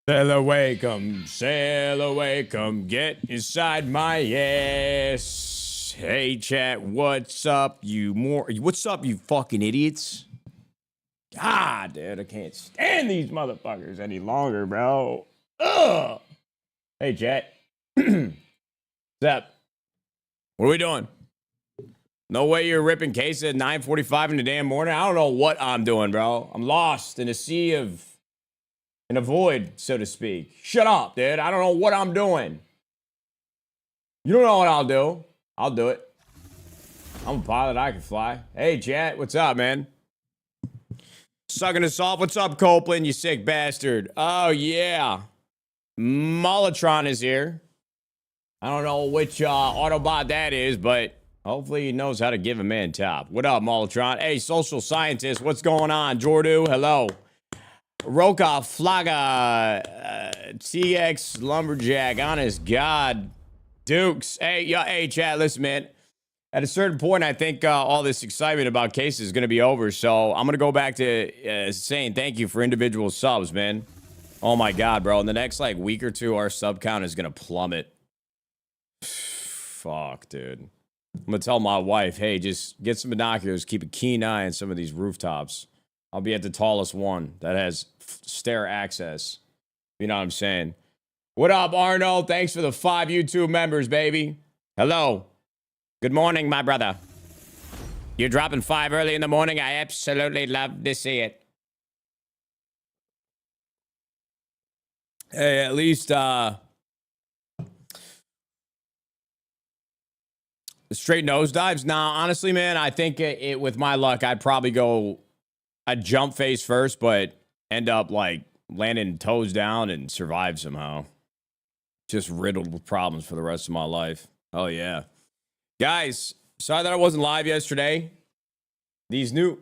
Sail away, come get inside my ass. Hey, chat, what's up, what's up, you fucking idiots? God, dude, I can't stand these motherfuckers any longer, bro. Ugh. Hey, chat. What's up? What are we doing? No way you're ripping cases at 9:45 in the damn morning. I don't know what I'm doing, bro. I'm lost in a sea of, in a void, so to speak. Shut up, dude. I don't know what I'm doing. You don't know what I'll do. I'll do it. I'm a pilot. I can fly. Hey, chat. What's up, man? Sucking us off. What's up, Copeland, you sick bastard? Oh, yeah. Molotron is here. I don't know which Autobot that is, but hopefully he knows how to give a man top. What up, Molotron? Hey, social scientist. What's going on? Jordu, hello. Roka, Flaga, TX, Lumberjack, Honest God, Dukes. Hey, hey, chat, listen, man. At a certain point, I think all this excitement about cases is going to be over. So I'm going to go back to saying thank you for individual subs, man. Oh, my God, bro. In the next, like, week or two, our sub count is going to plummet. Fuck, dude. I'm going to tell my wife, hey, just get some binoculars. Keep a keen eye on some of these rooftops. I'll be at the tallest one that has stair access. You know what I'm saying? What up, Arnold? Thanks for the 5 YouTube members, baby. Hello. Good morning, my brother. You're dropping 5 early in the morning. I absolutely love to see it. Hey, at least, straight nosedives? Nah, honestly, man, I think with my luck, I'd probably go, I'd jump face first, but end up, like, landing toes down and survive somehow. Just riddled with problems for the rest of my life. Oh, yeah. Guys, sorry that I wasn't live yesterday. These new...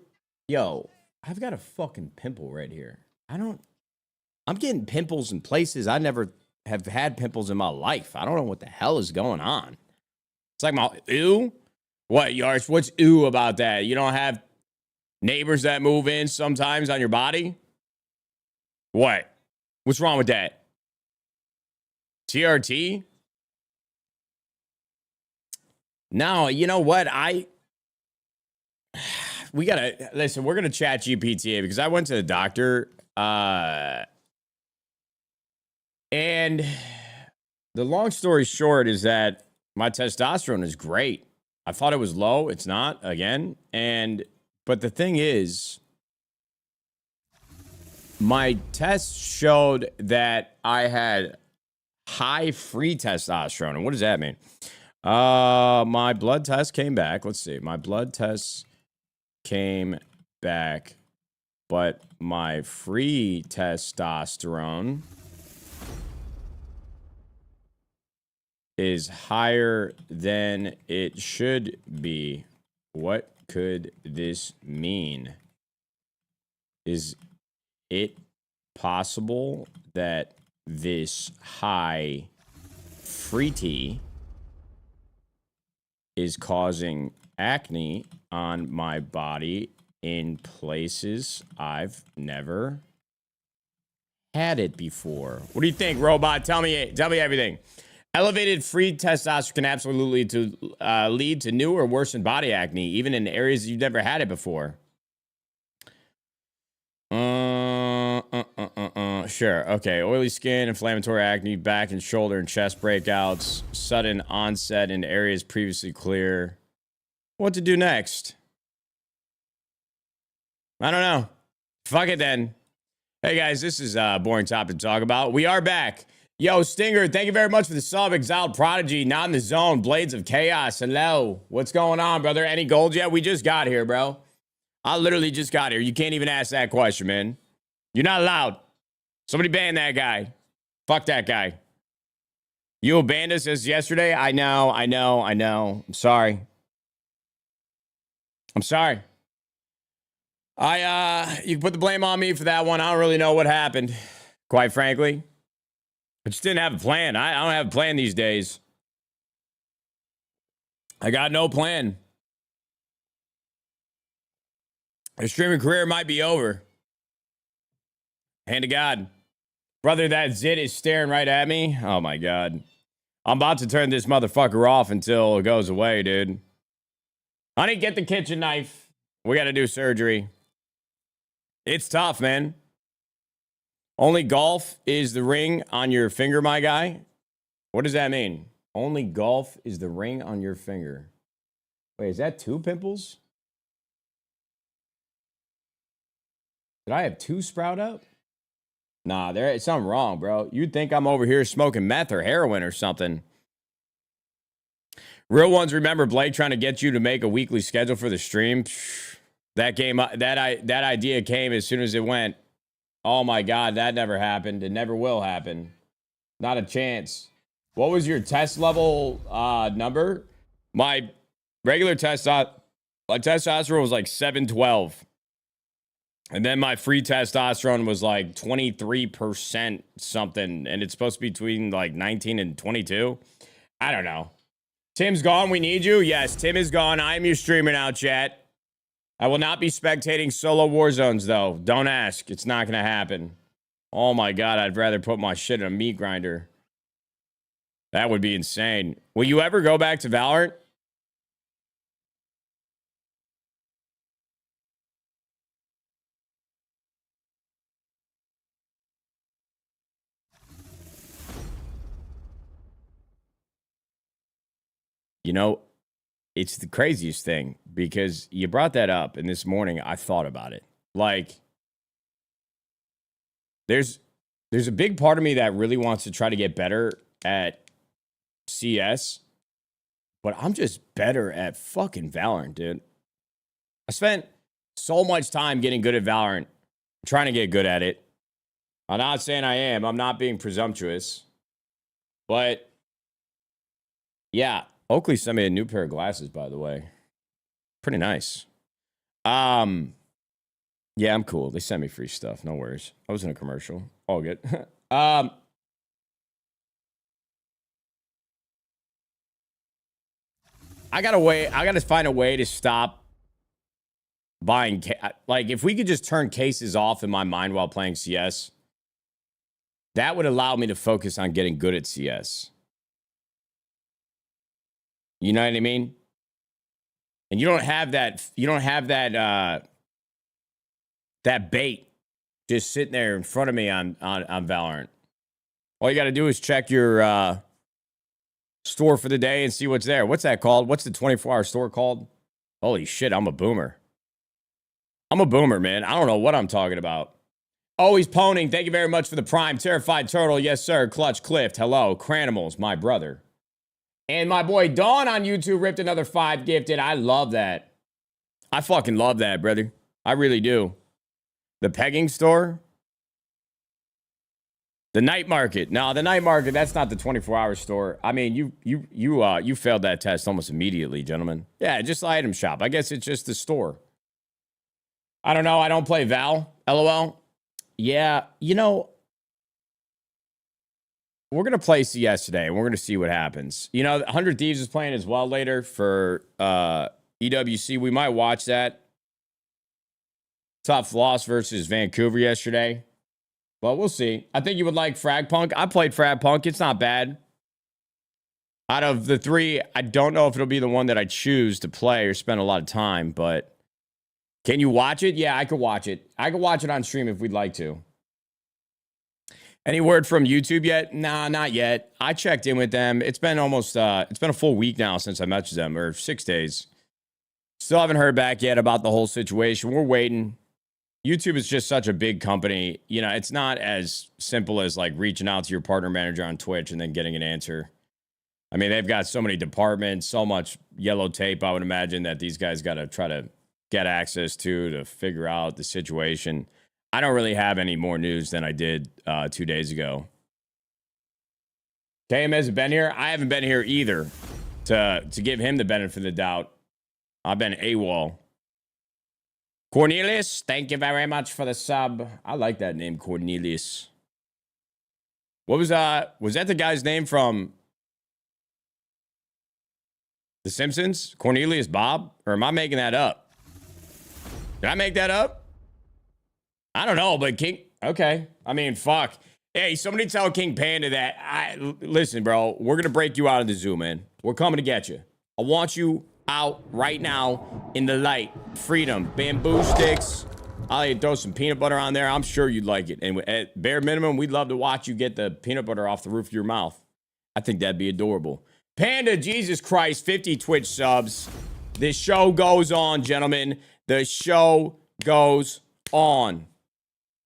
Yo, I've got a fucking pimple right here. I'm getting pimples in places I never have had pimples in my life. I don't know what the hell is going on. It's like my... Ew? What, Yarch? What's ew about that? You don't have neighbors that move in sometimes on your body? What? What's wrong with that? TRT? No, you know what? We gotta listen. We're gonna chat GPT because I went to the doctor, and the long story short is that my testosterone is great. I thought it was low. It's not again. But the thing is, my tests showed that I had high free testosterone. And what does that mean? My blood test came back. Let's see. My blood tests came back, but my free testosterone is higher than it should be. What could this mean? Is it possible that this high free T is causing acne on my body in places I've never had it before? What do you think, robot? Tell me everything. Elevated free testosterone can absolutely lead to new or worsened body acne, even in areas you've never had it before. Sure. Okay. Oily skin, inflammatory acne, back and shoulder and chest breakouts, sudden onset in areas previously clear. What to do next? I don't know. Fuck it then. Hey guys, this is a boring topic to talk about. We are back. Yo, Stinger, thank you very much for the sub. Exiled Prodigy, not in the zone. Blades of Chaos, hello. What's going on, brother? Any gold yet? We just got here, bro. I literally just got here. You can't even ask that question, man. You're not allowed. Somebody ban that guy. Fuck that guy. You abandoned us as yesterday? I know. I'm sorry. I'm sorry. You can put the blame on me for that one. I don't really know what happened, quite frankly. I just didn't have a plan. I don't have a plan these days. I got no plan. Your streaming career might be over. Hand to God. Brother, that zit is staring right at me. Oh my god. I'm about to turn this motherfucker off until it goes away, dude. Honey, get the kitchen knife. We gotta do surgery. It's tough, man. Only golf is the ring on your finger, my guy. What does that mean? Only golf is the ring on your finger. Wait, is that 2 pimples? Did I have 2 sprout up? Nah, there's something wrong, bro. You'd think I'm over here smoking meth or heroin or something. Real ones remember Blake trying to get you to make a weekly schedule for the stream. That idea came as soon as it went. Oh my god, that never happened. It never will happen. Not a chance. What was your test level number? My regular testosterone was like 712. And then my free testosterone was like 23% something. And it's supposed to be between like 19 and 22. I don't know. Tim's gone. We need you. Yes, Tim is gone. I am your streamer now, chat. I will not be spectating solo war zones, though. Don't ask. It's not going to happen. Oh, my God. I'd rather put my shit in a meat grinder. That would be insane. Will you ever go back to Valorant? You know, it's the craziest thing because you brought that up, and this morning I thought about it. Like, there's a big part of me that really wants to try to get better at CS, but I'm just better at fucking Valorant, dude. I spent so much time getting good at Valorant, trying to get good at it. I'm not saying I am. I'm not being presumptuous. But, yeah. Oakley sent me a new pair of glasses, by the way. Pretty nice. Yeah, I'm cool. They sent me free stuff. No worries. I was in a commercial. All good. I gotta find a way to stop buying. Like, if we could just turn cases off in my mind while playing CS, that would allow me to focus on getting good at CS. You know what I mean? And you don't have that that bait just sitting there in front of me on Valorant. All you got to do is check your store for the day and see what's there. What's that called? What's the 24-hour store called? Holy shit, I'm a boomer. I'm a boomer, man. I don't know what I'm talking about. Always poning. Thank you very much for the prime. Terrified Turtle. Yes, sir. Clutch Clift. Hello. Cranimals, my brother. And my boy Dawn on YouTube ripped another 5 gifted. I love that. I fucking love that, brother. I really do. The pegging store? The night market. No, the night market, that's not the 24-hour store. I mean, you failed that test almost immediately, gentlemen. Yeah, just the item shop. I guess it's just the store. I don't know. I don't play Val. LOL. Yeah, you know, we're going to play CS today, and we're going to see what happens. You know, 100 Thieves is playing as well later for EWC. We might watch that. Tough loss versus Vancouver yesterday. But we'll see. I think you would like Frag Punk. I played Frag Punk. It's not bad. Out of the 3, I don't know if it'll be the one that I choose to play or spend a lot of time, but can you watch it? Yeah, I could watch it. I could watch it on stream if we'd like to. Any word from YouTube yet? Nah, not yet. I checked in with them. It's been almost, it's been a full week now since I messaged them, or 6 days. Still haven't heard back yet about the whole situation. We're waiting. YouTube is just such a big company. You know, it's not as simple as like reaching out to your partner manager on Twitch and then getting an answer. I mean, they've got so many departments, so much yellow tape, I would imagine, that these guys got to try to get access to figure out the situation. I don't really have any more news than I did 2 days ago. KM hasn't been here. I haven't been here either to give him the benefit of the doubt. I've been AWOL. Cornelius, thank you very much for the sub. I like that name, Cornelius. What was that the guy's name from The Simpsons? Cornelius Bob? Or am I making that up? Did I make that up? I don't know, but King... Okay. I mean, fuck. Hey, somebody tell King Panda that. Listen, bro. We're gonna break you out of the zoo, man. We're coming to get you. I want you out right now in the light. Freedom. Bamboo sticks. I'll throw some peanut butter on there. I'm sure you'd like it. And at bare minimum, we'd love to watch you get the peanut butter off the roof of your mouth. I think that'd be adorable. Panda, Jesus Christ, 50 Twitch subs. This show goes on, gentlemen. The show goes on.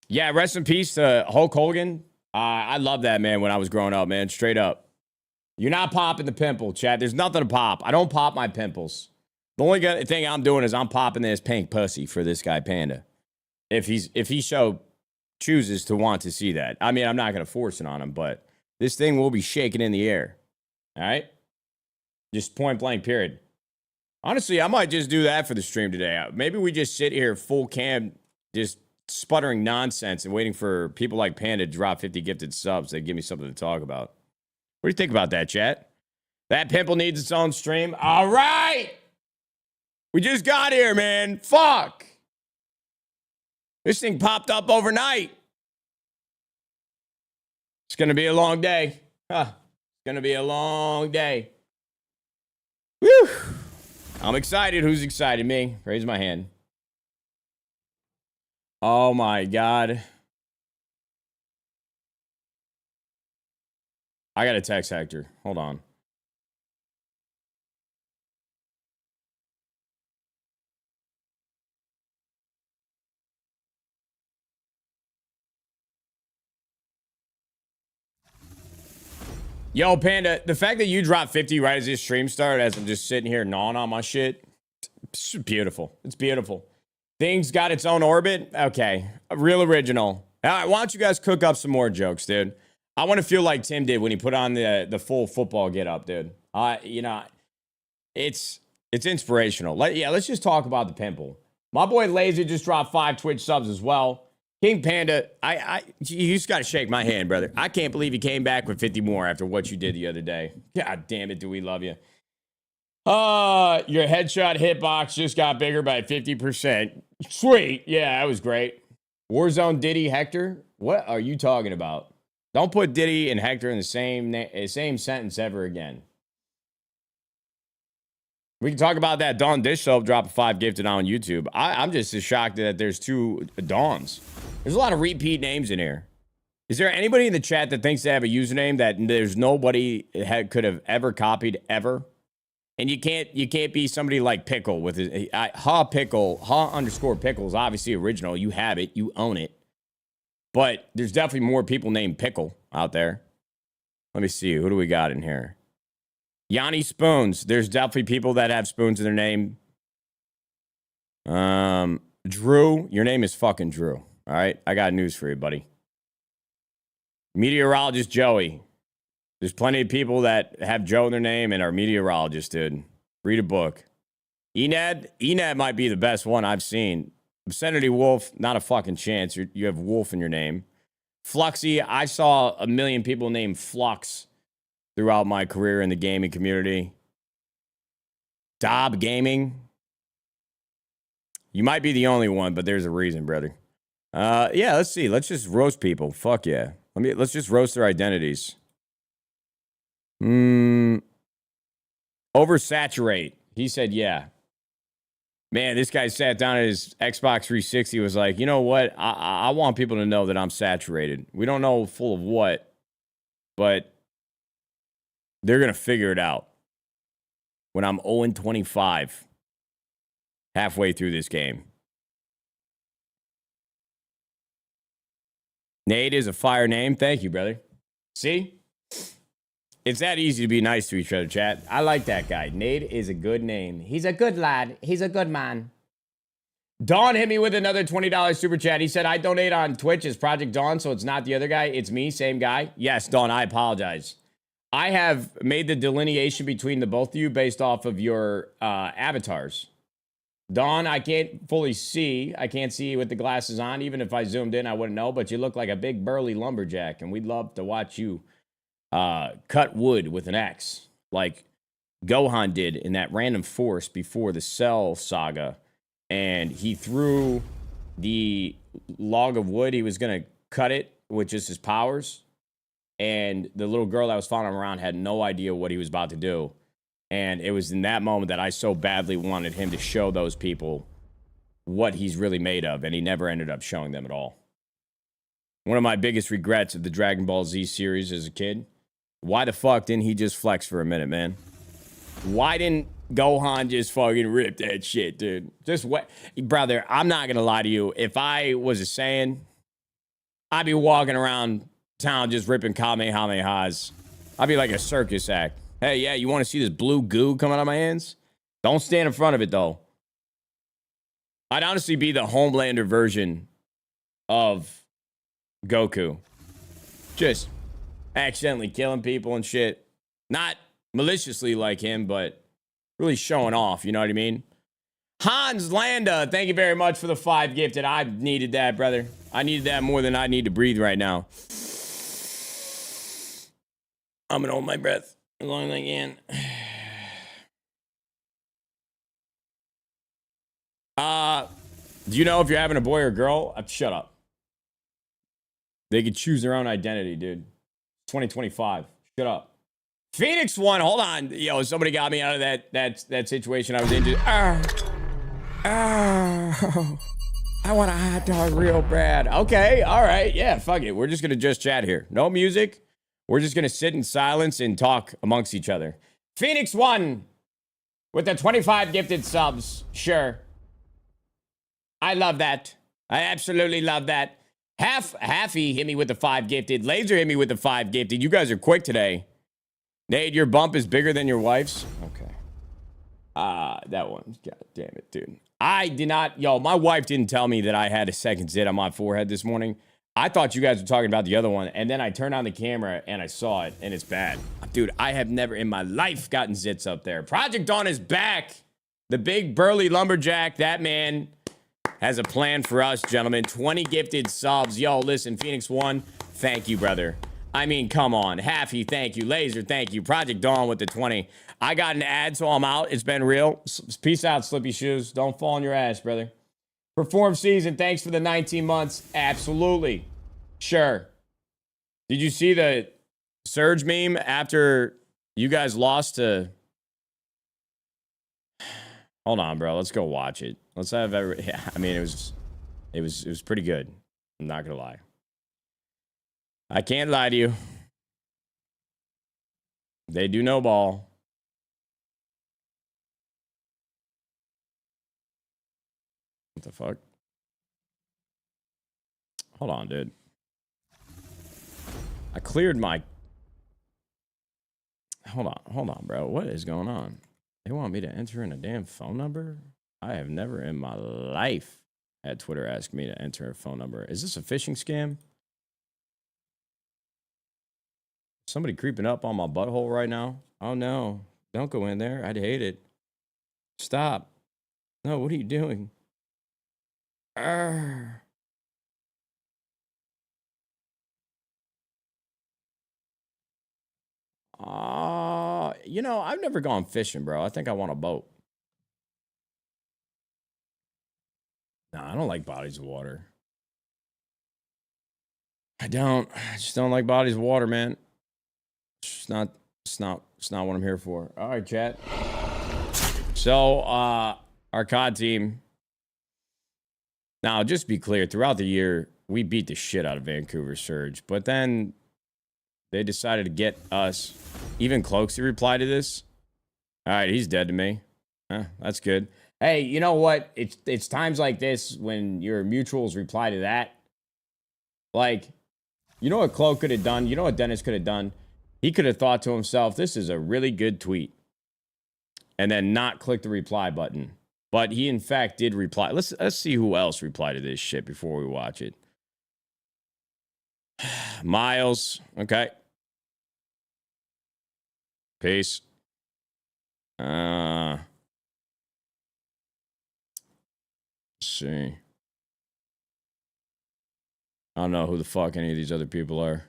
Yeah, rest in peace to Hulk Hogan. I love that, man, when I was growing up, man. Straight up. You're not popping the pimple, chat. There's nothing to pop. I don't pop my pimples. The only thing I'm doing is I'm popping this pink pussy for this guy, Panda. If he chooses to want to see that. I mean, I'm not going to force it on him, but this thing will be shaking in the air. All right? Just point blank, period. Honestly, I might just do that for the stream today. Maybe we just sit here full cam, just sputtering nonsense and waiting for people like Panda to drop 50 gifted subs. They give me something to talk about. What do you think about that, chat? That pimple needs its own stream. All right. We just got here, man. Fuck. This thing popped up overnight. It's going to be a long day. Huh. It's going to be a long day. Whew. I'm excited. Who's excited? Me. Raise my hand. Oh my God. I got to text Hector. Hold on. Yo, Panda, the fact that you dropped 50 right as this stream started, as I'm just sitting here gnawing on my shit, it's beautiful. It's beautiful. Things got its own orbit. Okay. Real original. All right, why don't you guys cook up some more jokes, dude? I want to feel like Tim did when he put on the full football get up, dude. You know, it's inspirational. Let's just talk about the pimple. My boy Lazy just dropped 5 Twitch subs as well. King Panda, you just got to shake my hand, brother. I can't believe you came back with 50 more after what you did the other day. God damn it, do we love you. Your headshot hitbox just got bigger by 50%. Sweet. Yeah, that was great. Warzone Diddy Hector? What are you talking about? Don't put Diddy and Hector in the same sentence ever again. We can talk about that Dawn Dish Soap drop of 5 gifted on YouTube. I'm just as shocked that there's 2 Dawns. There's a lot of repeat names in here. Is there anybody in the chat that thinks they have a username that there's nobody could have ever copied ever? And you can't be somebody like Pickle with his underscore Pickles, obviously original. You have it, you own it. But there's definitely more people named Pickle out there. Let me see, who do we got in here? Yanni Spoons. There's definitely people that have spoons in their name. Drew, your name is fucking Drew. All right, I got news for you, buddy. Meteorologist Joey. There's plenty of people that have Joe in their name and are meteorologists, dude. Read a book. Enad might be the best one I've seen. Obscenity Wolf, not a fucking chance. You have Wolf in your name. Fluxy, I saw a million people named Flux throughout my career in the gaming community. Dob Gaming. You might be the only one, but there's a reason, brother. Yeah, let's see. Let's just roast people. Fuck yeah. Let's just roast their identities. Oversaturate. He said, yeah. Man, this guy sat down at his Xbox 360, was like, you know what? I want people to know that I'm saturated. We don't know full of what, but they're going to figure it out when I'm 0-25 halfway through this game. Nate is a fire name. Thank you, brother. See? It's that easy to be nice to each other, chat. I like that guy. Nate is a good name. He's a good lad. He's a good man. Dawn hit me with another $20 super chat. He said, I donate on Twitch as Project Dawn, so it's not the other guy. It's me, same guy. Yes, Dawn, I apologize. I have made the delineation between the both of you based off of your avatars. Dawn, I can't fully see. I can't see you with the glasses on. Even if I zoomed in, I wouldn't know. But you look like a big burly lumberjack, and we'd love to watch you cut wood with an axe, like Gohan did in that random force before the Cell saga. And he threw the log of wood. He was going to cut it with just his powers. and the little girl that was following him around had no idea what he was about to do. And it was in that moment that I so badly wanted him to show those people what he's really made of, and he never ended up showing them at all. One of my biggest regrets of the Dragon Ball Z series as a kid, why the fuck didn't he just flex for a minute, man? Why didn't Gohan just fucking rip that shit, dude? Just what? Brother, I'm not gonna lie to you. If I was a Saiyan, I'd be walking around town just ripping Kamehamehas. I'd be like a circus act. Hey, yeah, you want to see this blue goo coming out of my hands? Don't stand in front of it, though. I'd honestly be the Homelander version of Goku. Just accidentally killing people and shit. Not maliciously like him, but really showing off, you know what I mean? Hans Landa, thank you very much for the 5 gifted. I needed that, brother. I needed that more than I need to breathe right now. I'm gonna hold my breath as long as I can. Do you know if you're having a boy or girl? Shut up. They could choose their own identity, dude. 2025. Shut up. Phoenix 1, hold on. Yo, somebody got me out of that situation I was in. I want a hot dog real bad. Okay, all right. Yeah, fuck it. We're just gonna just chat here. No music. We're just gonna sit in silence and talk amongst each other. Phoenix 1 with the 25 gifted subs. Sure. I love that. I absolutely love that. Halfy hit me with the 5 gifted. Laser hit me with the 5 gifted. You guys are quick today. Nate, your bump is bigger than your wife's? Okay. That one. God damn it, dude. I did not. Yo, my wife didn't tell me that I had a second zit on my forehead this morning. I thought you guys were talking about the other one. And then I turned on the camera and I saw it. And it's bad. Dude, I have never in my life gotten zits up there. Project Dawn is back. The big burly lumberjack. That man has a plan for us, gentlemen. 20 gifted subs. Yo, listen, Phoenix 1, thank you, brother. I mean, come on. Halfy, thank you. Laser, thank you. Project Dawn with the 20. I got an ad, so I'm out. It's been real. Peace out, Slippy Shoes. Don't fall on your ass, brother. Perform season, thanks for the 19 months. Absolutely. Sure. Did you see the Surge meme after you guys lost to... Hold on, bro. Let's go watch it. Let's have every... Yeah, I mean, it was pretty good. I'm not gonna lie. I can't lie to you. They do no ball. What the fuck? Hold on, dude. I cleared my... Hold on, bro. What is going on? They want me to enter in a damn phone number? I have never in my life had Twitter ask me to enter a phone number. Is this a phishing scam? Somebody creeping up on my butthole right now? Oh no, don't go in there. I'd hate it. Stop. No, what are you doing? Arr. You know, I've never gone fishing, bro. I think I want a boat. Nah, I don't like bodies of water. I just don't like bodies of water, man. It's not what I'm here for. All right, chat. So, our COD team. Now, just to be clear, throughout the year, we beat the shit out of Vancouver Surge, but then they decided to get us. Even Cloaksy replied to this. All right, he's dead to me. That's good. Hey, you know what? It's times like this when your mutuals reply to that. Like, you know what Cloak could have done? You know what Dennis could have done? He could have thought to himself, this is a really good tweet. And then not click the reply button. But he, in fact, did reply. Let's see who else replied to this shit before we watch it. Miles. Okay. Peace. Let's see. I don't know who the fuck any of these other people are.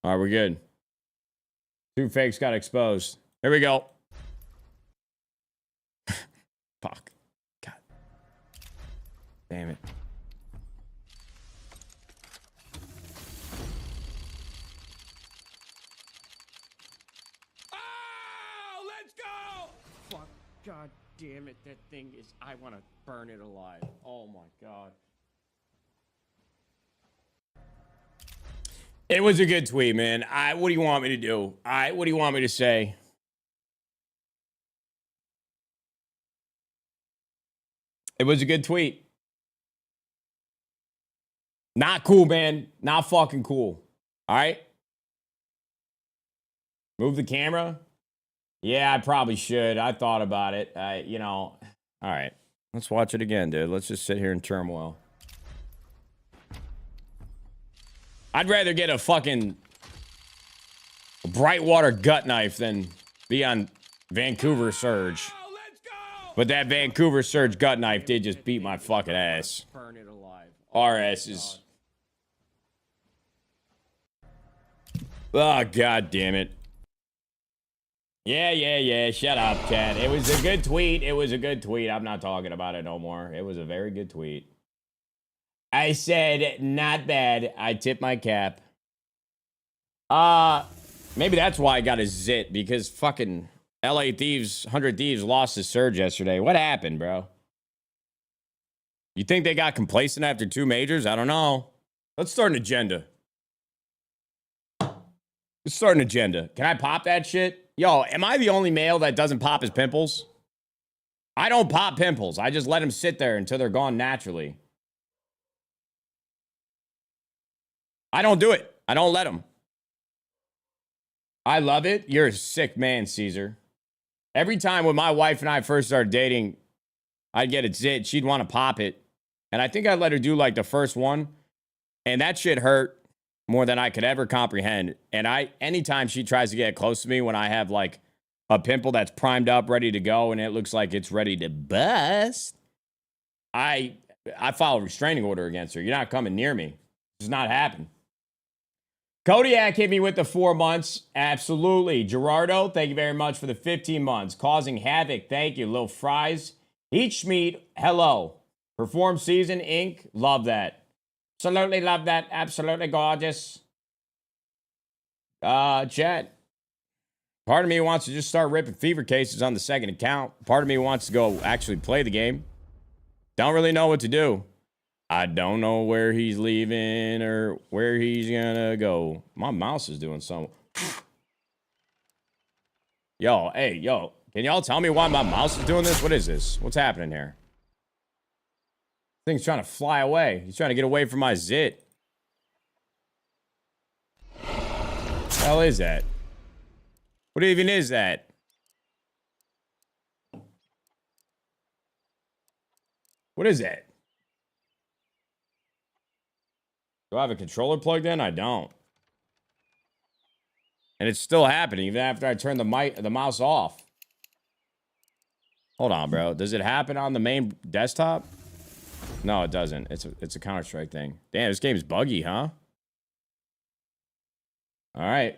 All right, we're good. 2 fakes got exposed. Here we go. Fuck. God. Damn it. God damn it, that thing is... I want to burn it alive. Oh my God. It was a good tweet, man. What do you want me to do? What do you want me to say? It was a good tweet. Not cool, man. Not fucking cool. All right? Move the camera? Yeah, I probably should. I thought about it. You know. All right. Let's watch it again, dude. Let's just sit here in turmoil. I'd rather get a fucking Brightwater gut knife than be on Vancouver Surge. But that Vancouver Surge gut knife did just beat my fucking ass. Our asses. Oh, God damn it. Yeah. Shut up, Chad. It was a good tweet. It was a good tweet. I'm not talking about it no more. It was a very good tweet. I said, not bad. I tip my cap. Maybe that's why I got a zit, because fucking LA Thieves, 100 Thieves lost to Surge yesterday. What happened, bro? You think they got complacent after 2 majors? I don't know. Let's start an agenda. Let's start an agenda. Can I pop that shit? Yo, am I the only male that doesn't pop his pimples? I don't pop pimples. I just let them sit there until they're gone naturally. I don't do it. I don't let them. I love it. You're a sick man, Caesar. Every time when my wife and I first started dating, I'd get a zit. She'd want to pop it. And I think I let her do like the first one. And that shit hurt more than I could ever comprehend. And anytime she tries to get close to me when I have like a pimple that's primed up, ready to go, and it looks like it's ready to bust, I file a restraining order against her. You're not coming near me. It does not happen. Kodiak hit me with the 4 months. Absolutely. Gerardo, thank you very much for the 15 months. Causing Havoc, thank you. Lil Fries. Each Schmeat, hello. Perform Season, Inc., love that. Absolutely love that. Absolutely gorgeous. Chat. Part of me wants to just start ripping fever cases on the second account. Part of me wants to go actually play the game. Don't really know what to do. I don't know where he's leaving or where he's gonna go. My mouse is doing something. Yo, hey, yo. Can y'all tell me why my mouse is doing this? What is this? What's happening here? Thing's trying to fly away. He's trying to get away from my zit. What the hell is that? What even is that? What is that? Do I have a controller plugged in? I don't. And it's still happening even after I turn the mouse off. Hold on, bro. Does it happen on the main desktop? No, it doesn't. It's a Counter-Strike thing. Damn, this game's buggy, huh? All right.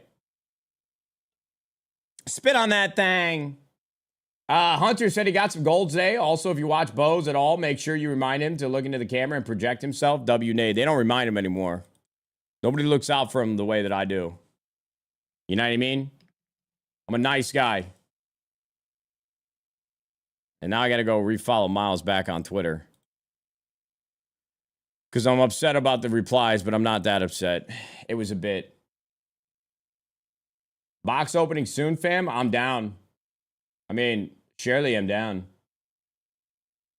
Spit on that thing. Hunter said he got some gold today. Also, if you watch Bose at all, make sure you remind him to look into the camera and project himself. W-Nade. They don't remind him anymore. Nobody looks out for him the way that I do. You know what I mean? I'm a nice guy. And now I got to go refollow Miles back on Twitter. Because I'm upset about the replies, but I'm not that upset. It was a bit. Box opening soon, fam? I'm down. I mean, surely I'm down.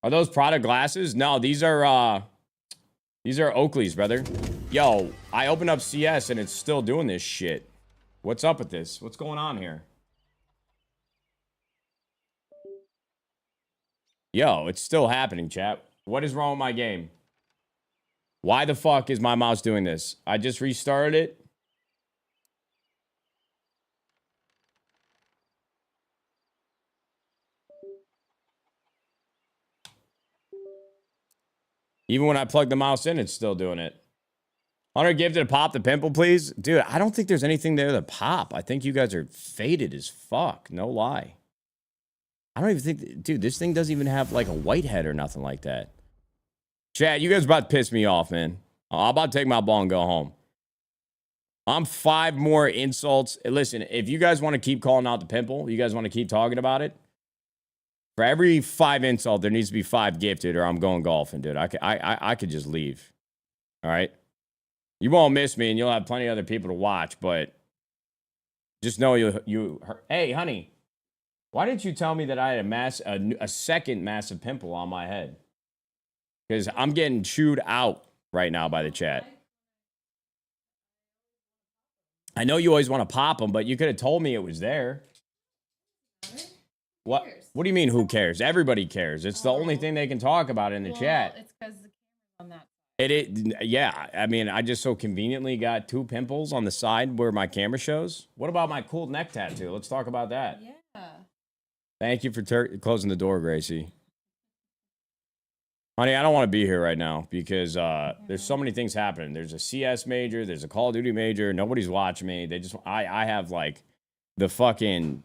Are those product glasses? No, these are Oakley's, brother. Yo, I opened up CS and it's still doing this shit. What's up with this? What's going on here? Yo, it's still happening, chat. What is wrong with my game? Why the fuck is my mouse doing this? I just restarted it. Even when I plug the mouse in, it's still doing it. Hunter gifted to pop the pimple, please. Dude, I don't think there's anything there to pop. I think you guys are faded as fuck. No lie. I don't even think... Dude, this thing doesn't even have like a white head or nothing like that. Chat, you guys are about to piss me off, man. I'm about to take my ball and go home. I'm 5 more insults. Listen, if you guys want to keep calling out the pimple, you guys want to keep talking about it, For every 5 insult, there needs to be 5 gifted, or I'm going golfing, dude. I could just leave. All right? You won't miss me, and you'll have plenty of other people to watch, but just know you. Hey, honey, why didn't you tell me that I had a second massive pimple on my head? Because I'm getting chewed out right now by the chat. I know you always want to pop them, but you could have told me it was there. What? What do you mean, who cares? Everybody cares. It's the only thing they can talk about in the chat. It's because the camera's on that. Yeah. I mean, I just so conveniently got 2 pimples on the side where my camera shows. What about my cool neck tattoo? Let's talk about that. Yeah. Thank you for closing the door, Gracie. Honey, I don't want to be here right now because there's so many things happening. There's a CS major, there's a Call of Duty major. Nobody's watching me. I have like the fucking.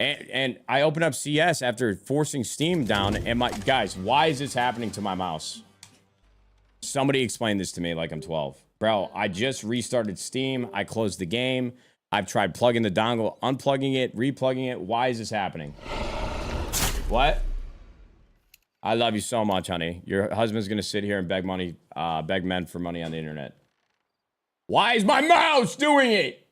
And I open up CS after forcing Steam down, and guys, why is this happening to my mouse? Somebody explain this to me like I'm 12. Bro, I just restarted Steam. I closed the game. I've tried plugging the dongle, unplugging it, replugging it. Why is this happening? What? I love you so much, honey. Your husband's gonna sit here and beg men for money on the internet. Why is my mouse doing it?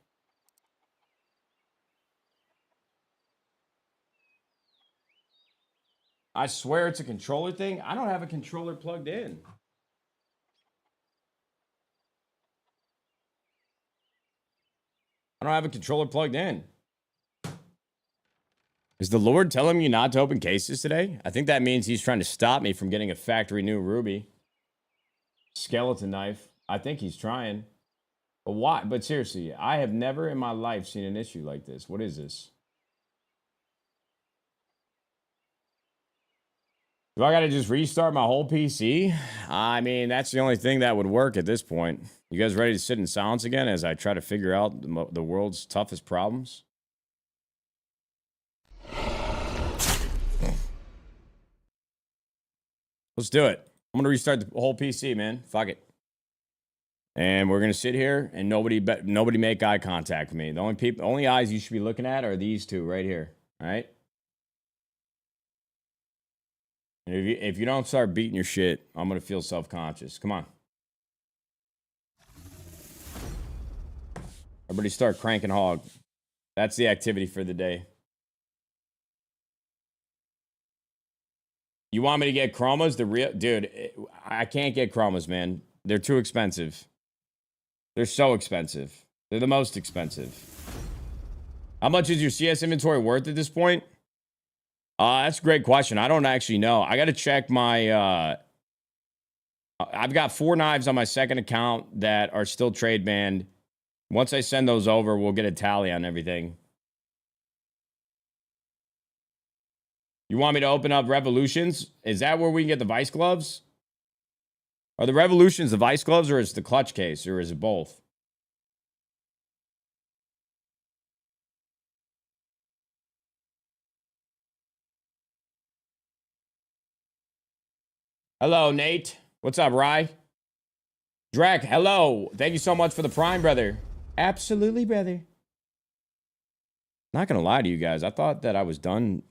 I swear it's a controller thing. I don't have a controller plugged in. I don't have a controller plugged in. Is the Lord telling you not to open cases today? I think that means he's trying to stop me from getting a factory new ruby. Skeleton knife. I think he's trying. But why? But seriously, I have never in my life seen an issue like this. What is this? Do I gotta just restart my whole PC? I mean, that's the only thing that would work at this point. You guys ready to sit in silence again as I try to figure out the world's toughest problems? Let's do it. I'm gonna restart the whole PC, man. Fuck it. And we're gonna sit here and nobody make eye contact with me. The only eyes you should be looking at are these 2 right here. All right. And if you don't start beating your shit, I'm gonna feel self-conscious. Come on. Everybody start cranking hog. That's the activity for the day. You want me to get chromas? Dude, I can't get chromas, man. They're too expensive. They're so expensive. They're the most expensive. How much is your CS inventory worth at this point? That's a great question. I don't actually know. I got to check my, I've got 4 knives on my second account that are still trade banned. Once I send those over, we'll get a tally on everything. You want me to open up Revolutions? Is that where we can get the Vice gloves? Are the Revolutions the Vice gloves, or is it the clutch case, or is it both? Hello, Nate. What's up, Rye? Drek, hello. Thank you so much for the Prime, brother. Absolutely, brother. Not gonna lie to you guys. I thought that I was done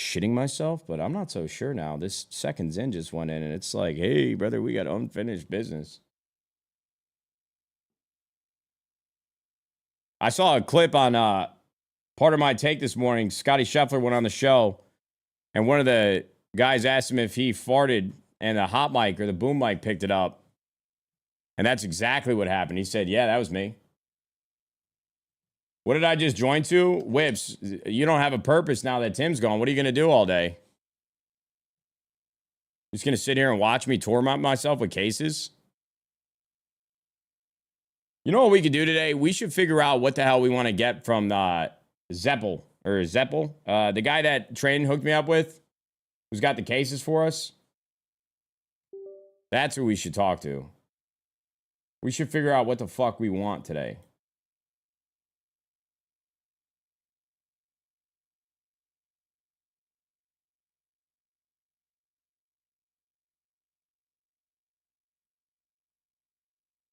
shitting myself, but I'm not so sure now. This second Zen just went in, and it's like, hey, brother, we got unfinished business. I saw a clip on part of my take this morning. Scotty Scheffler went on the show, and one of the guys asked him if he farted, and the hot mic or the boom mic picked it up. And that's exactly what happened. He said, yeah, that was me. What did I just join to? Whips, you don't have a purpose now that Tim's gone. What are you going to do all day? Just going to sit here and watch me torment myself with cases? You know what we could do today? We should figure out what the hell we want to get from Zeppel, the guy that Train hooked me up with, who's got the cases for us. That's who we should talk to. We should figure out what the fuck we want today.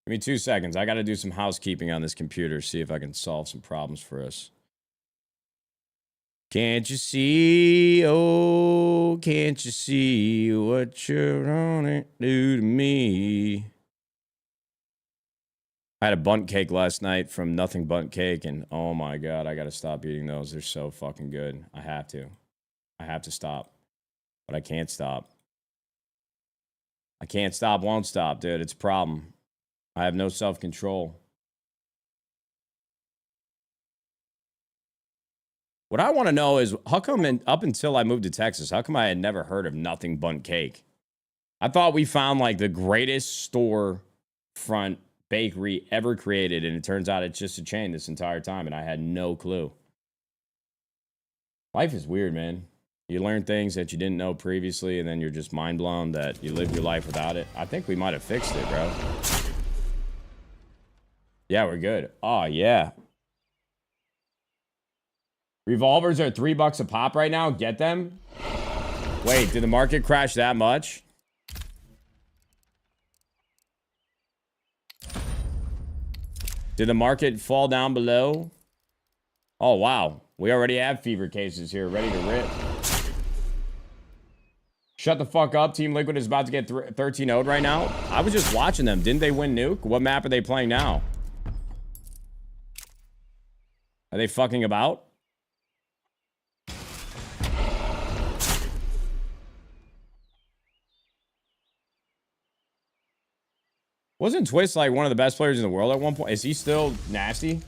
Give me 2 seconds. I got to do some housekeeping on this computer, see if I can solve some problems for us. Can't you see? Oh, can't you see what you're on it do to me? I had a bunt cake last night from Nothing Bunt Cake, and oh my God, I gotta stop eating those. They're so fucking good. I have to. I have to stop. But I can't stop. I can't stop, won't stop, dude. It's a problem. I have no self-control. What I want to know is, how come up until I moved to Texas, how come I had never heard of Nothing Bunt Cake? I thought we found like the greatest storefront bakery ever created, and it turns out it's just a chain this entire time, and I had no clue. Life is weird, man. You learn things that you didn't know previously, and then you're just mind blown that you live your life without it. I think we might have fixed it, bro. Yeah, we're good. Oh, yeah. Revolvers are $3 a pop right now. Get them? Wait, did the market crash that much? Did the market fall down below? Oh, wow. We already have fever cases here ready to rip. Shut the fuck up. Team Liquid is about to get 13-0'd right now. I was just watching them. Didn't they win Nuke? What map are they playing now? Are they fucking about? Wasn't Twist like one of the best players in the world at one point? Is he still nasty?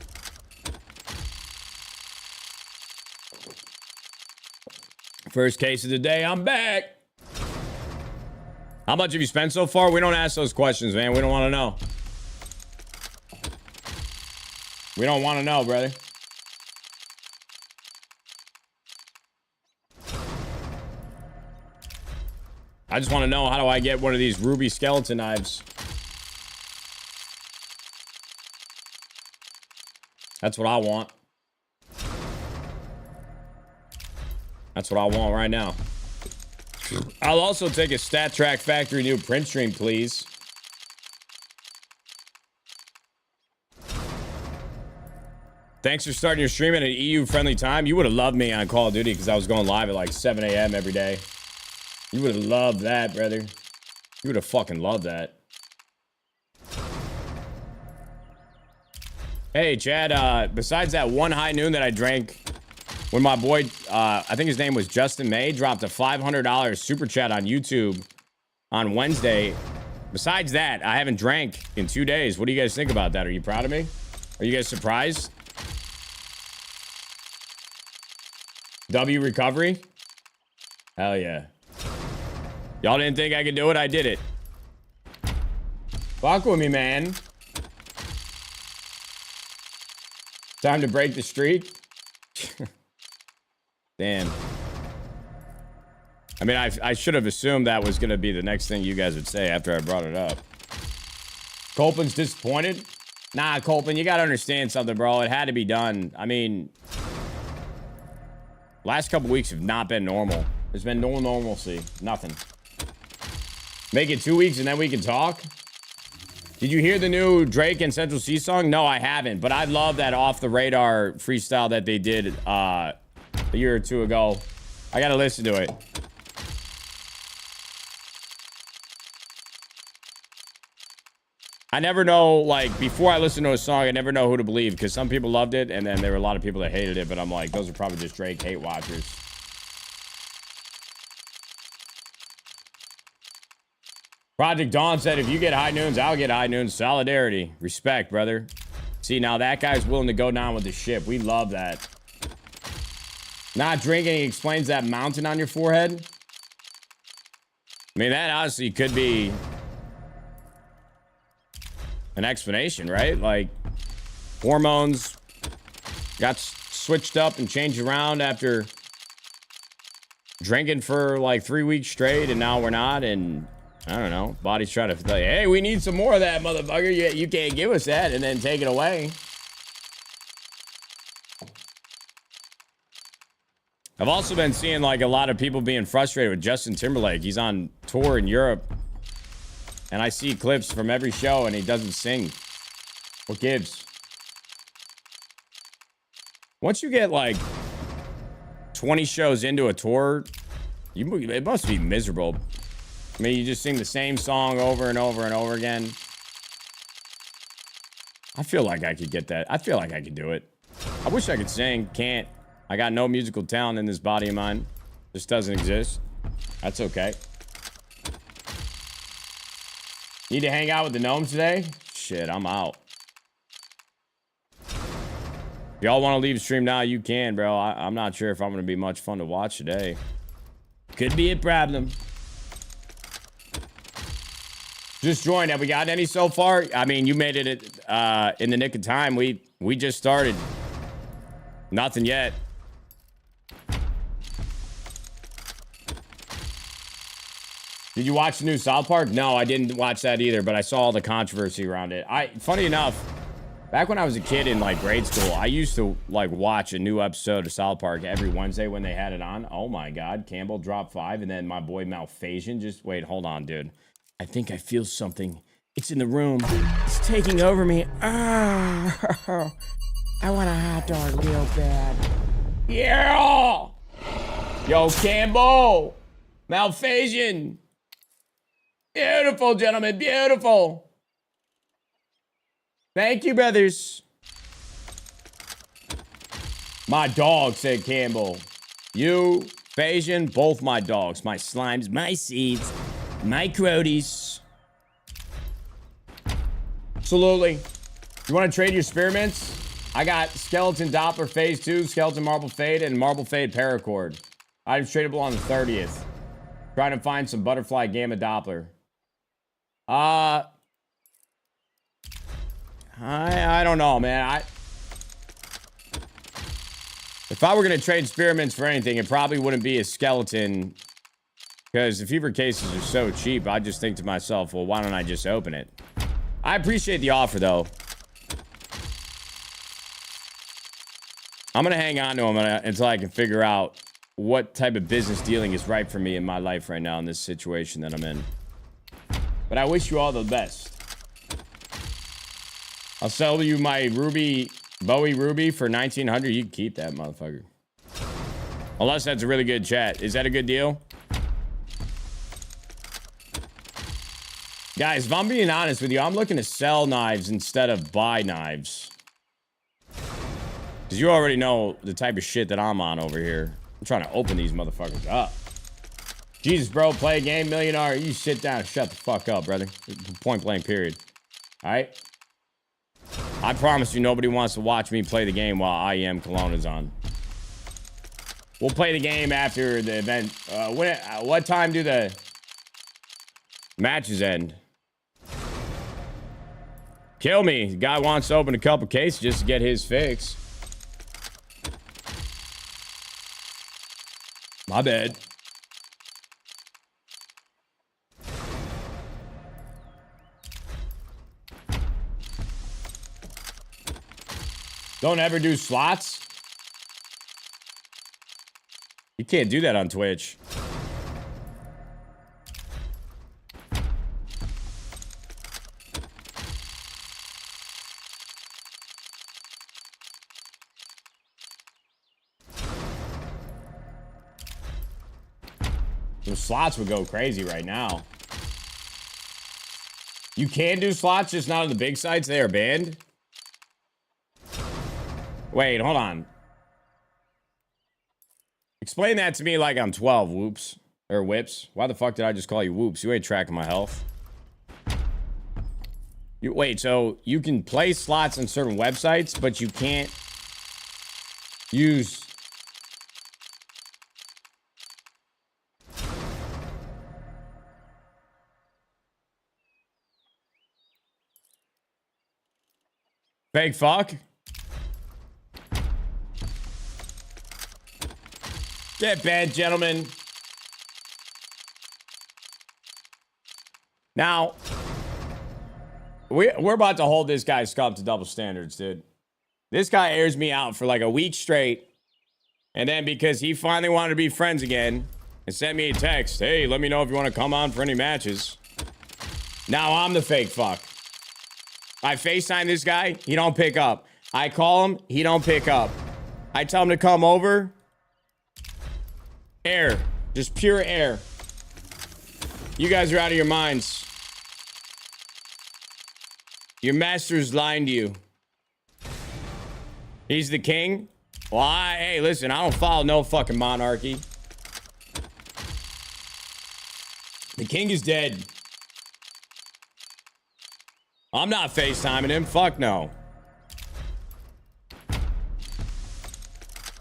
First case of the day. I'm back. How much have you spent so far? We don't ask those questions, man. We don't want to know. We don't want to know, brother. I just want to know, how do I get one of these ruby skeleton knives? That's what I want. That's what I want right now. I'll also take a Stat Track Factory new print stream, please. Thanks for starting your stream at an EU-friendly time. You would have loved me on Call of Duty because I was going live at like 7 a.m. every day. You would have loved that, brother. You would have fucking loved that. Hey, Chad, besides that one high noon that I drank when my boy, I think his name was Justin May, dropped a $500 super chat on YouTube on Wednesday. Besides that, I haven't drank in 2 days. What do you guys think about that? Are you proud of me? Are you guys surprised? W recovery? Hell yeah. Y'all didn't think I could do it? I did it. Fuck with me, man. Time to break the streak. Damn. I mean, I should have assumed that was going to be the next thing you guys would say after I brought it up. Copeland's disappointed? Nah, Copeland, you got to understand something, bro. It had to be done. I mean, last couple weeks have not been normal. There's been no normalcy. Nothing. Make it 2 weeks and then we can talk. Did you hear the new Drake and Central C song? No, I haven't. But I love that off the radar freestyle that they did a year or two ago. I gotta listen to it. I never know, like, before I listen to a song, I never know who to believe, because some people loved it, and then there were a lot of people that hated it, but I'm like, those are probably just Drake hate watchers. Project Dawn said, if you get high noons, I'll get high noons. Solidarity. Respect, brother. See, now that guy's willing to go down with the ship. We love that. Not drinking explains that mountain on your forehead. I mean, that honestly could be an explanation, right? Like, hormones got switched up and changed around after drinking for like 3 weeks straight, and now we're not, and I don't know. Body's trying to like, hey, we need some more of that, motherfucker. You can't give us that and then take it away. I've also been seeing like a lot of people being frustrated with Justin Timberlake. He's on tour in Europe, and I see clips from every show, and he doesn't sing. What gives? Once you get like 20 shows into a tour, it must be miserable. I mean, you just sing the same song over and over and over again. I feel like I could get that. I feel like I could do it. I wish I could sing. Can't. I got no musical talent in this body of mine. Just doesn't exist. That's okay. Need to hang out with the gnomes today? Shit, I'm out. If y'all want to leave the stream now, you can, bro. I'm not sure if I'm going to be much fun to watch today. Could be a problem. Just joined. Have we got any so far? I mean, you made it in the nick of time. We just started. Nothing yet. Did you watch the new South Park? No, I didn't watch that either, but I saw all the controversy around it. Funny enough, back when I was a kid in like grade school, I used to like watch a new episode of South Park every Wednesday when they had it on. Oh my God, Campbell dropped 5, and then my boy Malphasian just wait, hold on, dude. I think I feel something. It's in the room. It's taking over me. Oh, I want a hot dog real bad. Yeah. Yo, Campbell, Malphasian. Beautiful, gentlemen. Beautiful. Thank you, brothers. My dog, said Campbell. You, Phasian, both my dogs. My slimes, my seeds, my crodies. Absolutely. You want to trade your spearmints? I got Skeleton Doppler Phase 2, Skeleton Marble Fade, and Marble Fade Paracord. Items tradable on the 30th. Trying to find some Butterfly Gamma Doppler. I don't know, man. If I were going to trade spearmints for anything, it probably wouldn't be a skeleton. Because the fever cases are so cheap, I just think to myself, well, why don't I just open it? I appreciate the offer, though. I'm going to hang on to them until I can figure out what type of business dealing is right for me in my life right now in this situation that I'm in. But I wish you all the best. I'll sell you my Ruby, Bowie Ruby for 1900. You can keep that, motherfucker. Unless that's a really good chat. Is that a good deal? Guys, if I'm being honest with you, I'm looking to sell knives instead of buy knives. Because you already know the type of shit that I'm on over here. I'm trying to open these motherfuckers up. Jesus, bro, play a game, millionaire. You sit down and shut the fuck up, brother. Point blank, period. All right? I promise you nobody wants to watch me play the game while I am Cologne is on. We'll play the game after the event. What time do the matches end? Kill me. The guy wants to open a couple cases just to get his fix. My bad. Don't ever do slots. You can't do that on Twitch. Those slots would go crazy right now. You can do slots, just not on the big sites. They are banned. Wait, hold on. Explain that to me like I'm 12, whoops. Or whips. Why the fuck did I just call you whoops? You ain't tracking my health. Wait, so you can play slots on certain websites, but you can't use... Fake fuck? Get bad, gentlemen. Now, we're about to hold this guy's scalp to double standards, dude. This guy airs me out for like a week straight. And then because he finally wanted to be friends again and sent me a text, hey, let me know if you want to come on for any matches. Now I'm the fake fuck. I FaceTime this guy, he don't pick up. I call him, he don't pick up. I tell him to come over. Air. Just pure air. You guys are out of your minds. Your master's lying to you. He's the king? Well, hey, listen, I don't follow no fucking monarchy. The king is dead. I'm not FaceTiming him. Fuck no.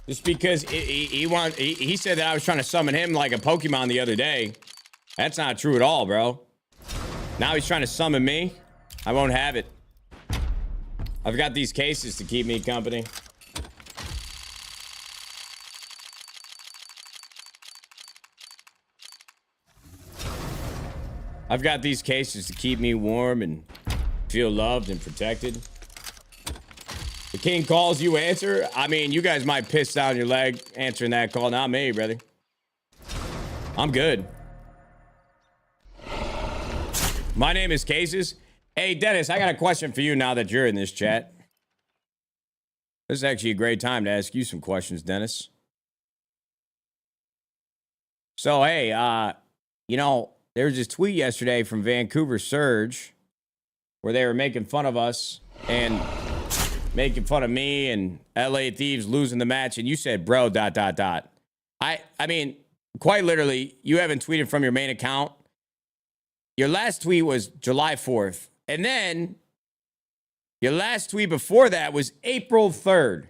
Just because he said that I was trying to summon him like a Pokemon the other day. That's not true at all, bro. Now he's trying to summon me. I won't have it. I've got these cases to keep me company. I've got these cases to keep me warm and feel loved and protected. The king calls, you answer. I mean, you guys might piss down your leg answering that call. Not me, brother. I'm good. My name is Cases. Hey, Dennis, I got a question for you now that you're in this chat. This is actually a great time to ask you some questions, Dennis. So, hey, you know, there was this tweet yesterday from Vancouver Surge where they were making fun of us and making fun of me and LA Thieves losing the match. And you said, bro, ... I mean, quite literally, you haven't tweeted from your main account. Your last tweet was July 4th. And then your last tweet before that was April 3rd.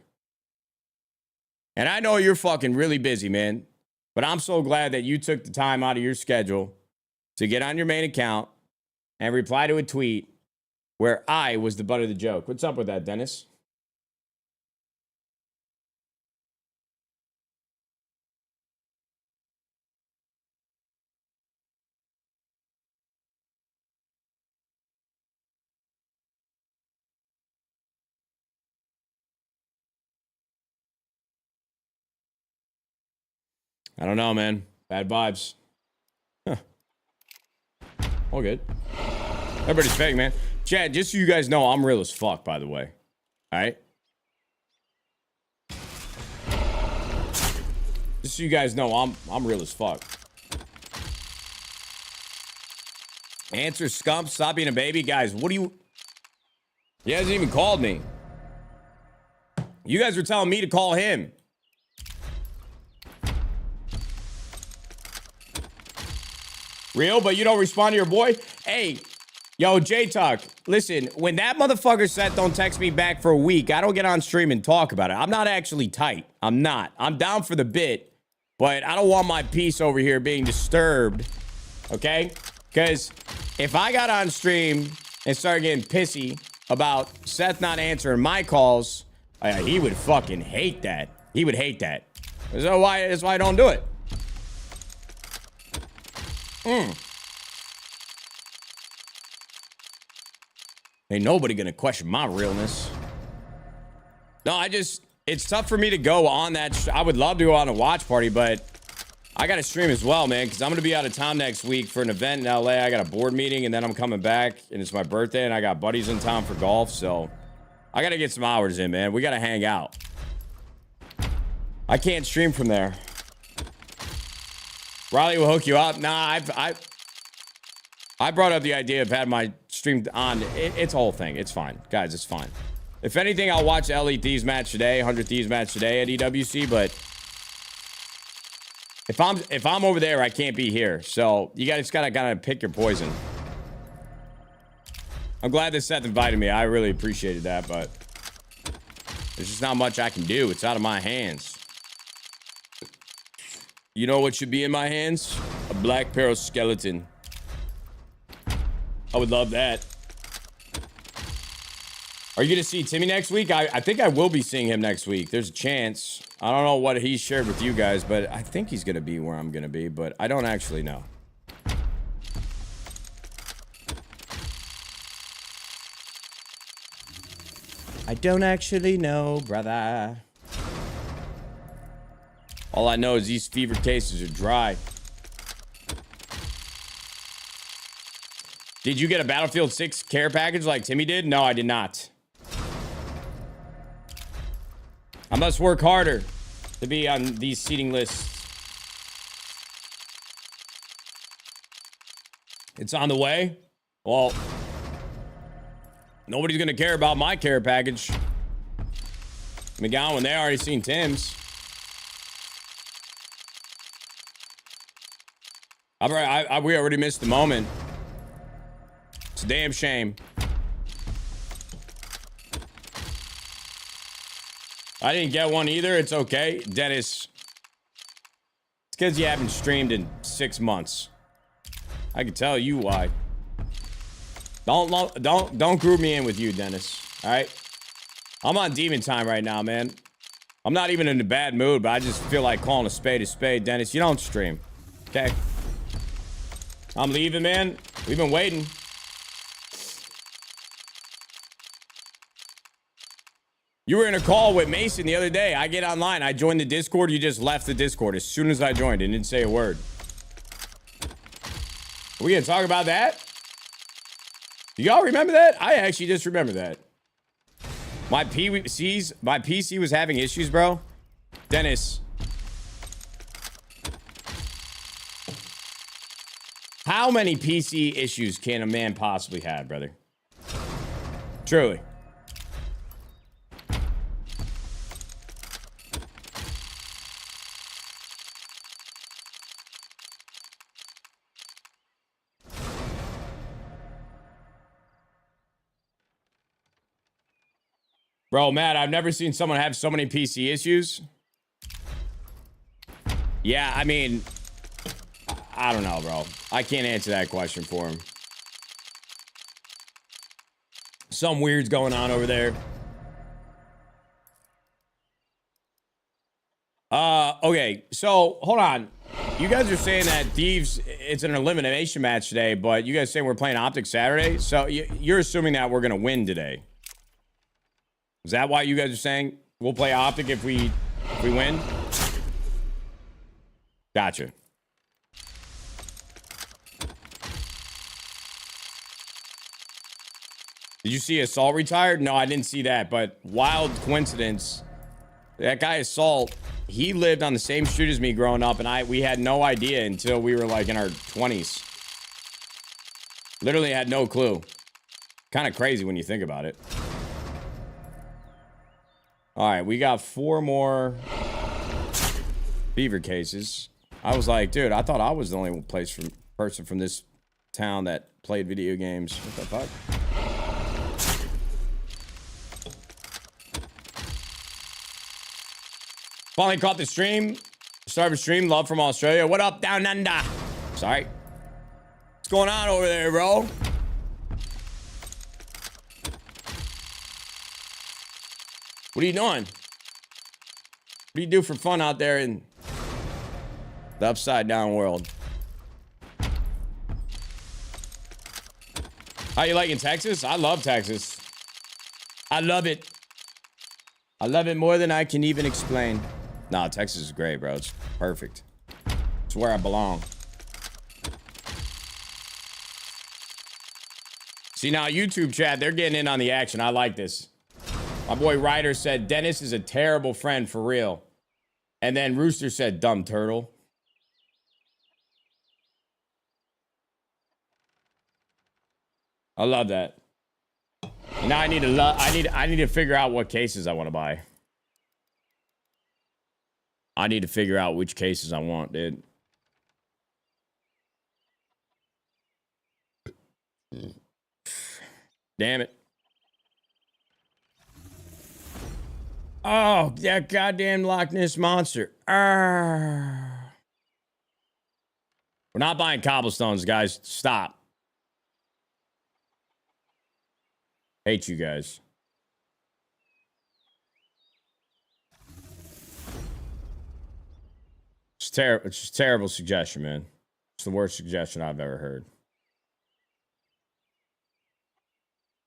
And I know you're fucking really busy, man. But I'm so glad that you took the time out of your schedule to get on your main account and reply to a tweet where I was the butt of the joke. What's up with that, Dennis? I don't know, man. Bad vibes. Huh. All good. Everybody's fake, man. Chad, just so you guys know, I'm real as fuck, by the way. All right? Just so you guys know, I'm real as fuck. Answer Scump, stop being a baby. Guys, what do you... He hasn't even called me. You guys were telling me to call him. Real, but you don't respond to your boy? Hey, yo, J-Tuck, listen, when that motherfucker said don't text me back for a week, I don't get on stream and talk about it. I'm not actually tight. I'm not. I'm down for the bit, but I don't want my peace over here being disturbed, okay? Because if I got on stream and started getting pissy about Seth not answering my calls, he would fucking hate that. He would hate that. That's why I don't do it. Ain't nobody gonna question my realness. No, it's tough for me to go on that. I would love to go on a watch party, but I gotta stream as well, man, because I'm gonna be out of town next week for an event in LA. I got a board meeting, and then I'm coming back, and it's my birthday, and I got buddies in town for golf, so I gotta get some hours in, man. We gotta hang out. I can't stream from there. Riley will hook you up. Nah, I brought up the idea of having my stream on. It's a whole thing. It's fine. Guys, it's fine. If anything, I'll watch the LA Thieves match today, 100 Thieves match today at EWC, but if I'm over there, I can't be here. So you guys gotta pick your poison. I'm glad that Seth invited me. I really appreciated that, but there's just not much I can do. It's out of my hands. You know what should be in my hands? A Black Pearl skeleton. I would love that. Are you going to see Timmy next week? I think I will be seeing him next week. There's a chance. I don't know what he shared with you guys, but I think he's going to be where I'm going to be, but I don't actually know. I don't actually know, brother. All I know is these fever cases are dry. Did you get a Battlefield 6 care package like Timmy did? No, I did not. I must work harder to be on these seating lists. It's on the way. Well, nobody's going to care about my care package. McGowan, they already seen Tim's. We already missed the moment. It's a damn shame. I didn't get one either. It's okay. Dennis. It's because you haven't streamed in 6 months. I can tell you why. Don't group me in with you, Dennis. All right? I'm on demon time right now, man. I'm not even in a bad mood, but I just feel like calling a spade. Dennis, you don't stream. Okay? I'm leaving, man. We've been waiting. You were in a call with Mason the other day. I get online. I joined the Discord. You just left the Discord as soon as I joined and didn't say a word. Are we going to talk about that? Do y'all remember that? I actually just remember that. My PC was having issues, bro. Dennis. How many PC issues can a man possibly have, brother? Truly. Bro, Matt, I've never seen someone have so many PC issues. Yeah, I mean, I don't know, bro. I can't answer that question for him. Some weird's going on over there. Okay, so hold on. You guys are saying that Thieves, it's an elimination match today, but you guys saying we're playing Optic Saturday? So you're assuming that we're gonna win today. Is that why you guys are saying we'll play Optic if we win? Gotcha. Did you see Assault retired? No, I didn't see that, but wild coincidence. That guy Assault, he lived on the same street as me growing up, and we had no idea until we were like in our 20s. Literally had no clue. Kind of crazy when you think about it. All right, we got 4 more fever cases. I was like, dude, I thought I was the only person from this town that played video games. What the fuck? Finally caught the stream. Start of a stream. Love from Australia. What up, down under? Sorry. What's going on over there, bro? What are you doing? What do you do for fun out there in the upside down world? How you liking Texas? I love Texas. I love it. I love it more than I can even explain. Nah, Texas is great, bro. It's perfect. It's where I belong. See, now YouTube chat, they're getting in on the action. I like this. My boy Ryder said, Dennis is a terrible friend for real. And then Rooster said, dumb turtle. I love that. Now I need to figure out what cases I want to buy. I need to figure out which cases I want, dude. Damn it. Oh, that goddamn Loch Ness monster. We're not buying cobblestones, guys. Stop. Hate you guys. It's terrible. It's just a terrible suggestion, man. It's the worst suggestion I've ever heard.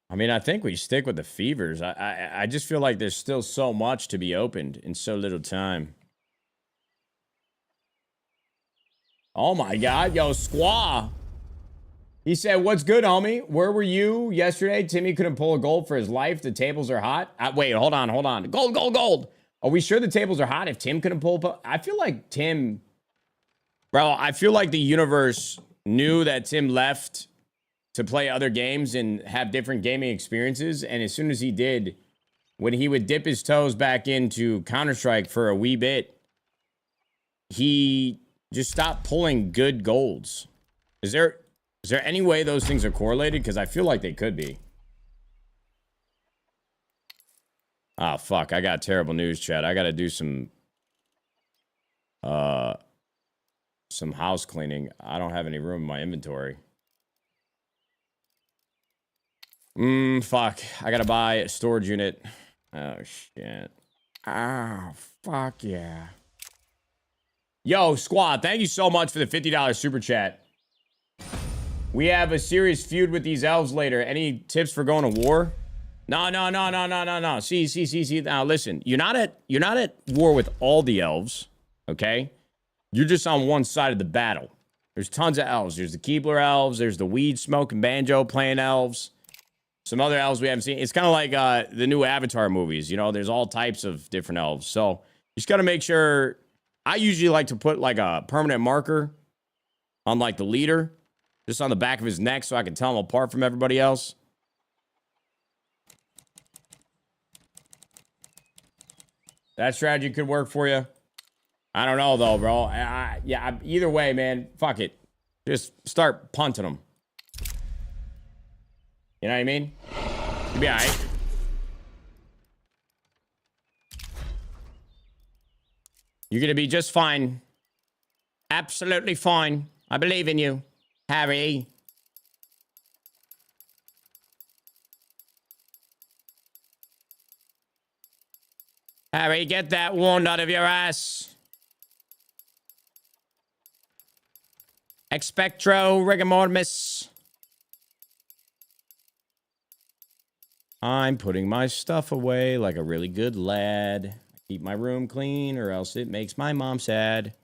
I mean, I think we stick with the fevers. I just feel like there's still so much to be opened in so little time. Oh my God, yo, Squaw. He said, what's good, homie? Where were you yesterday? Timmy couldn't pull a gold for his life. The tables are hot. Wait, hold on. Gold, gold, gold. Are we sure the tables are hot if Tim couldn't pull? I feel like Tim... Bro, I feel like the universe knew that Tim left to play other games and have different gaming experiences. And as soon as he did, when he would dip his toes back into Counter-Strike for a wee bit, he just stopped pulling good golds. Is there any way those things are correlated? Because I feel like they could be. Oh, fuck. I got terrible news, chat. I got to do some house cleaning. I don't have any room in my inventory. Fuck. I got to buy a storage unit. Oh, shit. Oh, fuck yeah. Yo, squad, thank you so much for the $50 super chat. We have a serious feud with these elves later. Any tips for going to war? No. See. Now listen, you're not at war with all the elves, okay? You're just on one side of the battle. There's tons of elves. There's the Keebler elves. There's the weed smoking banjo playing elves. Some other elves we haven't seen. It's kind of like the new Avatar movies. You know, there's all types of different elves. So you just got to make sure. I usually like to put like a permanent marker on like the leader, just on the back of his neck so I can tell him apart from everybody else. That strategy could work for you. I don't know though, bro. Either way, man, fuck it. Just start punting them. You know what I mean? You'll be all right. You're going to be just fine. Absolutely fine. I believe in you, Harry. Harry, get that wound out of your ass. Expectro rigamortis. I'm putting my stuff away like a really good lad. Keep my room clean or else it makes my mom sad.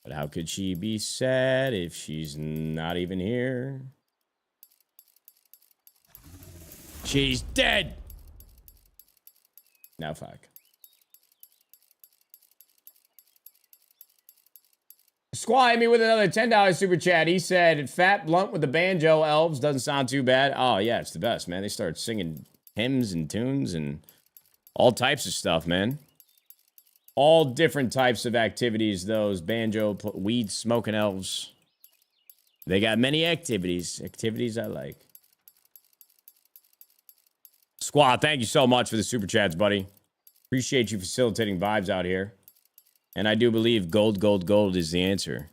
But how could she be sad if she's not even here? She's dead. Now fuck. Squaw hit me with another $10 super chat. He said, fat blunt with the banjo elves doesn't sound too bad. Oh, yeah, it's the best, man. They start singing hymns and tunes and all types of stuff, man. All different types of activities, those banjo, weed smoking elves. They got many activities. Activities I like. Squaw, thank you so much for the super chats, buddy. Appreciate you facilitating vibes out here. And I do believe gold, gold, gold is the answer.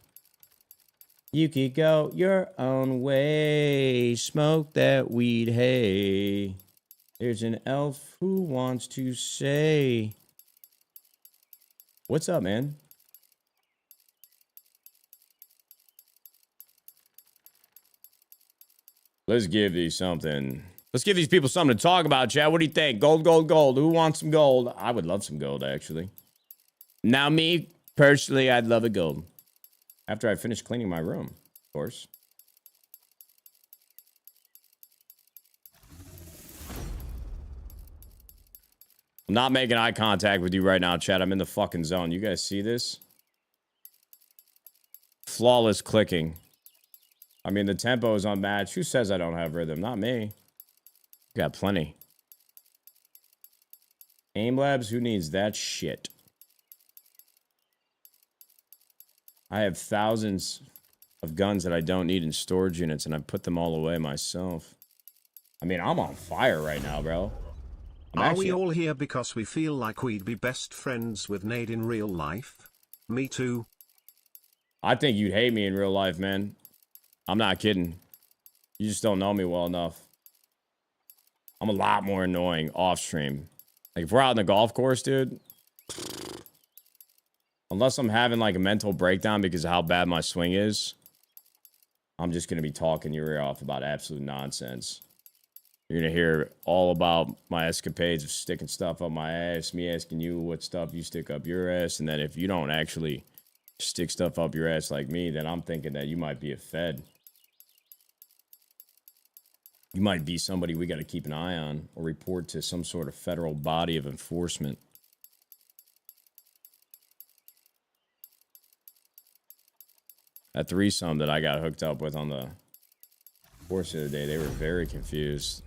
You could go your own way. Smoke that weed, hey. There's an elf who wants to say. What's up, man? Let's give these something. Let's give these people something to talk about, Chad. What do you think? Gold, gold, gold. Who wants some gold? I would love some gold, actually. Now, me, personally, I'd love a gold. After I finish cleaning my room, of course. I'm not making eye contact with you right now, Chad. I'm in the fucking zone. You guys see this? Flawless clicking. I mean, the tempo is unmatched. Who says I don't have rhythm? Not me. Got plenty. Aim labs? Who needs that shit? I have thousands of guns that I don't need in storage units, and I put them all away myself. I mean, I'm on fire right now, bro. Are we all here because we feel like we'd be best friends with Nade in real life? Me too. I think you'd hate me in real life, man. I'm not kidding. You just don't know me well enough. I'm a lot more annoying off stream. Like, if we're out in the golf course, dude... Unless I'm having like a mental breakdown because of how bad my swing is, I'm just going to be talking your ear off about absolute nonsense. You're going to hear all about my escapades of sticking stuff up my ass, me asking you what stuff you stick up your ass, and then if you don't actually stick stuff up your ass like me, then I'm thinking that you might be a fed. You might be somebody we got to keep an eye on or report to some sort of federal body of enforcement. That threesome that I got hooked up with on the course the other day, they were very confused.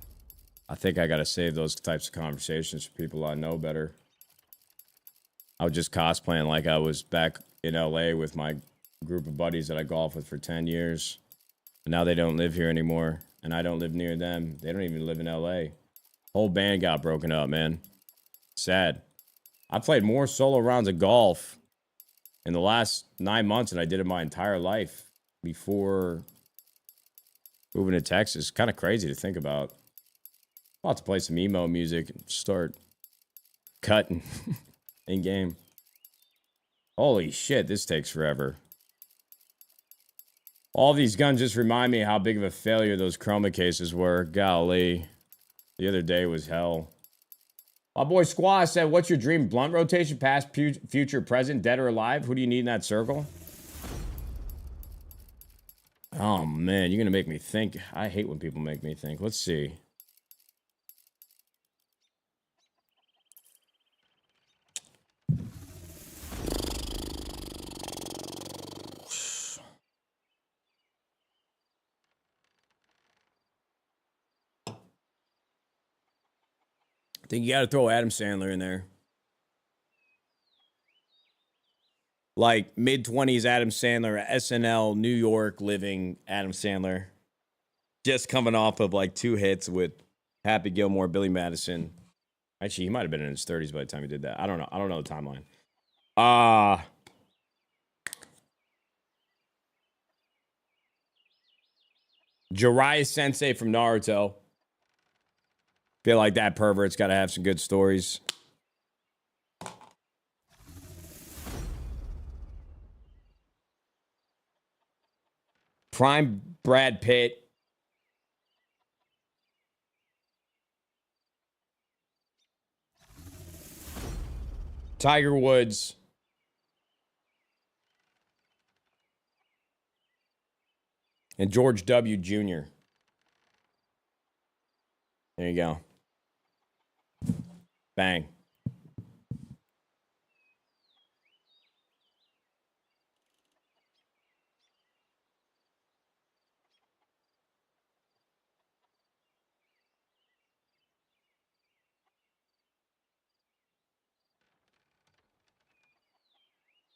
I think I got to save those types of conversations for people I know better. I was just cosplaying like I was back in LA with my group of buddies that I golfed with for 10 years. And now they don't live here anymore. And I don't live near them. They don't even live in LA. Whole band got broken up, man. Sad. I played more solo rounds of golf in the last 9 months than I did in my entire life before moving to Texas. Kind of crazy to think about. I'll have to play some emo music and start cutting in game. Holy shit, this takes forever. All these guns just remind me how big of a failure those chroma cases were. Golly. The other day was hell. My boy Squaw said, what's your dream blunt rotation? Past, future, present, dead or alive? Who do you need in that circle? Oh, man. You're going to make me think. I hate when people make me think. Let's see. I think you got to throw Adam Sandler in there. Like mid-20s Adam Sandler, SNL, New York living Adam Sandler. Just coming off of like 2 hits with Happy Gilmore, Billy Madison. Actually, he might have been in his 30s by the time he did that. I don't know. I don't know the timeline. Jiraiya Sensei from Naruto. Feel like that pervert's got to have some good stories. Prime Brad Pitt. Tiger Woods. And George W. Jr. There you go. Bang.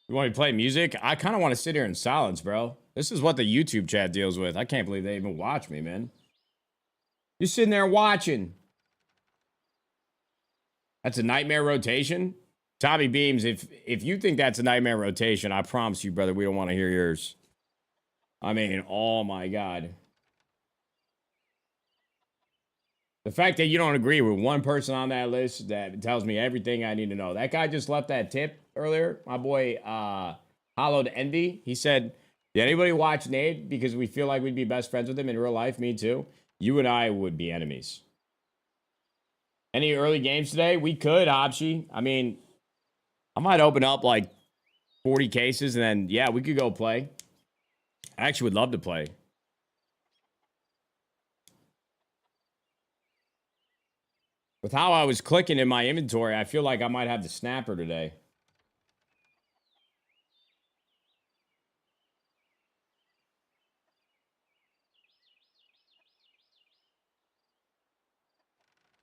You want me to play music? I kind of want to sit here in silence, bro. This is what the YouTube chat deals with. I can't believe they even watch me, man. You're sitting there watching. That's a nightmare rotation? Tommy Beams, if you think that's a nightmare rotation, I promise you, brother, we don't want to hear yours. I mean, oh my God. The fact that you don't agree with one person on that list, that tells me everything I need to know. That guy just left that tip earlier. My boy, Hollowed Envy. He said, did anybody watch Nate? Because we feel like we'd be best friends with him in real life. Me too. You and I would be enemies. Any early games today? We could, Opshi. I mean, I might open up like 40 cases and then, yeah, we could go play. I actually would love to play. With how I was clicking in my inventory, I feel like I might have the snapper today.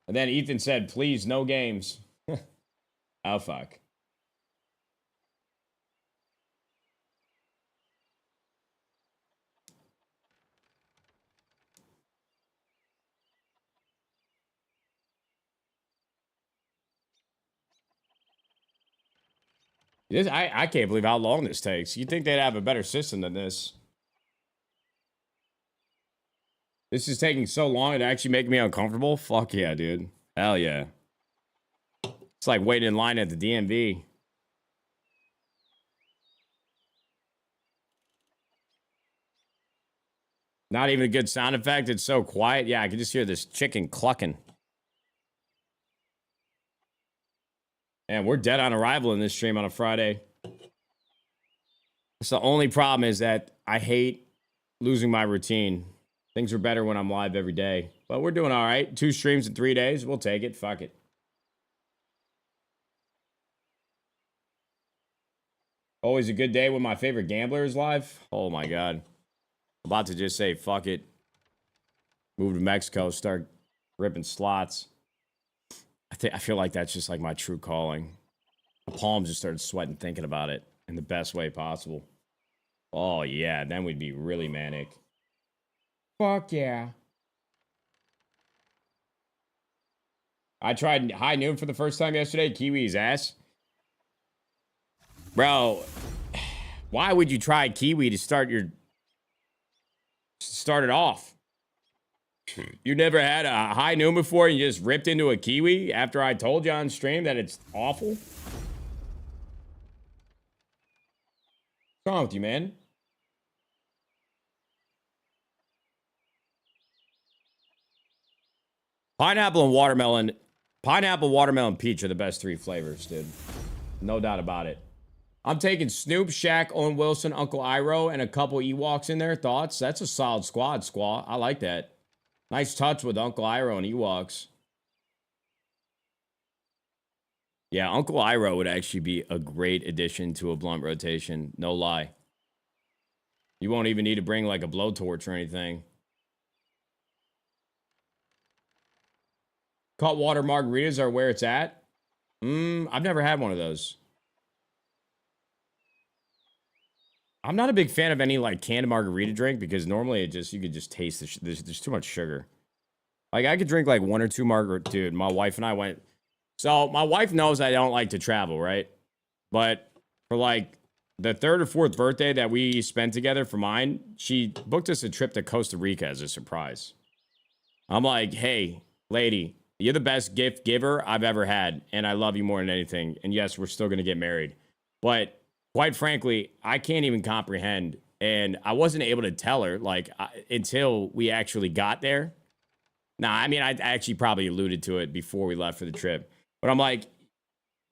And then Ethan said, please, no games. Oh, fuck. I can't believe how long this takes. You'd think they'd have a better system than this. This is taking so long to actually make me uncomfortable. Fuck yeah, dude. Hell yeah. It's like waiting in line at the DMV. Not even a good sound effect. It's so quiet. Yeah, I can just hear this chicken clucking. And we're dead on arrival in this stream on a Friday. So the only problem is that I hate losing my routine. Things are better when I'm live every day. But we're doing all right. 2 streams in 3 days. We'll take it. Fuck it. Always a good day when my favorite gambler is live. Oh my god. I'm about to just say fuck it. Move to Mexico, start ripping slots. I feel like that's just like my true calling. My palms just started sweating thinking about it in the best way possible. Oh yeah, then we'd be really manic. Fuck yeah. I tried high noon for the first time yesterday. Kiwi's ass. Bro, why would you try kiwi to start it off? You never had a high noon before and you just ripped into a kiwi after I told you on stream that it's awful? What's wrong with you, man? Pineapple, watermelon, peach are the best 3 flavors, dude. No doubt about it. I'm taking Snoop, Shaq, Owen Wilson, Uncle Iroh, and a couple Ewoks in there. Thoughts? That's a solid squad, Squaw. I like that. Nice touch with Uncle Iroh and Ewoks. Yeah, Uncle Iroh would actually be a great addition to a blunt rotation. No lie. You won't even need to bring like a blowtorch or anything. Cutwater margaritas are where it's at. I've never had one of those. I'm not a big fan of any like canned margarita drink because normally you could just taste there's too much sugar. Like I could drink like 1 or 2 margaritas. Dude, my wife and I went. So my wife knows I don't like to travel, right? But for like the 3rd or 4th birthday that we spent together for mine, she booked us a trip to Costa Rica as a surprise. I'm like, hey, lady, you're the best gift giver I've ever had, and I love you more than anything. And yes, we're still gonna get married, but quite frankly, I can't even comprehend. And I wasn't able to tell her like until we actually got there. Nah, I mean, I actually probably alluded to it before we left for the trip. But I'm like,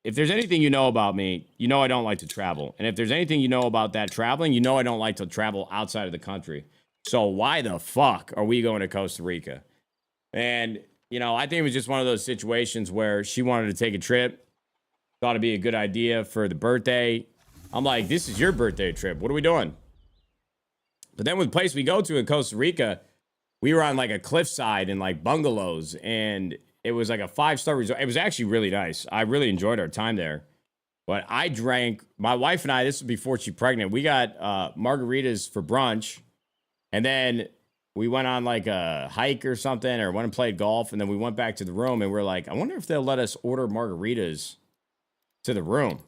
if there's anything you know about me, you know I don't like to travel. And if there's anything you know about that traveling, you know I don't like to travel outside of the country. So why the fuck are we going to Costa Rica? And, you know, I think it was just one of those situations where she wanted to take a trip. Thought it'd be a good idea for the birthday. I'm like, this is your birthday trip. What are we doing? But then with the place we go to in Costa Rica, we were on like a cliffside in like bungalows, and it was like a 5-star resort. It was actually really nice. I really enjoyed our time there. But I drank, my wife and I, this was before she pregnant, we got margaritas for brunch. And then we went on like a hike or something, or went and played golf. And then we went back to the room and we're like, I wonder if they'll let us order margaritas to the room.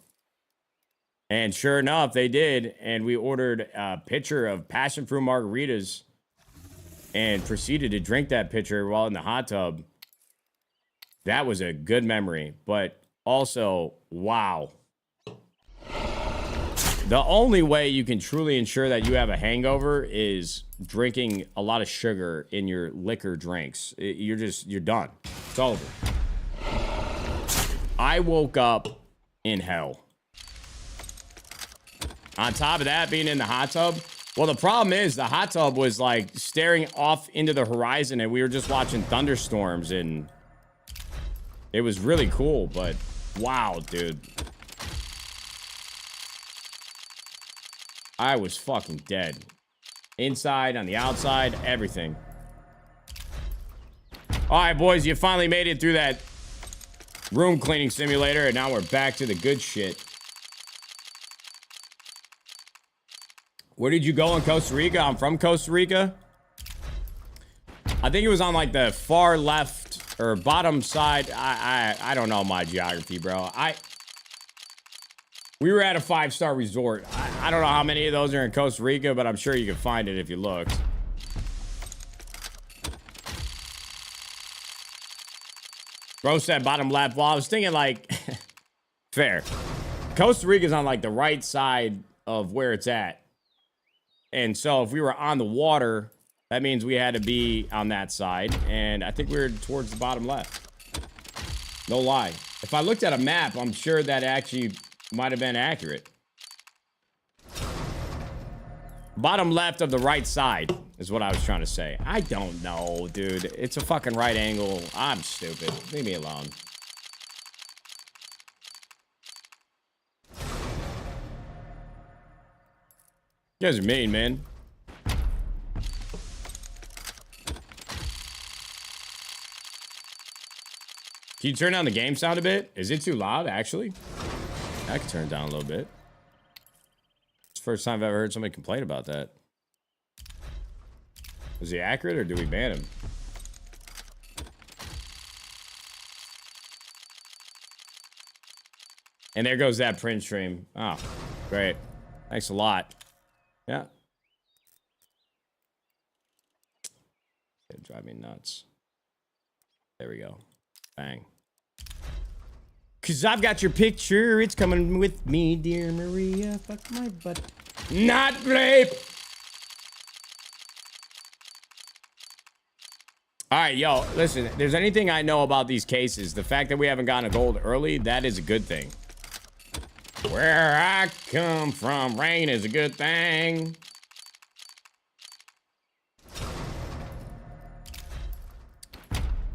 And sure enough, they did. And we ordered a pitcher of passion fruit margaritas and proceeded to drink that pitcher while in the hot tub. That was a good memory, but also, wow. The only way you can truly ensure that you have a hangover is drinking a lot of sugar in your liquor drinks. You're done. It's over. I woke up in hell. On top of that, being in the hot tub. Well, the problem is the hot tub was like staring off into the horizon and we were just watching thunderstorms, and it was really cool, but wow, dude. I was fucking dead. Inside, on the outside, everything. All right, boys, you finally made it through that room cleaning simulator, and now we're back to the good shit. Where did you go in Costa Rica? I'm from Costa Rica. I think it was on like the far left or bottom side. I don't know my geography, bro. We were at a 5-star resort. I don't know how many of those are in Costa Rica, but I'm sure you can find it if you looked. Bro said bottom left. Well, I was thinking like, fair. Costa Rica's on like the right side of where it's at. And so if we were on the water, that means we had to be on that side. And I think we were towards the bottom left. No lie. If I looked at a map, I'm sure that actually might have been accurate. Bottom left of the right side is what I was trying to say. I don't know, dude. It's a fucking right angle. I'm stupid. Leave me alone. You guys are mean, man. Can you turn down the game sound a bit? Is it too loud, actually? I can turn it down a little bit. It's the first time I've ever heard somebody complain about that. Is he accurate or do we ban him? And there goes that print stream. Oh, great. Thanks a lot. Yeah. It'd drive me nuts. There we go. Bang. Cause I've got your picture. It's coming with me, dear Maria. Fuck my butt. Not rape. All right, yo, listen. If there's anything I know about these cases, the fact that we haven't gotten a gold early, that is a good thing. Where I come from, rain is a good thing.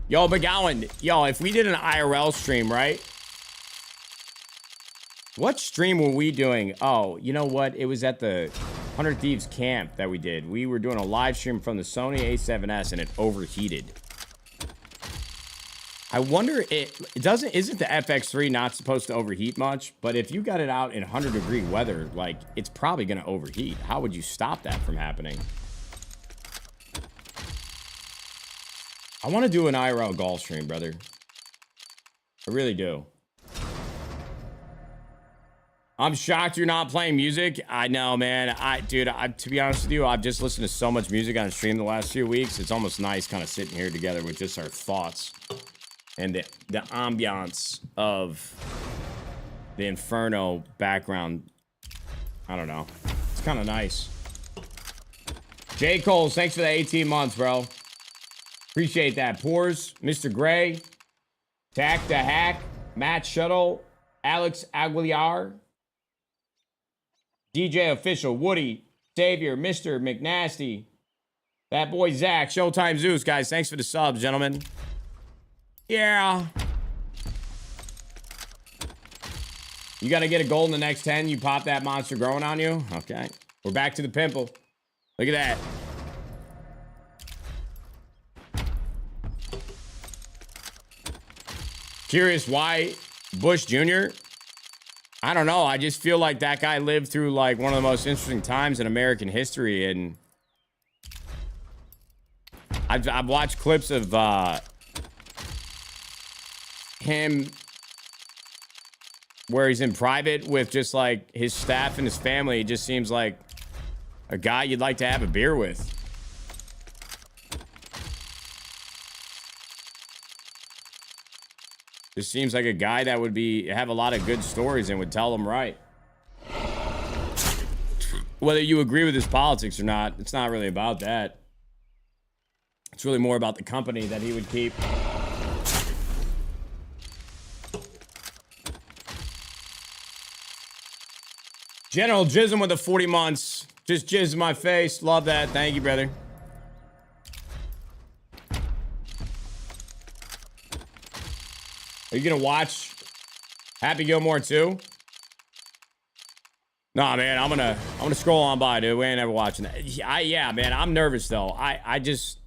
Yo, McGowan, yo, if we did an IRL stream, right? What stream were we doing? Oh, you know what? It was at the 100 Thieves camp that we did. We were doing a live stream from the Sony A7S and it overheated. I wonder, isn't the FX3 not supposed to overheat much? But if you got it out in 100-degree weather, like, it's probably going to overheat. How would you stop that from happening? I want to do an IRL golf stream, brother. I really do. I'm shocked you're not playing music. I know, man. Dude, to be honest with you, I've just listened to so much music on stream the last few weeks. It's almost nice kind of sitting here together with just our thoughts and the ambiance of the Inferno background. I don't know. It's kind of nice. J. Coles, thanks for the 18 months, bro. Appreciate that. Pours, Mr. Gray, Tack the Hack, Matt Shuttle, Alex Aguilar, DJ Official, Woody, Savior, Mr. McNasty, that boy Zach, Showtime Zeus, guys. Thanks for the subs, gentlemen. Yeah. You got to get a gold in the next 10. You pop that monster growing on you. Okay. We're back to the pimple. Look at that. Curious why Bush Jr.? I don't know. I just feel like that guy lived through like one of the most interesting times in American history. And I've watched clips of him where he's in private with just like his staff and his family. It just seems like a guy you'd like to have a beer with. Just seems like a guy that would have a lot of good stories and would tell them right. Whether you agree with his politics or not, it's not really about that. It's really more about the company that he would keep. General Jism with the 40 months. Just jizz in my face. Love that. Thank you, brother. Are you gonna watch Happy Gilmore 2? Nah, man, I'm gonna scroll on by, dude. We ain't ever watching that. Yeah, man, I'm nervous though. I just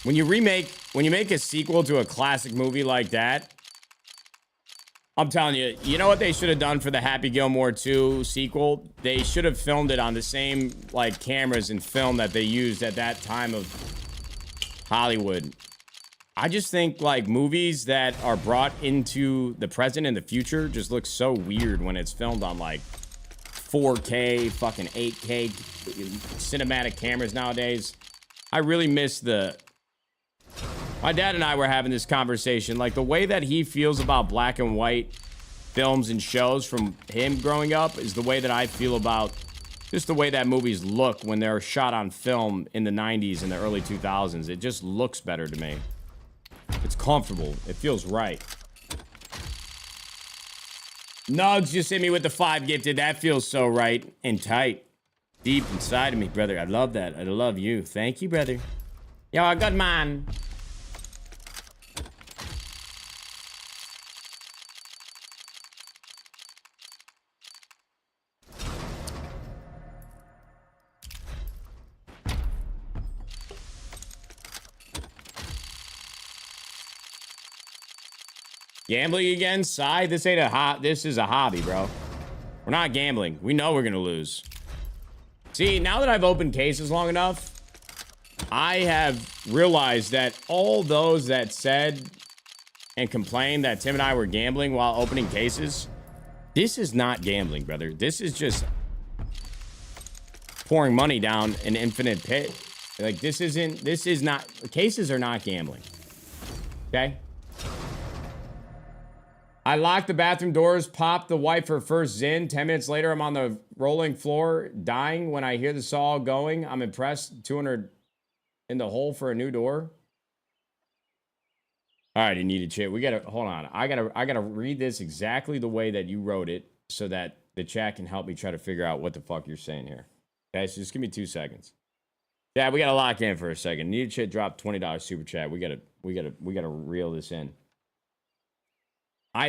when you make a sequel to a classic movie like that, I'm telling you, you know what they should have done for the Happy Gilmore 2 sequel? They should have filmed it on the same like cameras and film that they used at that time of Hollywood. I just think like movies that are brought into the present and the future just look so weird when it's filmed on like 4K, fucking 8K cinematic cameras nowadays. I really miss my dad and I were having this conversation, like the way that he feels about black and white films and shows from him growing up is the way that I feel about just the way that movies look when they're shot on film in the 90s and the early 2000s. It just looks better to me. It's comfortable. It feels right. Nugs just hit me with the 5 gifted. That feels so right and tight. Deep inside of me, brother. I love that. I love you. Thank you, brother. You're a good man. Gambling again? Sigh? This ain't this is a hobby, bro. We're not gambling. We know we're gonna lose. See, now that I've opened cases long enough, I have realized that all those that said and complained that Tim and I were gambling while opening cases, this is not gambling, brother. This is just pouring money down an infinite pit. Like, this is not, cases are not gambling. Okay? I locked the bathroom doors, popped the wife her first Zin. 10 minutes later, I'm on the rolling floor, dying when I hear the saw going. I'm impressed. 200 in the hole for a new door. All right, you need to chat. We gotta hold on. I gotta read this exactly the way that you wrote it, so that the chat can help me try to figure out what the fuck you're saying here. Okay, so just give me 2 seconds. Yeah, we gotta lock in for a second. Need to chat. Drop $20 super chat. We gotta reel this in. I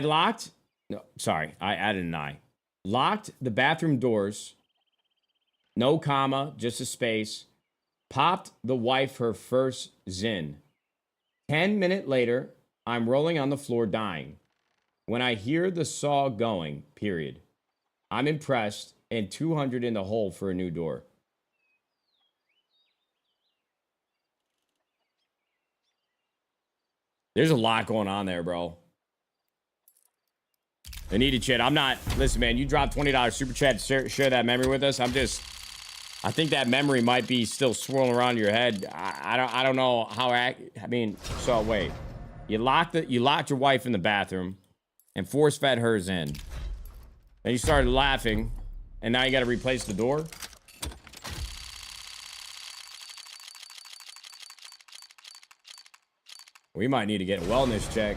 added an I. Locked the bathroom doors. No comma, just a space. Popped the wife her first Zin. 10 minutes later, I'm rolling on the floor dying. When I hear the saw going, period. I'm impressed, and 200 in the hole for a new door. There's a lot going on there, bro. I need to chat. I'm not, listen, man, you dropped $20 super chat to share that memory with us. I think that memory might be still swirling around your head. I don't know how, so wait. You locked your wife in the bathroom and force fed hers in. Then you started laughing, and now you got to replace the door. We might need to get a wellness check.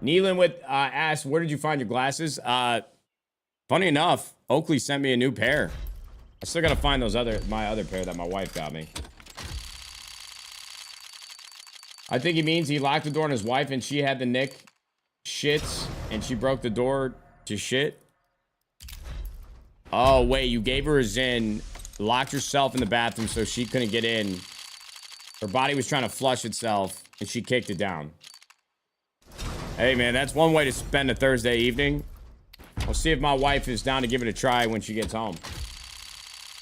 Neelan with asked, where did you find your glasses? Funny enough, Oakley sent me a new pair. I still gotta find my other pair that my wife got me. I think he means he locked the door on his wife and she had the nick shits and she broke the door to shit. Oh, wait, you gave her a Zin, locked yourself in the bathroom so she couldn't get in. Her body was trying to flush itself and she kicked it down. Hey, man, that's one way to spend a Thursday evening. I'll see if my wife is down to give it a try when she gets home.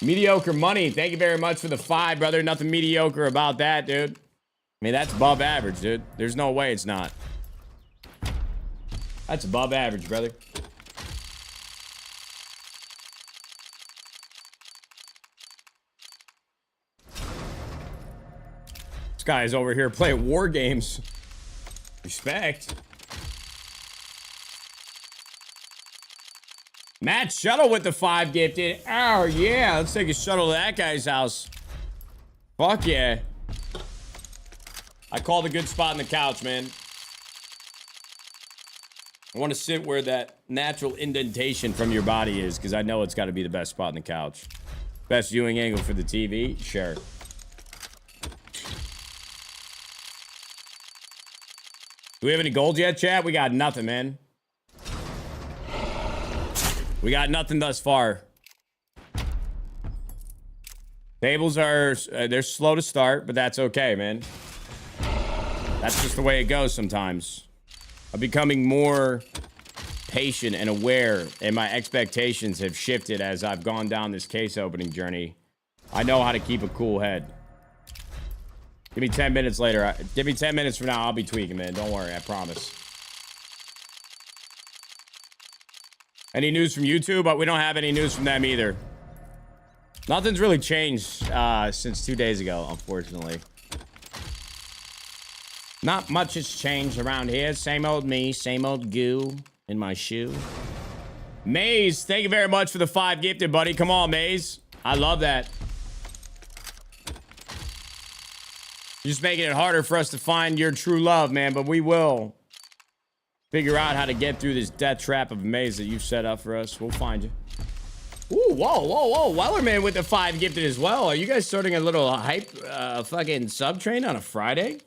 Mediocre money. Thank you very much for the 5, brother. Nothing mediocre about that, dude. I mean, that's above average, dude. There's no way it's not. That's above average, brother. This guy is over here playing war games. Respect. Matt Shuttle with the 5 gifted. Oh, yeah. Let's take a shuttle to that guy's house. Fuck yeah. I called a good spot on the couch, man. I want to sit where that natural indentation from your body is, because I know it's got to be the best spot on the couch. Best viewing angle for the TV? Sure. Do we have any gold yet, chat? We got nothing, man. We got nothing thus far. Tables are, they're slow to start, but that's okay, man. That's just the way it goes sometimes. I'm becoming more patient and aware, and my expectations have shifted as I've gone down this case opening journey. I know how to keep a cool head. Give me 10 minutes later. Give me 10 minutes from now, I'll be tweaking, man. Don't worry, I promise. Any news from YouTube? But we don't have any news from them either. Nothing's really changed since 2 days ago, unfortunately. Not much has changed around here. Same old me, same old goo in my shoe. Maze, thank you very much for the 5 gifted, buddy. Come on, Maze. I love that. You're just making it harder for us to find your true love, man, but we will figure out how to get through this death trap of a maze that you've set up for us. We'll find you. Ooh, whoa, whoa, whoa. Wellerman with the 5 gifted as well. Are you guys starting a little hype fucking sub train on a Friday?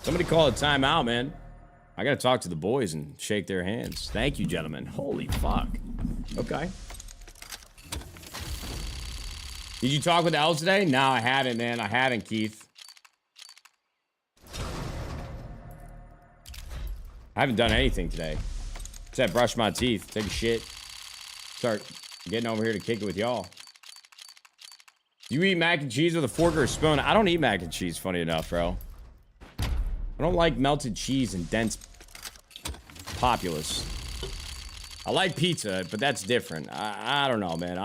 Somebody call a timeout, man. I gotta talk to the boys and shake their hands. Thank you, gentlemen. Holy fuck. Okay. Did you talk with the elves today? No, I haven't, man. I haven't, Keith. I haven't done anything today. Except brush my teeth, take a shit, start getting over here to kick it with y'all. You eat mac and cheese with a fork or a spoon? I don't eat mac and cheese, funny enough, bro. I don't like melted cheese and dense populace. I like pizza, but that's different. I don't know, man.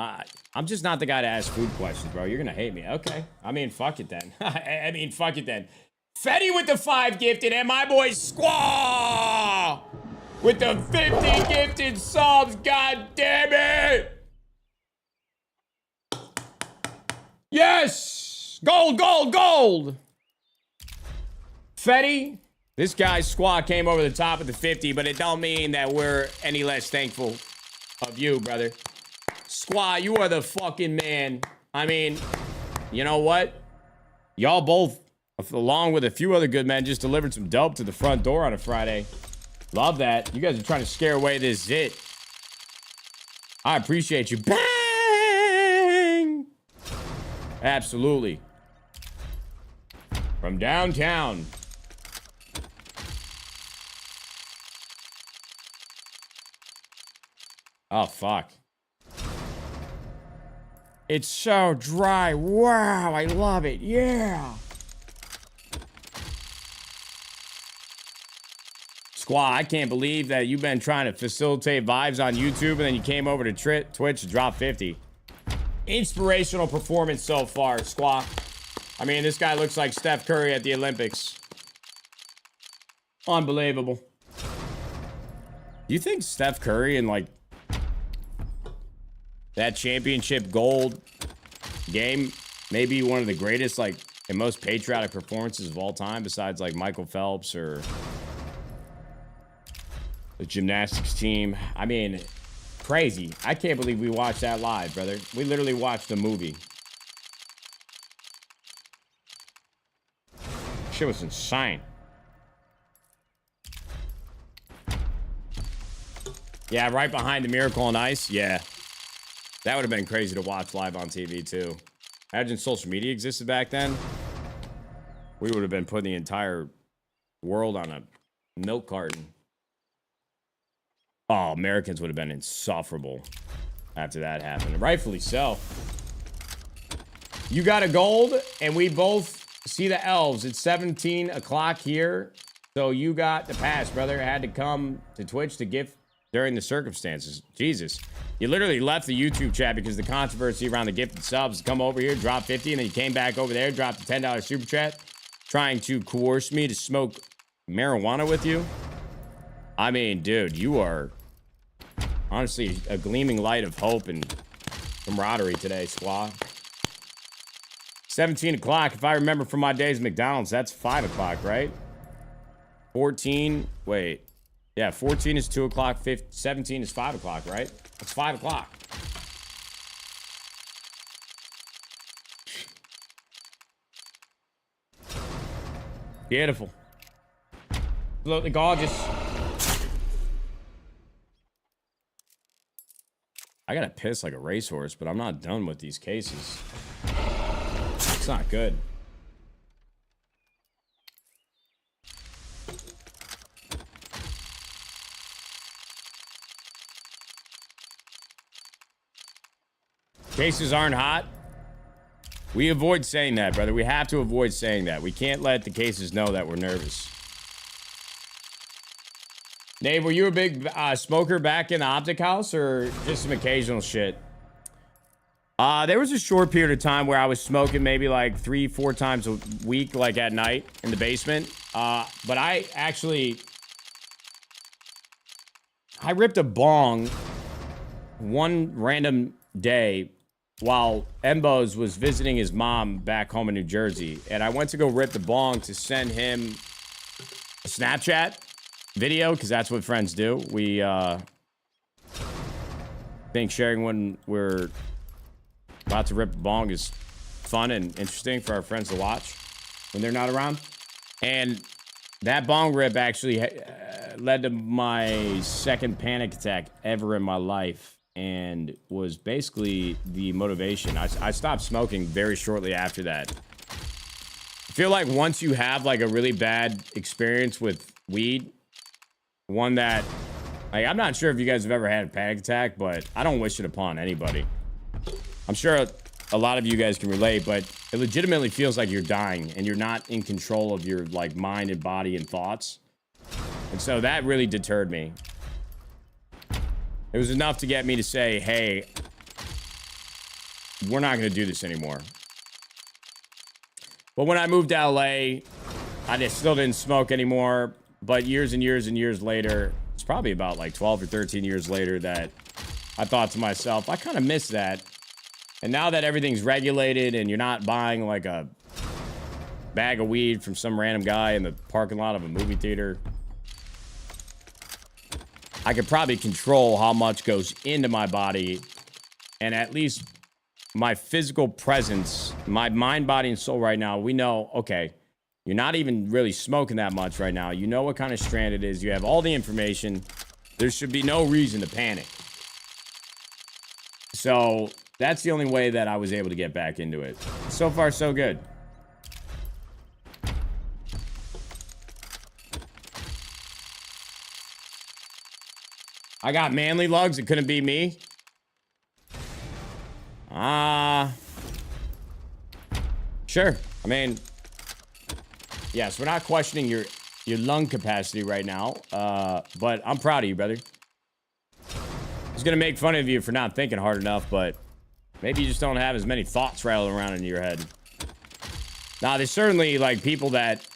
I'm just not the guy to ask food questions, bro. You're gonna hate me. Okay. I mean, fuck it then. I mean, fuck it then. Fetty with the 5 gifted, and my boy Squaw with the 50 gifted subs. God damn it! Yes! Gold, gold, gold! Fetty, this guy's squad came over the top of the 50, but it don't mean that we're any less thankful of you, brother. Squad, you are the fucking man. I mean, you know what? Y'all both, along with a few other good men, just delivered some dope to the front door on a Friday. Love that. You guys are trying to scare away this zit. I appreciate you. Bang! Absolutely. From downtown. Oh, fuck. It's so dry. Wow, I love it. Yeah. Squaw, I can't believe that you've been trying to facilitate vibes on YouTube and then you came over to Twitch to drop 50. Inspirational performance so far, Squaw. I mean, this guy looks like Steph Curry at the Olympics. Unbelievable. Do you think Steph Curry in, like, that championship gold game may be one of the greatest, like, and most patriotic performances of all time besides, like, Michael Phelps or the gymnastics team? I mean, crazy. I can't believe we watched that live, brother. We literally watched the movie. Shit was insane. Yeah, right behind the Miracle on Ice. Yeah. That would have been crazy to watch live on TV, too. Imagine social media existed back then. We would have been putting the entire world on a milk carton. Oh, Americans would have been insufferable after that happened. Rightfully so. You got a gold, and we both see the elves. It's 17 o'clock here. So you got the pass, brother. Had to come to Twitch to gift during the circumstances. Jesus. You literally left the YouTube chat because the controversy around the gifted subs. Come over here, drop 50, and then you came back over there, dropped the $10 super chat, trying to coerce me to smoke marijuana with you. I mean, dude, you are honestly a gleaming light of hope and camaraderie today, squad. 17 o'clock. If I remember from my days at McDonald's, that's 5 o'clock, right? 14. Wait. Yeah, 14 is 2 o'clock. 17 is 5 o'clock, right? It's 5 o'clock. Beautiful. Absolutely gorgeous. I gotta piss like a racehorse, but I'm not done with these cases. It's not good. Cases aren't hot. We avoid saying that, brother. We have to avoid saying that. We can't let the cases know that we're nervous. Dave, were you a big smoker back in the Optic House or just some occasional shit? There was a short period of time where I was smoking maybe like 3-4 times a week, like at night in the basement. But I ripped a bong one random day while Embos was visiting his mom back home in New Jersey. And I went to go rip the bong to send him a Snapchat video, because that's what friends do. We think sharing when we're about to rip the bong is fun and interesting for our friends to watch when they're not around. And that bong rip actually led to my second panic attack ever in my life, and was basically the motivation. I stopped smoking very shortly after that. I feel like once you have like a really bad experience with weed, one that, like, I'm not sure if you guys have ever had a panic attack, but I don't wish it upon anybody. I'm sure a lot of you guys can relate, but it legitimately feels like you're dying and you're not in control of your, like, mind and body and thoughts. And so that really deterred me. It was enough to get me to say, hey, we're not going to do this anymore. But when I moved to LA, I just still didn't smoke anymore. But years and years and years later, it's probably about like 12 or 13 years later that I thought to myself, I kind of miss that. And now that everything's regulated and you're not buying like a bag of weed from some random guy in the parking lot of a movie theater, I could probably control how much goes into my body, and at least my physical presence, my mind, body, and soul right now, we know, okay, you're not even really smoking that much right now. You know what kind of strand it is. You have all the information. There should be no reason to panic. So that's the only way that I was able to get back into it. So far, so good. I got manly lugs. It couldn't be me. Sure. I mean, yes, we're not questioning your lung capacity right now. But I'm proud of you, brother. I was gonna make fun of you for not thinking hard enough, but maybe you just don't have as many thoughts rattling around in your head. Now, there's certainly like people that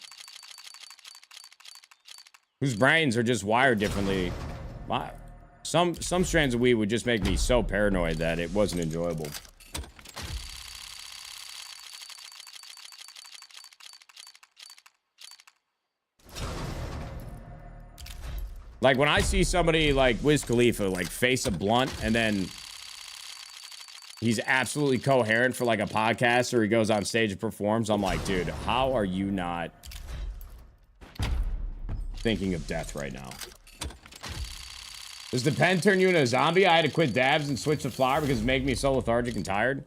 whose brains are just wired differently. Some strands of weed would just make me so paranoid that it wasn't enjoyable. Like when I see somebody like Wiz Khalifa like face a blunt and then he's absolutely coherent for like a podcast or he goes on stage and performs, I'm like, dude, how are you not thinking of death right now? Does the pen turn you into a zombie? I had to quit dabs and switch to flower because it made me so lethargic and tired.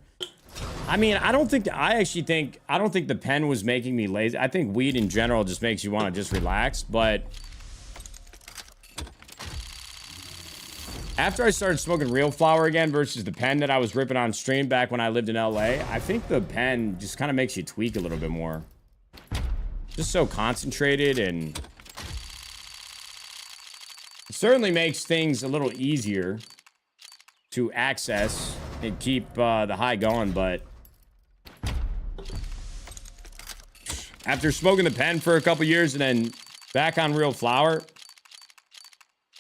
I mean, I don't think the pen was making me lazy. I think weed in general just makes you want to just relax. But after I started smoking real flower again versus the pen that I was ripping on stream back when I lived in LA, I think the pen just kind of makes you tweak a little bit more. Just so concentrated, and it certainly makes things a little easier to access and keep the high going, but after smoking the pen for a couple years and then back on real flower,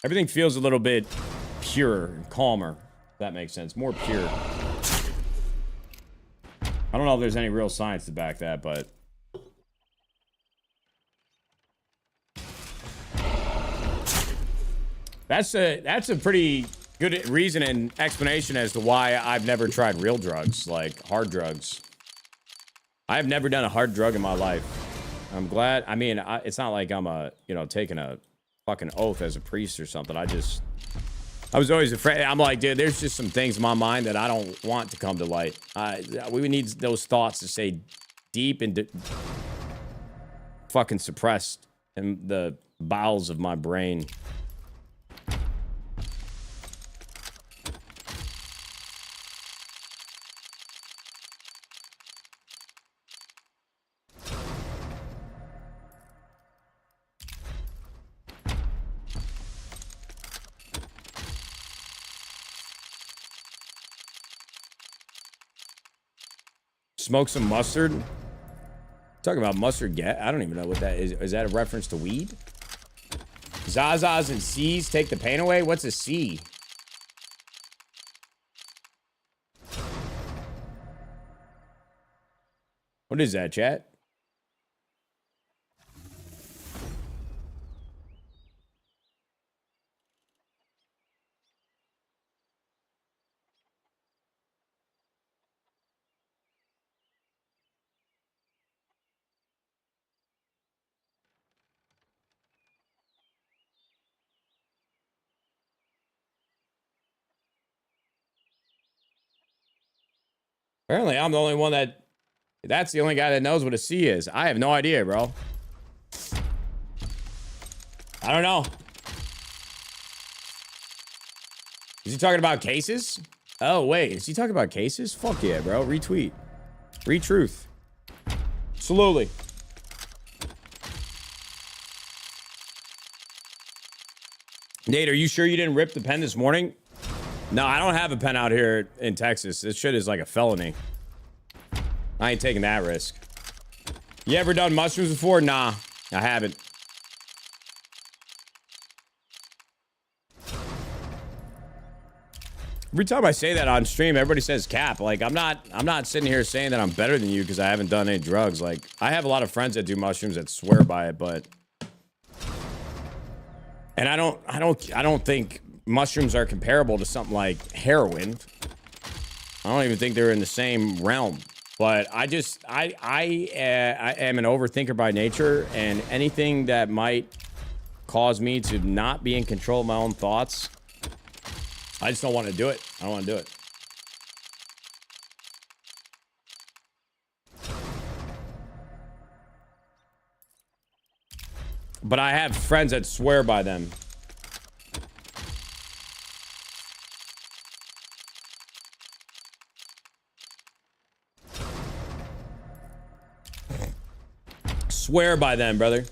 everything feels a little bit purer and calmer, if that makes sense. More pure. I don't know if there's any real science to back that, but that's a pretty good reason and explanation as to why I've never tried real drugs, like hard drugs. I have never done a hard drug in my life. I'm glad. I mean, it's not like I'm taking a fucking oath as a priest or something. I was always afraid. I'm like, dude, there's just some things in my mind that I don't want to come to light. We would need those thoughts to stay deep and fucking suppressed in the bowels of my brain. Smoke some mustard. Talking about mustard gas. I don't even know what that is. Is that a reference to weed? Zazas and C's take the pain away? What's a C? What is that, chat? Apparently, I'm the only one that's the only guy that knows what a C is. I have no idea, bro. I don't know. Is he talking about cases? Oh, wait. Is he talking about cases? Fuck yeah, bro. Retweet. Retruth. Slowly. Nate, are you sure you didn't rip the pen this morning? No, I don't have a pen out here in Texas. This shit is like a felony. I ain't taking that risk. You ever done mushrooms before? Nah, I haven't. Every time I say that on stream, everybody says cap. Like, I'm not sitting here saying that I'm better than you because I haven't done any drugs. Like, I have a lot of friends that do mushrooms that swear by it, but and I don't think mushrooms are comparable to something like heroin. I don't even think they're in the same realm. But I am an overthinker by nature, and anything that might cause me to not be in control of my own thoughts, I just don't want to do it. I don't want to do it. But I have friends that swear by them. Swear by them, brother.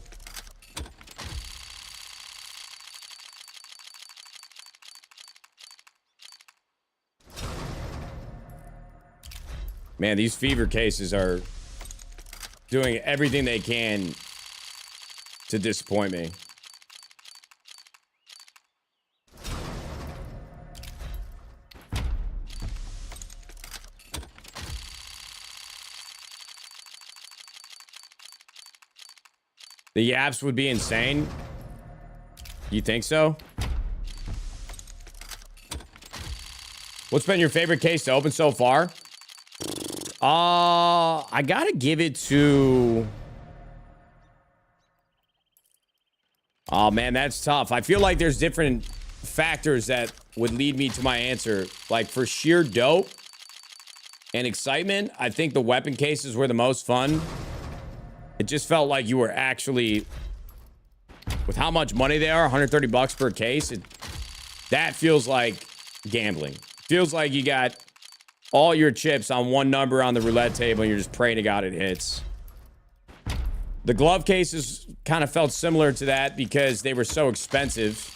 Man, these fever cases are doing everything they can to disappoint me. The yaps would be insane. You think so? What's been your favorite case to open so far? I gotta give it to... Oh, man, that's tough. I feel like there's different factors that would lead me to my answer. Like, for sheer dope and excitement, I think the weapon cases were the most fun. It just felt like you were actually... With how much money they are, 130 bucks per case, that feels like gambling. Feels like you got all your chips on one number on the roulette table and you're just praying to God it hits. The glove cases kind of felt similar to that because they were so expensive.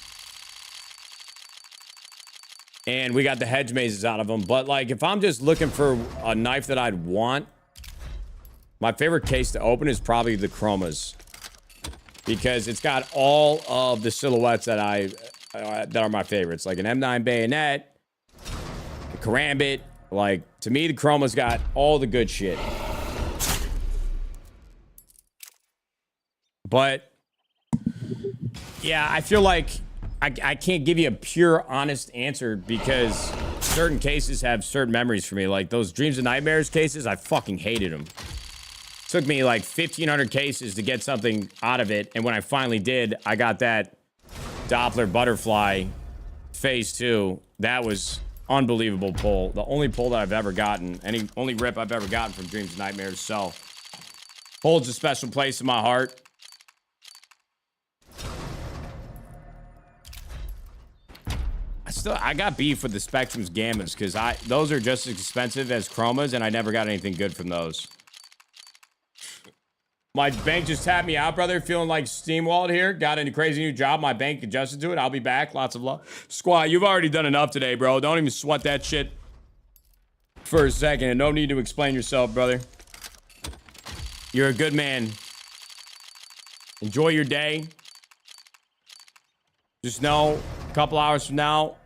And we got the hedge mazes out of them. But, like, if I'm just looking for a knife that I'd want, my favorite case to open is probably the Chromas. Because it's got all of the silhouettes that that are my favorites. Like an M9 bayonet, the Karambit. Like, to me, the Chroma's got all the good shit. But, yeah, I feel like I can't give you a pure, honest answer because certain cases have certain memories for me. Like, those Dreams and Nightmares cases, I fucking hated them. Took me like 1,500 cases to get something out of it. And when I finally did, I got that Doppler butterfly phase 2. That was unbelievable pull. The only pull that I've ever gotten. Only rip I've ever gotten from Dreams and Nightmares. So, holds a special place in my heart. I got beef with the Spectrum's Gammas because those are just as expensive as Chromas, and I never got anything good from those. My bank just tapped me out, brother. Feeling like Steam Wallet here. Got a crazy new job. My bank adjusted to it. I'll be back. Lots of love. Squad, you've already done enough today, bro. Don't even sweat that shit for a second. And no need to explain yourself, brother. You're a good man. Enjoy your day. Just know, a couple hours from now,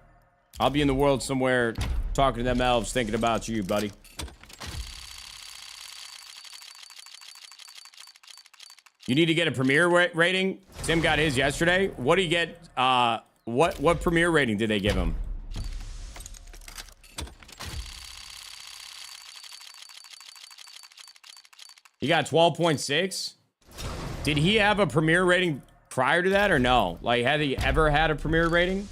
I'll be in the world somewhere talking to them elves, thinking about you, buddy. You need to get a premiere rating. Tim got his yesterday. What do you get? What premiere rating did they give him? He got 12.6. Did he have a premiere rating prior to that or no? Like, had he ever had a premiere rating?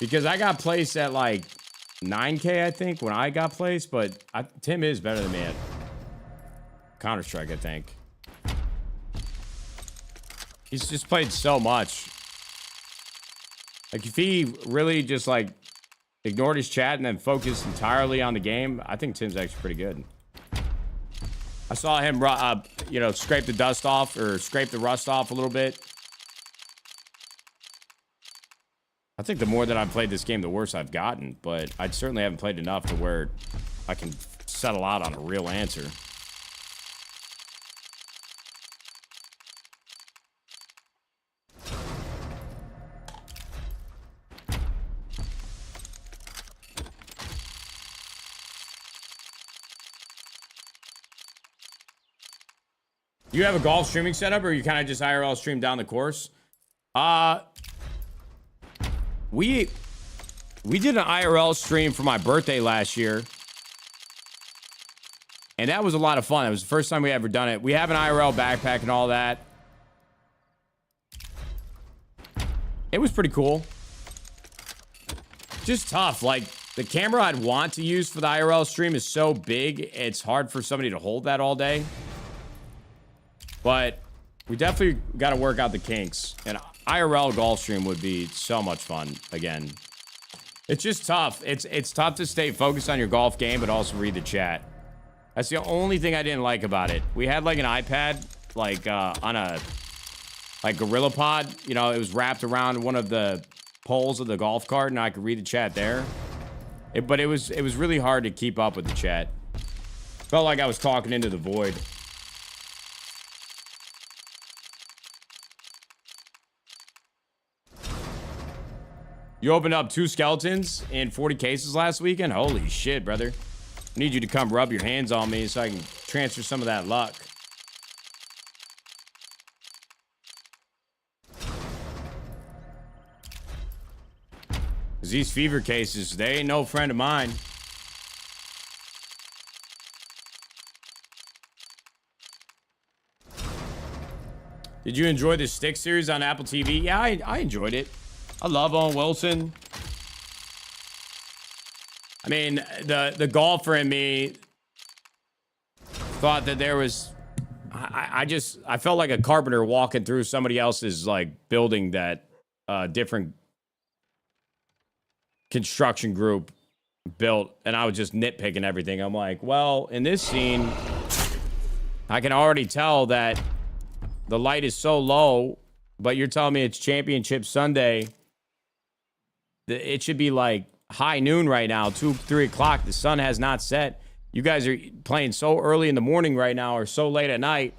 Because I got placed at like 9K, I think, when I got placed, but Tim is better than me at Counter-Strike, I think. He's just played so much. Like, if he really just, like, ignored his chat and then focused entirely on the game, I think Tim's actually pretty good. I saw him, you know, scrape the dust off or scrape the rust off a little bit. I think the more that I've played this game, the worse I've gotten, but I certainly haven't played enough to where I can settle out on a real answer. You have a golf streaming setup, or you kind of just IRL stream down the course? We did an IRL stream for my birthday last year, and that was a lot of fun. It was the first time we ever done it. We have an IRL backpack and all that. It was pretty cool. Just tough. Like, the camera I'd want to use for the IRL stream is so big, it's hard for somebody to hold that all day. But we definitely got to work out the kinks. And IRL golf stream would be so much fun again. It's just tough. It's tough to stay focused on your golf game, but also read the chat. That's the only thing I didn't like about it. We had like an iPad, like on a like Gorilla Pod. You know, it was wrapped around one of the poles of the golf cart, and I could read the chat there. But it was really hard to keep up with the chat. Felt like I was talking into the void. You opened up 2 skeletons in 40 cases last weekend? Holy shit, brother. I need you to come rub your hands on me so I can transfer some of that luck. These fever cases, they ain't no friend of mine. Did you enjoy the Stick series on Apple TV? Yeah, I enjoyed it. I love Owen Wilson. I mean, the golfer in me thought that there was... I felt like a carpenter walking through somebody else's, like, building that different construction group built, and I was just nitpicking everything. I'm like, well, in this scene, I can already tell that the light is so low, but you're telling me it's Championship Sunday. It should be like high noon right now, 2, 3 o'clock. The sun has not set. You guys are playing so early in the morning right now, or so late at night.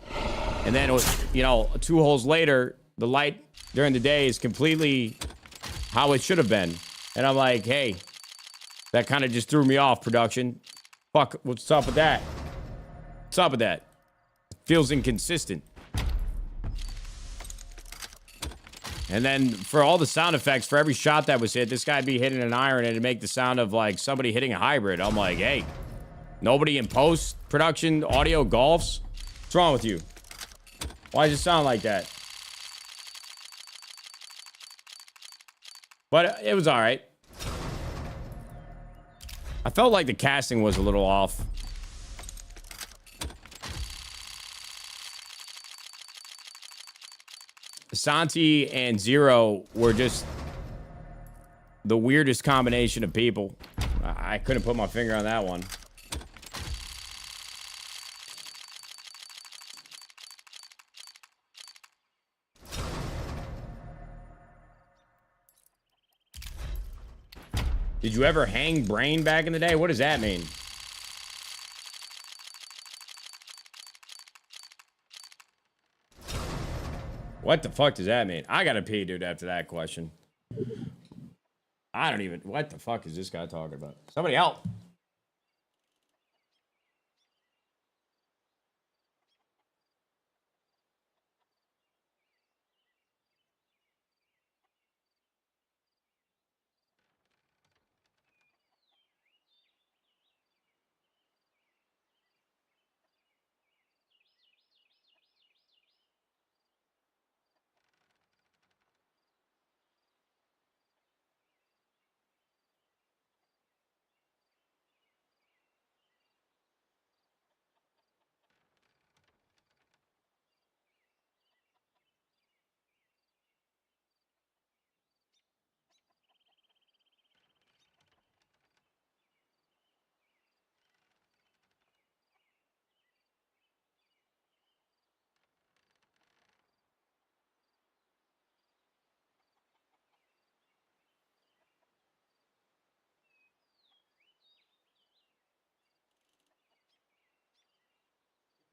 And then, it was, you know, 2 holes later, the light during the day is completely how it should have been. And I'm like, hey, that kind of just threw me off, production. Fuck, what's up with that? What's up with that? Feels inconsistent. And then for all the sound effects, for every shot that was hit, this guy'd be hitting an iron and it'd make the sound of like somebody hitting a hybrid. I'm like, hey, nobody in post-production audio golfs? What's wrong with you? Why does it sound like that? But it was all right. I felt like the casting was a little off. Santi and Zero were just the weirdest combination of people. I couldn't put my finger on that one. Did you ever hang brain back in the day? What does that mean? What the fuck does that mean? I gotta pee, dude, after that question. I don't even... What the fuck is this guy talking about? Somebody help.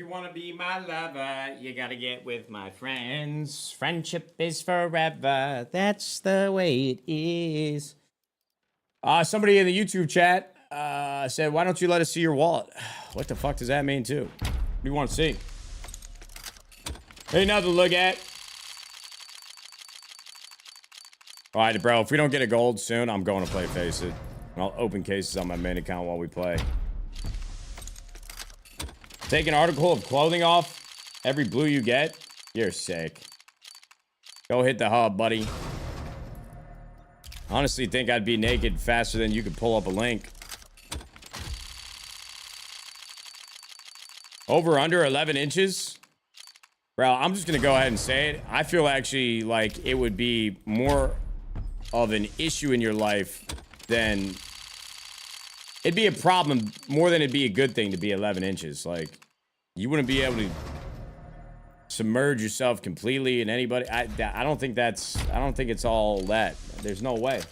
want to be my lover, you gotta get with my friends. Friendship is forever. That's the way it is. Somebody in the YouTube chat said, why don't you let us see your wallet? What the fuck does that mean, too? What do you want to see? Ain't nothing to look at. All right, bro, if we don't get a gold soon, I'm going to play Face It. I'll open cases on my main account while we play. Take an article of clothing off every blue you get? You're sick. Go hit the hub, buddy. Honestly, think I'd be naked faster than you could pull up a link. Over under 11 inches? Bro, I'm just going to go ahead and say it. I feel actually like it would be more of an issue in your life than... It'd be a problem more than it'd be a good thing to be 11 inches. Like, you wouldn't be able to submerge yourself completely in anybody. I don't think it's all that. There's no way.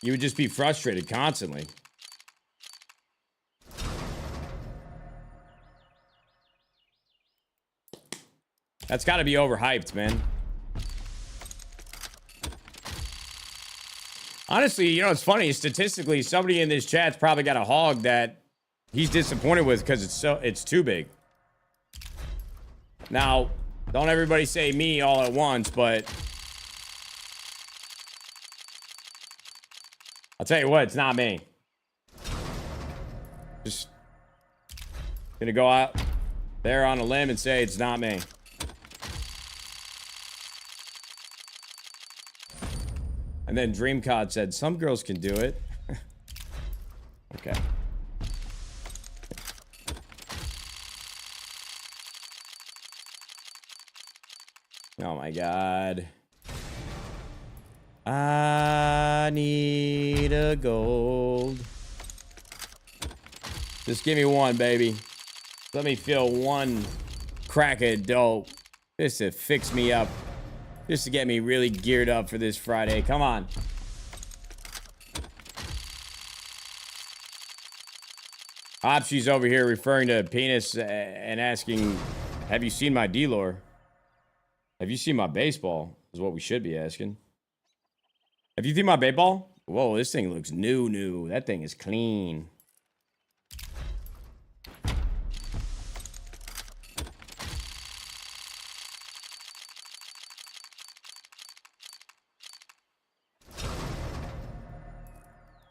You would just be frustrated constantly. That's got to be overhyped, man. Honestly, you know, it's funny. Statistically, somebody in this chat's probably got a hog that he's disappointed with because it's too big. Now, don't everybody say me all at once, but I'll tell you what, it's not me. Just gonna go out there on a limb and say it's not me. And then DreamCod said, some girls can do it. Okay. Oh my God. I need a gold. Just give me one, baby. Let me feel one crack of dope. Just to fix me up. Just to get me really geared up for this Friday. Come on. Opshi's over here referring to penis and asking, have you seen my D-lore? Have you seen my baseball? Is what we should be asking. Have you seen my baseball? Whoa, this thing looks new. That thing is clean.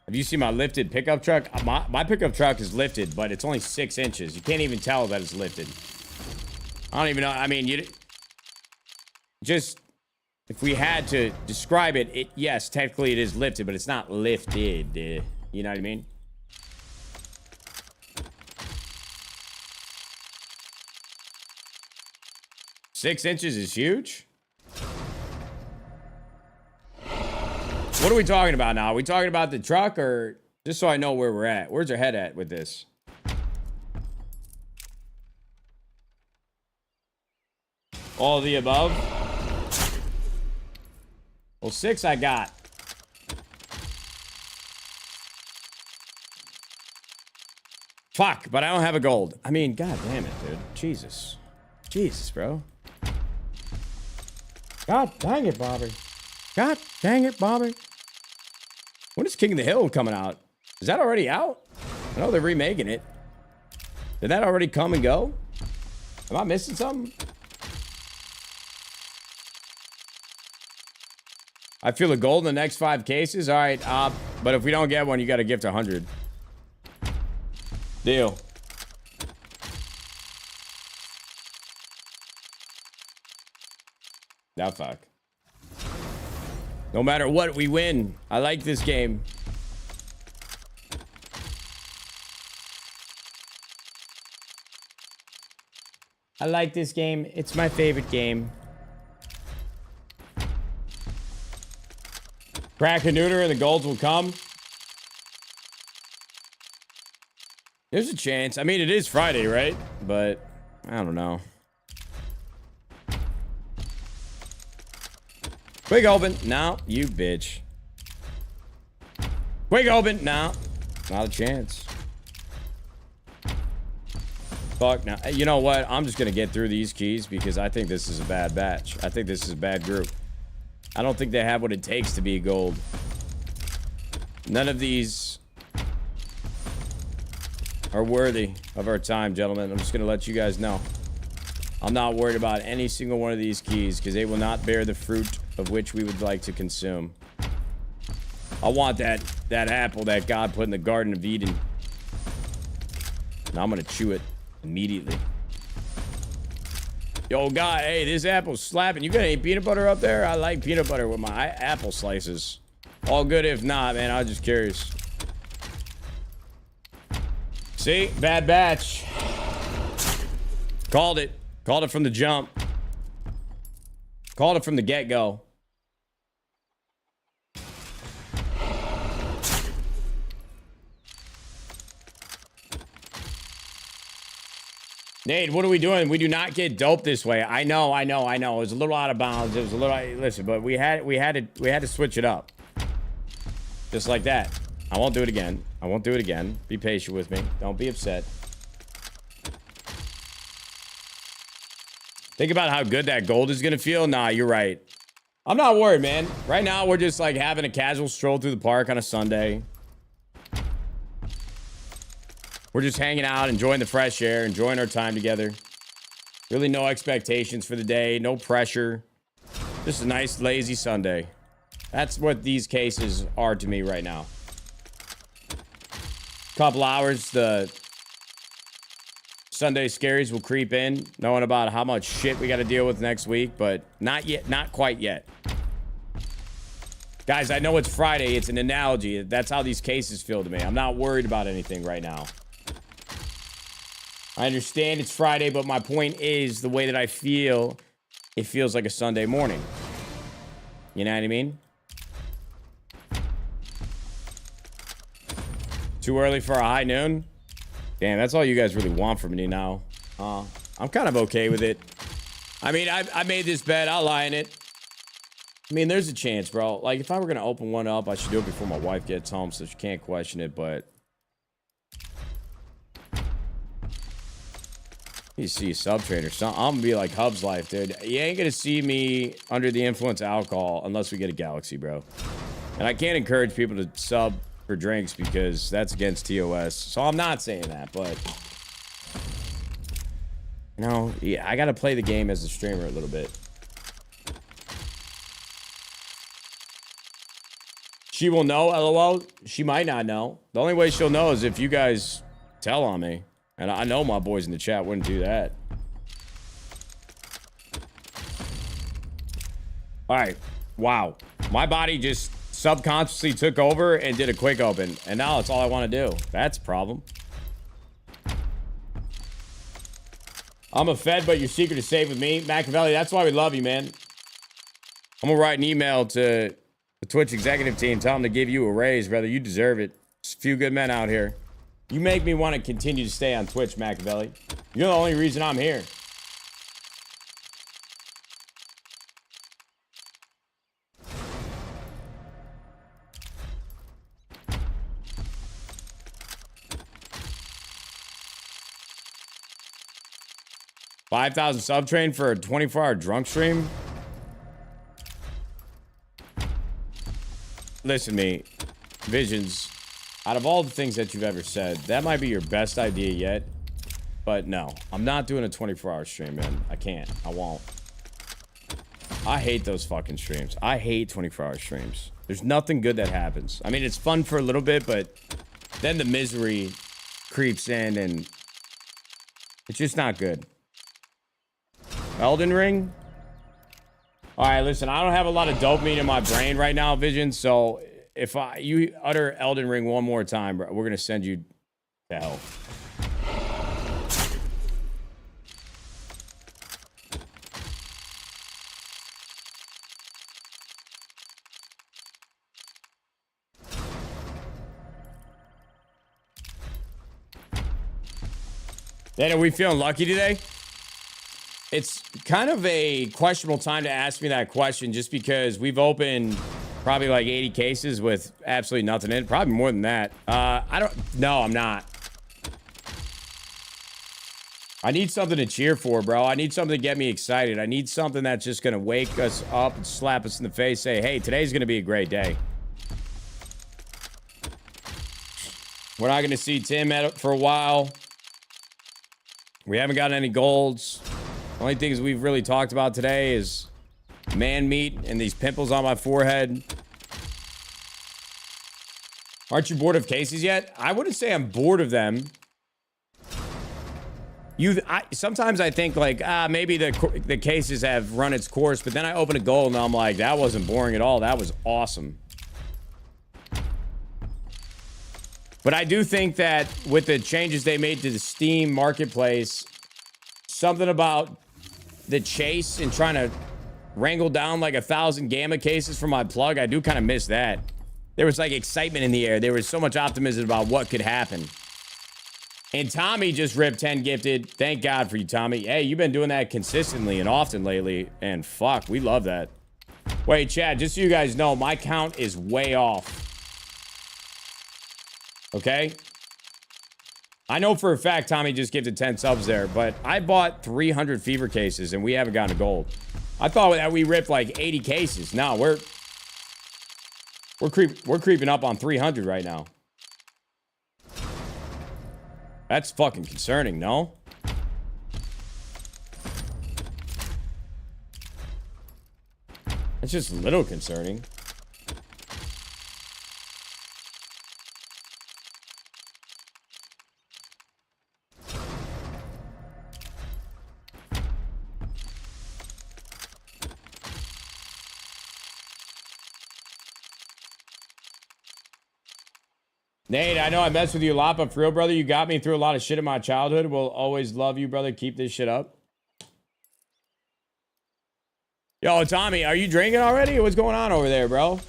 Have you seen my lifted pickup truck? My pickup truck is lifted, but it's only 6 inches. You can't even tell that it's lifted. I don't even know. I mean, if we had to describe it, yes, technically it is lifted, but it's not lifted. You know what I mean? Six inches is huge. What are we talking about now? Are we talking about the truck, or just so I know where we're at? Where's our head at with this? All of the above? Well, 6 I got. Fuck, but I don't have a gold. I mean, god damn it, dude. Jesus, bro. God dang it, Bobby. God dang it, Bobby. When is King of the Hill coming out? Is that already out? I know they're remaking it. Did that already come and go? Am I missing something? I feel a gold in the next 5 cases. All right, but if we don't get one, you got to gift 100. Deal. Now fuck. No matter what, we win. I like this game. I like this game. It's my favorite game. Crack a neuter and the golds will come. There's a chance. I mean, it is Friday, right? But I don't know. Quick open. No, you bitch. Quick open. No, not a chance. Fuck now. You know what? I'm just gonna get through these keys because I think this is a bad batch. I think this is a bad group. I don't think they have what it takes to be gold. None of these are worthy of our time, gentlemen. I'm just gonna let you guys know. I'm not worried about any single one of these keys because they will not bear the fruit of which we would like to consume. I want that apple that God put in the Garden of Eden. Now I'm gonna chew it immediately. Yo, God, hey, this apple's slapping. You got any peanut butter up there? I like peanut butter with my apple slices. All good if not, man. I was just curious. See? Bad batch. Called it. Called it from the jump. Called it from the get-go. Nate, what are we doing? We do not get dope this way. I know. It was a little out of bounds. It was a little. Listen, but we had to switch it up. Just like that. I won't do it again. Be patient with me. Don't be upset. Think about how good that gold is gonna feel. Nah, you're right. I'm not worried, man. Right now, we're just like having a casual stroll through the park on a Sunday. We're just hanging out, enjoying the fresh air, enjoying our time together. Really no expectations for the day, no pressure. Just a nice, lazy Sunday. That's what these cases are to me right now. Couple hours, the Sunday scaries will creep in, knowing about how much shit we got to deal with next week, but not yet, not quite yet. Guys, I know it's Friday. It's an analogy. That's how these cases feel to me. I'm not worried about anything right now. I understand it's Friday, but my point is the way that I feel, it feels like a Sunday morning. You know what I mean? Too early for a high noon? Damn, that's all you guys really want from me now. I'm kind of okay with it. I mean, I made this bet. I'll lie in it. I mean, there's a chance, bro. Like, if I were going to open one up, I should do it before my wife gets home so she can't question it, but... You see a sub trade or something. I'm gonna be like Hub's life, dude. You ain't gonna see me under the influence of alcohol unless we get a Galaxy, bro. And I can't encourage people to sub for drinks because that's against TOS. So I'm not saying that, but you know, yeah, I gotta play the game as a streamer a little bit. She will know, LOL. She might not know. The only way she'll know is if you guys tell on me. And I know my boys in the chat wouldn't do that. All right. Wow. My body just subconsciously took over and did a quick open. And now it's all I want to do. That's a problem. I'm a Fed, but your secret is safe with me. Machiavelli, that's why we love you, man. I'm going to write an email to the Twitch executive team. Tell them to give you a raise, brother. You deserve it. There's a few good men out here. You make me want to continue to stay on Twitch, Machiavelli. You're the only reason I'm here. $5,000 sub train for a 24-hour drunk stream? Listen to me, Visions. Out of all the things that you've ever said, that might be your best idea yet. But no, I'm not doing a 24-hour stream, man. I can't. I won't. I hate those fucking streams. I hate 24-hour streams. There's nothing good that happens. I mean, it's fun for a little bit, but then the misery creeps in and it's just not good. Elden Ring? All right, listen, I don't have a lot of dopamine in my brain right now, Vision, so... If you utter Elden Ring one more time, bro, we're gonna send you to hell. Then are we feeling lucky today? It's kind of a questionable time to ask me that question just because we've opened probably like 80 cases with absolutely nothing in it. Probably more than that. No, I'm not. I need something to cheer for, bro. I need something to get me excited. I need something that's just going to wake us up and slap us in the face, say, hey, today's going to be a great day. We're not going to see Tim for a while. We haven't gotten any golds. Only things we've really talked about today is man meat and these pimples on my forehead. Aren't you bored of cases yet? I wouldn't say I'm bored of them. Sometimes I think like, maybe the cases have run its course, but then I open a goal and I'm like, that wasn't boring at all. That was awesome. But I do think that with the changes they made to the Steam marketplace, something about the chase and trying to wrangle down like 1,000 gamma cases for my plug, I do kind of miss that. There was like excitement in the air. There was so much optimism about what could happen. And Tommy just ripped 10 gifted. Thank God for you, Tommy. Hey, you've been doing that consistently and often lately. And fuck, we love that. Wait, Chad, just so you guys know, my count is way off. Okay? I know for a fact Tommy just gifted 10 subs there, but I bought 300 fever cases and we haven't gotten a gold. I thought that we ripped like 80 cases. No, we're creeping up on 300 right now. That's fucking concerning, no? That's just a little concerning. Nate, I know I messed with you a lot, but for real, brother, you got me through a lot of shit in my childhood. Will always love you, brother. Keep this shit up. Yo, Tommy, are you drinking already? What's going on over there, bro?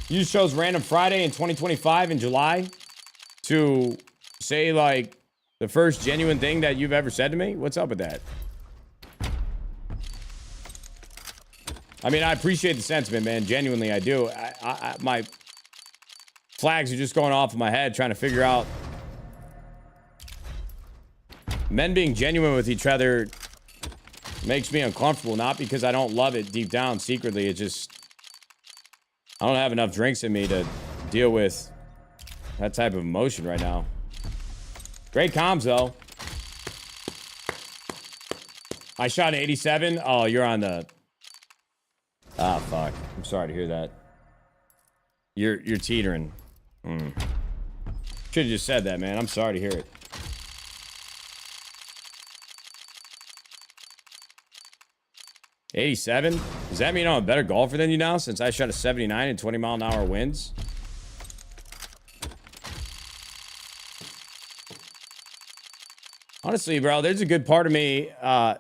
You just chose Random Friday in 2025 in July to say, like, the first genuine thing that you've ever said to me? What's up with that? I mean, I appreciate the sentiment, man. Genuinely, I do. My flags are just going off in my head trying to figure out men being genuine with each other makes me uncomfortable, not because I don't love it deep down secretly. It just, I don't have enough drinks in me to deal with that type of emotion right now. Great comms though. I shot an 87. Oh, you're on the, fuck, I'm sorry to hear that. You're teetering. Should have just said that, man. I'm sorry to hear it. $87? Does that mean I'm a better golfer than you now since I shot a 79 in 20-mile-an-hour winds? Honestly, bro, there's a good part of me, a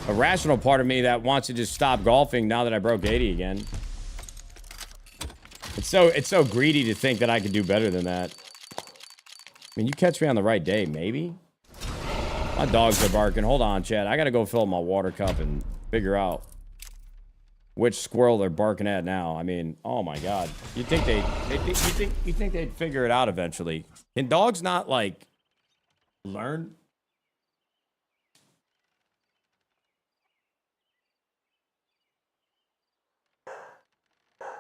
rational part of me that wants to just stop golfing now that I broke 80 again. It's so greedy to think that I could do better than that. I mean, you catch me on the right day, maybe? My dogs are barking. Hold on, Chad. I gotta go fill up my water cup and figure out which squirrel they're barking at now. I mean, oh my god. You think they'd figure it out eventually? Can dogs not like learn?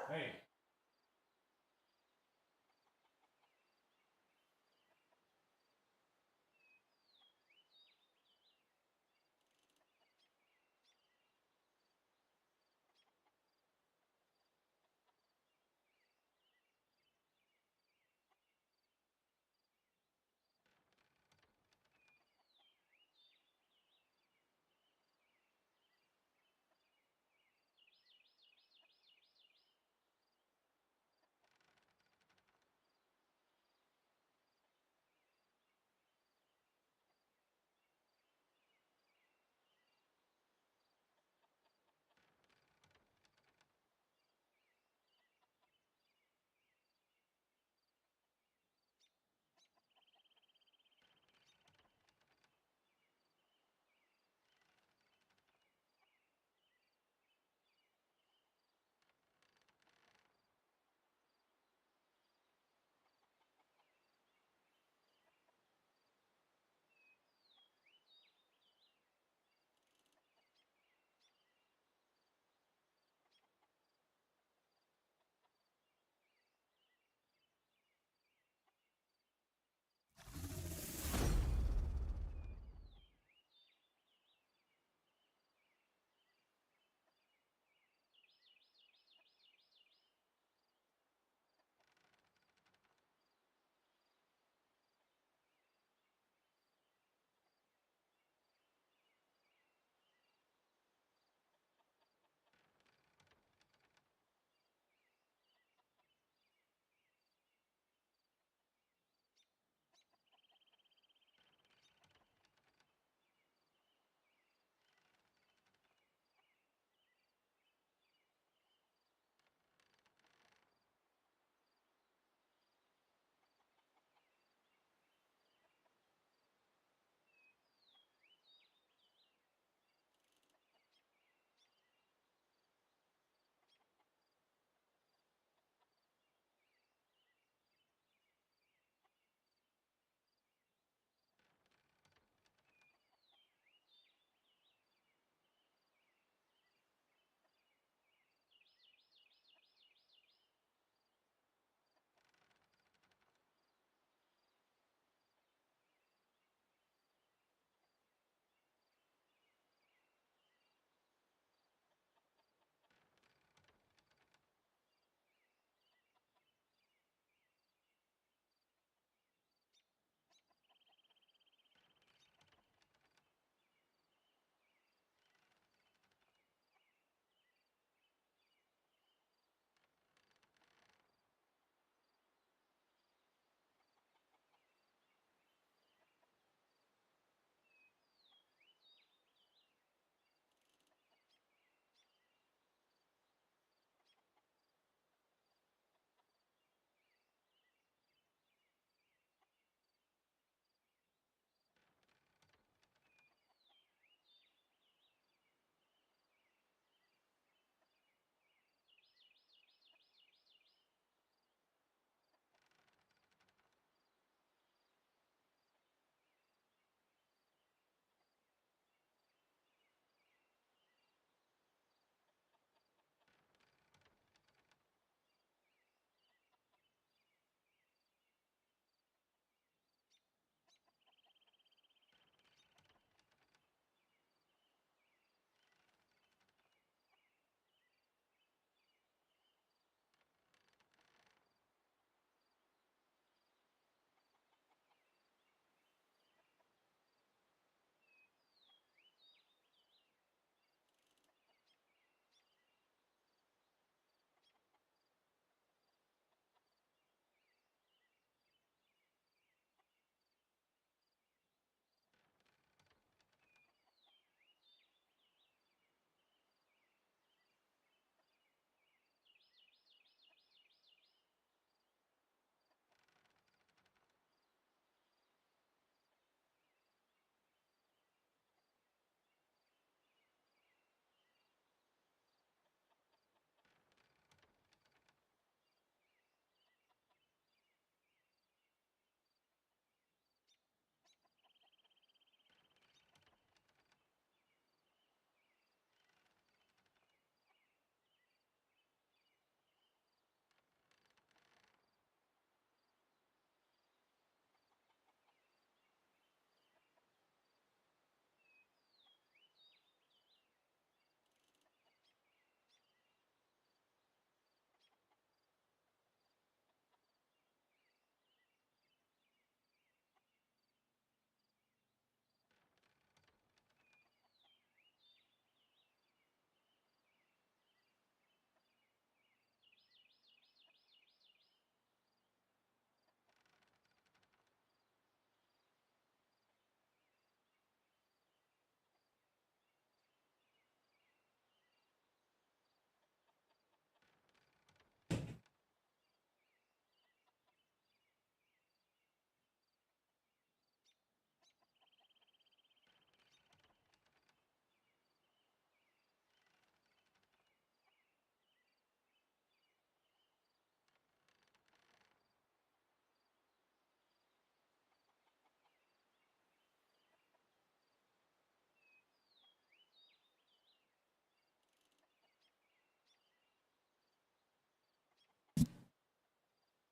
Hey.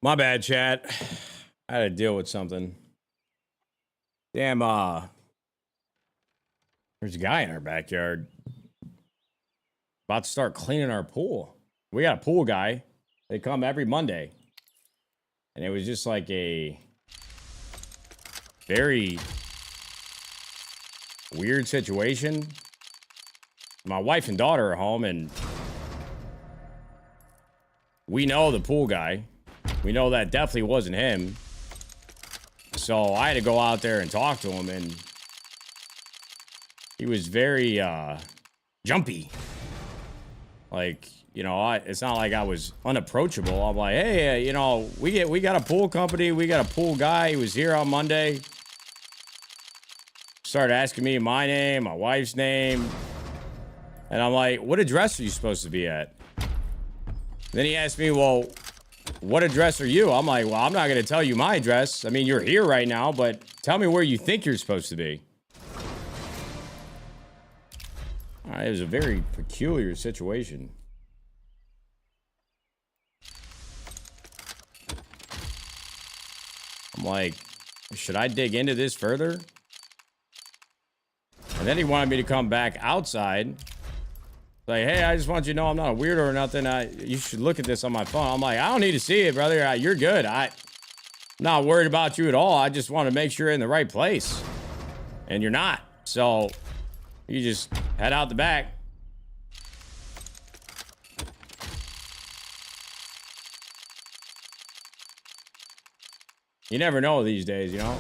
My bad, chat. I had to deal with something. Damn, there's a guy in our backyard. About to start cleaning our pool. We got a pool guy. They come every Monday. And it was just like a very weird situation. My wife and daughter are home, and we know the pool guy. We know that definitely wasn't him. So I had to go out there and talk to him, and he was very jumpy. Like, you know, it's not like I was unapproachable. I'm like, hey, you know, we got a pool company, we got a pool guy. He was here on Monday. Started asking me my name, my wife's name. And I'm like, what address are you supposed to be at? Then he asked me, well, what address are you? I'm like, well, I'm not going to tell you my address. I mean, you're here right now, but tell me where you think you're supposed to be. All right, it was a very peculiar situation. I'm like, should I dig into this further? And then he wanted me to come back outside. Like, hey, I just want you to know I'm not a weirdo or nothing. You should look at this on my phone. I'm like, I don't need to see it, brother. You're good. I'm not worried about you at all. I just want to make sure you're in the right place. And you're not. So you just head out the back. You never know these days, you know?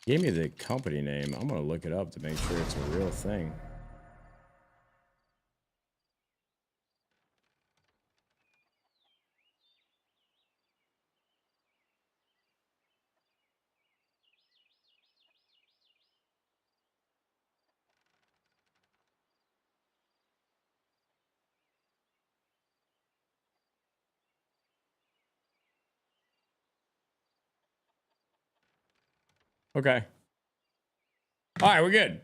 Gave me the company name. I'm going to look it up to make sure it's a real thing. Okay. All right, we're good.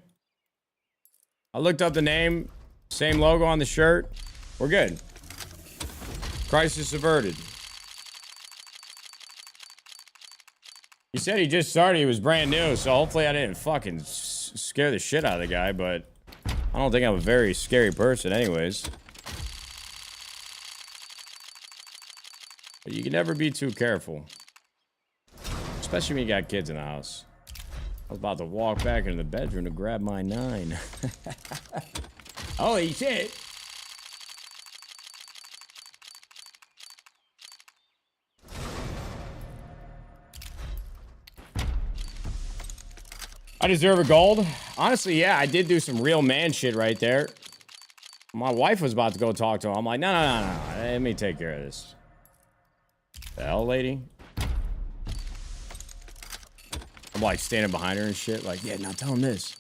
I looked up the name, same logo on the shirt. We're good. Crisis averted. He said he just started. He was brand new, so hopefully I didn't fucking scare the shit out of the guy, but I don't think I'm a very scary person anyways. But you can never be too careful. Especially when you got kids in the house. I was about to walk back into the bedroom to grab my 9. Holy shit. I deserve a gold. Honestly, yeah, I did do some real man shit right there. My wife was about to go talk to him. I'm like, no. Let me take care of this. The hell, lady? I'm like standing behind her and shit. Like, yeah, now tell him this.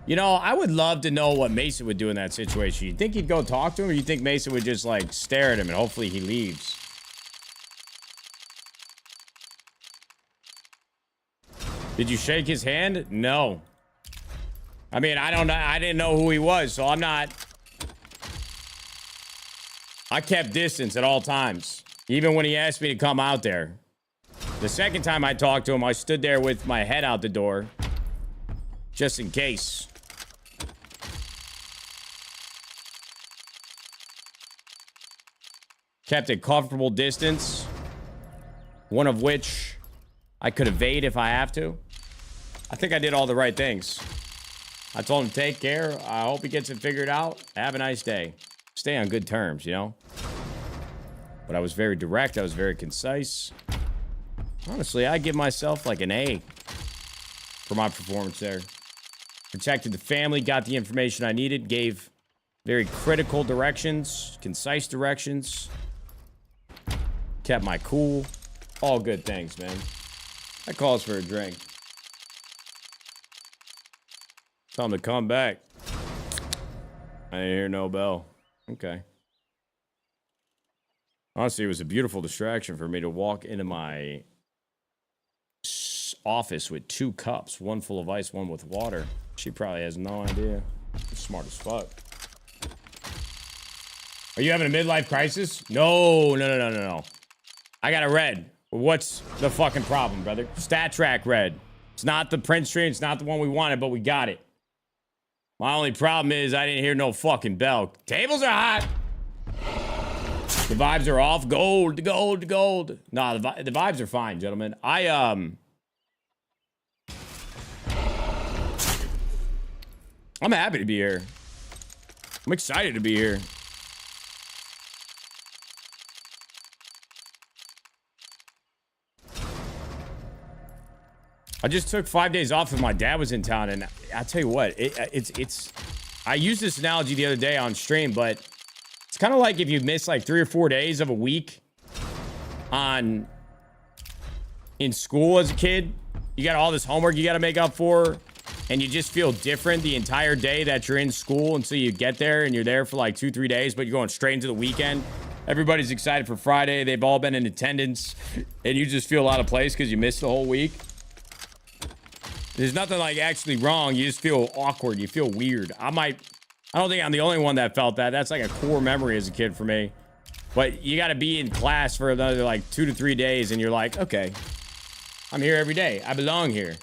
You know, I would love to know what Mason would do in that situation. You think he'd go talk to him, or you think Mason would just like stare at him and hopefully he leaves? Did you shake his hand? No. I mean, I don't know. I didn't know who he was, so I'm not. I kept distance at all times. Even when he asked me to come out there. The second time I talked to him, I stood there with my head out the door. Just in case. Kept a comfortable distance. One of which I could evade if I have to. I think I did all the right things. I told him to take care. I hope he gets it figured out. Have a nice day. Stay on good terms, you know? But I was very direct. I was very concise. Honestly, I give myself like an A for my performance there. Protected the family, got the information I needed, gave very critical directions, concise directions. Kept my cool. All good things, man. That calls for a drink. Tell him to come back. I didn't hear no bell. Okay. Honestly, it was a beautiful distraction for me to walk into my office with 2 cups, one full of ice, one with water. She probably has no idea. She's smart as fuck. Are you having a midlife crisis? No. I got a red. What's the fucking problem, brother? Stat track red. It's not the print stream. It's not the one we wanted, but we got it. My only problem is I didn't hear no fucking bell. Tables are hot. The vibes are off. Gold. Nah, the vibes are fine, gentlemen. I'm happy to be here. I'm excited to be here. I just took 5 days off and my dad was in town, and I tell you what, it's I used this analogy the other day on stream, but it's kind of like if you miss like 3 or 4 days of a week in school as a kid, you got all this homework you got to make up for, and you just feel different the entire day that you're in school until you get there, and you're there for like 2-3 days, but you're going straight into the weekend. Everybody's excited for Friday. They've all been in attendance, and you just feel out of place because you missed the whole week. There's nothing like actually wrong. You just feel awkward. You feel weird. I don't think I'm the only one that felt that. That's like a core memory as a kid for me. But you got to be in class for another like 2 to 3 days, and you're like, okay, I'm here every day. I belong here.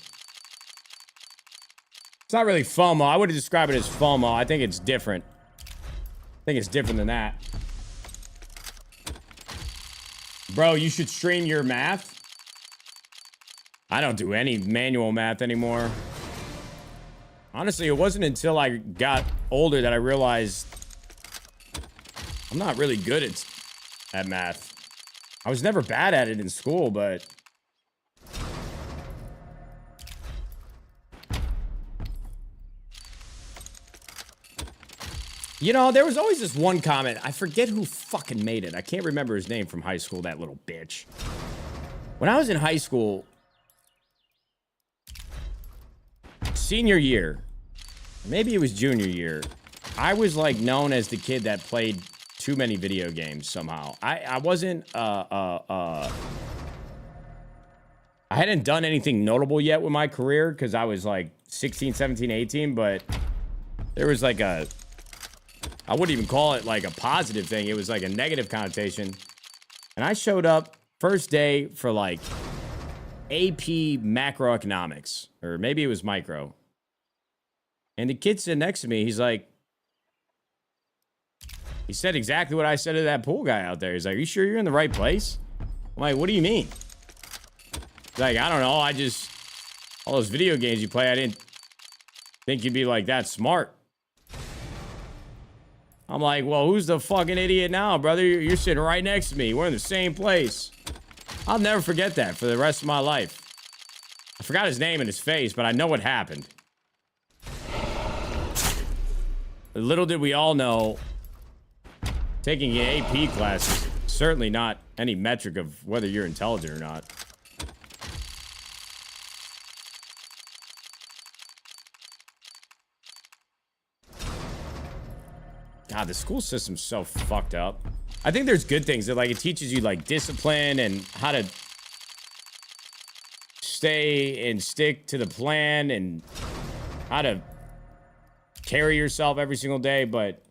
It's not really FOMO. I wouldn't describe it as FOMO. I think it's different. I think it's different than that. Bro, you should stream your math. I don't do any manual math anymore. Honestly, it wasn't until I got older that I realized I'm not really good at math. I was never bad at it in school, but you know, there was always this one comment. I forget who fucking made it. I can't remember his name from high school, that little bitch. When I was in high school, senior year, maybe it was junior year, I was like known as the kid that played too many video games somehow. I wasn't I hadn't done anything notable yet with my career because I was like 16, 17, 18, but there was like I wouldn't even call it like a positive thing. It was like a negative connotation. And I showed up first day for like AP macroeconomics, or maybe it was micro. And the kid sitting next to me, he's like, he said exactly what I said to that pool guy out there. He's like, are you sure you're in the right place? I'm like, what do you mean? He's like, I don't know. All those video games you play, I didn't think you'd be like that smart. I'm like, well, who's the fucking idiot now, brother? You're sitting right next to me. We're in the same place. I'll never forget that for the rest of my life. I forgot his name and his face, but I know what happened. Little did we all know, taking an AP class is certainly not any metric of whether you're intelligent or not. God, the school system's so fucked up. I think there's good things that, like, it teaches you like discipline and how to stay and stick to the plan and how to carry yourself every single day, but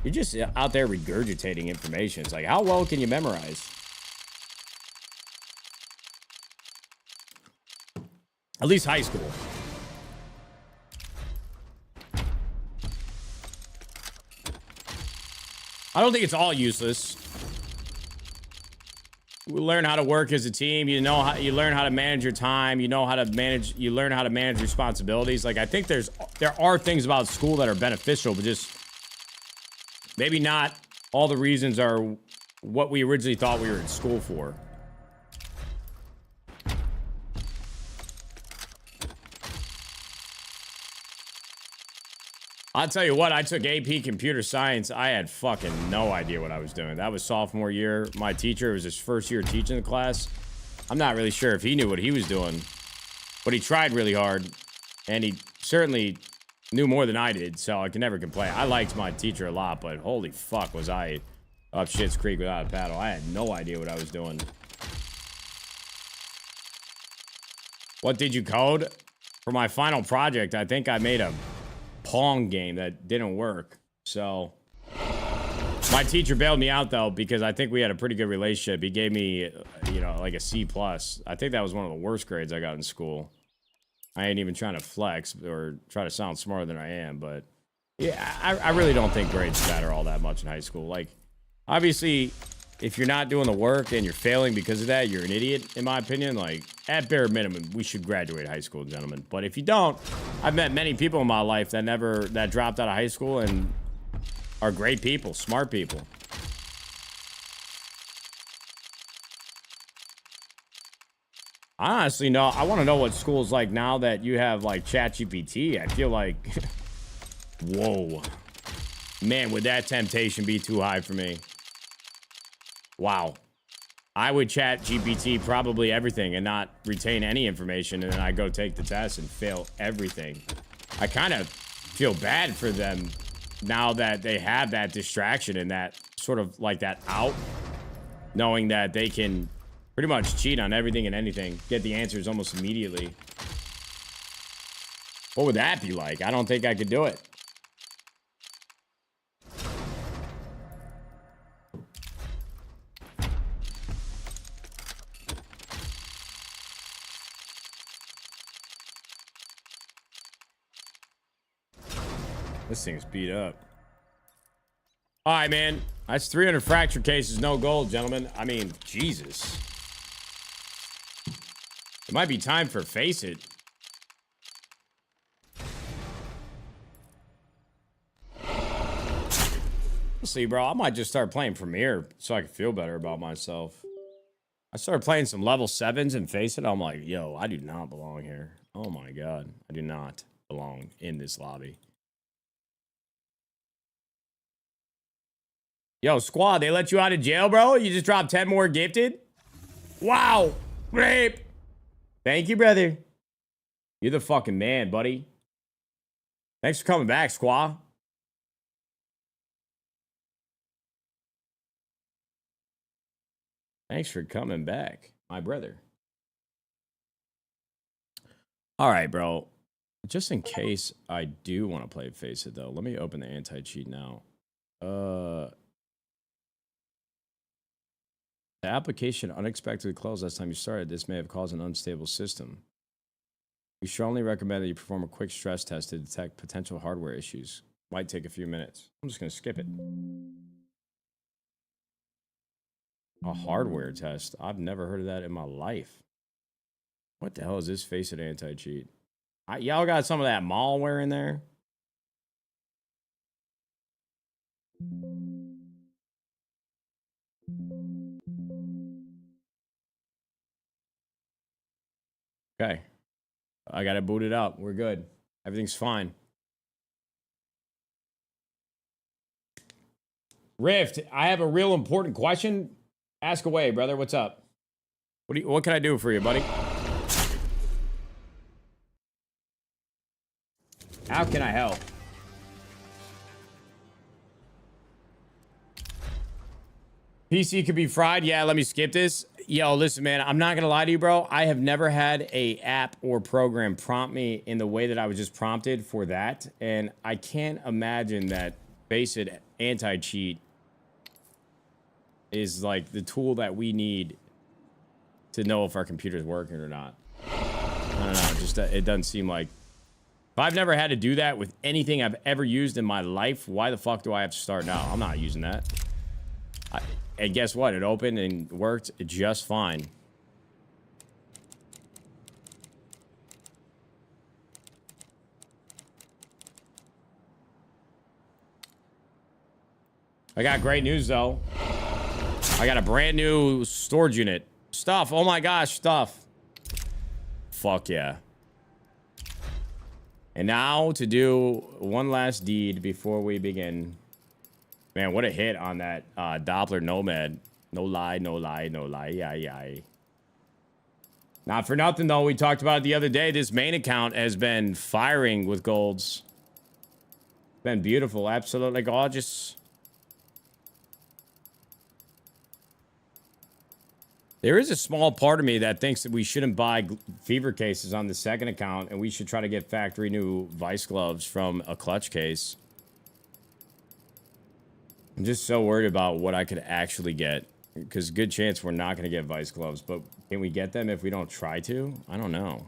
you're just out there regurgitating information. It's like, how well can you memorize? At least high school. I don't think it's all useless. We learn how to work as a team. You learn how to manage your time. You learn how to manage responsibilities. Like, I think there are things about school that are beneficial, but just maybe not all the reasons are what we originally thought we were in school for. I'll tell you what, I took AP computer science. I had fucking no idea what I was doing. That was sophomore year. My teacher, it was his first year teaching the class. I'm not really sure if he knew what he was doing, but he tried really hard, and he certainly knew more than I did, so I can never complain. I liked my teacher a lot, but holy fuck was I up Shit's Creek without a paddle. I had no idea what I was doing. What did you code? For my final project, I think I made a Pong game that didn't work. So my teacher bailed me out though, because I think we had a pretty good relationship. He gave me, you know, like a C+. I think that was one of the worst grades I got in school. I ain't even trying to flex or try to sound smarter than I am, but yeah, I really don't think grades matter all that much in high school. Like, obviously, if you're not doing the work and you're failing because of that, you're an idiot, in my opinion. Like, at bare minimum, we should graduate high school, gentlemen. But if you don't, I've met many people in my life that dropped out of high school and are great people, smart people. I honestly know, I want to know what school's like now that you have, like, ChatGPT. I feel like, whoa. Man, would that temptation be too high for me? Wow. I would chat GPT probably everything and not retain any information, and then I go take the test and fail everything. I kind of feel bad for them now that they have that distraction and that sort of like that out, knowing that they can pretty much cheat on everything and anything, get the answers almost immediately. What would that be like? I don't think I could do it. This thing's beat up. All right, man. That's 300 fracture cases, no gold, gentlemen. I mean, Jesus. It might be time for Face It. See, bro, I might just start playing Premiere so I can feel better about myself. I started playing some level 7s and Face It. I'm like, yo, I do not belong here. Oh, my God. I do not belong in this lobby. Yo, squad, they let you out of jail, bro? You just dropped 10 more gifted? Wow. Rape. Thank you, brother. You're the fucking man, buddy. Thanks for coming back, squad. Thanks for coming back, my brother. All right, bro. Just in case I do want to play Face It, though, let me open the anti-cheat now. The application unexpectedly closed last time you started. This may have caused an unstable system. We strongly recommend that you perform a quick stress test to detect potential hardware issues. Might take a few minutes. I'm just going to skip it. A hardware test? I've never heard of that in my life. What the hell is this Face It anti-cheat? Y'all got some of that malware in there? Okay. I got it booted up. We're good. Everything's fine. Rift, I have a real important question. Ask away, brother. What's up? What can I do for you, buddy? How can I help? PC could be fried. Yeah, let me skip this. Yo, listen, man, I'm not gonna lie to you, bro. I have never had a app or program prompt me in the way that I was just prompted for that, and I can't imagine that Face It anti-cheat is like the tool that we need to know if our computer's working or not. I don't know. Just it doesn't seem like. If I've never had to do that with anything I've ever used in my life, why the fuck do I have to start now? I'm not using that. And guess what? It opened and worked just fine. I got great news, though. I got a brand new storage unit. Stuff. Oh my gosh, stuff. Fuck yeah. And now to do one last deed before we begin. Man, what a hit on that Doppler Nomad. No lie, no lie, no lie. Yeah. Not for nothing, though. We talked about it the other day. This main account has been firing with golds. Been beautiful. Absolutely gorgeous. There is a small part of me that thinks that we shouldn't buy fever cases on the second account, and we should try to get factory new vice gloves from a clutch case. I'm just so worried about what I could actually get, because good chance we're not going to get vice gloves, but can we get them if we don't try to? I don't know.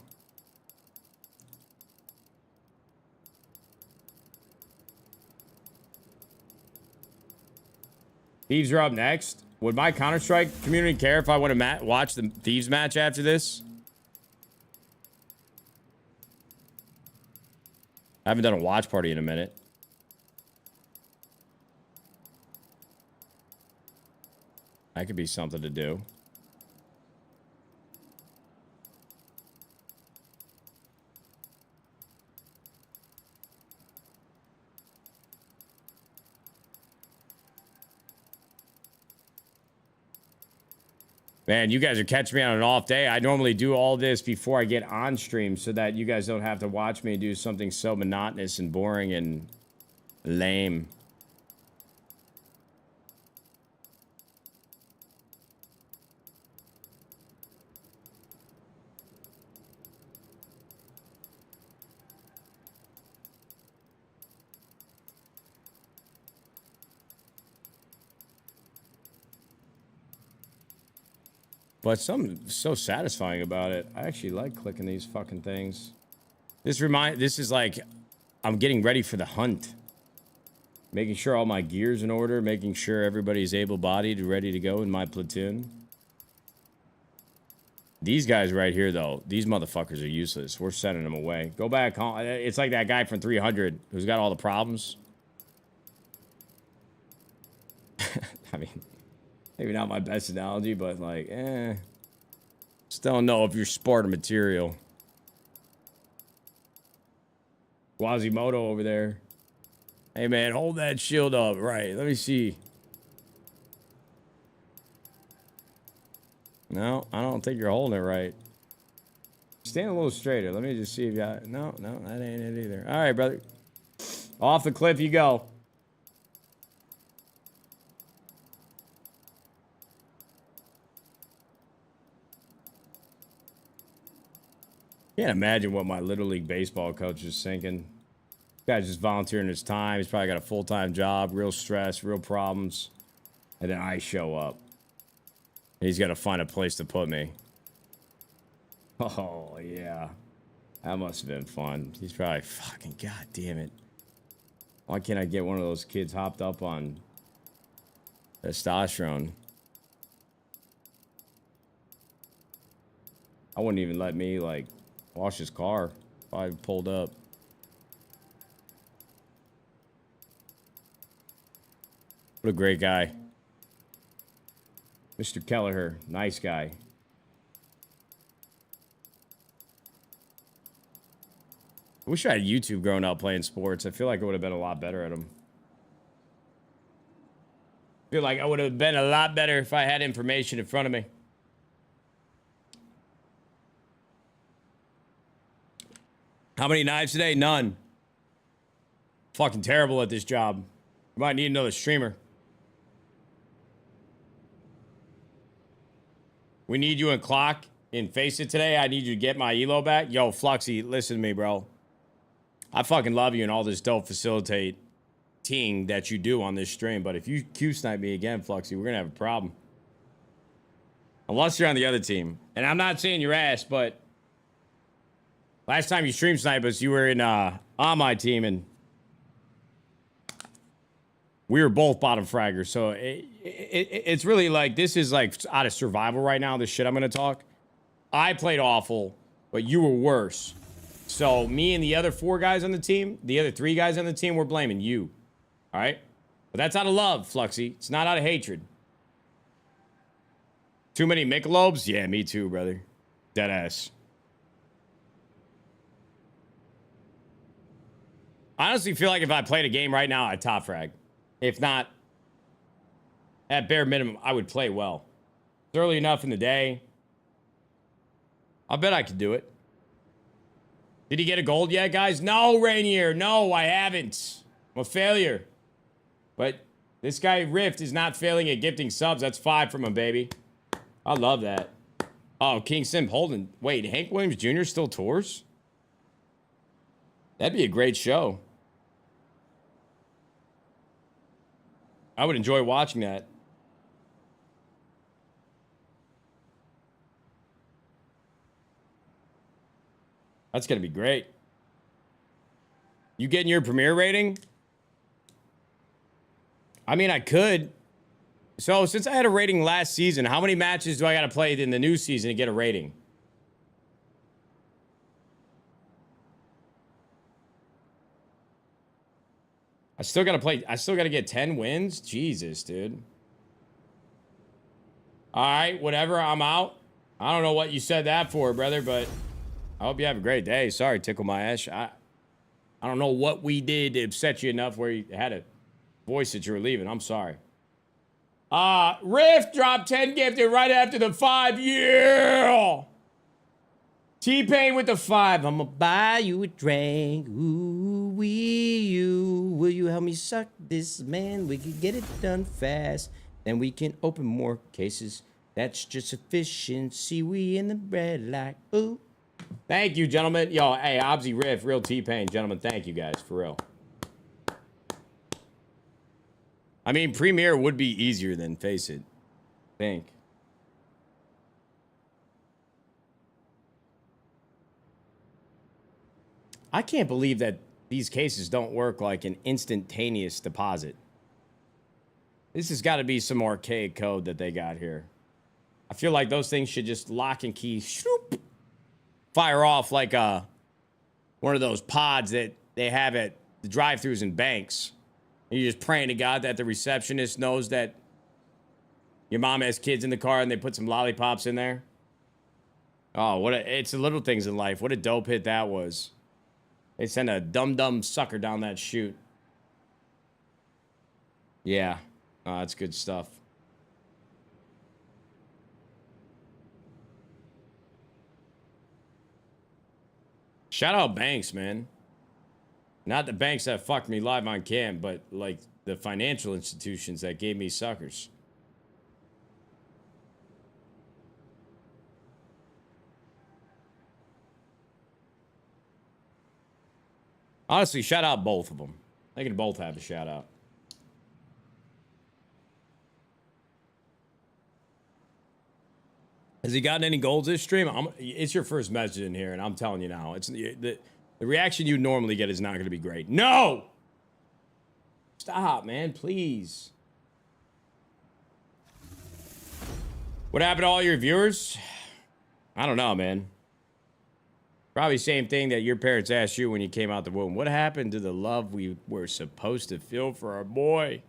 Thieves are up next. Would my Counter-Strike community care if I want to watch the Thieves match after this? I haven't done a watch party in a minute. That could be something to do. Man, you guys are catching me on an off day. I normally do all this before I get on stream so that you guys don't have to watch me do something so monotonous and boring and lame. But something so satisfying about it. I actually like clicking these fucking things. This is like I'm getting ready for the hunt. Making sure all my gear's in order, making sure everybody's able-bodied and ready to go in my platoon. These guys right here, though, these motherfuckers are useless. We're sending them away. Go back home. It's like that guy from 300 who's got all the problems. I mean... Maybe not my best analogy, but like, still don't know if you're Sparta material. Quasimodo over there. Hey man, hold that shield up. Right, let me see. No, I don't think you're holding it right. Stand a little straighter. Let me just see if you got... No, that ain't it either. All right, brother. Off the cliff you go. Can't imagine what my Little League baseball coach is thinking. This guy's just volunteering his time. He's probably got a full-time job, real stress, real problems. And then I show up. And he's got to find a place to put me. Oh, yeah. That must have been fun. He's probably fucking, god damn it. Why can't I get one of those kids hopped up on testosterone? I wouldn't even let me, like... wash his car if I pulled up. What a great guy. Mr. Kelleher. Nice guy. I wish I had YouTube growing up playing sports. I feel like I would have been a lot better at them. I feel like I would have been a lot better if I had information in front of me. How many knives today? None. Fucking terrible at this job. You might need another streamer. We need you in Clock in Face It today. I need you to get my elo back. Yo, Fluxy, listen to me, bro. I fucking love you and all this dope facilitating that you do on this stream. But if you Q-snipe me again, Fluxy, we're going to have a problem. Unless you're on the other team. And I'm not saying your ass, but... last time you stream snipe us, you were in on my team, and we were both bottom fraggers. So it's really like, this is like out of survival right now, this shit I'm going to talk. I played awful, but you were worse. So me and the other 4 guys on the team, the other 3 guys on the team, we're blaming you. All right? But that's out of love, Fluxy. It's not out of hatred. Too many Michelobes? Yeah, me too, brother. Deadass. I honestly feel like if I played a game right now, I'd top frag. If not, at bare minimum, I would play well. It's early enough in the day. I bet I could do it. Did he get a gold yet, guys? No, Rainier. No, I haven't. I'm a failure. But this guy, Rift, is not failing at gifting subs. That's 5 from him, baby. I love that. Oh, King Simp Holden. Wait, Hank Williams Jr. still tours? That'd be a great show. I would enjoy watching that. That's going to be great. You getting your premiere rating? I mean, I could. So, since I had a rating last season, how many matches do I got to play in the new season to get a rating? I still got to get 10 wins? Jesus, dude. All right, whatever, I'm out. I don't know what you said that for, brother, but I hope you have a great day. Sorry, Tickle My Ash. I don't know what we did to upset you enough where you had to voice that you were leaving. I'm sorry. Rift dropped 10 gifted right after the 5. Yeah! T-Pain with the 5. I'ma buy you a drink. Ooh, will you help me suck this, man? We can get it done fast. Then we can open more cases. That's just efficiency. We in the red light. Ooh. Thank you, gentlemen. Yo, hey, Obsy Riff, real T-Pain. Gentlemen, thank you guys, for real. I mean, Premiere would be easier than Face It. I think. I can't believe that these cases don't work like an instantaneous deposit. This has got to be some archaic code that they got here. I feel like those things should just lock and key, shoop, fire off like one of those pods that they have at the drive-thrus in banks. And you're just praying to God that the receptionist knows that your mom has kids in the car and they put some lollipops in there. Oh, it's the little things in life. What a dope hit that was. They sent a dumb sucker down that chute. Yeah. Oh, that's good stuff. Shout out banks, man. Not the banks that fucked me live on cam, but like the financial institutions that gave me suckers. Honestly, shout out both of them. They can both have a shout out. Has he gotten any golds this stream? It's your first message in here, and I'm telling you now, it's the reaction you normally get is not going to be great. No! Stop, man, please. What happened to all your viewers? I don't know, man. Probably same thing that your parents asked you when you came out the womb. What happened to the love we were supposed to feel for our boy?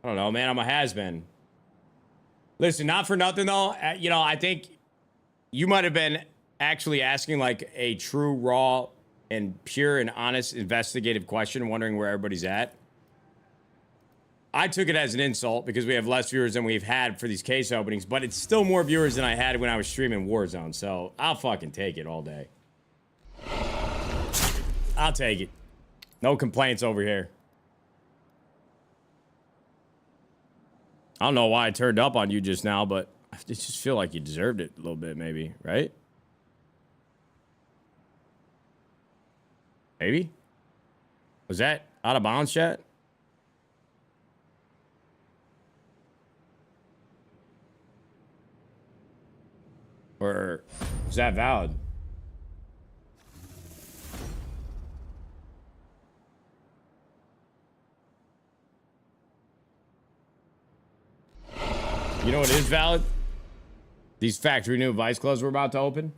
I don't know, man. I'm a has-been. Listen, not for nothing, though. You know, I think you might have been actually asking, like, a true, raw, and pure and honest investigative question, wondering where everybody's at. I took it as an insult because we have less viewers than we've had for these case openings, but it's still more viewers than I had when I was streaming Warzone, so I'll fucking take it all day. I'll take it. No complaints over here. I don't know why I turned up on you just now, but I just feel like you deserved it a little bit, maybe, right? Maybe? Was that out of bounds, chat? Or is that valid? You know what is valid? These factory new Vice Clubs we're about to open.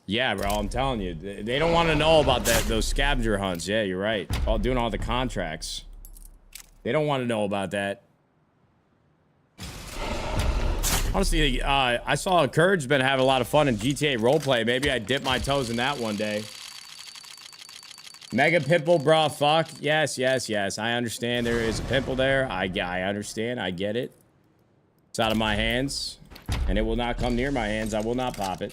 Yeah, bro, I'm telling you. They don't want to know about those scavenger hunts. Yeah, you're right. Doing all the contracts. They don't want to know about that. Honestly, I saw Courage's been having a lot of fun in GTA roleplay. Maybe I dip my toes in that one day. Mega pimple, bro, fuck. Yes, yes, yes. I understand there is a pimple there. I understand. I get it. It's out of my hands. And it will not come near my hands. I will not pop it.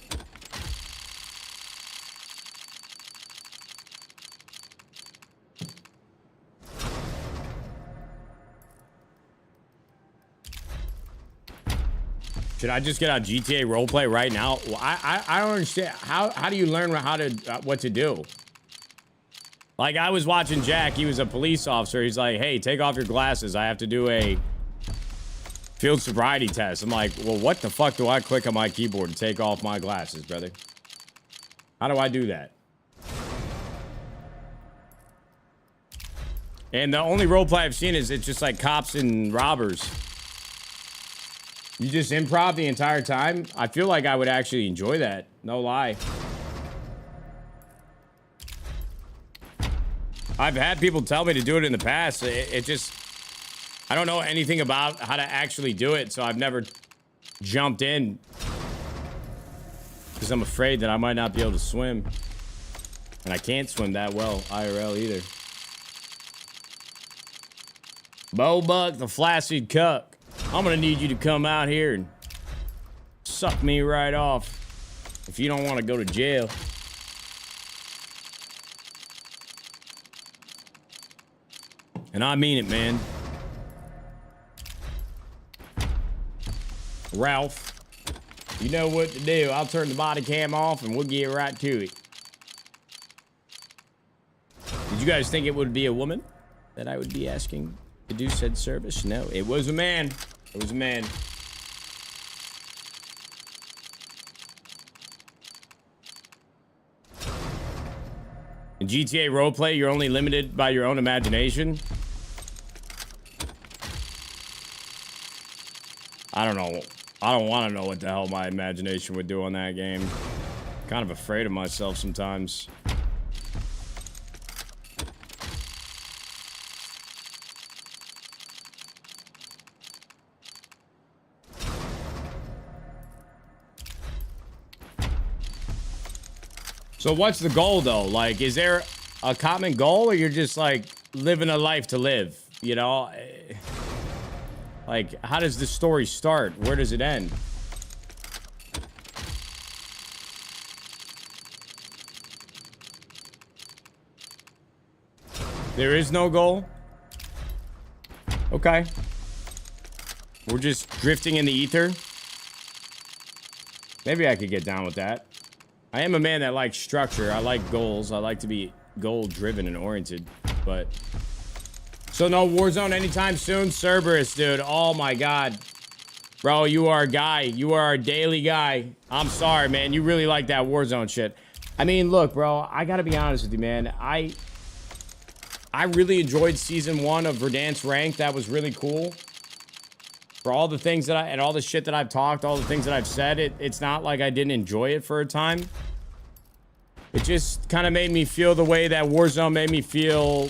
Should I just get out GTA roleplay right now? Well, I don't understand. How do you learn what to do? Like, I was watching Jack. He was a police officer. He's like, hey, take off your glasses. I have to do a field sobriety test. I'm like, well, what the fuck do I click on my keyboard to take off my glasses, brother? How do I do that? And the only roleplay I've seen is it's just like cops and robbers. You just improv the entire time? I feel like I would actually enjoy that. No lie. I've had people tell me to do it in the past. It just... I don't know anything about how to actually do it, so I've never jumped in. Because I'm afraid that I might not be able to swim. And I can't swim that well, IRL either. Bo Buck, the flaccid cuck. I'm gonna need you to come out here and suck me right off if you don't want to go to jail. And I mean it, man. Ralph, you know what to do. I'll turn the body cam off and we'll get right to it. Did you guys think it would be a woman that I would be asking to do said service? No, it was a man. It was a man. In GTA roleplay, you're only limited by your own imagination. I don't know. I don't want to know what the hell my imagination would do on that game. Kind of afraid of myself sometimes. So what's the goal though? Like, is there a common goal or you're just like living a life to live? You know? Like, how does the story start? Where does it end? There is no goal? Okay. We're just drifting in the ether? Maybe I could get down with that. I am a man that likes structure. I like goals. I like to be goal-driven and oriented, but... So no Warzone anytime soon? Cerberus, dude. Oh my god. Bro, you are a guy. You are a daily guy. I'm sorry, man. You really like that Warzone shit. I mean, look, bro. I gotta be honest with you, man. I really enjoyed Season 1 of Verdansk Ranked. That was really cool. For all the things that and all the shit that I've talked, all the things that I've said, it's not like I didn't enjoy it for a time. It just kind of made me feel the way that Warzone made me feel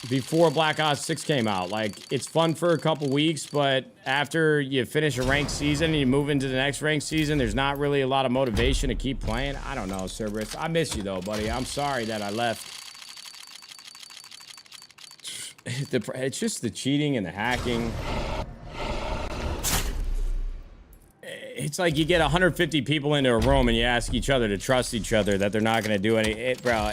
before Black Ops 6 came out. Like, it's fun for a couple weeks, but after you finish a ranked season and you move into the next ranked season, there's not really a lot of motivation to keep playing. I don't know, Cerberus. I miss you, though, buddy. I'm sorry that I left. It's just the cheating and the hacking. It's like you get 150 people into a room and you ask each other to trust each other that they're not going to do bro,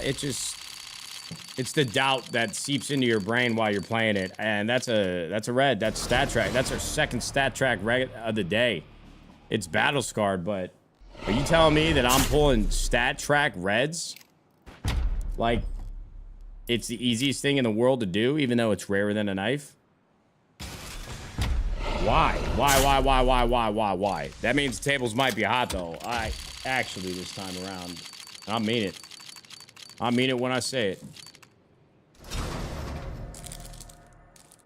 it's the doubt that seeps into your brain while you're playing it. And that's a red. That's stat track. That's our second stat track of the day. It's battle scarred, but are you telling me that I'm pulling stat track reds? Like, it's the easiest thing in the world to do, even though it's rarer than a knife? Why? Why? That means the tables might be hot, though. Actually, this time around. I mean it. I mean it when I say it.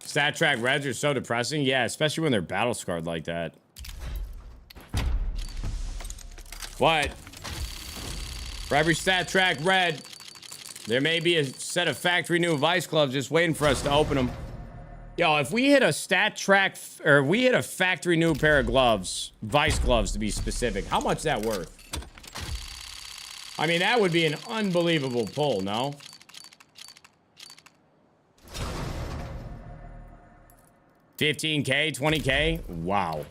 Stat track reds are so depressing. Yeah, especially when they're battle scarred like that. But for every stat track red, there may be a set of factory new vice gloves just waiting for us to open them. Yo, if we hit a stat track, or we hit a factory new pair of gloves, vice gloves to be specific, how much is that worth? I mean, that would be an unbelievable pull, no? $15K, $20K? Wow.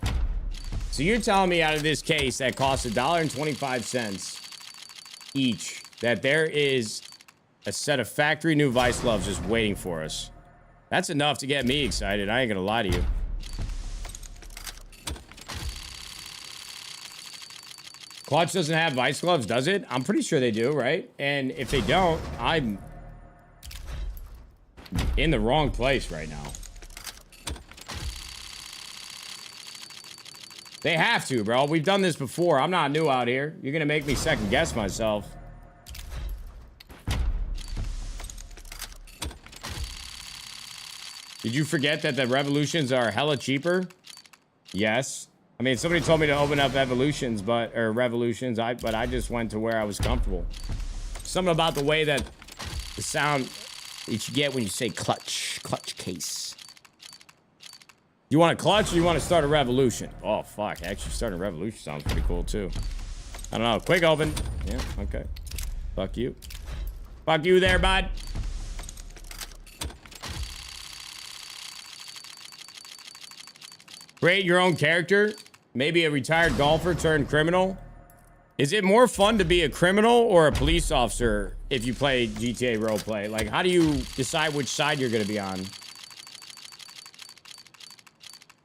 So you're telling me out of this case that costs $1.25 each, that there is a set of factory new vice gloves just waiting for us. That's enough to get me excited. I ain't gonna lie to you. Clutch doesn't have vice gloves, does it? I'm pretty sure they do, right? And if they don't, I'm in the wrong place right now. They have to, bro. We've done this before. I'm not new out here. You're gonna make me second guess myself. Did you forget that the revolutions are hella cheaper? Yes. I mean, somebody told me to open up revolutions, but I just went to where I was comfortable. Something about the way that the sound that you get when you say clutch case. You want a clutch or you want to start a revolution? Oh, fuck. Actually, starting a revolution sounds pretty cool, too. I don't know. Quick open. Yeah, okay. Fuck you. Fuck you there, bud. Create your own character. Maybe a retired golfer turned criminal. Is it more fun to be a criminal or a police officer if you play GTA roleplay? Like, how do you decide which side you're going to be on?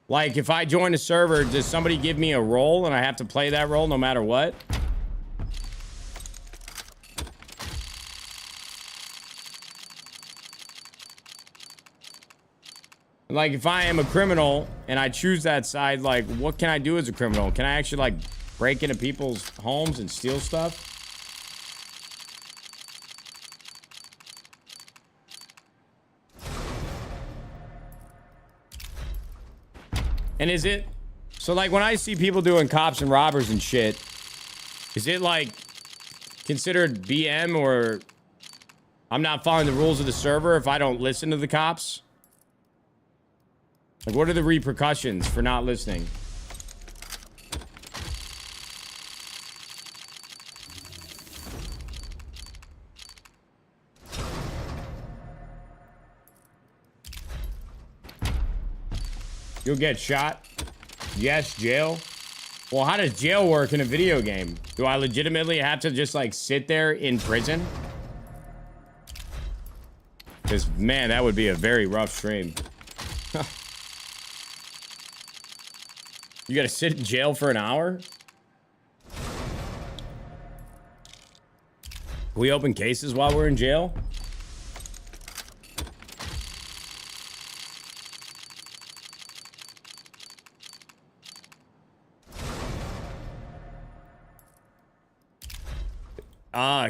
Like, if I join a server, does somebody give me a role and I have to play that role no matter what? Like, if I am a criminal and I choose that side, like, what can I do as a criminal? Can I actually, like, break into people's homes and steal stuff? And is it... So, like, when I see people doing cops and robbers and shit, is it, like, considered BM or I'm not following the rules of the server if I don't listen to the cops? Like, what are the repercussions for not listening? You'll get shot? Yes, jail. Well, how does jail work in a video game? Do I legitimately have to just, like, sit there in prison? Because, man, that would be a very rough stream. You gotta sit in jail for an hour? Can we open cases while we're in jail?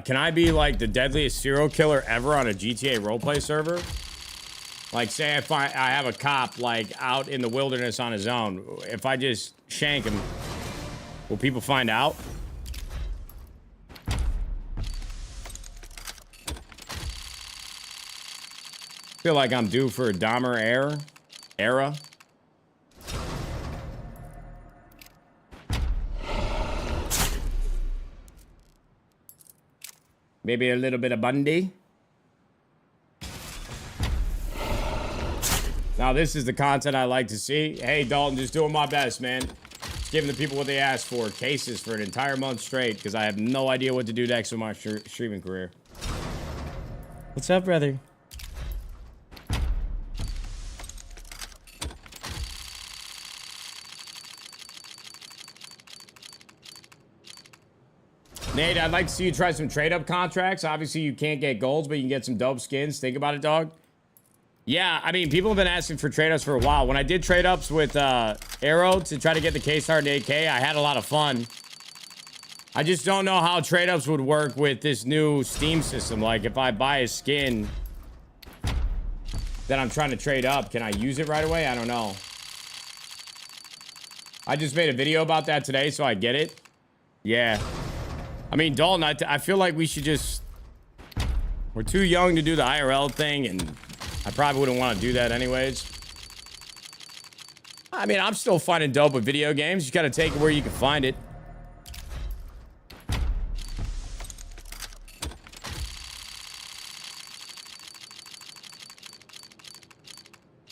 Can I be like the deadliest serial killer ever on a GTA roleplay server? Like, say I have a cop, like, out in the wilderness on his own. If I just shank him, will people find out? Feel like I'm due for a Dahmer era. Maybe a little bit of Bundy. Now, this is the content I like to see. Hey, Dalton, just doing my best, man. Just giving the people what they asked for. Cases for an entire month straight, because I have no idea what to do next with my streaming career. What's up, brother? Nate, I'd like to see you try some trade-up contracts. Obviously, you can't get golds, but you can get some dope skins. Think about it, dog. Yeah, I mean, people have been asking for trade-ups for a while. When I did trade-ups with Arrow to try to get the K-Star and AK, I had a lot of fun. I just don't know how trade-ups would work with this new Steam system. Like, if I buy a skin that I'm trying to trade up, can I use it right away? I don't know. I just made a video about that today, so I get it. Yeah. I mean, Dalton, I feel like we should just... We're too young to do the IRL thing, and I probably wouldn't want to do that anyways. I mean, I'm still finding dope with video games. You gotta take it where you can find it.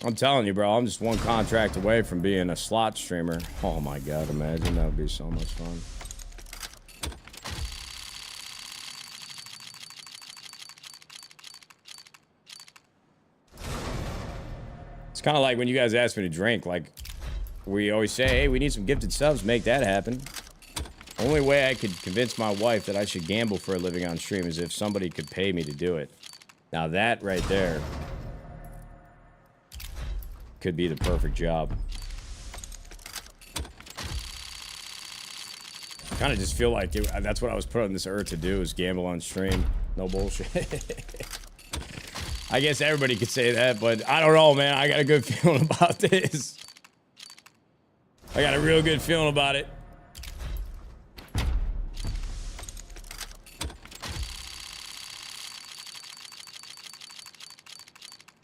I'm telling you, bro, I'm just one contract away from being a slot streamer. Oh my god, imagine that would be so much fun. It's kind of like when you guys ask me to drink, like we always say, hey, we need some gifted subs, make that happen. Only way I could convince my wife that I should gamble for a living on stream is if somebody could pay me to do it. Now that right there could be the perfect job. I kind of just feel like that's what I was put on this earth to do, is gamble on stream. No bullshit. I guess everybody could say that, but I don't know, man. I got a good feeling about this. I got a real good feeling about it.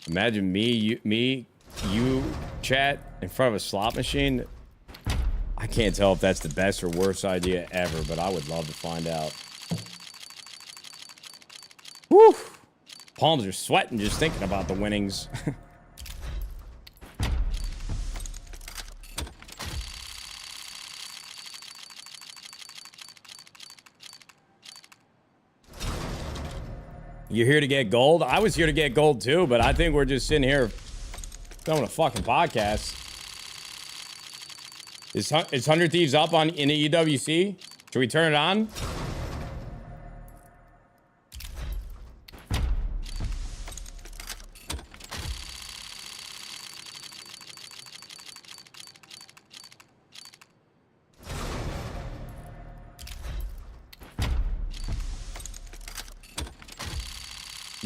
Imagine me, you, chat in front of a slot machine. I can't tell if that's the best or worst idea ever, but I would love to find out. Whew. Palms are sweating just thinking about the winnings. You're here to get gold? I was here to get gold too, but I think we're just sitting here filming a fucking podcast. Is 100 Thieves up in the EWC? Should we turn it on?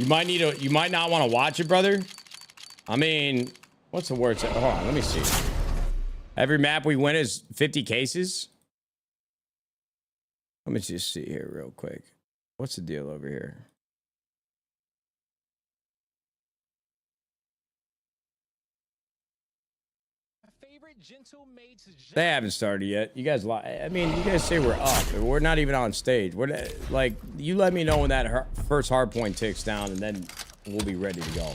You might not want to watch it, brother. I mean, what's the word? Hold on, let me see. Every map we win is 50 cases. Let me just see here real quick. What's the deal over here? They haven't started yet. You guys lie. I mean, you guys say we're up. We're not even on stage. We're like, you let me know when that first hard point ticks down, and then we'll be ready to go.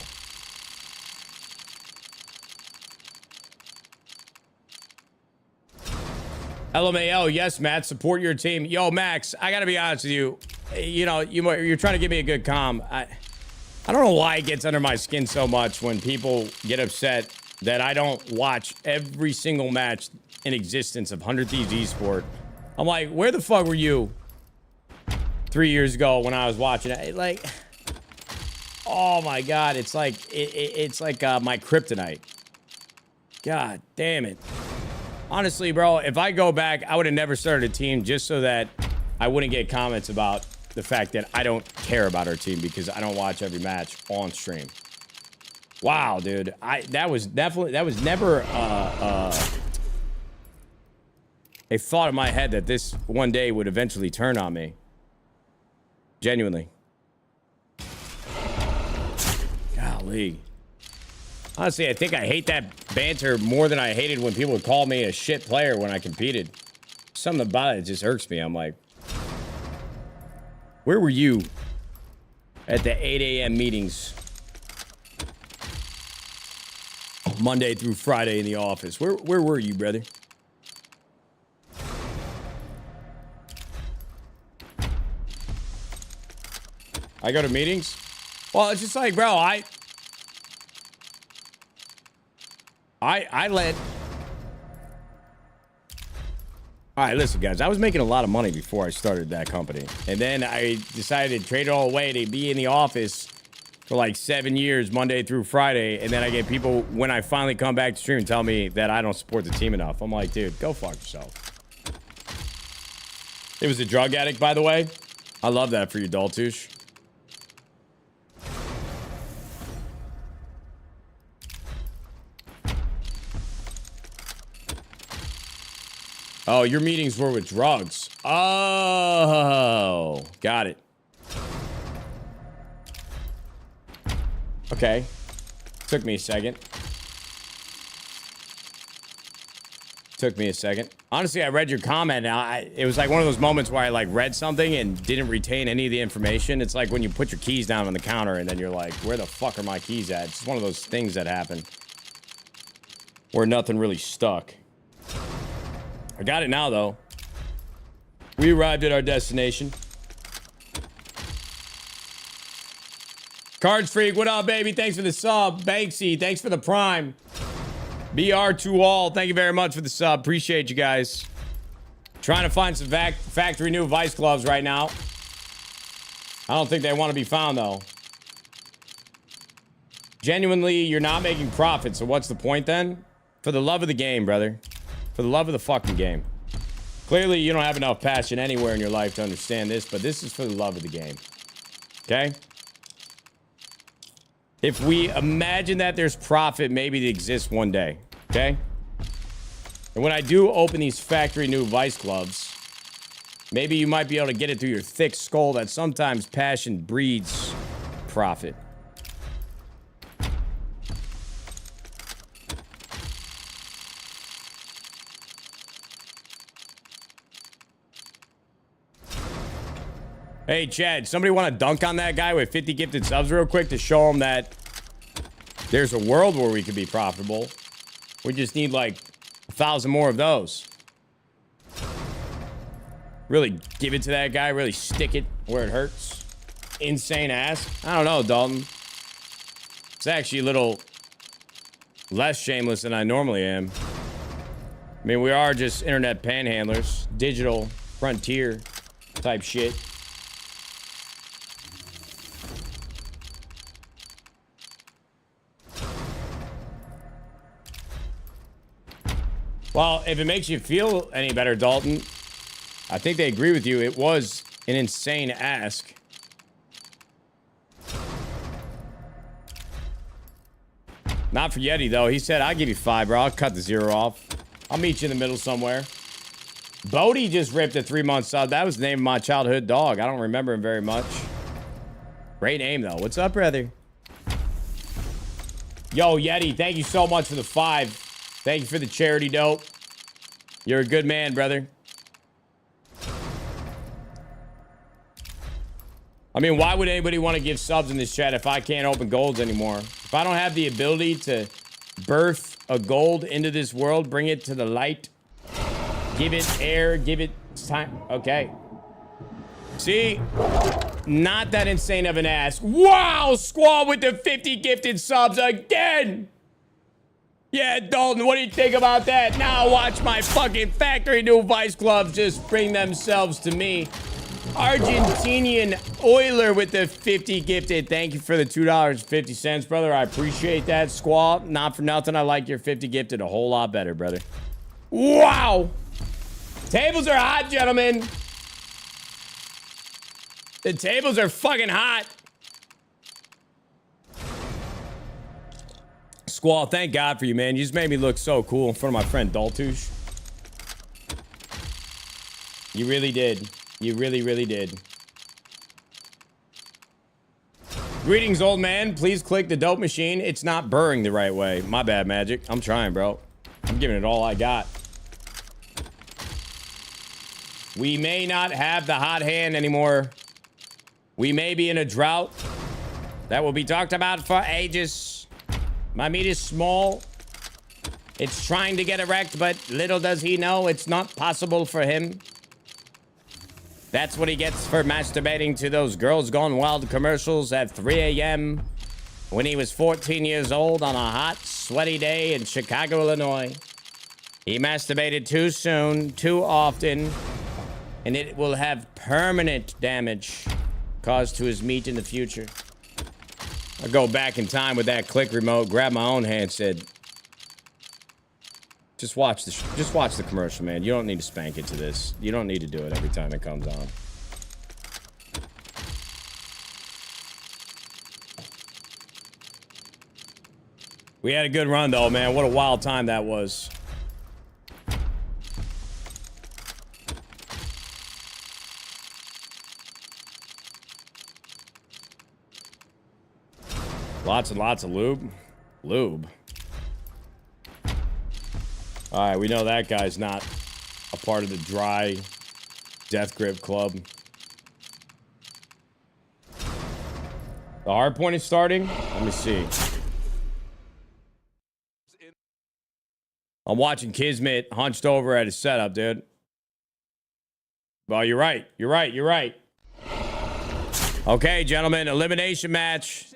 LMAO, yes, Matt, support your team. Yo, Max, I gotta be honest with you. You know, you're trying to give me a good comm. I don't know why it gets under my skin so much when people get upset that I don't watch every single match in existence of 100 Thieves Esport. I'm like, where the fuck were you 3 years ago when I was watching it? Like, oh my god, it's like it's like my kryptonite. God damn it. Honestly, bro, if I go back, I would have never started a team just so that I wouldn't get comments about the fact that I don't care about our team because I don't watch every match on stream. Wow, dude. That was never a thought in my head that this one day would eventually turn on me. Genuinely. Golly. Honestly, I think I hate that banter more than I hated when people would call me a shit player when I competed. Something about it just irks me. I'm like, where were you at the 8 a.m. meetings? Monday through Friday in the office. Where were you, brother? I go to meetings? Well, it's just like, bro, I let... All right, listen, guys. I was making a lot of money before I started that company. And then I decided to trade it all away to be in the office for like 7 years, Monday through Friday. And then I get people, when I finally come back to stream, tell me that I don't support the team enough. I'm like, dude, go fuck yourself. It was a drug addict, by the way. I love that for you, Daltouche. Oh, your meetings were with drugs. Oh, got it. Okay. Took me a second. Honestly, I read your comment. Now, it was like one of those moments where I like read something and didn't retain any of the information. It's like when you put your keys down on the counter and then you're like, where the fuck are my keys at? It's one of those things that happen. where nothing really stuck. I got it now, though. We arrived at our destination. Cards Freak, what up, baby? Thanks for the sub. Banksy, thanks for the prime. BR2 all, thank you very much for the sub. Appreciate you guys. Trying to find some factory new vice gloves right now. I don't think they want to be found, though. Genuinely, you're not making profit, so what's the point then? For the love of the game, brother. For the love of the fucking game. Clearly, you don't have enough passion anywhere in your life to understand this, but this is for the love of the game. Okay? If we imagine that there's profit, maybe it exists one day. Okay? And when I do open these factory new vice gloves, maybe you might be able to get it through your thick skull that sometimes passion breeds profit. Hey, Chad, somebody want to dunk on that guy with 50 gifted subs real quick to show him that there's a world where we could be profitable. We just need like 1,000 more of those. Really give it to that guy. Really stick it where it hurts. Insane ass. I don't know, Dalton. It's actually a little less shameless than I normally am. I mean, we are just internet panhandlers. Digital frontier type shit. Well, if it makes you feel any better, Dalton, I think they agree with you. It was an insane ask. Not for Yeti, though. He said, I'll give you 5, bro. I'll cut the 0 off. I'll meet you in the middle somewhere. Bodie just ripped a 3-month sub. That was the name of my childhood dog. I don't remember him very much. Great name, though. What's up, brother? Yo, Yeti, thank you so much for the 5. Thank you for the charity dope. You're a good man, brother. I mean, why would anybody want to give subs in this chat if I can't open golds anymore? If I don't have the ability to birth a gold into this world, bring it to the light, give it air, give it time. Okay. See? Not that insane of an ask. Wow, Squall with the 50 gifted subs again. Yeah, Dalton, what do you think about that? Now watch my fucking factory new vice gloves just bring themselves to me. Argentinian Oiler with the 50 gifted. Thank you for the $2.50, brother. I appreciate that, Squall. Not for nothing. I like your 50 gifted a whole lot better, brother. Wow. Tables are hot, gentlemen. The tables are fucking hot. Squall, thank God for you, man. You just made me look so cool in front of my friend Daltouche. You really did. You really, really did. Greetings, old man. Please click the dope machine. It's not burring the right way. My bad, Magic. I'm trying, bro. I'm giving it all I got. We may not have the hot hand anymore. We may be in a drought that will be talked about for ages. My meat is small. It's trying to get erect, but little does he know it's not possible for him. That's what he gets for masturbating to those Girls Gone Wild commercials at 3 a.m. when he was 14 years old on a hot, sweaty day in Chicago, Illinois. He masturbated too soon, too often, and it will have permanent damage caused to his meat in the future. I'll go back in time with that click remote, grab my own handset. Just watch the commercial, man. You don't need to spank it to this. You don't need to do it every time it comes on. We had a good run, though, man. What a wild time that was. Lots and lots of lube. Lube. All right, we know that guy's not a part of the dry death grip club. The hard point is starting. Let me see. I'm watching Kismet hunched over at his setup, dude. Well, you're right. You're right. You're right. Okay, gentlemen, elimination match.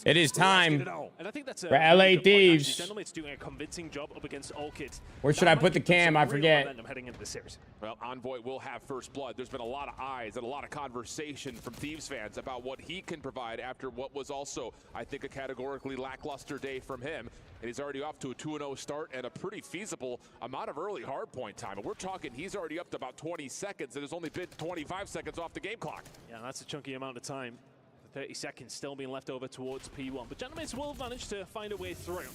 It is time for LA Thieves. Doing a convincing job up against all kids. Where should I put the cam? I forget. Heading into the series. Well, Envoy will have first blood. There's been a lot of eyes and a lot of conversation from Thieves fans about what he can provide after what was also, I think, a categorically lackluster day from him. And he's already off to a 2-0 start and a pretty feasible amount of early hardpoint time. And we're talking he's already up to about 20 seconds and has only been 25 seconds off the game clock. Yeah, that's a chunky amount of time. 30 seconds still being left over towards P1, but Gentlemen will manage to find a way through.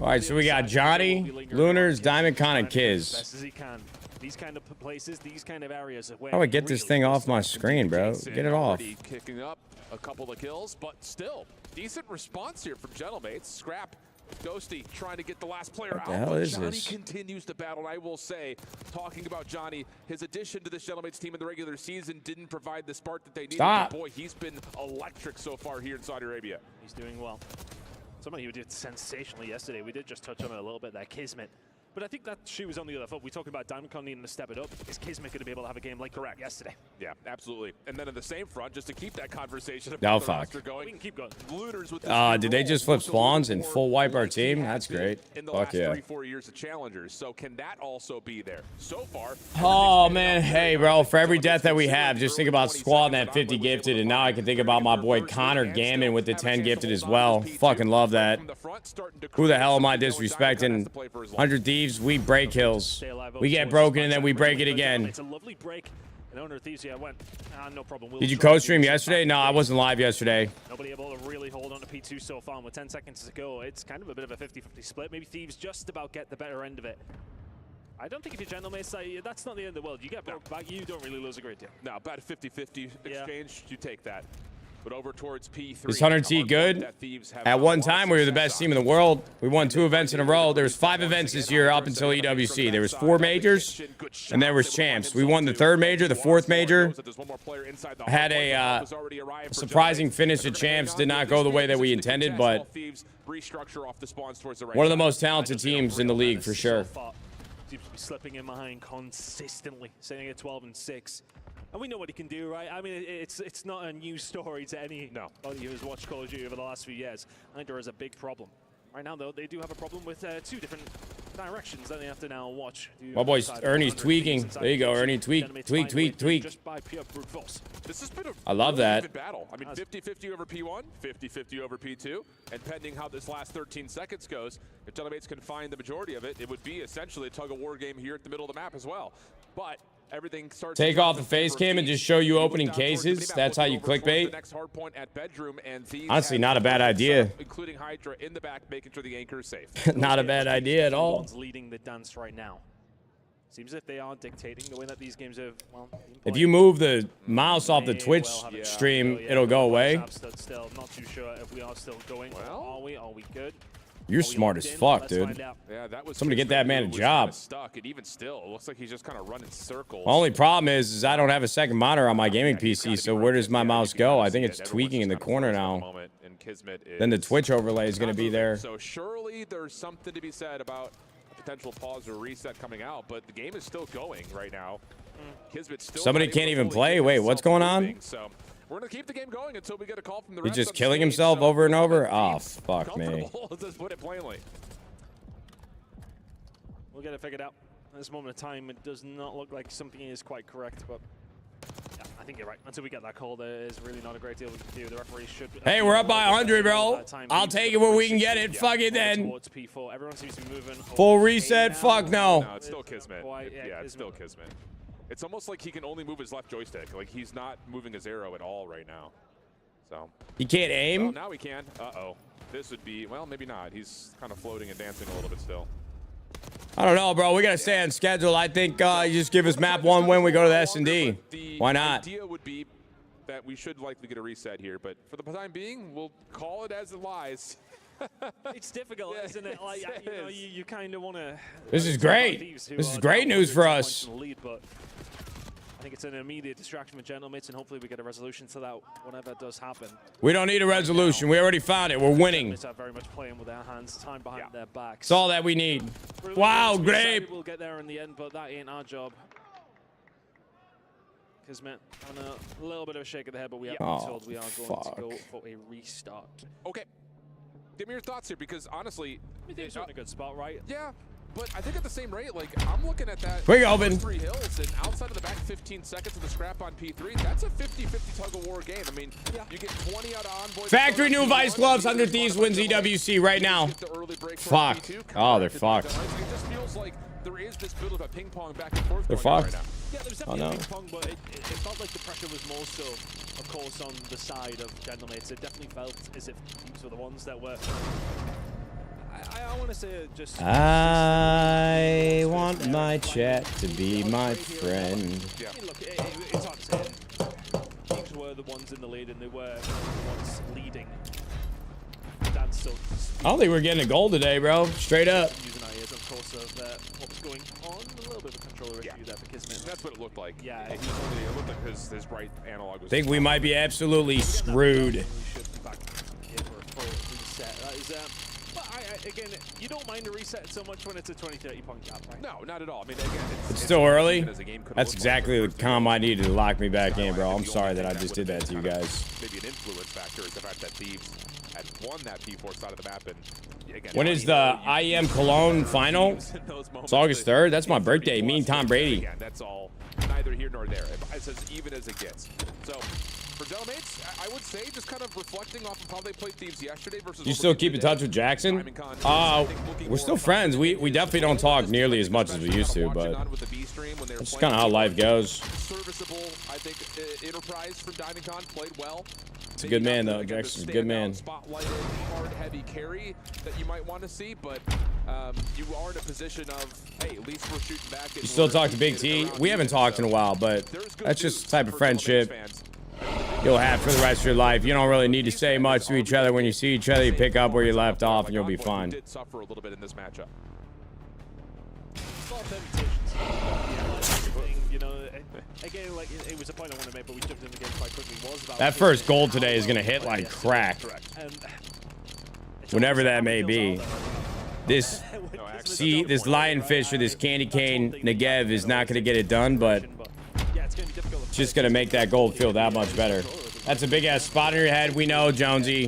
All right, so we got Johnny, Lunars, Diamond Con, and Kiz. Best as he can. These kind of places, these kind of areas. How do I get this thing off my screen, bro? Get it off. Kicking up a couple of kills, but still decent response here from Gentlemates. Scrap. Ghosty trying to get the last player out. What the hell is Johnny this? continues to battle. I will say, talking about Johnny, his addition to this Gentlemates team in the regular season didn't provide the spark that they needed. Stop. But boy, he's been electric so far here in Saudi Arabia. He's doing well. Somebody who did sensationally yesterday. We did just touch on it a little bit, that Kismet. But I think that shoe was on the other foot. We talked about Diamond Con needing to step it up. Is Kismet going to be able to have a game like correct yesterday? Yeah, absolutely. And then in the same front, just to keep that conversation No, about the fuck. roster going, We can keep going. Lunars with this Did they just flip spawns and full wipe our team? That's been great. In the Fuck last yeah. 3-4 years of challengers. So can that also be there? So far. Oh, man. Hey, bro, for every death that we have, just think about Squad and that 50 gifted, and now I can think about my boy Connor Gammon with the 10 gifted as well. Fucking love that. Who the hell am I disrespecting? 100 Thieves, we break hills. We get broken and then we break it again. It's a lovely break. And Owner Thieves, yeah, went, no problem. We'll Did you try co-stream yesterday? No, I wasn't live yesterday. Nobody able to really hold on to P2 so far. And with 10 seconds to go, it's kind of a bit of a 50-50 split. Maybe Thieves just about get the better end of it. I don't think if you're Gentlemen, that's not the end of the world. You get broke back, you don't really lose a great deal. No, about a 50-50 exchange, you take that. But over towards P3. Is 100T good? At one time, we were the best team in the world. We won 2 events in a row. There was 5 events this year up until EWC. There was 4 majors, and there was champs. We won the 3rd major, the 4th major. Had a surprising finish at champs. Did not go the way that we intended, but one of the most talented teams in the league for sure. Seems to be slipping in behind consistently, sitting at 12-6. And we know what he can do, right? I mean, it's not a new story to anybody who has watched Call of Duty over the last few years. I think there is a big problem. Right now, though, they do have a problem with 2 different directions that they have to now watch. My boy Ernie's tweaking. There you go, Ernie. Tweak. Just by pure brute force. This has been a I love that. even battle. I mean, 50-50 over P1, 50-50 over P2, and pending how this last 13 seconds goes, if Gentlemates can find the majority of it, it would be essentially a tug-of-war game here at the middle of the map as well. But everything starts. Take off the face cam and just show you opening cases. That's how you clickbait. Honestly, not a bad idea. Including Hydra in the back, making sure the anchor is safe. Not a bad idea at all. Leading the dance right now. Seems if they are dictating the way that these games have. Well, If you move the mouse off the Twitch stream, it'll go away. Still not too sure if we are still going. Are we? Are we good? You're smart as fuck, dude. Yeah, that was Somebody get that man a job. Stuck, and even still, it looks like he's just kind of running circles. My only problem is I don't have a second monitor on my gaming PC, so where does my mouse go? I think it's tweaking in the corner now. Then the Twitch overlay is going to be there. So surely there's something to be said about a potential pause or reset coming out, but the game is still going right now. Kismet's still Somebody can't even play? Wait, what's going on? So we're going to keep the game going until we get a call from the He's refs just on killing stage, himself so over and over? we're Oh, fuck me. comfortable, let's put it plainly. We'll get it figured out. At this moment of time, it does not look like something is quite correct, but yeah, I think you're right. Until we get that call, there is really not a great deal we can do. The referee should. Hey, we're up by 100, bro. I'll take it where we can get it. Fuck it then. Towards P4. Everyone seems to be moving. Full reset? Fuck no. No, it's still Kismet. Yeah, it's still Kismet. It's almost like he can only move his left joystick. Like he's not moving his arrow at all right now. So He can't aim? well, now he can. Uh-oh. This would be, well, maybe not. He's kind of floating and dancing a little bit still. I don't know, bro. We got to stay on schedule. I think you just give us map 1 win, we go to the S&D. Why not? The idea would be that we should likely get a reset here, but for the time being, we'll call it as it lies. It's difficult, isn't it? Like, you know, you kind of want to. This is great. This is great news for us. I think it's an immediate distraction for Gentlemates, and hopefully we get a resolution to that whenever it does happen. We don't need a resolution. We already found it. We're winning. Gentlemates are very much playing with their hands, time behind their backs. It's all that we need. Wow, great. We'll get there in the end, but that ain't our job. Kismet on a little bit of a shake of the head, but we have been told we are going to go for a restart. Okay. Give me your thoughts here, because honestly, It's in a good spot, right? yeah. But I think at the same rate, like, I'm looking at that. We open. 3 hills, and outside of the back 15 seconds of the scrap on P3, that's a 50-50 tug-of-war game. I mean, you get 20 out of Envoy. Factory new Vice Gloves, 100 Thieves wins EWC right now. Fuck. Oh, they're fucked. It just feels like there is this bit of a ping-pong back and forth. They're going on fucked. right now. Yeah, there was definitely a ping pong, but it felt like the pressure was more so, of course, on the side of Gentlemates. It definitely felt as if these were the ones that were... I want to say just... I want my chat to be my friend. Yeah. I mean, look, it's hard to say. Teams were the ones in the lead, and they were the ones leading. Dan still... I don't think we're getting a goal today, bro. Straight up. Using our ears, of course, of what was going on. A little bit of a controller issue there for Kismet. That's what it looked like. Yeah. It looked like his right analog was... I think we might be absolutely screwed. We should be back here for a full reset. That is... But again, you don't mind a reset so much when it's a 20-30 point gap, right? No, not at all. I mean, again, It's still early. That's exactly the calm I needed to lock me back in, bro. I'm sorry that I just did that to you guys. Maybe an influence factor is the fact that Thieves had won that P4 side of the map. And again, When is the IEM Cologne final? It's August 3rd. That's my birthday. Me and Tom Brady. Again, that's all. Neither here nor there. It's as even as it gets. So, for Gentlemates, I would say just kind of reflecting off of how they played Thieves yesterday versus... You still keep in touch with Jackson? We're still friends. We definitely don't talk nearly as much as we used to, but that's kind of how life goes. Serviceable, I think, enterprise from Diamondcon played well. It's a good man, though. Jackson's a good man. Spotlighted, hard, heavy carry that you might want to see, but you are in a position of, hey, at least we're shooting back. You still talk to Big T? We haven't talked in a while, but that's just the type of friendship you'll have for the rest of your life. You don't really need to say much to each other. When you see each other, you pick up where you left off, and you'll be fine. Did suffer a little bit in this matchup. You know, again, like it was a point I wanted to make, but we jumped in the game quite quickly. Was about That first goal today is gonna hit like crack, whenever that may be. This lionfish or this candy cane Negev is not gonna get it done, but it's just gonna make that gold feel that much better. That's a big ass spot in your head. We know, Jonesy.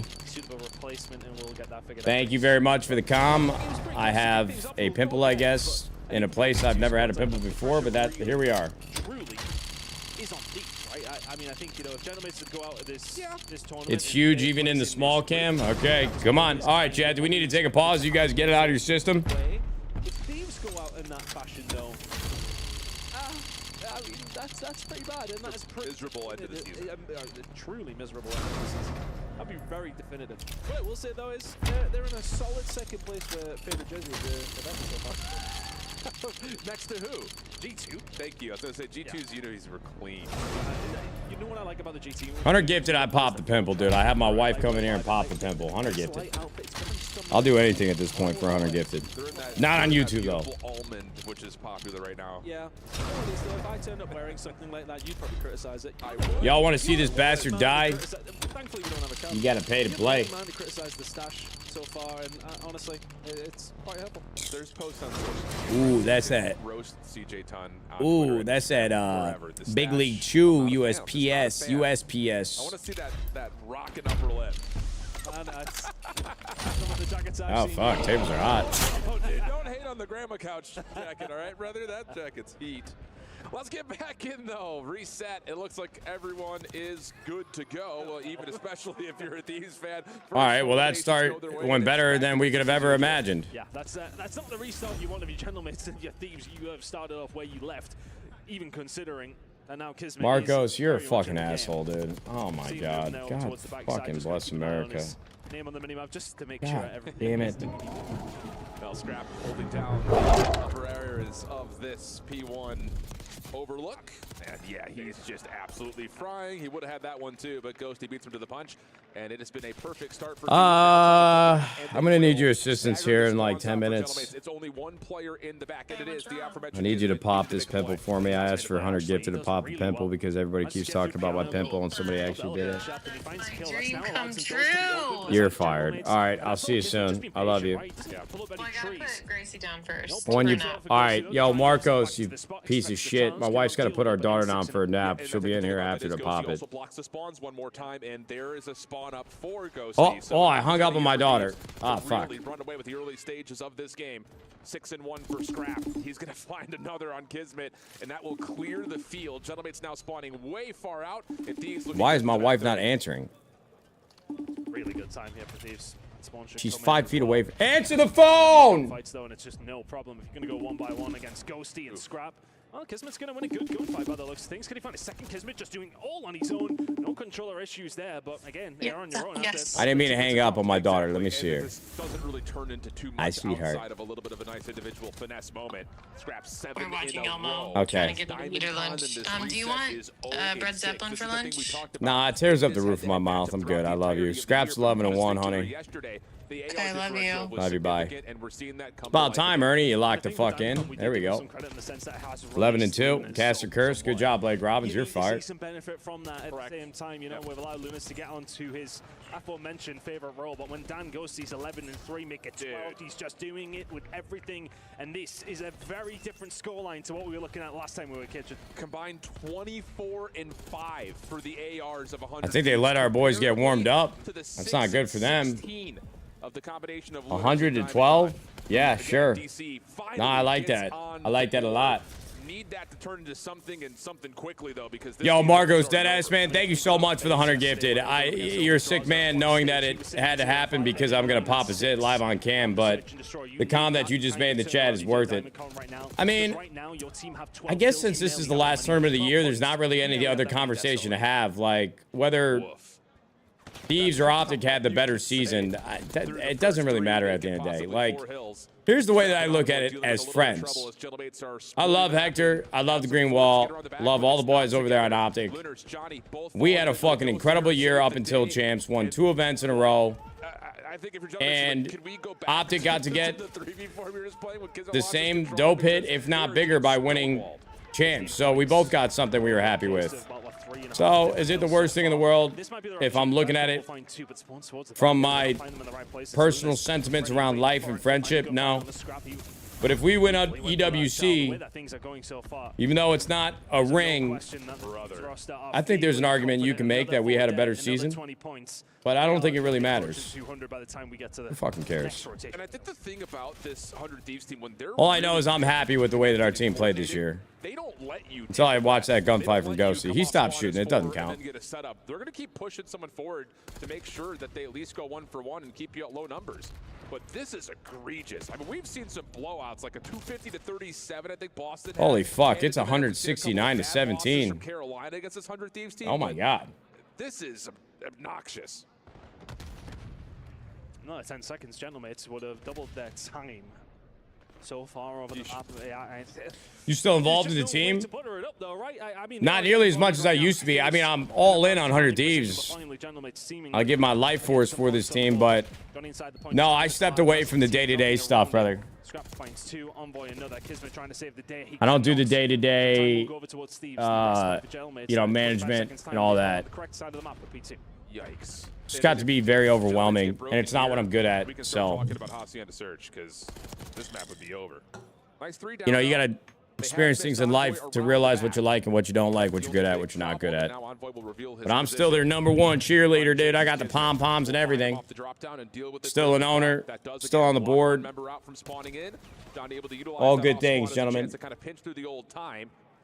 Thank you very much for the comm. I have a pimple, I guess, in a place I've never had a pimple before, but here we are. Truly is on Thieves, right? I mean, I think, you know, if Gentlemates would go out of this tournament... It's huge even in the small cam. Okay, come on. All right, Chad, do we need to take a pause? You guys get it out of your system? If Thieves go out in that fashion, though, I mean, that's pretty bad, and that's pretty miserable end of the season. Truly miserable end of the season. That'd be very definitive. What I will say, though, is they're in a solid second place where favorite jersey is the best so far. Next to who? G2. Thank you. I was going to say G2's, you know, he's clean. You know what I like about the GT? Hunter gifted, I popped the pimple, dude. I have my wife come in here and pop the pimple. Hunter gifted. I'll do anything at this point for Hunter gifted. Not on YouTube, though. Almond, which is popular right now. Yeah. If I turned up wearing something like that, you'd probably criticize it. Y'all want to see this bastard die? Thankfully, we don't have a camera. You gotta pay to play. I to criticize the stash so far, and honestly, it's quite helpful. There's posts on social. Ooh, that's that. Roast CJ Ton. Ooh, that's that Big League Chew USPS. I want to see that rockin' upper lip. Oh fuck, tables are hot. Oh, dude, don't hate on the grandma couch jacket, all right, brother? That jacket's heat. Let's get back in, though. Reset. It looks like everyone is good to go. Well, even especially if you're a Thieves fan. All right, well, that start went better than we could have ever imagined. Yeah, that's not the restart you want of your Gentlemates and your Thieves. You have started off where you left, even considering. And now Kismet Marcos, you're a fucking asshole, dude. Oh my god. God fucking bless America. Name on the minimap just to make God sure everything. damn it. Scrap holding down the upper areas of this P1. overlook. And yeah, he's just absolutely frying. He would have had that one too, but Ghosty beats him to the punch. And it has been a perfect start for I'm gonna need your assistance here in like 10 minutes. It's only one player in the back, and it is the aforementioned. I need you to pop this pimple for me. I asked for 100 gifted to pop the pimple because everybody keeps talking about my pimple and somebody actually did it. Dream come true. You're fired. All right, I'll see you soon. I love you. Well, I gotta put Gracie down first. When you, For now. all right, yo, Marcos, you piece of shit. My wife's got to put our daughter down for a nap. She'll be in here after to pop it. Also blocks the spawns one more time, and there is a spawn up for Ghosty. Oh, I hung up on my daughter. Ah, fuck. Really run away with the early stages of this game. 6-1 for Scrap. He's gonna find another on Kismet, and that will clear the field. Gentlemate's now spawning way far out. And Thieves Why is my wife not answering? Really good time here for Thieves. She's 5 feet away. Answer the phone! Fights though, and it's just no problem if you're gonna go 1 by 1 against Ghosty and Scrap. Well, Kismet's going to win a good gunfight by the looks of things. Can he find a second Kismet just doing all on his own? No controller issues there, but again, they are on your own. Yes. I didn't mean to hang up on my daughter. Let me see her. This doesn't really turn into too Hi, much sweetheart. outside of a little bit of a nice individual finesse moment. Scrap 7 We're watching in a Elmo. row. Okay. Trying to get eat her lunch. Do you want bread zeppelin for lunch? Nah, it tears up the roof of my mouth. I'm good. I love you. Scrap's 11-1, honey. Okay, I love you. Love you, bye. It's about time, Ernie. You locked the fuck in. There we go. 11-2. Cast your curse. Good job, Blake Robbins. You're fired. Some benefit from that at the same time. You know, we've allowed Lunas to get onto his aforementioned favorite role, but when Dan goes, he's 11-3, make it 12. He's just doing it with everything, and this is a very different scoreline to what we were looking at last time we were kitchen. Combined 24-5 for the ARs of 100. I think they let our boys get warmed up. That's not good for them. Of the combination of 112? Yeah, sure. No, I like that. I like that a lot. Need that to turn into something and something quickly though, because Yo, Margot's deadass, man. Thank you so much for the 100 gifted. You're a sick man knowing that it had to happen because I'm gonna pop a zit live on cam, but the com that you just made in the chat is worth it. I mean, I guess since this is the last tournament of the year, there's not really any other conversation to have. Like whether Thieves or Optic had the better season, it doesn't really matter at the end of the day. Like, here's the way that I look at it as friends. I love Hector. I love the Green Wall. Love all the boys over there on Optic. We had a fucking incredible year up until Champs. Won 2 events in a row. And Optic got to get the same dope hit, if not bigger, by winning Champs. So we both got something we were happy with. So, is it the worst thing in the world if I'm looking at it from my personal sentiments around life and friendship? No. But if we win at EWC, even though it's not a ring, I think there's an argument you can make that we had a better season. But I don't think it really matters. Who fucking cares? And I think the thing about this 100 Thieves team, when they're all I know is I'm happy with the way that our team played this year. They don't let you until I watched that gunfight from Ghosty. He stopped shooting. It doesn't count. They're going to keep pushing someone forward to make sure that they at least go 1 for 1 and keep you at low numbers. But this is egregious. I mean, we've seen some blowouts, like a 250-37. I think Boston. Holy fuck! It's 169-17. From Carolina against this 100 Thieves team. Oh my god. This is obnoxious. Another 10 seconds, gentlemen. It would have doubled their time so far over the map. You still involved in the team? Not nearly as much as I used to be. I mean, I'm all in on 100 Thieves. I'll give my life force for this team, but no, I stepped away from the day-to-day stuff, brother. I don't do the day-to-day, you know, management and all that. Yikes. It's got to be very overwhelming, and it's not what I'm good at, so. Talking about Hacienda Search, because this map would be over. Nice 3 down. You know, you got to experience things in life to realize what you like and what you don't like, what you're good at, what you're not good at. But I'm still their #1 cheerleader, dude. I got the pom-poms and everything. Still an owner, still on the board. All good things, gentlemen.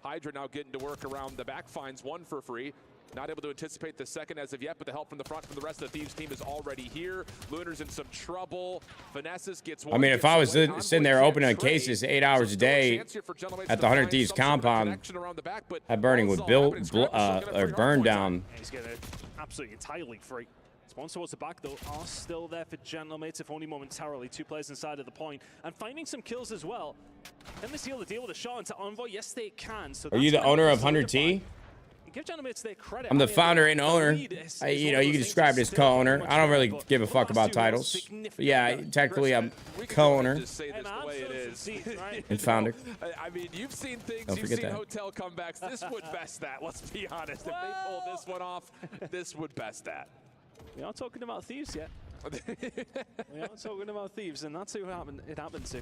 Hydra now getting to work around the back, finds 1 for free. Not able to anticipate the second as of yet, but the help from the front from the rest of the Thieves team is already here. Lunar's in some trouble. Finesses gets 1. I mean, if I was sitting there opening cases 8 hours a day at the 100 Thieves compound, that burning would burn down. He's getting absolutely entirely free. Spawn towards the back, though, are still there for Gentlemates, if only momentarily. 2 players inside of the point, and finding some kills as well. Can they seal the deal with a shot into Envoy? Yes, they can. So Are you the owner of 100T? Give Gentlemates their credit. I'm the founder and owner. You know, you can describe it as co-owner. I don't really give a fuck about titles. But yeah, technically I'm co-owner and founder. I mean, you've seen things, Don't you've forget seen that. hotel comebacks. This would best that, let's be honest. If they pull this one off, this would best that. We aren't talking about Thieves yet. We aren't talking about Thieves, and that's who it happened to.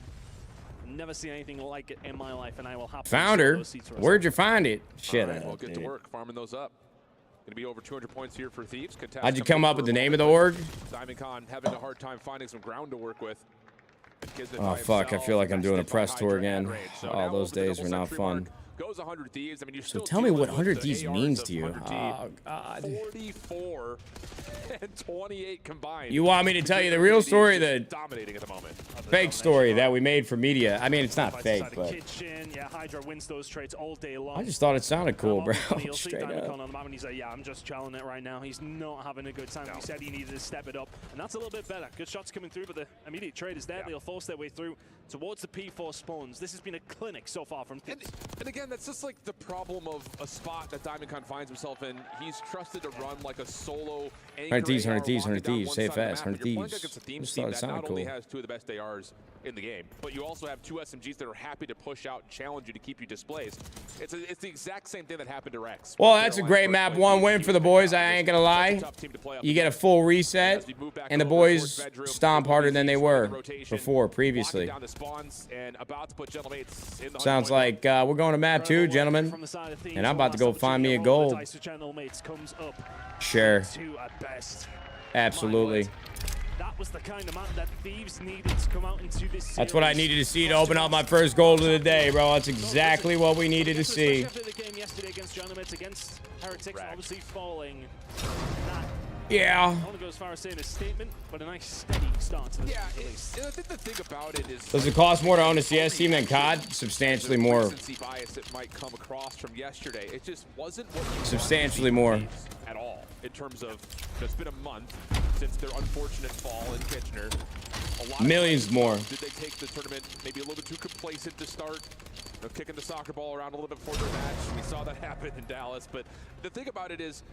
Never seen anything like it in my life, and I will happily Founder, where'd you find it? Shit. All right, well, get to work farming those up. Gonna be over 200 points here for Thieves. How'd you come up with the name of the org? Simon Khan having a hard time finding some ground to work with. Oh fuck, I feel like I'm doing a press tour again. All those days were not fun. Goes 100 Thieves. I mean, you're So still tell me what dealing with 100 the Thieves ARs means of to you. 100 Oh god. 44 and 28 combined. You want me to tell you the real story, the dominating at the moment. fake story that we made for media? I mean, it's not fake, but Kitchen. Yeah, Hydra wins those trades all day long. I just thought it sounded cool, bro. You'll see Straight Diamond up. Con on the map, and he's like, yeah, I'm just challenging it right now. He's not having a good time. He said he needed to step it up, and that's a little bit better. Good shots coming through, but the immediate trade is there. They'll force their way through towards the P4 spawns. This has been a clinic so far from Thieves. And again, that's just like the problem of a spot that Diamond Con finds himself in. He's trusted to run like a solo 100 Thieves, 100 Thieves, 100 Thieves. Say it fast, 100 Thieves. Just thought it That sounded not only cool. has 2 of the best ARs in the game, but you also have 2 SMGs that are happy to push out, challenge you to keep you displaced. It's the exact same thing that happened to Rex. Well, that's a great map 1 win for the boys. I ain't gonna lie. You get a full reset, and the boys stomp harder than they were before, previously. Sounds like we're going to map 2, gentlemen. And I'm about to go find me a gold. Sure. Absolutely. That was the kind of map that Thieves needed to come out into this. That's what I needed to see to open up my first gold of the day, bro. That's exactly what we needed to see. After the game yesterday against Gentlemates, against Heretics, obviously falling. Yeah. I don't want to go as far as saying a statement, but a nice steady start to the release. I think the thing about it is, Does it cost more to own a CS team than COD? Substantially more. recency bias that might come across from yesterday. It just wasn't what you Substantially wanted more. at all. In terms of, it's been a month since their unfortunate fall in Kitchener. A lot Millions more. Did they take the tournament maybe a little bit too complacent to start? You know, kicking the soccer ball around a little bit before their match. We saw that happen in Dallas. But the thing about it is,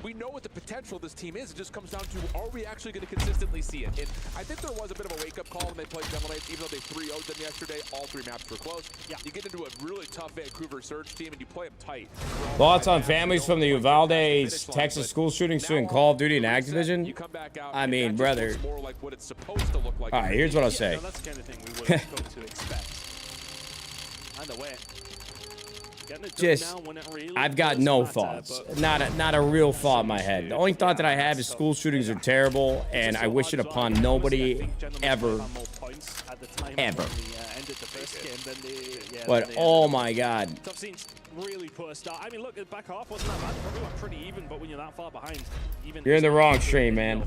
we know what the potential of this team is. It just comes down to, are we actually going to consistently see it? And I think there was a bit of a wake-up call when they played Gentlemates, even though they 3-0'd them yesterday. All 3 maps were close. Yeah. You get into a really tough Vancouver Surge team, and you play them tight. Thoughts on families from the Uvalde's Texas school shootings to in Call of Duty and Activision? You come back out, I mean, brother. more like what it's supposed to look like. All right, here's what I'll say. No, that's the kind of thing we would have come to expect. Either way. Just, I've got no thoughts. Not a real thought in my head. The only thought that I have is school shootings are terrible, and I wish it upon nobody ever. Ever. But oh my god. Tough scenes, really poor start. I mean, look, the back half wasn't that bad. Probably went pretty even, but when you're that far behind, even You're in the wrong stream, man.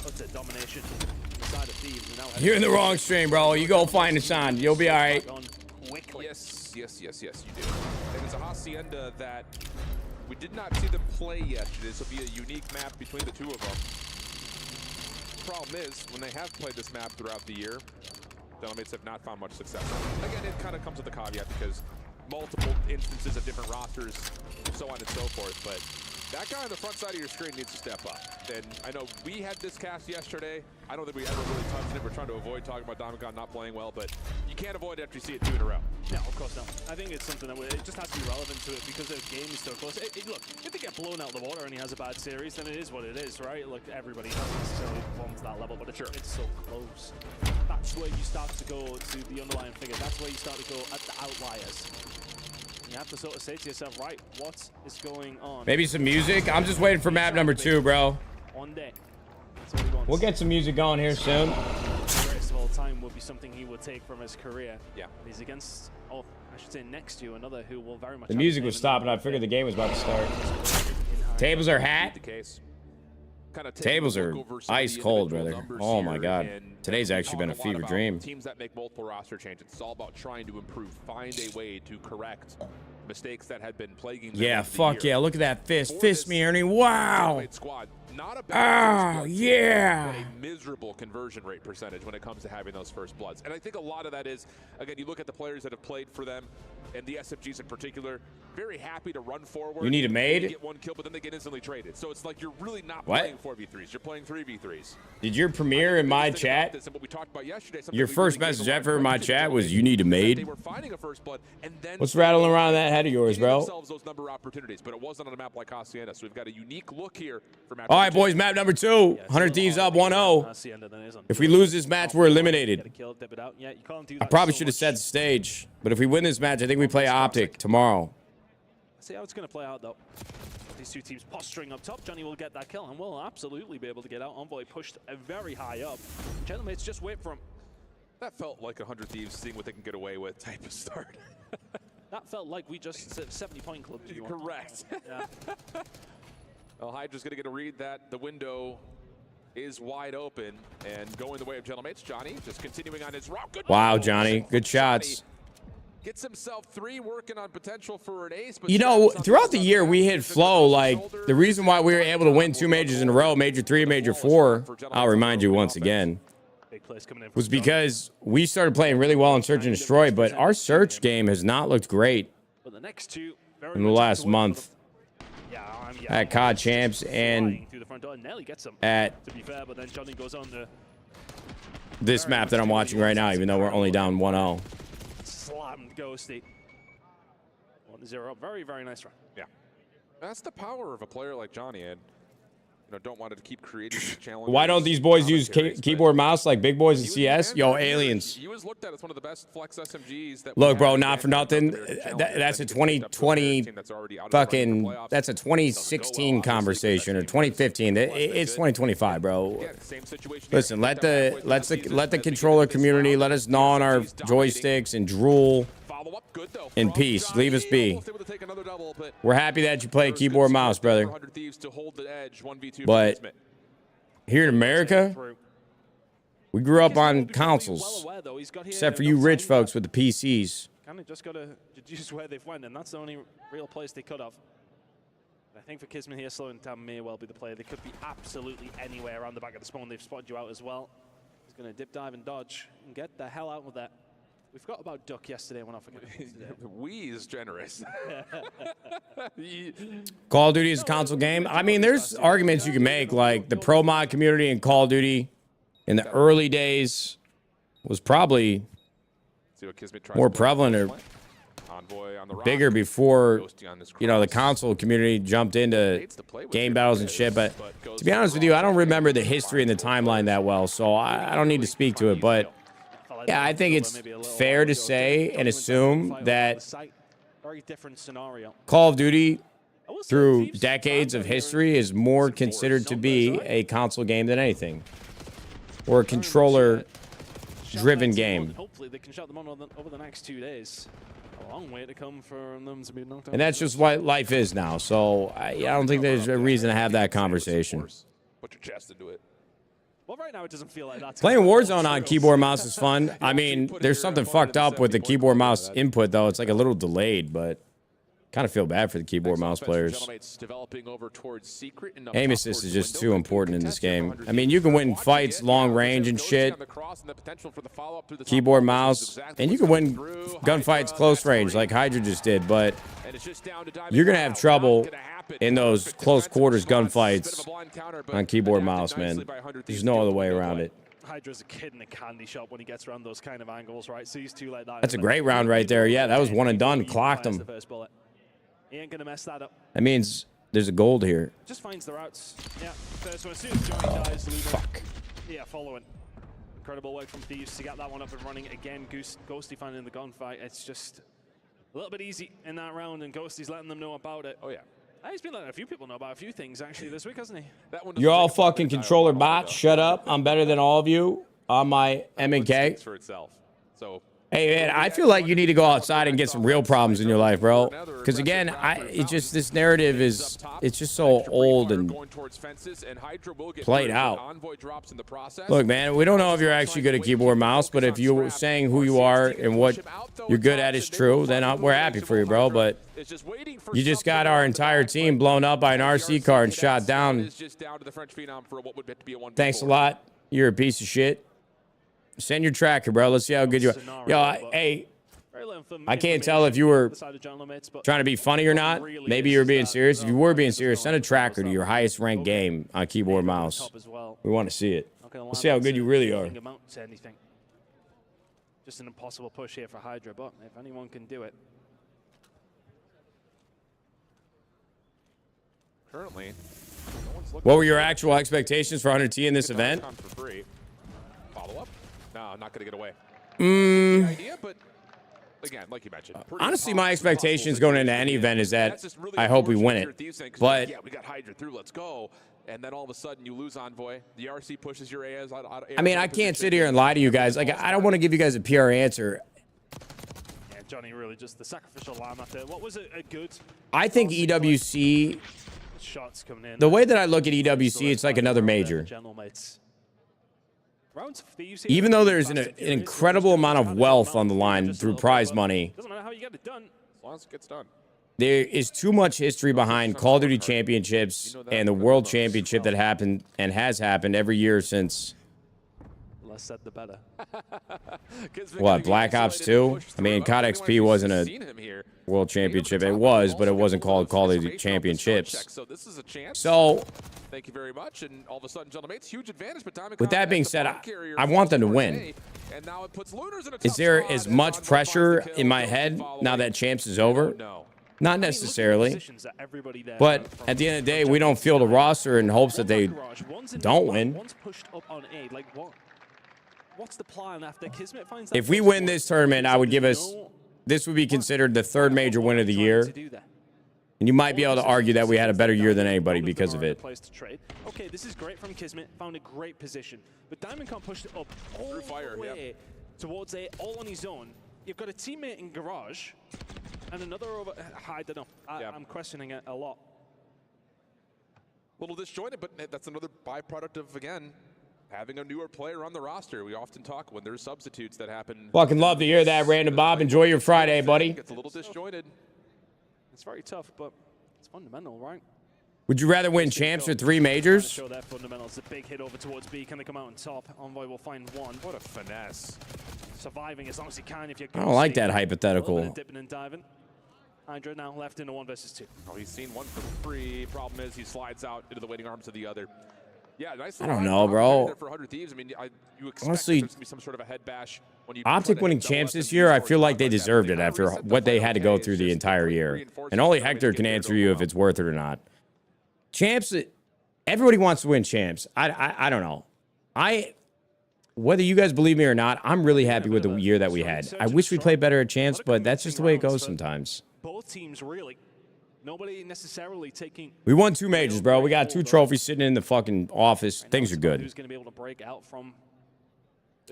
That's a domination inside of Thieves. You're in the wrong stream, bro. You go find the sign. You'll be all right. Yes, you do. And it's a hacienda that we did not see them play yesterday. This will be a unique map between the 2 of them. Problem is, when they have played this map throughout the year, Gentlemates have not found much success. Again, it kind of comes with a caveat because multiple instances of different rosters, so on and so forth. But that guy on the front side of your screen needs to step up. And I know we had this cast yesterday. I don't think we ever really touched it. We're trying to avoid talking about Diamond Con not playing well, but you can't avoid it after you see it 2 in a row. No, of course not. I think it's something that it just has to be relevant to it because the game is so close. Look, if they get blown out of the water and he has a bad series, then it is what it is, right? Look, everybody doesn't necessarily perform to that level, but it's so close. That's where you start to go to the underlying figure. That's where you start to go at the outliers. You have to sort of say to yourself, right, what is going on? Maybe some music. I'm just waiting for map number 2, bro. One day. That's what he wants. We'll get some music going here soon. The greatest of all time would be something he would take from his career. Yeah. He's against, I should say next to another who will very much. The music was stopping. I figured the game was about to start. Tables are hat. Tables are ice cold, brother. Oh my god. Today's actually been a fever dream. Teams that make multiple roster changes. It's all about trying to improve, find a way to correct mistakes that had been plaguing them. Yeah, over the fuck year. yeah. Look at that fist. For Fist this me, Ernie. Wow. Gentleman squad, not a bad first blood team, yeah. but a miserable conversion rate percentage when it comes to having those first bloods. And I think a lot of that is, again, you look at the players that have played for them, and the SFGs in particular, very happy to run forward. You need a maid? Get one kill, but then they get instantly traded. So it's like you're really not What? playing 4v3s. You're playing 3v3s. Did your premiere in my chat? And what we talked about yesterday, Your we first really gave message a lot of ever in my credit to chat was, Gentleman you need a that maid? They were finding a first blood, and then What's rattling around that head of yours, giving bro? themselves those number of opportunities, but it wasn't on a map like Hacienda, so we've got a unique look here for map. All right, boys, map number 2. 100 Thieves up 1-0. If we lose this match, we're eliminated. I probably should have set the stage, but if we win this match, I think we play Optic tomorrow. See how it's going to play out, though. These two teams posturing up top. Johnny will get that kill and will absolutely be able to get out. Envoy pushed very high up. Gentlemen, it's just wait for him. That felt like 100 Thieves seeing what they can get away with type of start. That felt like we just said 70-point club. Correct. Yeah. Well, Hydra's going to get a read that the window is wide open and going the way of Gentlemates. Johnny just continuing on his route. Good Wow, move. Johnny. Good shots. Johnny gets himself 3, working on potential for an ace. But You know, throughout the year, we hit flow. Like, the reason why we were able to win 2 majors in a row, Major 3 and Major 4, I'll remind you once again, was because we started playing really well in Search and Destroy, but our search game has not looked great But the next two in the last month yeah, at COD Champs and through the front door. Nelly gets him, at to be fair, but then Johnny goes on to this map that I'm watching right now, even though we're only down 1-0. slammed Ghosty. 1-0 up. Very, very nice run. Yeah. That's the power of a player like Johnny, and don't want to keep creating these challenges. Why don't these boys use keyboard mouse like big boys in CS? Yo, aliens. He was looked at as one of the best flex SMGs that Look, bro, not for nothing. That's a 2020 fucking. That's a 2016 conversation or 2015. It's 2025, bro. Listen, let the controller community let us gnaw on our joysticks and drool in peace. Leave us be. We're happy that you play keyboard mouse, brother. But here in America, we grew up on consoles, except for you rich folks with the PCs. Kind of just got to deduce where they've went, and that's the only real place they could have. I think for Kismet here, slowing down may well be the player. They could be absolutely anywhere around the back of the spawn. They've spotted you out as well. He's going to dip, dive, and dodge, and get the hell out of there. We forgot about Duck yesterday. When I forget. We is generous. Call of Duty is a console game. I mean, there's arguments you can make, like the pro mod community in Call of Duty in the early days was probably more prevalent or bigger before, the console community jumped into game battles and shit. But to be honest with you, I don't remember the history and the timeline that well, so I don't need to speak to it. But yeah, I think it's fair to say and assume that Call of Duty, through decades of history, is more considered to be a console game than anything, or a controller-driven game. Hopefully, they can shut them on over the next 2 days. A long way to come for them to be knocked out. And that's just what life is now. So I don't think there's a reason to have that conversation. Put your chest into it. Well, right now it doesn't feel like that. Playing Warzone on keyboard mouse is fun. I mean, there's something fucked up with the keyboard mouse input, though. It's like a little delayed, but kind of feel bad for the keyboard mouse players. Aim assist is just too important in this game. I mean, you can win fights long range and shit, keyboard mouse, and you can win gunfights close range like Hydra just did, but you're going to have trouble in those close quarters gunfights on keyboard mouse, man. There's no other way around it. Hydra's a kid in a candy shop when he gets around those kind of angles, right? Sees two like that. That's a great round right there. Yeah, that was one and done. Clocked him. He ain't gonna mess that up. That means there's a gold here. Just finds the routes. Yeah, first one. As soon as Johnny dies, Fuck. Yeah, following. Incredible work from Thieves to get that one up and running again. Ghosty finding the gunfight. It's just a little bit easy in that round, and Ghosty's letting them know about it. Oh yeah. He's been letting a few people know about a few things actually this week, hasn't he? You're all fucking controller bots. Shut up. I'm better than all of you on my M&K. For itself. So Hey man, I feel like you need to go outside and get some real problems in your life, bro. Because again, this narrative it's just so old and played out. Look, man, we don't know if you're actually good at keyboard mouse, but if you're saying who you are and what you're good at is true, then we're happy for you, bro. But you just got our entire team blown up by an RC car and shot down. Thanks a lot. You're a piece of shit. Send your tracker, bro. Let's see how good you are. Yo, hey, I can't tell if you were trying to be funny or not. Maybe you were being serious. If you were being serious, send a tracker to your highest ranked game on keyboard mouse. We want to see it. Let's see how good you really are. Just an impossible push here for Hydra, but if anyone can do it. Currently, what were your actual expectations for 100T in this event? Follow up? No, not going to get away. Idea, but again, like you mentioned. Honestly, my expectations going into any event is that I hope we win it. But yeah, we got Hydra through. Let's go. And then all of a sudden you lose Envoy. The RC pushes your AS out. I mean, I can't sit here and lie to you guys. Like, I don't want to give you guys a PR answer. Yeah, Johnny really just the sacrificial lamb after. What was it? A good. I think EWC. Shots coming in. The way that I look at EWC, it's like another major. Even though there's an incredible amount of wealth on the line through prize money, doesn't matter how you get it done. As long as it gets done. There is too much history behind Call of Duty Championships and the World Championship that happened and has happened every year since. Less said, the better. What, Black Ops 2? I mean, COD XP wasn't a World Championship. It was, but it wasn't called Call of Duty Championships. So this is a chance. So, thank you very much. And all of a sudden, gentlemen, it's huge advantage. But with that being said, I want them to win. Is there as much pressure in my head now that Champs is over? No. Not necessarily. But at the end of the day, we don't field a roster in hopes that they don't win. What's the plan after Kismet finds if we win this tournament, I would give us, this would be considered the third major win of the year. And you might be able to argue that we had a better year than anybody because of it. Okay, this is great from Kismet. Found a great position. But Diamond can't push it up all the way towards A, all on his own. You've got a teammate in Garage and another over. I don't know. I'm questioning it a lot. A little disjointed, but that's another byproduct of, again, having a newer player on the roster. We often talk when there's substitutes that happen. Fucking love to hear that, Random Bob. Enjoy your Friday, buddy. It's a little disjointed. It's very tough, but it's fundamental, right? Would you rather win champs or 3 majors? Show their fundamentals. A big hit over towards B. Can they come out on top? Envoy will find one. What a finesse. Surviving as long as he can. If you're I don't like that hypothetical. Dipping and diving. Hydra now left in a 1 versus 2. Oh, he's seen one for free. Problem is he slides out into the waiting arms of the other. Yeah, nice. I don't know, bro. For 100 Thieves. I mean, you expect honestly, there's gonna be some sort of a head bash when you Optic winning champs this year, I feel like they deserved it after what they had to go through the entire year. And only Hector can answer you if it's worth it or not. Champs, everybody wants to win champs. I don't know. Whether you guys believe me or not, I'm really happy with the year that we had. I wish we played better at champs, but that's just the way it goes sometimes. Both teams really. Nobody necessarily taking. We won 2 majors, bro. We got 2 trophies sitting in the fucking office. Things are good. Who's going to be able to break out from?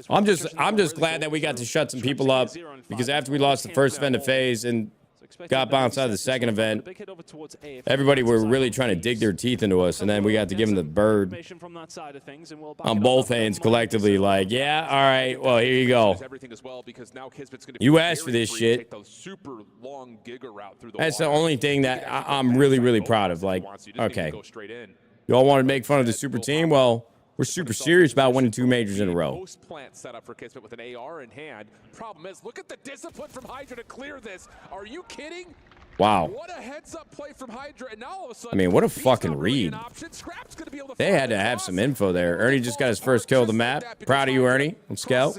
I'm just glad that we got to shut some people up because after we lost the first event to FaZe and got bounced out of the second event, everybody were really trying to dig their teeth into us, and then we got to give them the bird on both ends collectively. Like, yeah, all right, well, here you go. You asked for this shit. That's the only thing that I'm really, really proud of. Like, okay, you all want to make fun of the super team? Well, we're super serious about winning 2 majors in a row. Post-plant setup for Kismet with an AR in hand. Problem is, look at the discipline from Hydra to clear this. Are you kidding? Wow. What a heads-up play from Hydra, and now all of a sudden, I mean, what a fucking read. They had to have some info there. Ernie just got his first kill of the map. Proud of you, Ernie. Let's go.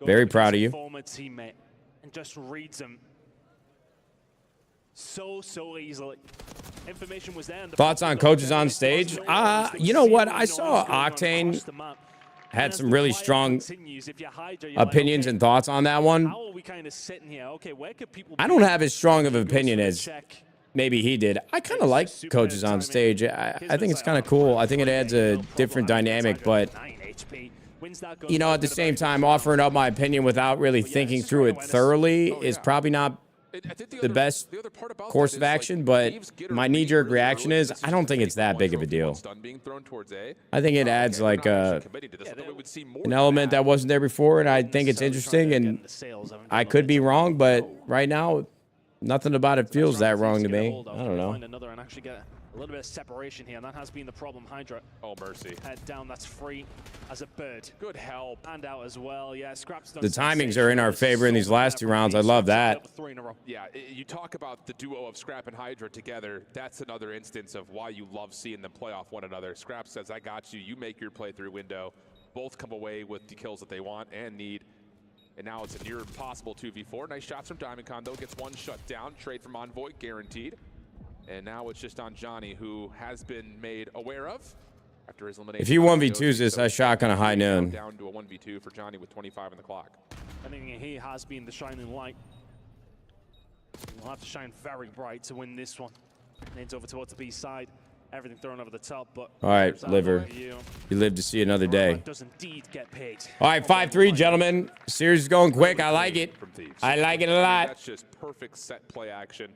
Very proud of you. Former teammate and just reads him so easily. Information was there. Thoughts on coaches on stage? You know what? I saw Octane had some really strong opinions and thoughts on that one. I don't have as strong of an opinion as maybe he did. I kind of like coaches on stage. I think it's kind of cool. I think it adds a different dynamic, but Wins that gun you know, fight at the with same about time, 6 rounds. offering up my opinion without really But yeah, thinking it's through just it awareness. thoroughly Oh, is yeah. probably not I think the best the other part about course that of is, action, like, but Thieves get a my read knee-jerk really reaction early in is the I don't decision think to it's take that one big of a trophy deal. once done being thrown towards A. I think it Oh, adds okay, like you're not actually committing to this. I Yeah, thought we would see more an than element that wasn't there before, and I Not think it's necessarily interesting, trying to get and into sales. I haven't I done could no be bits of wrong, that. but No. right now, nothing about it It's a nice feels that round for wrong Thieves to get a me. hold of. I Can don't they know. find another and actually get a little bit of separation here, and that has been the problem. Hydra Oh, mercy. head down, that's free as a bird. Good help. And out as well, yeah. Scraps done The timings are in our sensational. This is favor in these so last bad two for rounds. I Thieves. love Scraps that. up 3 in a row. Yeah, you talk about the duo of Scrap and Hydra together. That's another instance of why you love seeing them play off one another. Scrap says, I got you. You make your playthrough window. Both come away with the kills that they want and need. And now it's a near impossible 2v4. Nice shots from DiamondCon, though. Gets one shut down. Trade from Envoy, guaranteed. And now it's just on Johnny, who has been made aware of after his elimination. If he 1v2s this, I shotgun a high noon. Down to a 1v2 for Johnny with 25 on the clock. I think he has been the shining light. He'll have to shine very bright to win this one. Names over towards the B side. Everything thrown over the top, but All right, there's that liver. one for you. You live to see another day. Does indeed get paid. All right, 5-3, gentlemen. Series is going quick. I like it. From Thieves. I like it a I mean, lot. that's just perfect set play action.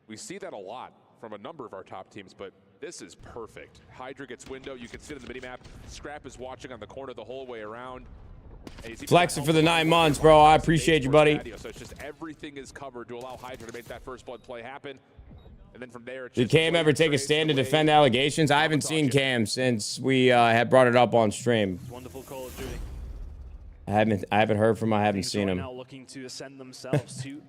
We see that a lot from a number of our top teams, but this is perfect. Hydra gets window. You can see it in the minimap. Scrap is watching on the corner the whole way around. And he's even Flexing for the 9 helping months, bro. I appreciate you, buddy. So it's just everything is covered to allow Hydra to make that first blood play happen. And then from there, it's Did just Cam ever take a stand to defend allegations? I haven't seen Cam since we had brought it up on stream. Wonderful Call of Duty. I haven't heard from him. I haven't Thieves seen right him. now looking to ascend themselves to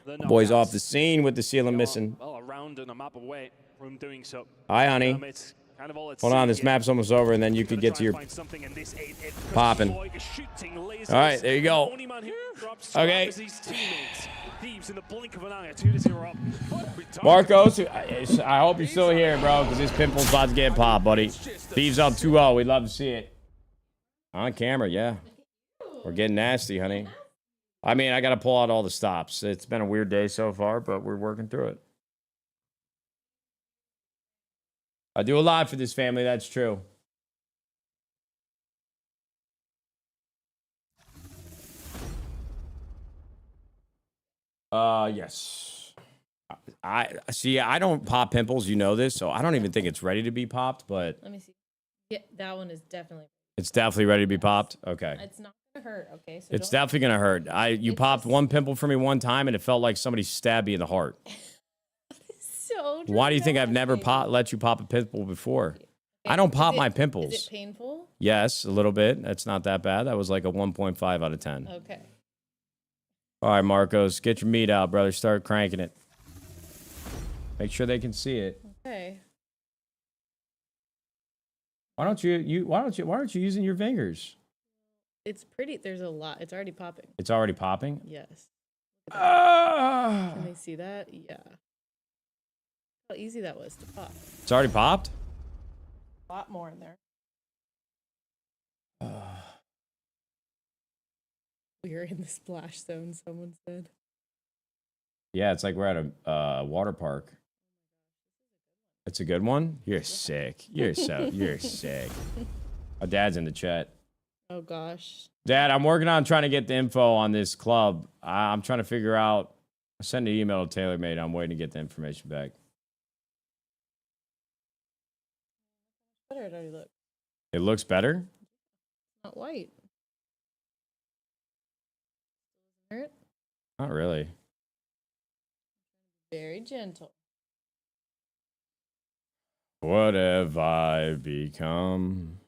the Boys knockouts. off the scene with the ceiling missing. Well, a round and a map away from doing so. Hi, honey. It's kind of all at Hold on, sea this here. map's almost over, and then you could Gonna get try to your and find something in this 8-8 because popping. Boy is shooting lasers. All right, there you go. The only man who drops Okay. is his teammates. Thieves in the blink of an eye, 2-0 up. Marcos, I hope you're still here, bro, because this pimple's about to get popped, buddy. Thieves up 2-0. We'd love to see it. On camera, yeah. We're getting nasty, honey. I mean, I got to pull out all the stops. It's been a weird day so far, but we're working through it. I do a lot for this family, that's true. Yes. I see. I don't pop pimples. You know this, so I don't even think it's ready to be popped. But Let me see. Yeah, that one is definitely. it's definitely ready to be popped. Okay, It's not gonna hurt. Okay, so it's don't- definitely gonna hurt. You It's popped just- one pimple for me one time, and it felt like somebody stabbed me in the heart. So. Why do you think I've never dramatic. let you pop a pimple before? Okay, I don't is pop my Is pimples. it painful? Yes, a little bit. That's not that bad. That was like a 1.5 out of 10. Okay. All right, Marcos, get your meat out, brother. Start cranking it. Make sure they can see it. Okay. Why aren't you using your fingers? It's pretty. There's a lot. It's already popping. It's already popping. Yes. Ah! Can they see that? Yeah. How easy that was to pop. It's already popped. A lot more in there. We're in the splash zone. Someone said. Yeah, it's like we're at a water park. It's a good one. You're sick. You're sick. My dad's in the chat. Oh gosh. Dad, I'm working on trying to get the info on this club. I'm trying to figure out. I sent an email to TaylorMade. I'm waiting to get the information back. Better it already look. It looks better. Not white. Hurt? Not really. Very gentle. What have I become?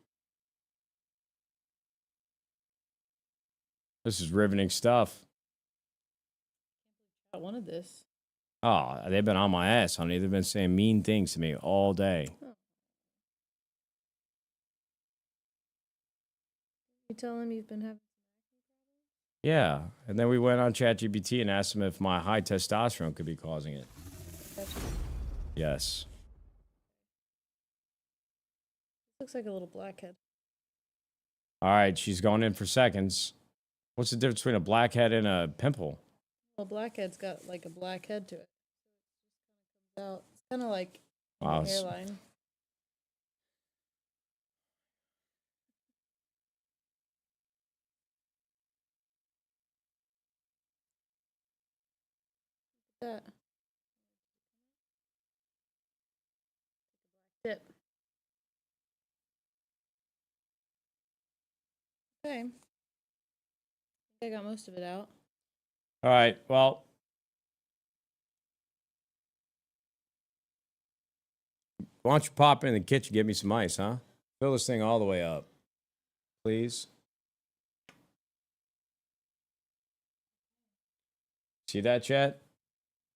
This is riveting stuff. I wanted this. Oh, they've been on my ass, honey. They've been saying mean things to me all day. You tell him you've been having. Yeah. And then we went on ChatGPT and asked them if my high testosterone could be causing it. Yes. Looks like a little blackhead. All right, she's going in for seconds. What's the difference between a blackhead and a pimple? Well, blackhead's got like a black head to it. It's kind of like Wow, a hairline. that. Tip. Okay. I think I got most of it out. All right. Well, why don't you pop in the kitchen, get me some ice, huh? Fill this thing all the way up, please. See that, chat?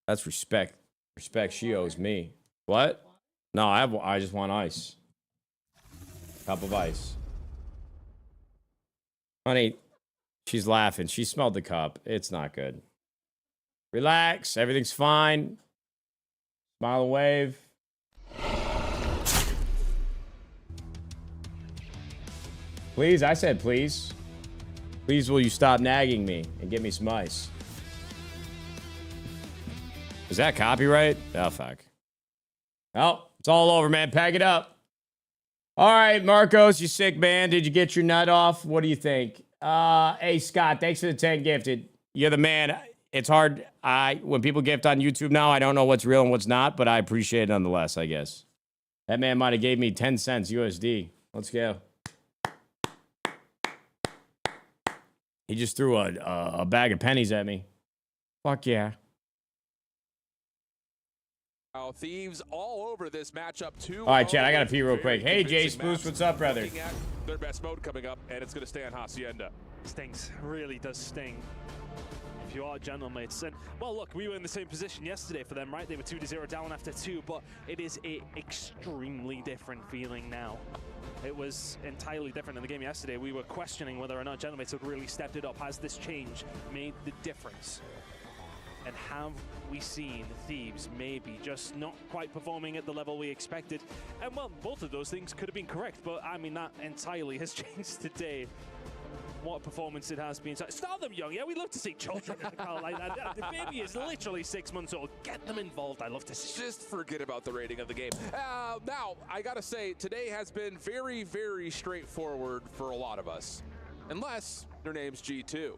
That's respect. Respect she owes me. What? No, I just want ice. Cup of ice. Honey, she's laughing. She smelled the cup. It's not good. Relax. Everything's fine. Smile and wave. Please, I said please. Please, will you stop nagging me and get me some ice? Is that copyright? Oh, fuck. Oh, it's all over, man. Pack it up. All right, Marcos, you sick, man. Did you get your nut off? What do you think? Hey, Scott, thanks for the 10 gifted. You're the man. It's hard. When people gift on YouTube now, I don't know what's real and what's not, but I appreciate it nonetheless, I guess. That man might have gave me 10 cents USD. Let's go. He just threw a bag of pennies at me. Fuck yeah. Thieves all over this matchup too. All right, Chad, I gotta pee real quick. Hey, Jay Spooce, what's up, brother? Their best mode coming up, and it's gonna stay on Hacienda. Stings, really does sting. If you are general mates, and well, look, we were in the same position yesterday for them, right? They were 2-0 down after 2, but it is a extremely different feeling now. It was entirely different in the game yesterday. We were questioning whether or not general mates had really stepped it up. Has this change made the difference? And have we seen Thieves maybe just not quite performing at the level we expected? And well, both of those things could have been correct, but I mean, that entirely has changed today. What a performance it has been. Start them young, yeah? We love to see children in the crowd like that. The baby is literally 6 months old. Get them involved. I love to see. Just forget about the rating of the game. Now, I gotta say, today has been very, very straightforward for a lot of us. Unless their name's G2.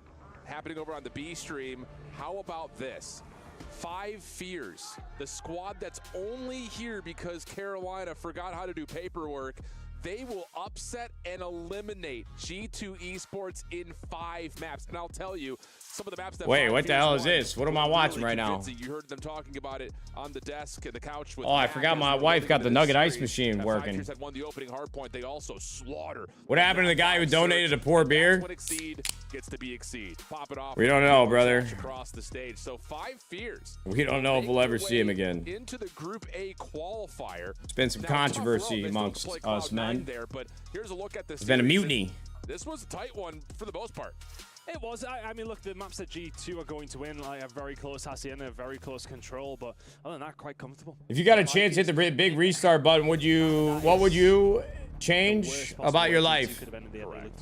Happening over on the B stream. How about this? 5 Fears, the squad that's only here because Carolina forgot how to do paperwork. They will upset and eliminate G2 Esports in 5 maps. And I'll tell you, some of the maps that... Wait, what the hell is this? What am I watching right now? You heard them talking about it on the desk and the couch. With oh, I forgot my wife got the Nugget Ice machine working. Had won the opening hard point. They also slaughter. What happened to the guy who donated a poor beer? Exceed gets to be Exceed. Pop it off. We don't know, brother. Across the stage. So 5 Fears. We don't know if we'll ever see him again. Into the Group A qualifier. It's been some controversy amongst us, man. There, but here's a look at this. It's been a mutiny. This was a tight one for the most part. It was. I mean, look, the maps that G2 are going to win, like, are very close Hacienda, very close control, but other than that, quite comfortable. If you got a chance to hit the big restart button, what would you change about your life?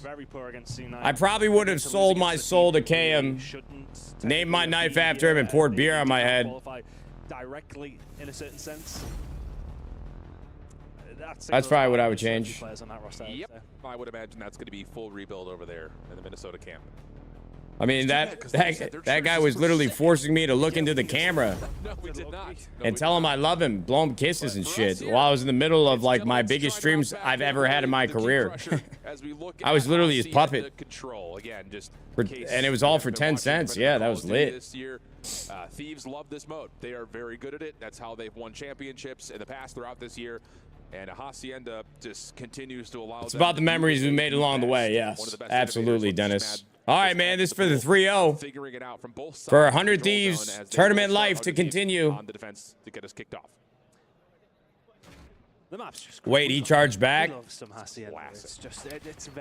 Very poor against C9. I probably would have sold my soul to KM, named my knife after him, and poured beer on my head. Directly, in a certain sense. That's probably what I would change. Yep, I would imagine that's going to be full rebuild over there in the Minnesota camp. I mean, that guy was literally forcing me to look into the camera and tell him I love him, blow him kisses and shit while I was in the middle of like my biggest streams I've ever had in my career. I was literally his puppet. And it was all for 10 cents. Yeah, that was lit. Thieves love this mode. They are very good at it. That's how they've won championships in the past throughout this year. And Hacienda just continues to allow. It's about the memories we made along the way. Yes, absolutely, Dennis. All right, man. This is for the 3-0. Figuring it out from both sides. For 100 Thieves tournament life to continue. On the defense to get us kicked off. The map's just wait, he charged back?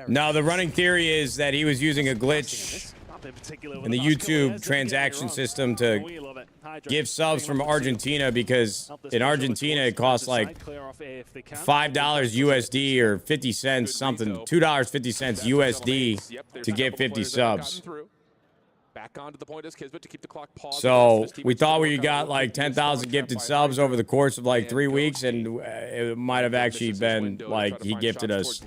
No, the running theory is that he was using a glitch in the YouTube transaction system to give subs from Argentina, because in Argentina it costs like $5 USD or 50 cents something, $2.50 USD to get 50 subs. Back onto the point is Kismet to keep the clock paused. So we thought we got like 10,000 gifted subs over the course of like 3 weeks, and it might have actually been like he gifted us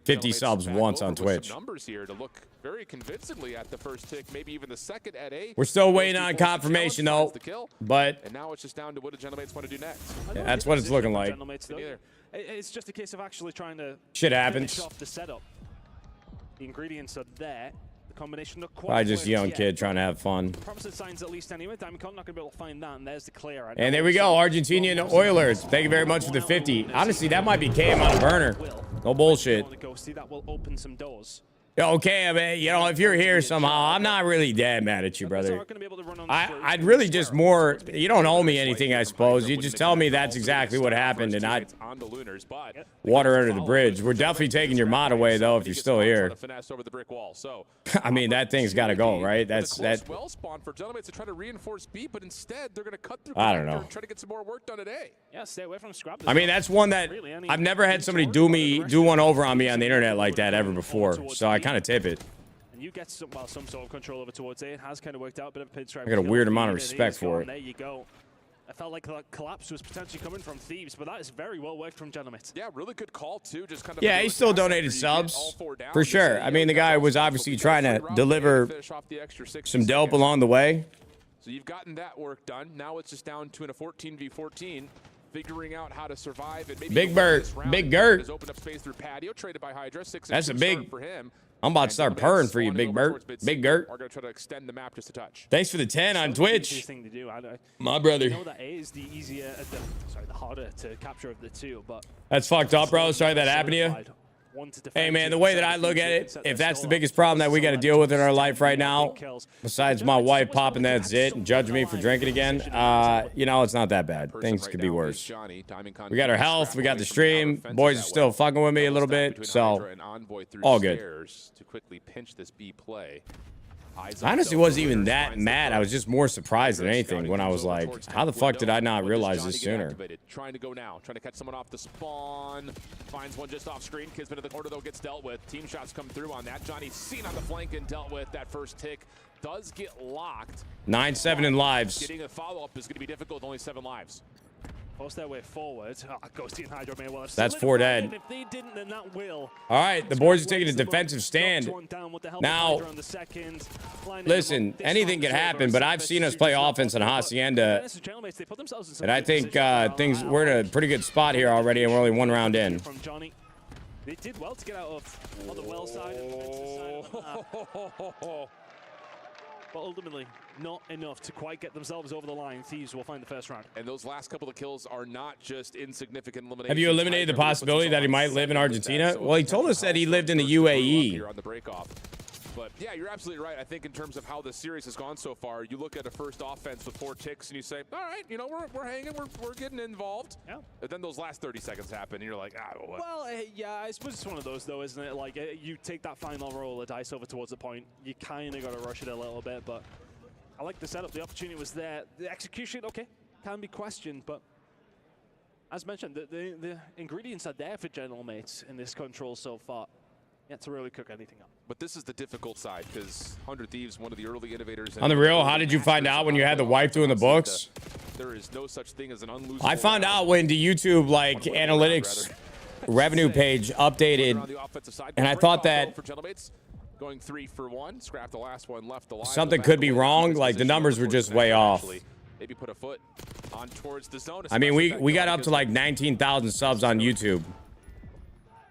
50 subs once on Twitch. Numbers here to look very convincingly at the first tick, maybe even the second at A. We're still waiting on confirmation though, but and now it's just down to what the Gentlemates want to do next. yeah, that's what it's looking like. It's just a case of actually trying to Shit happens. finish off the setup. The ingredients are there. The combination of Probably just a young kid trying to have fun. Promising signs at least anyway. Diamond not going to be able to find that, and there's the clear. And there we go, Argentinian Oilers. Thank you very much for the 50. Honestly, that might be KM on a burner. No bullshit. That will open some doors. Okay, I mean, you know, if you're here somehow, I'm not really that mad at you, brother. I'd really just more, you don't owe me anything, I suppose. You just tell me that's exactly what happened, and I water under the bridge. We're definitely taking your mod away, though, if you're still here. I mean, that thing's got to go, right? That's that. Well spawned for Gentlemates to try to reinforce B, but instead they're going to cut through. I don't know. Try to get some more work done today. Yeah, stay away from scrap. I mean, that's one that I've never had somebody do one over on me on the internet like that ever before. So I kind of tip it. And you get some sort of control over towards A. It has kind of worked out a bit of a pinstripe. I got a weird amount of respect for it. There you go. I felt like the collapse was potentially coming from Thieves, but that is very well worked from Gentlemates. Yeah, really good call too. Just kind of yeah, he still donated subs for sure. I mean, the guy was obviously trying to deliver some dope along the way. So you've gotten that work done. Now it's just down to a 14v14, figuring out how to survive. And maybe Big Bert, Big Gert. Opened up space through Patio, traded by Hydra. That's a big for him. I'm about to start purring for you, Big Bert. Big Gert. Are going to try to extend the map just a touch. Thanks for the 10 on Twitch. Thing to do. My brother. I know that A is the easier, the harder to capture of the two, but that's fucked up, bro. Sorry that happened to you. Hey, man, the way that I look at it, if that's the biggest problem that we got to deal with in our life right now, besides my wife popping that zit and judging me for drinking again, you know, it's not that bad. Things could be worse. We got our health. We got the stream. Boys are still fucking with me a little bit, so all good. To quickly pinch this B play. I honestly wasn't even that mad. I was just more surprised than anything when I was like, how the fuck did I not realize this sooner? Trying to go now, trying to catch someone off the spawn. Finds one just off screen. Kismet in the corner, though, gets dealt with. Team shots come through on that. Johnny seen on the flank and dealt with. That first tick does get locked. 9-7 in lives. Getting a follow-up is going to be difficult, only 7 lives. Force their way forward. Ghosty and Hydra may well have that's 4 dead. If they didn't, then that will. All right, the boys are taking a defensive stand. Now, listen, anything can happen, but I've seen us play offense on Hacienda, and I think we're in a pretty good spot here already, and we're only 1 round in. They did well to get out of on the well side and the defensive side of the but ultimately, not enough to quite get themselves over the line. Thieves will find the first round. And those last couple of kills are not just insignificant eliminations. Have you eliminated the possibility that he might live in Argentina? Well, he told us that he lived in the UAE. On the break-off. But yeah, you're absolutely right. I think in terms of how the series has gone so far, you look at a first offense with 4 ticks and you say, all right, you know, we're hanging, we're getting involved. Yeah. But then those last 30 seconds happen and you're like, ah, what? Well, yeah, I suppose it's one of those though, isn't it? Like, you take that final roll of dice over towards the point, you kind of got to rush it a little bit, but I like the setup. The opportunity was there. The execution, okay, can be questioned, but as mentioned, the ingredients are there for Gentlemates in this control so far. Yet to really cook anything up. But this is the difficult side because 100 Thieves, one of the early innovators. On the real, how did you find out when you had the wife doing the books? There is no such thing as an unlosable. I found out when the YouTube like analytics revenue page updated, and I thought that going 3 for 1, scrap the last one, left the line. Something could be wrong. Like the numbers were just way off. Maybe put a foot on towards the zone. I mean, we got up to like 19,000 subs on YouTube.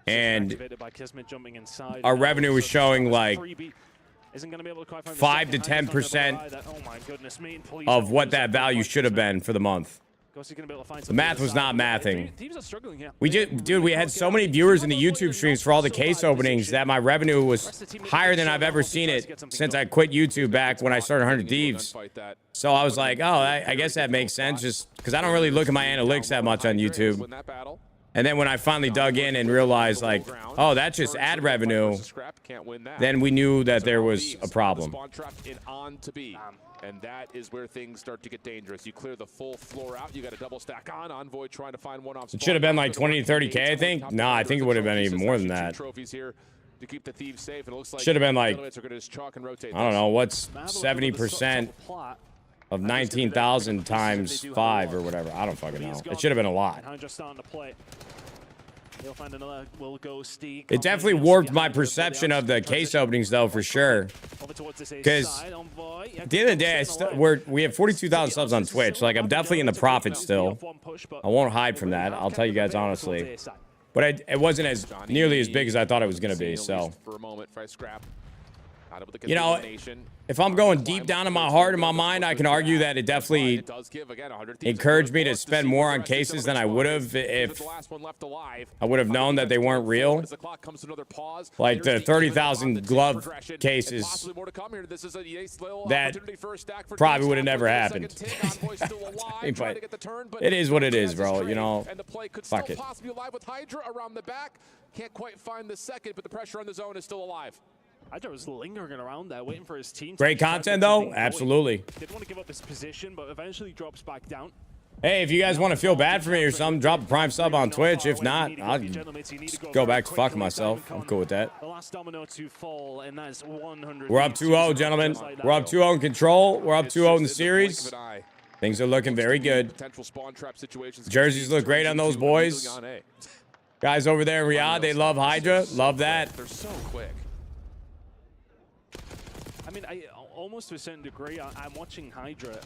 And our revenue was showing like 5 to 10% of what that value should have been for the month. The math was not mathing. Dude, we had so many viewers in the YouTube streams for all the case openings that my revenue was higher than I've ever seen it since I quit YouTube back when I started 100 Thieves. So I was like, oh, I guess that makes sense, just because I don't really look at my analytics that much on YouTube. And then when I finally dug in and realized, like, oh, that's just ad revenue, then we knew that there was a problem. And that is where things start to get dangerous. You clear the full floor out. You got a double stack on. Envoy trying to find one off. It should have been like 20 to 30K, I think. Nah, I think it would have been even more than that. Trophies here. to keep the Thieves safe. And it looks like Should have been like, are gonna just chalk and rotate I don't this. know, what's 70% of 19,000 times 5 or whatever. I don't fucking know. It should have been a lot. It definitely warped my perception of the case openings, though, for sure. Because at the end of the day, we have 42,000 subs on Twitch. Like, I'm definitely in the profit still. I won't hide from that. I'll tell you guys honestly. But it wasn't as nearly as big as I thought it was going to be, so. You know, if I'm going deep down in my heart and my mind, I can argue that it definitely encouraged me to spend more on cases than I would have if I would have known that they weren't real. Like the 30,000 glove cases, that probably would have never happened. But it is what it is, bro. You know, fuck it. Can't quite find the second, but the pressure on the zone is still alive. Hydra was lingering around there, waiting for his team. Great content, though. Absolutely. Didn't want to give up his position, but eventually drops back down. Hey, if you guys want to feel bad for me or something, drop a Prime sub on Twitch. If not, I'll just go back to fucking myself. I'm cool with that. The last domino to fall, and that's 100. We're up 2-0, gentlemen. We're up 2-0 in control. We're up 2-0 in the series. Things are looking very good. Jerseys look great on those boys. Guys over there in Riyadh, they love Hydra. Love that. They're so quick. I mean, almost to a certain degree, I'm watching Hydra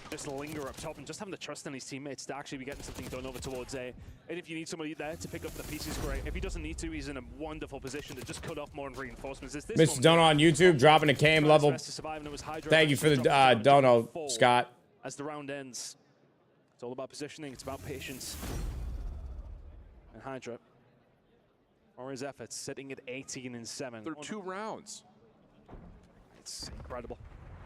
just linger up top and just having the trust in his teammates to actually be getting something done over towards A. And if you need somebody there to pick up the pieces, great. If he doesn't need to, he's in a wonderful position to just cut off more reinforcements. Mr. Dono on YouTube, dropping a KM level. Thank you for the dono, Scott. As the round ends, it's all about positioning. It's about patience. And Hydra, for his efforts, sitting at 18-7. They're 2 rounds. It's incredible.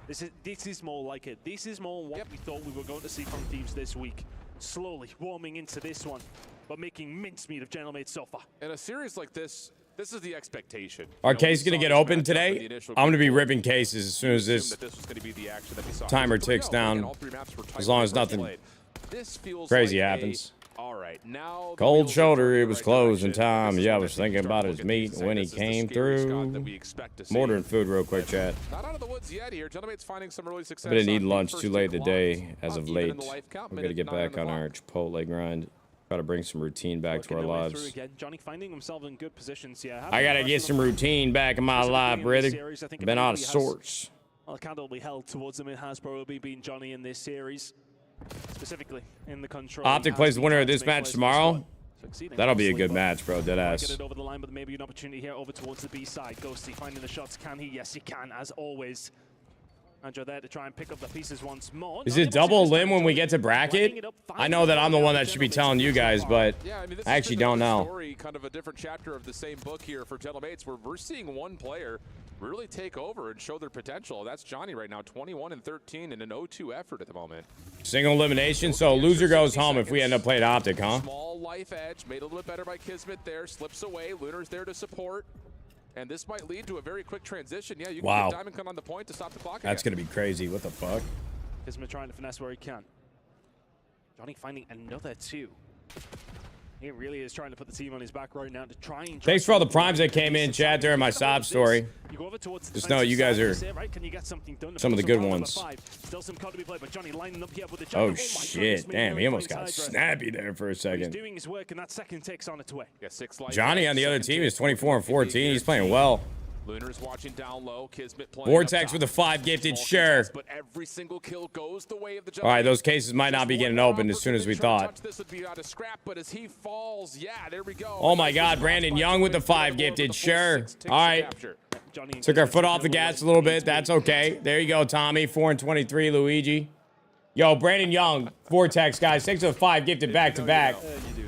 This is more like it. This is more what we thought we were going to see from Thieves this week. Slowly warming into this one, but making mincemeat of Gentlemates so far. In a series like this, this is the expectation. Our case going to get open today? I'm going to be ripping cases as soon as this timer ticks down. As long as nothing crazy happens. All right, now Cold shoulder, it was closing time. Yeah, I was thinking about his meat when he came through. I'm ordering food real quick, chat. Not out of the woods yet here. Gentlemate's finding some early success. I've been eating lunch too late today as of late. We're going to get back on our Chipotle grind. Got to bring some routine back to our lives. Johnny finding himself in good positions here. I got to get some routine back in my life, brother. Been out of sorts. Well, the candle will be held towards him. It has probably been Johnny in this series. Specifically in the control. Optic plays the winner of this match tomorrow. That'll be a good match, bro. Deadass. Get it over the line, but maybe an opportunity here over towards the B side. Ghosty finding the shots. Can he? Yes, he can, as always. Andrew there to try and pick up the pieces once more. Is it double limb when we get to bracket? I know that I'm the one that should be telling you guys, but I actually don't know. Story, kind of a different chapter of the same book here for Gentlemates, where we're seeing one player really take over and show their potential. That's Johnny right now, 21-13 in an 0-2 effort at the moment. Single elimination, so loser goes home if we end up playing Optic, huh? Small life edge, made a little bit better by Kismet there, slips away. Lunar's there to support. And this might lead to a very quick transition. Yeah, you can get Diamond Con on the point to stop the clock again. That's going to be crazy. What the fuck? Kismet trying to finesse where he can. Johnny finding another 2. He really is trying to put the team on his back right now to try and... Thanks for all the primes that came in, chat, during my sob story. Just know you guys are some of the good ones. Oh, shit. Damn, he almost got snappy there for a second. Johnny on the other team is 24-14. He's playing well. Lunar's watching down low. Kismet playing Vortex with a 5 gifted, sure. But every single kill goes the way of the all right, those cases might not be getting opened as soon as we thought. This would be out of scrap, but as he falls, yeah, there we go. Oh my God, Brandon Young with the 5 gifted, sure. All right. Took our foot off the gas a little bit. That's okay. There you go, Tommy. 4-23, Luigi. Yo, Brandon Young, Vortex, guys. Thanks for the 5 gifted back-to-back.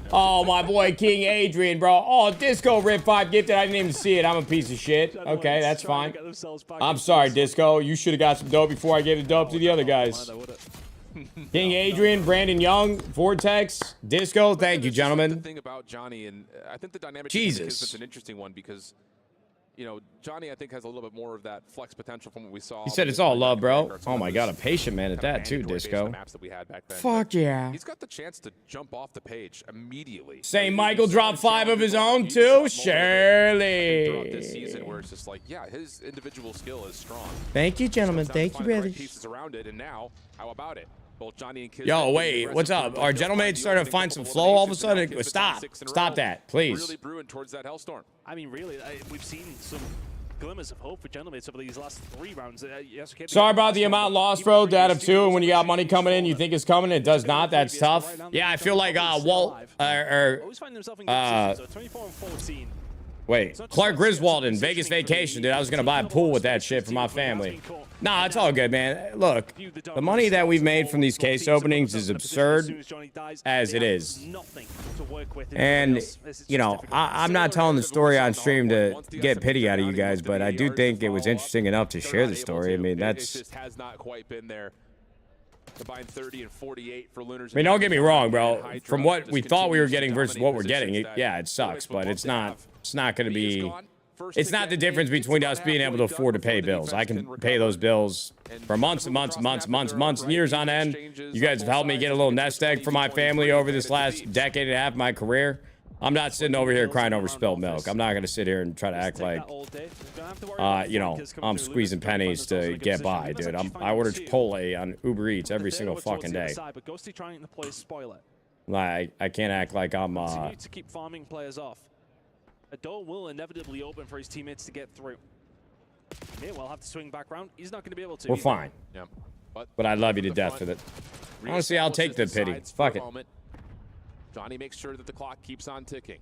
Oh, my boy, King Adrian, bro. Oh, Disco ripped 5 gifted. I didn't even see it. I'm a piece of shit. Okay, that's fine. I'm sorry, Disco. You should have got some dope before I gave the dope to the other guys. King Adrian, Brandon Young, Vortex, Disco. Thank you, gentlemen. The thing about Johnny, and I think the dynamic Jesus. is an interesting one because you know, Johnny, I think, has a little bit more of that flex potential from what we saw. He said it's all love, bro. Oh my god, a patient man at that too, Disco. Fuck yeah. He's got the chance to jump off the page immediately. St. Michael dropped 5 of his own too. Surely. Throughout this season, where it's just like, yeah, his individual skill is strong. Thank you, gentlemen. Thank you, brothers. Pieces around it, and now, how about it? Both Johnny and Kismet. Yo, wait, what's up? Our gentlemen starting to find some flow all of a sudden. Stop that, please. Really brewing towards that hellstorm. I mean, really, we've seen some glimmers of hope for gentlemen over these last 3 rounds. Yes, sorry about the amount lost, bro. Dad of 2, and when you got money coming in, you think it's coming, it does not. That's tough. Yeah, I feel like Walt always find himself in good positions, so 24 and 14. Wait, Clark Griswold in Vegas Vacation, dude. I was gonna buy a pool with that shit for my family. Nah, it's all good, man. Look, the money that we've made from these case openings is absurd as it is. And, you know, I'm not telling the story on stream to get pity out of you guys, but I do think it was interesting enough to share the story. I mean, that's... has not quite been there. Combined 30 and 48 for Lunars. I mean, don't get me wrong, bro. From what we thought we were getting versus what we're getting, yeah, it sucks, but it's not going to be... It's not the difference between us being able to afford to pay bills. I can pay those bills for months and months and months and months and months and years on end. You guys have helped me get a little nest egg for my family over this last decade and a half of my career. I'm not sitting over here crying over spilled milk. I'm not going to sit here and try to act like, you know, I'm squeezing pennies to get by, dude. I order Chipotle on Uber Eats every single fucking day. Like, I can't act like I'm, to keep farming players off. A door will inevitably open for his teammates to get through. May well have to swing back round. He's not going to be able to. We're fine. Yeah. But I love you to death for that. Honestly, I'll take the pity. Fuck it. Johnny makes sure that the clock keeps on ticking.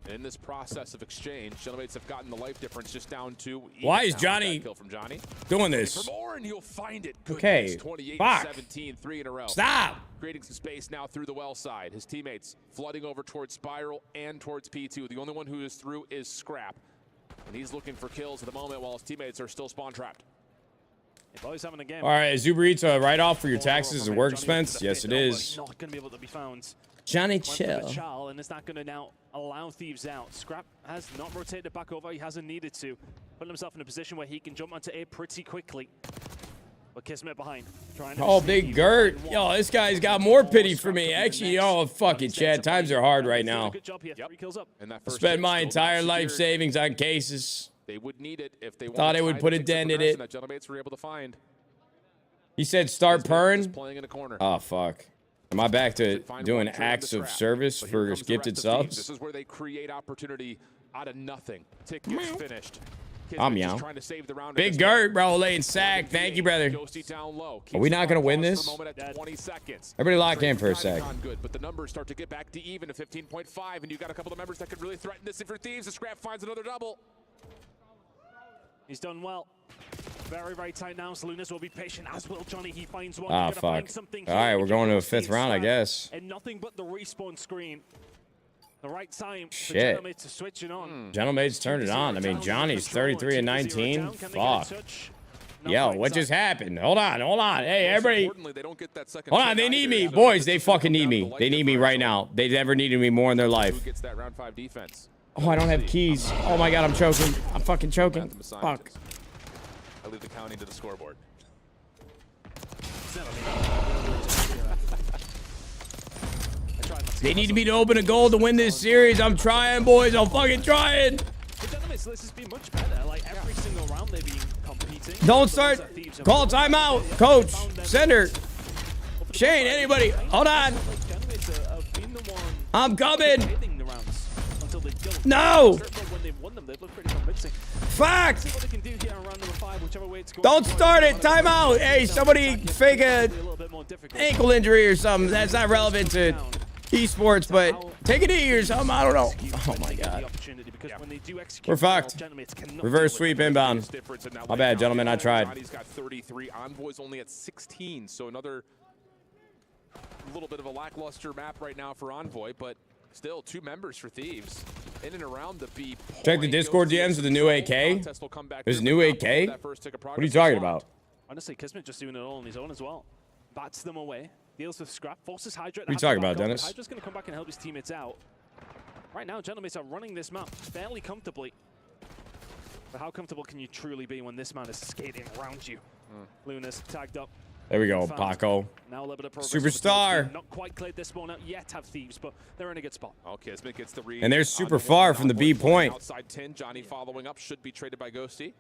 And in this process of exchange, Gentlemates have gotten the life difference just down to... Why is Johnny doing this? And he'll find it. Okay. Fuck. 17, 3 in a row. Stop. Creating some space now through the well side. His teammates flooding over towards Spiral and towards P2. The only one who is through is Scrap. And he's looking for kills at the moment while his teammates are still spawn trapped. All right, is Uber Eats a write-off for your taxes and work expense? Yes, it is. Not going to be able to be found. Johnny, chill. And it's not going to now allow Thieves out. Scrap has not rotated back over. He hasn't needed to. Put himself in a position where he can jump onto A pretty quickly. But Kismet behind. Oh, Big Gert. Yo, this guy's got more pity for me. Actually, oh, fuck it, Chad. Times are hard right now. Good job here. 3 kills up. I spent my entire life savings on cases. They would need it if they thought it would put a dent in it. That Gentlemates were able to find. He said start purring. Playing in a corner. Oh, fuck. Am I back to doing acts of service for gifted subs? This is where they create opportunity out of nothing. Tick gets finished. I'm meow. Big Gert, bro, laying sack. Thank you, brother. Are we not going to win this? Everybody lock in for a sec. But the numbers start to get back to even to 15.5, and you got a couple of members that could really threaten this. And for Thieves, the Scrap finds another double. He's done well. Very, very tight now. Salunas will be patient, as will Johnny. He finds one. Ah, fuck. All right, we're going to a 5th round, I guess. And nothing but the respawn screen. The right time for Shit. Gentlemates to switch it on. Gentlemates turned it on. I mean, Johnny's 33 and 19. Fuck. Yo, what just happened? Hold on. Hey, everybody. Hold on, they need me. Boys, they fucking need me. They need me right now. They never needed me more in their life. Oh, I don't have keys. Oh my god, I'm choking. I'm fucking choking. Fuck. I leave the counting to the scoreboard. They need me to open a goal to win this series. I'm trying, boys. I'm fucking trying. This has been much better. Like every single round they've been competing. Don't start. Call timeout. Coach. Sender. Shane, anybody. Hold on. I'm coming. No. Fuck. Don't start it. Timeout. Hey, somebody fake a ankle injury or something. That's not relevant to esports, but take it easy or something. I don't know. Oh my god. We're fucked. Reverse sweep inbound. My bad, gentlemen. I tried. He's got 33. Envoy's only at 16, so another little bit of a lackluster map right now for Envoy, but still 2 members for Thieves in and around the B. Check the Discord DMs with the new AK. There's a new AK? What are you talking about? Honestly, Kismet just doing it all on his own as well. Bats them away. Deals with Scrap. Forces Hydra. What are you talking about, Dennis? Hydra's going to come back and help his teammates out. Right now, Gentlemates are running this map fairly comfortably. But how comfortable can you truly be when this man is skating around you? Luna's tagged up. There we go, Paco. Now a little bit of progress. Superstar. Not quite cleared this spawn out yet, have Thieves, but they're in a good spot. Okay, Smith gets the read. And they're super far from the B point. Outside 10, Johnny following up, should be traded by Ghosty.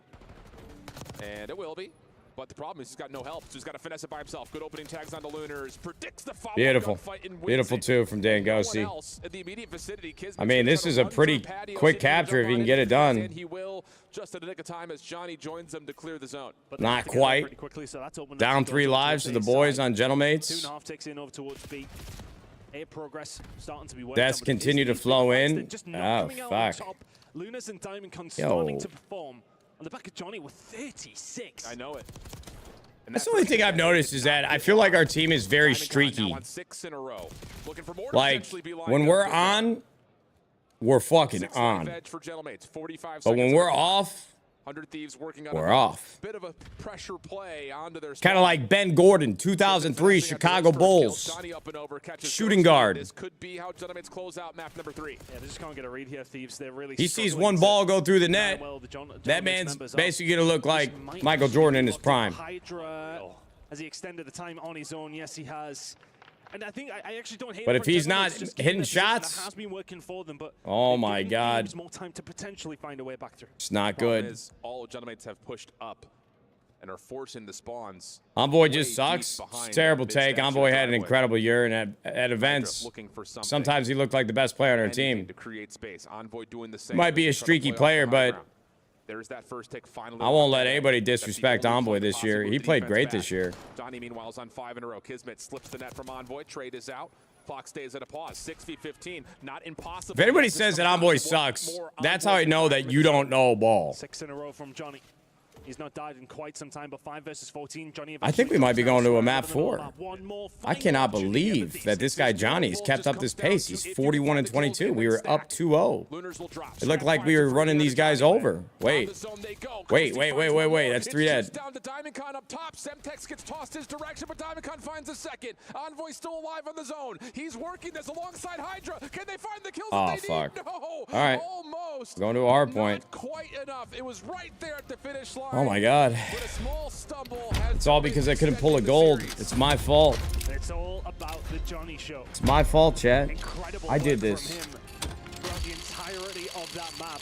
And it will be. But the problem is he's got no help, so he's got to finesse it by himself. Good opening tags onto Lunars. Predicts the follow-up Beautiful. gunfight and wins Beautiful, it. too, from Dan No one Ghosty. else in the immediate vicinity. I mean, this is a pretty quick capture if he can get it done. And he will just at the nick of time as Johnny joins them to clear the zone. But Not quite. Quickly, so that's opened up Down some 3 doors lives to towards the A boys side. on Gentlemates. 2.5 ticks in over towards B. Air progress starting to be worked Deaths on, but continue to Disney flow Fanston in. just not Oh, coming out on fuck. top. Lunas and Diamond Con Yo. starting to perform. On the back of Johnny with 36. I know it. And That's the only thing I've noticed is that I feel like our team is very streaky. 6 in a row. Looking for more to Like, potentially be lined when up we're this on, we're fucking 6 on. edge for Gentlemates, 45 But when seconds we're left. off, 100 Thieves working on we're a off. bit of a pressure play onto their Kind of like Ben Gordon, 2003 Chicago Bulls. Shooting guard. This could be how Gentlemates close out map number 3. Yeah, they just can't get a read here, Thieves. They're really He sees struggling one to ball go through the plan net. well. The That Gentlemates man's members are- basically going to look like This might Michael actually Jordan in be his locked in. prime. Hydra, has he extended the time on his own? Yes, he has. And I think I actually don't hate But it if for he's Gentlemates, not just given hitting their position, shots- that has been working for them, but Oh they're my giving God. Thieves more time to potentially find a way back through. It's not Problem good. is, all Gentlemates have pushed up and are forcing the spawns. Envoy way just deep sucks. behind It's a terrible that take. mid-section Envoy had an driveway. incredible year, and at events, Looking for something. sometimes he looked like the best player on our Anything team. to create space. Envoy doing the same. Might be a Trying to streaky play off player, the high but ground. There's that first take finally. I won't let locked in. anybody That's the disrespect only Envoy play this year. possible He with played defense great back. this year. Johnny, meanwhile, is on 5 in a row. Kismet slips the net from Envoy. Trade is out. Clock stays at a pause. 6v15. Not impossible. If anybody Just says that comes Envoy down to one sucks, more that's Envoy how I know that you don't know ball. 6 in a row from Johnny. He's not died in quite some time, but 5 versus 14. Johnny. I think we might be going to a map 4. One more I cannot believe that this guy Johnny's kept up this pace. He's 41 and 22. We were up 2-0. Lunars will drop. It looked like we were running these guys over. Wait. Wait. That's 3 dead. Just down to DiamondCon up top. Semtex gets tossed his direction, but DiamondCon finds a second. Envoy still alive on the zone. He's working this alongside Hydra. Can they find the kills Oh, that they fuck. need? No. All right. Almost. Going to a hard point. Not quite enough. It was right there at the finish line. Oh my God. But a small stumble has It's all because I couldn't pull a gold. It's my fault. It's all about the Johnny show. It's my fault, chat. Incredible I did work this. from him throughout the entirety of that map.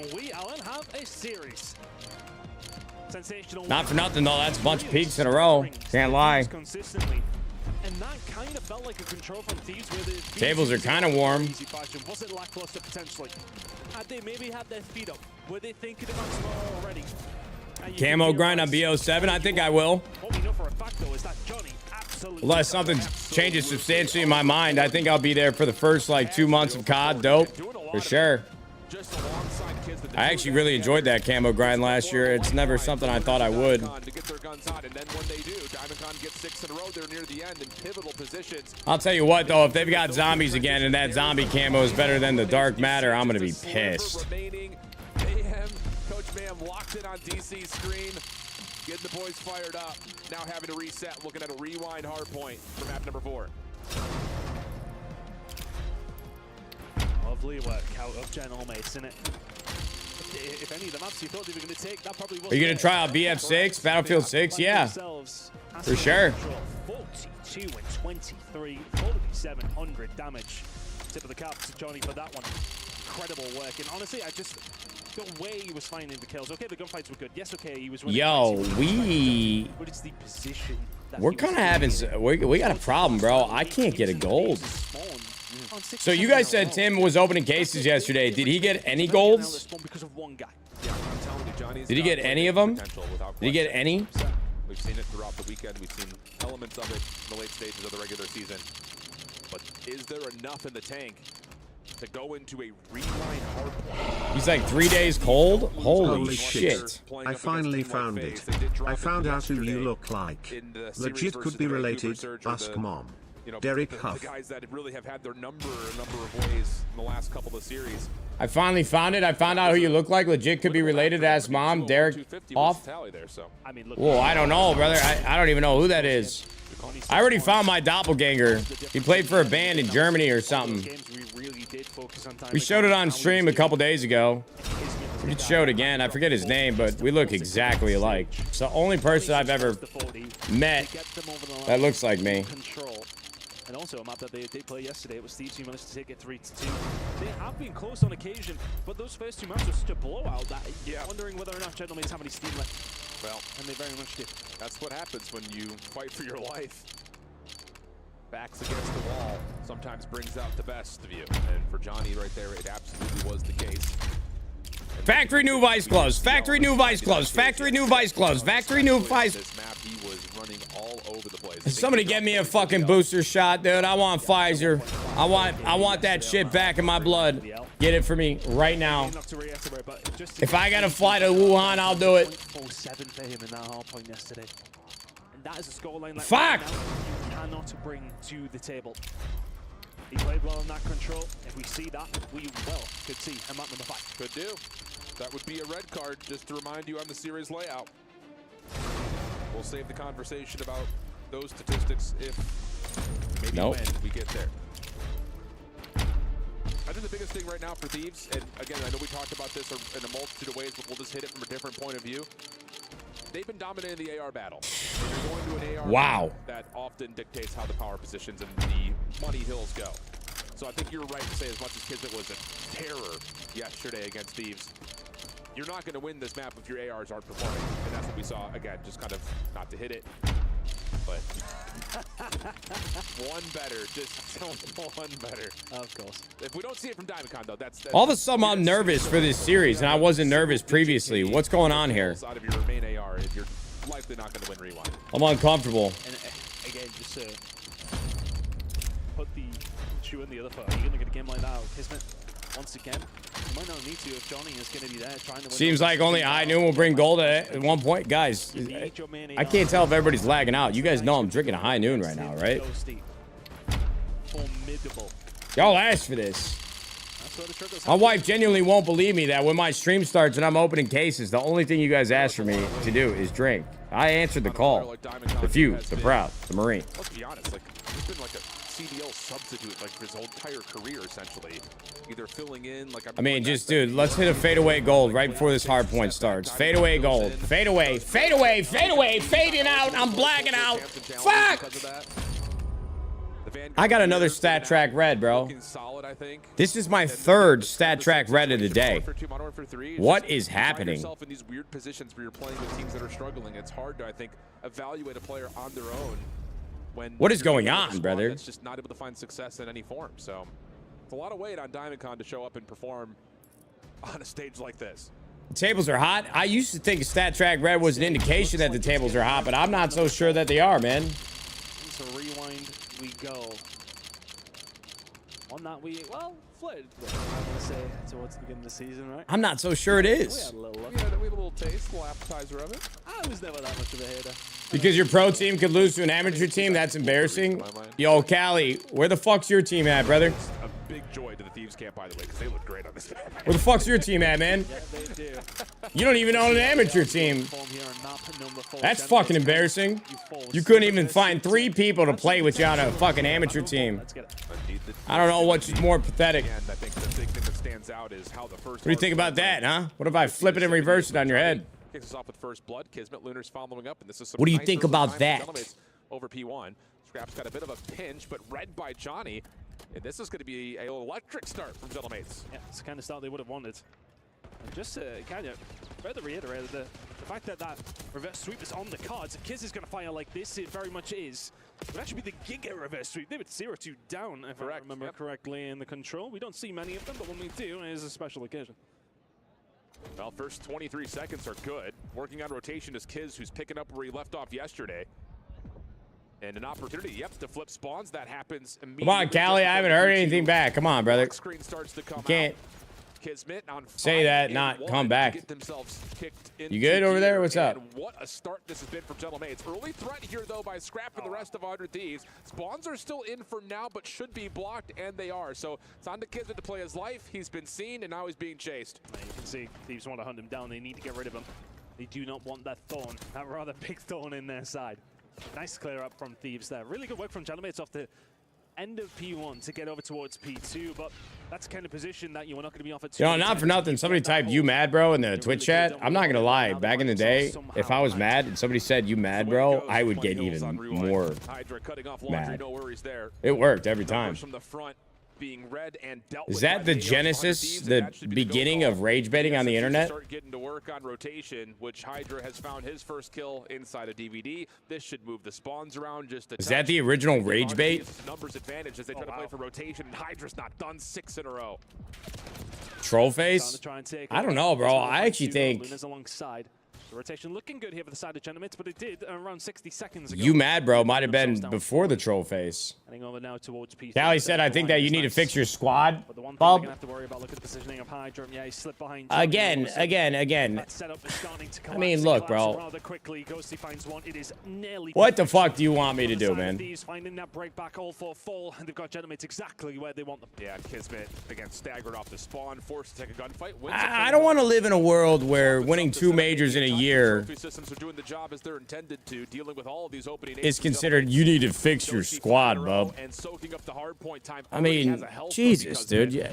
And we, Alan, have a series. Sensational. Not for nothing, though. That's a bunch of peaks in a row. Can't lie. Consistently. And that kind of felt like a control from Thieves where the Tables are kind of warm. easy fashion. Was it lackluster potentially? Had they maybe had their feet up? Were they thinking about tomorrow already? And you Camo can grind on realize BO7? I think I will. what we know for a fact though is that Johnny absolutely Unless something changes substantially in my mind, I think I'll be there for the first, like, 2 months of COD. Dope. For sure. just alongside kids that I actually really enjoyed that camo grind last year. It's never something I thought I would. to get their guns hot, and then when they do, DiamondCon gets 6 in a row. They're near the end in pivotal positions. I'll tell you what, though, if they've got zombies again and that zombie camo is better than the dark matter, I'm going to be pissed. Remaining. Mayhem, Coach Mayhem locked in on DC's screen, getting the boys fired up. Now having to reset, looking at a rewind hard point for map number 4. Lovely work out of Gentlemates, isn't it? If any of the maps you thought they were going to take, that probably was. Are you going to try out BF6, Battlefield 6? Yeah, for sure. 42 and 23, 4,700 damage. Tip of the cap to Johnny for that one. Incredible work. And honestly, the way he was finding the kills. Okay, the gunfights were good. Yes, okay, he was winning. Yo, But it's the position. we're kind of having, we got a problem, bro. I can't get a gold. So you guys said Tim was opening cases yesterday. Did he get any golds? Because of one guy. Yeah, I'm telling you, Johnny's Did he get got any of them? potential without Did he get question. any? We've seen it throughout the weekend. We've seen elements of it in the late stages of the regular season. But is there enough in the tank to go into a rewind hard point? He's like 3 days cold? Holy shit. I finally found it. I found out who you look like. Legit could be related. Ask mom. You know, Derek the Huff. guys that really have had their number a number of ways in the last couple of series. I finally found it. I found out who you look like. Legit could be related to Ask Mom. Derek Off. There, so. I mean, look, Whoa, I don't know, brother. I don't even know who that is. I already found my doppelganger. He played for a band in Germany or something. We showed it on stream a couple days ago. It showed again. I forget his name, but we look exactly alike. It's the only person I've ever met that looks like me. And also a map that they did play yesterday. It was Thieves who managed to take it 3-2. They have been close on occasion, but those first two maps were such a blowout that you're wondering whether or not Gentlemen have any steam left. Well, and they very much do. That's what happens when you fight for your life. Backs against the wall sometimes brings out the best of you. And for Johnny right there, it absolutely was the case. Factory new vice gloves. Factory new vice gloves. Factory new vice gloves. Factory new vice. This map, he was running all over the place. Somebody get me a fucking booster shot, dude. I want Pfizer. I want that shit back in my blood. Get it for me right now. If I gotta fly to Wuhan, I'll do it. 0.47 for him in that hard point yesterday. And that is a scoreline that Fuck! you cannot bring to the table. He played well in that control. If we see that, we could see a map number 5. Could do. That would be a red card, just to remind you on the series layout. We'll save the conversation about those statistics if maybe when we get there. I think the biggest thing right now for Thieves, and again, I know we talked about this in a multitude of ways, but we'll just hit it from a different point of view. They've been dominating the AR battle. They're going to an AR battle that often dictates how the power positions and the money hills go. So I think you're right to say, as much as Kismet was a terror yesterday against Thieves, you're not going to win this map if your ARs aren't performing. And that's what we saw, again, just kind of not to hit it, but one better, just one better. Of course. If we don't see it from DiamondCon, though, that's all of a sudden I'm nervous for this series, and I wasn't nervous previously. What's going on here? Out of your main AR, you're likely not going to win rewind. I'm uncomfortable. And again, just to put the shoe in the other foot, are you going to get a game like that with Kismet once again? You might not need to if Johnny is going to be there trying to win. Seems like only I knew will bring gold at one point. Guys, I can't tell if everybody's lagging out. You guys know I'm drinking a high noon right now, right? Formidable. Y'all asked for this. My wife genuinely won't believe me that when my stream starts and I'm opening cases, the only thing you guys ask for me to do is drink. I answered the call. The few, the proud, the Marine. Let's be honest, like, he's been like a CDL substitute like his whole entire career, essentially. Either filling in, like, I mean, just, dude, let's hit a fadeaway gold right before this hard point starts. Fadeaway gold. Fadeaway, fadeaway, fadeaway, fading out. I'm blacking out. Fuck! I got another stat track red, bro. This is my third stat track red of the day. What is happening? In these weird positions where you're playing with teams that are struggling, it's hard to, I think, evaluate a player on their own when what is going on, brother? It's just not able to find success in any form. So it's a lot of weight on DiamondCon to show up and perform on a stage like this. The tables are hot. I used to think stat track red was an indication that the tables are hot, but I'm not so sure that they are, man. So rewind we go. On that we, well, flirted with, I want to say, towards the beginning of the season, right? I'm not so sure it is. We had a little look. We had a little taste, a little appetizer of it. I was never that much of a hater. Because your pro team could lose to an amateur team? That's embarrassing. Yo, Callie, where the fuck's your team at, brother? A big joy to the Thieves camp, by the way, because they look great on this map. Where the fuck's your team at, man? Yeah, they do. You don't even own an amateur team. That's fucking embarrassing. You couldn't even find 3 people to play with you on a fucking amateur team. I don't know what's more pathetic. I think the big thing that stands out is how the first. What do you think about that, huh? What if I flip it and reverse it on your head? Kicks us off with first blood. Kismet Lunar's following up, and this is some what do you nice think early about time that? for over P1. Scrap's got a bit of a pinch, but read by Johnny. And this is going to be an electric start from Gentlemates. Yeah, it's the kind of start they would have wanted. And just to kind of further reiterate the fact that that reverse sweep is on the cards. If Kiz is going to fire like this, it very much is. It would actually be the Giga reverse sweep. They would 0-2 down, if I remember correctly, in the control. We don't see many of them, but when we do, it is a special occasion. Well, first 23 seconds are good. Working on rotation is Kiz, who's picking up where he left off yesterday. And an opportunity, yep, to flip spawns. That happens immediately. Come on, Callie, I haven't heard anything back. Come on, brother. Screen starts to come can't Kismet on say that, not come back. Get themselves kicked you good over there? What's up? What a start this has been from Gentlemates. Early threat here, though, by Scrap and the rest of 100 Thieves. Spawns are still in for now, but should be blocked, and they are. So it's on to Kismet to play his life. He's been seen, and now he's being chased. You can see Thieves want to hunt him down. They need to get rid of him. They do not want that thorn, that rather big thorn in their side. Nice clear up from Thieves there. Really good work from Gentlemates off the end of P1 to get over towards P2, but that's the kind of position that you are not going to be offered. You know, not for nothing. Somebody typed "you mad, bro" in the Twitch chat. I'm not gonna lie. Back in the day, if I was mad and somebody said "you mad, bro," I would get even more mad. It worked every time. From the front, being read and dealt Is with that by the Nadeshot. genesis, And the that should be beginning go of rage baiting on the Yes, internet? Start getting to work on rotation, which Hydra has found his first kill inside a DVD. This should move the spawns around just a Is touch. that the original rage bait? Numbers advantage as they try to play for rotation, and Hydra's not done 6 in a row. Troll face? I don't know, bro. I actually think Luna's alongside. The rotation looking good here for the side of Genemates, but it did around 60 seconds ago. "you mad, bro" might have been before the troll face. Heading over now towards P3. Callie said, "I think that you need to fix your squad." But the one thing Bub. they're gonna have to worry about, look at the positioning of Hydra. Yeah, he slipped behind. Again. That setup is starting to I mean, collapse. look, It bro. collapses rather quickly. Ghosty finds one. It is nearly What the perfect. fuck do you want me to On the do, side of man? these, finding that break back all for full, and they've got Genemates exactly where they want them. Yeah, Kismet, again, staggered off the spawn, forced to take a gunfight. Wins I don't want to live in a world where winning 2 majors in a year Trophy systems are doing the job as they're intended to, dealing with all of these opening is considered "you need to fix your squad, bub." and soaking up the hard point time. I mean, Jesus, dude. Yeah.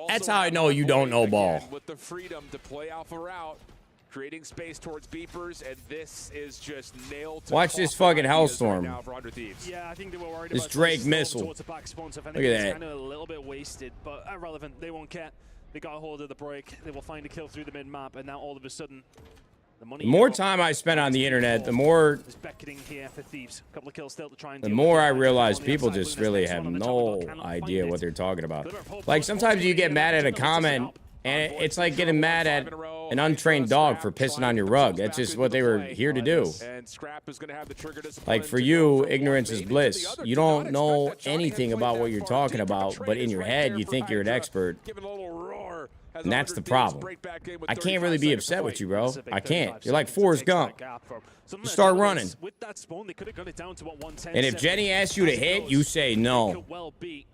That's how I know you don't know ball. With the freedom to play off a route, creating space towards beepers, and this is just nailed to Watch this coffin fucking ideas right hellstorm. now for 100 Thieves. Yeah, I think they were worried This about Drake throwing missile. towards the back spawn, so if Look anything, at it's that. kind of a little bit wasted, but irrelevant. They won't care. They got a hold of the break. They will find a kill through the mid map, and now all of a sudden, the money. The more time I spend on the internet, the more is beckoning here for Thieves. A couple of kills still to try and the deal more with I it. realize On the people outside, just Luna's really next have one on the top no of the cannot idea find what it. they're talking about. Glitter of hope Like goes sometimes forward you get here, mad at a Genemates is comment up. and it's like getting mad at an untrained dog for pissing on your rug. That's just what they were here to do. And Scrap is going to have the trigger discipline Like for to you, go from ignorance one is main bliss. to the other. You Did not don't expect know that. Johnny anything had about played what that you're far. talking Deep about, trade but in is your right head there you for think you're an Hydra. expert. Giving a little roar as And that's the 100 Thieves problem. break back in with I can't 35 really be seconds to upset with fight. you, bro. It's a big I 35 can't. You're like seconds to Forrest take that Gump. gap from some of You the start Genemates. running. With that spawn, they could have got it down to what 110. And if Jenny asks you to hit, you say no. Could well be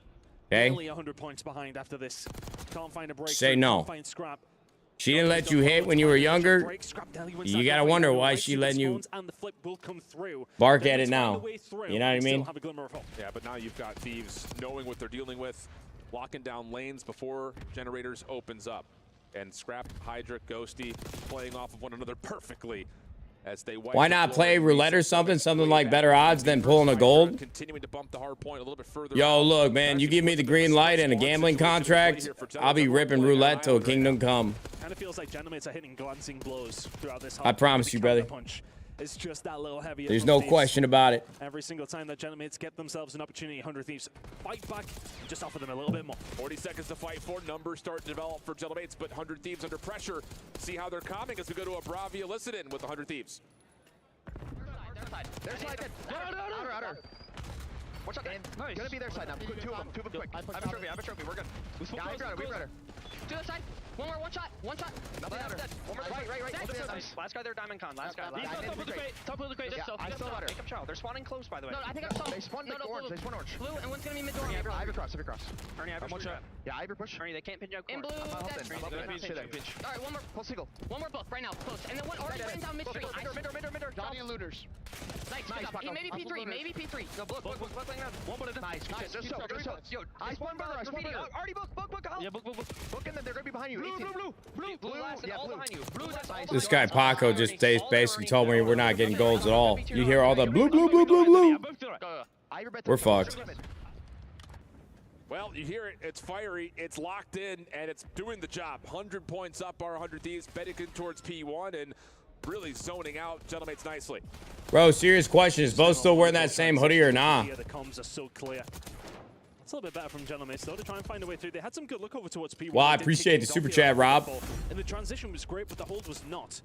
Okay? nearly 100 points behind after this. Can't find a break. Say no. Can't find Scrap. She didn't let you hit when you were younger. You gotta wonder why she letting you bark at it now. You know what I mean? Yeah, but now you've got Thieves knowing what they're dealing with, locking down lanes before Generators opens up. And Scrap, Hydra, Ghosty playing off of one another perfectly as they wipe Why the not floor play and roulette or reset something? things Something way like back. better odds than pulling a Hydra gold? continuing to bump the hard point a little bit further Yo, out. look, man, you give me the green light and a gambling contract, I'll be ripping roulette till kingdom come. Kind of feels like Genemates are hitting glancing blows throughout this. I promise you, brother. Punch. It's just that little heavier. There's from no Thieves. question about it. Every single time that Genemates get themselves an opportunity, 100 Thieves fight back, just offer them a little bit more. 40 seconds to fight for. Numbers start to develop for Genemates, but 100 Thieves under pressure. See how they're coming as we go to a Bravia Listen with 100 Thieves. Their side. Outer. Watch out. Nice. Gonna be their side now. Two of them quick. I have a trophy. We're good. Yeah, we got her. To the side. One shot. Nothing outer. One more. Right. Nice. Last guy there, Diamond Con. Last guy. He's on Top of the crate. Yeah, I still got her. Make up child. They're spawning close, by the way. No, I think I'm They spawned orange. They spawned orange. blue, and one's gonna be mid door. I have a cross. Ernie, I have a One shot. shot. Yeah, I have a push. Ernie, they can't pin you out. In blue, I'm dead. helping. I'm helping. Pinch, Pinch. pinch. All right, Full single. one more book right now, close, and then one already ran down mid street. Mid. Johnny and looters. Nice, Nice, good job. Maybe Paco. P3, P3. No, book laying out. One bullet. Nice. Just so. Yo, I spawned brother. already book. Yeah, book. Book and then they're gonna be behind you. Blue last and all behind you. Blue that's all This guy Paco just basically told me we're not getting golds at all. You hear all the blue. We're fucked. Well, you hear it. It's fiery. It's locked in, and it's doing the job. 100 points up, our 100 Thieves, betting towards P1, and really zoning out Genemates nicely. Bro, serious question. Is Bo still wearing that same hoodie or nah? Yeah, the comms are so clear. It's a little bit better from Genemates though to try and find a way through. They had some good look over towards P1. Well, I They did appreciate kick the things super off here chat, Rob. And the transition was great, but the hold was not.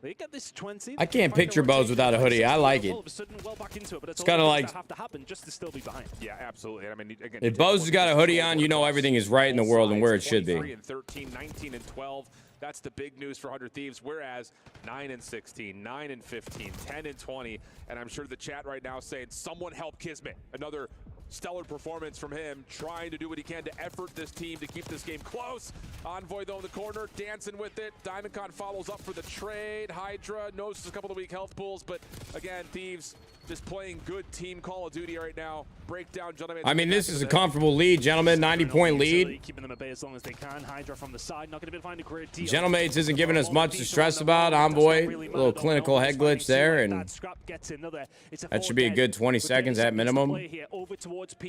They get this 20. I can't picture Bo's without a hoodie. I like it. All of a sudden, well back into it, but it's kinda all like- that have to happen just to still be behind. Yeah, absolutely. And I mean, again, If Bo's has got a hoodie on, you know everything is right in the world and where it should 23 be. and 13, 19 and 12. That's the big news for 100 Thieves. Whereas 9 and 16, 9 and 15, 10 and 20, and I'm sure the chat right now saying, "Someone help Kismet." Another stellar performance from him, trying to do what he can to effort this team to keep this game close. Envoy, though, in the corner, dancing with it. DiamondCon follows up for the trade. Hydra knows a couple of weak health pools, but again, Thieves just playing good team Call of Duty right now. Breakdown, gentlemen. I mean, this is a comfortable lead, gentlemen. 90-point lead. Keeping them at bay as long as they can. Hydra from the side, not going to be able to find a great deal. Gentlemates isn't giving us much to stress about. Envoy, a little clinical head glitch there, and that should be a good 20 seconds at minimum.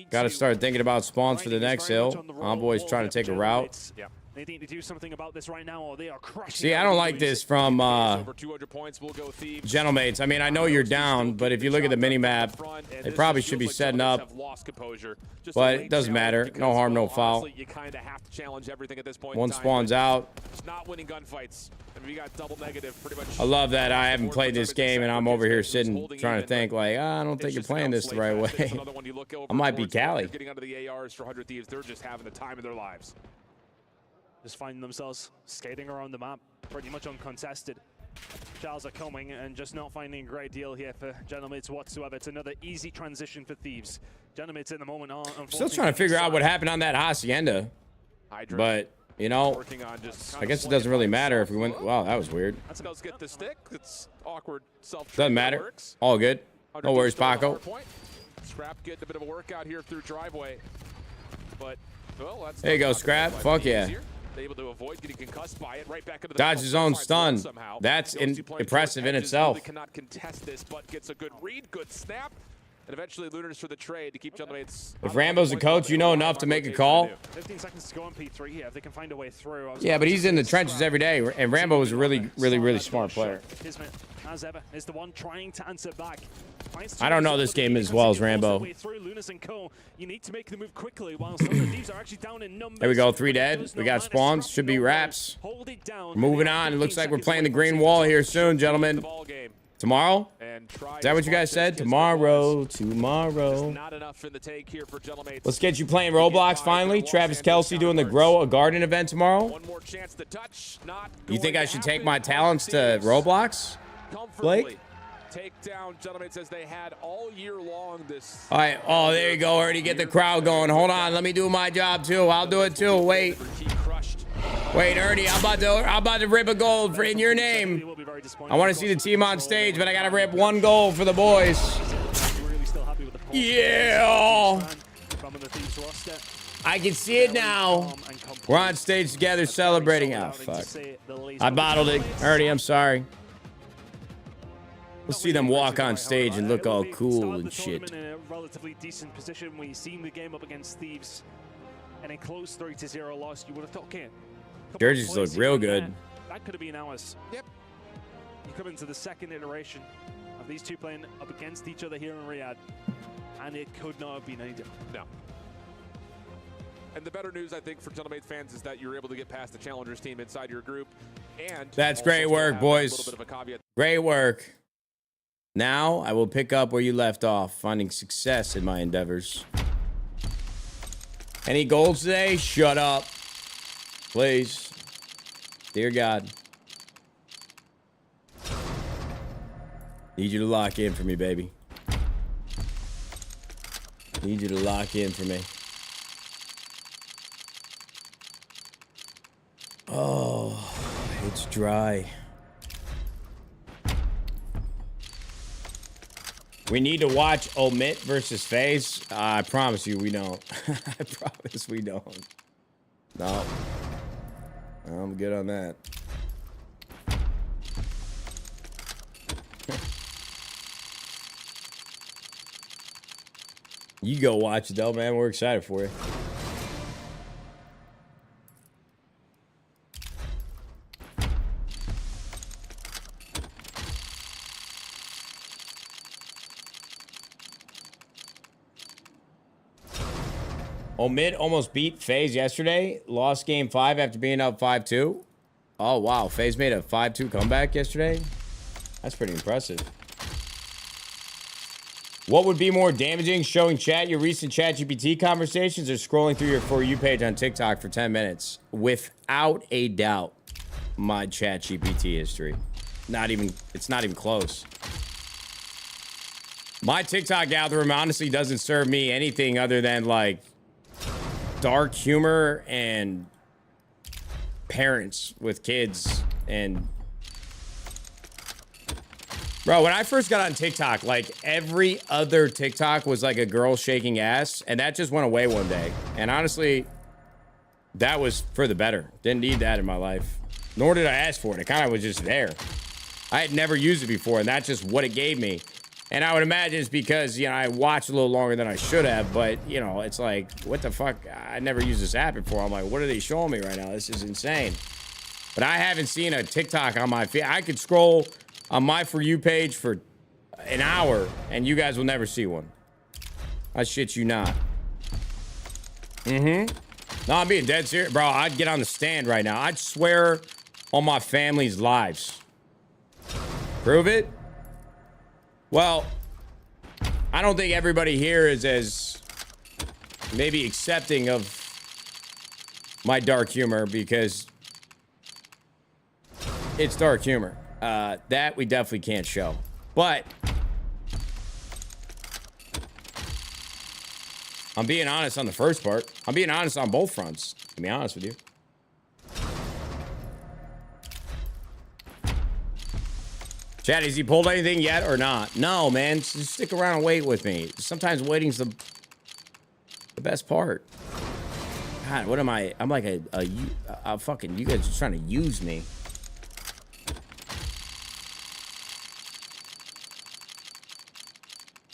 Got to start thinking about spawns for the next hill. Envoy's trying to take a route. They need to do something about this right now, or they are crushing. See, I don't like this from Gentlemates. I mean, I know you're down, but if you look at the mini-map, they probably should be setting up. But it doesn't matter. No harm, no foul. One spawns out. Not winning gunfights. I mean, we got double negative pretty much. I love that I haven't played this game, and I'm over here sitting trying to think, like, I don't think you're playing this the right way. I might be Cali. Getting out of the ARs for 100 Thieves, they're just having the time of their lives. Just finding themselves skating around the map, pretty much uncontested. Charles are coming and just not finding a great deal here for Gentlemates whatsoever. It's another easy transition for Thieves. Gentlemates in the moment are still trying to figure out what happened on that Hacienda. But, you know, I guess it doesn't really matter if we win. Wow, that was weird. Let's get the stick. It's awkward. Doesn't matter. All good. No worries, Paco. Scrap getting a bit of a workout here through driveway. But, well, that's there you go, Scrap. Fuck yeah. Able to avoid getting concussed by it. Right back into the dodge his own stun. That's impressive in itself. Really cannot contest this, but gets a good read, good snap, and eventually Lunars for the trade to keep Gentlemates. If Rambo's the coach, you know enough to make a call. 15 seconds to go on P3 here. If they can find a way through. Yeah, but he's in the trenches every day, and Rambo is a really smart player. Kismet, as ever, is the one trying to answer back. I don't know this game as well as Rambo. You need to make the move quickly while some of the Thieves are actually down in numbers. There we go, 3 dead. We got spawns. Should be wraps. Moving on. It looks like we're playing the green wall here soon, gentlemen. Tomorrow? Is that what you guys said? Tomorrow. Not enough in the take here for Gentlemates. Let's get you playing Roblox finally. Travis Kelsey doing the Grow a Garden event tomorrow. One more chance to touch. You think I should take my talents to Roblox, Blake? Take down, Gentlemates, as they had all year long this. All right. Oh, there you go. Already get the crowd going. Hold on. Let me do my job too. I'll do it too. Wait. Wait, Ernie. I'm about to rip a gold for in your name. I want to see the team on stage, but I gotta rip 1 goal for the boys. Yeah. I can see it now. We're on stage together celebrating. Oh, fuck. I bottled it. Ernie, I'm sorry. We'll see them walk on stage and look all cool and shit. In a relatively decent position. We've seen the game up against Thieves and a close 3-0 loss. You would have thought, okay, jerseys look real good. That could have been ours. Yep. You come into the second iteration of these two playing up against each other here in Riyadh, and it could not have been any different. No. And the better news, I think, for Gentlemates fans is that you're able to get past the Challengers team inside your group. And that's great work, boys. Great work. Now, I will pick up where you left off, finding success in my endeavors. Any goals today? Shut up. Please. Dear God. Need you to lock in for me, baby. Need you to lock in for me. Oh, it's dry. We need to watch Omit versus FaZe. I promise you we don't. I promise we don't. No. I'm good on that. You go watch it though, man. We're excited for you. Omid almost beat FaZe yesterday. Lost game 5 after being up 5-2. Oh, wow. FaZe made a 5-2 comeback yesterday. That's pretty impressive. What would be more damaging, showing chat your recent ChatGPT conversations or scrolling through your For You page on TikTok for 10 minutes? Without a doubt, my ChatGPT history. It's not even close. My TikTok algorithm honestly doesn't serve me anything other than like dark humor and parents with kids. And bro, when I first got on TikTok, like every other TikTok was like a girl shaking ass, and that just went away one day. And honestly, that was for the better. Didn't need that in my life, nor did I ask for it. It kind of was just there. I had never used it before, and that's just what it gave me. And I would imagine it's because, you know, I watched a little longer than I should have, but, you know, it's like, what the fuck? I never used this app before. I'm like, what are they showing me right now? This is insane. But I haven't seen a TikTok on my feed. I could scroll on my For You page for an hour, and you guys will never see one. I shit you not. No, I'm being dead serious. Bro, I'd get on the stand right now. I'd swear on my family's lives. Prove it? Well, I don't think everybody here is as maybe accepting of my dark humor, because it's dark humor. That we definitely can't show. But I'm being honest on the first part. I'm being honest on both fronts, to be honest with you. Chad, has he pulled anything yet or not? No, man. Just stick around and wait with me. Sometimes waiting's the best part. God, what am I? I'm like a fucking, you guys are trying to use me.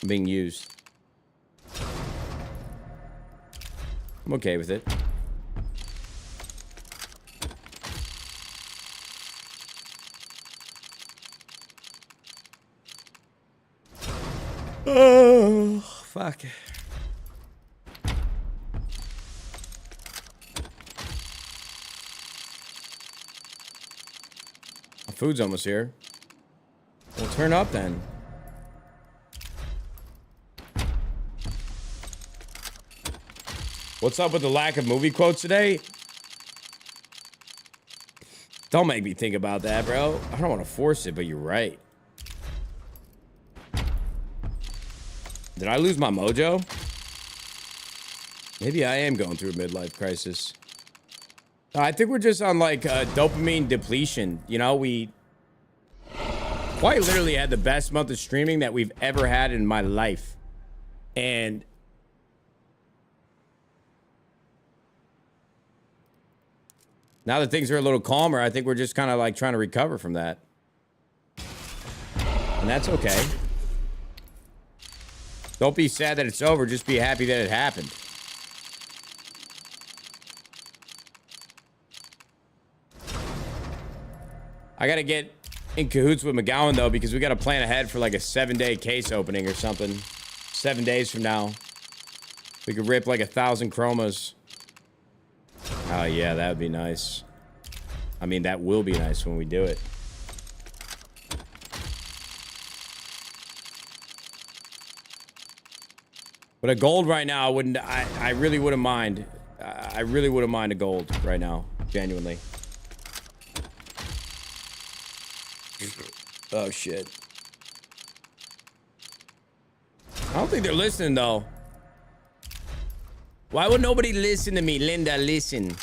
I'm being used. I'm okay with it. Oh, fuck. My food's almost here. Well, turn up then. What's up with the lack of movie quotes today? Don't make me think about that, bro. I don't want to force it, but you're right. Did I lose my mojo? Maybe I am going through a midlife crisis. I think we're just on like dopamine depletion. You know, we quite literally had the best month of streaming that we've ever had in my life. And now that things are a little calmer, I think we're just kind of like trying to recover from that. And that's okay. Don't be sad that it's over. Just be happy that it happened. I got to get in cahoots with McGowan, though, because we got to plan ahead for like a 7-day case opening or something. 7 days from now. We could rip like 1,000 chromas. Oh, yeah, that would be nice. I mean, that will be nice when we do it. But a gold right now, I really wouldn't mind. I really wouldn't mind a gold right now. Genuinely. Oh, shit. I don't think they're listening, though. Why would nobody listen to me? Linda, listen.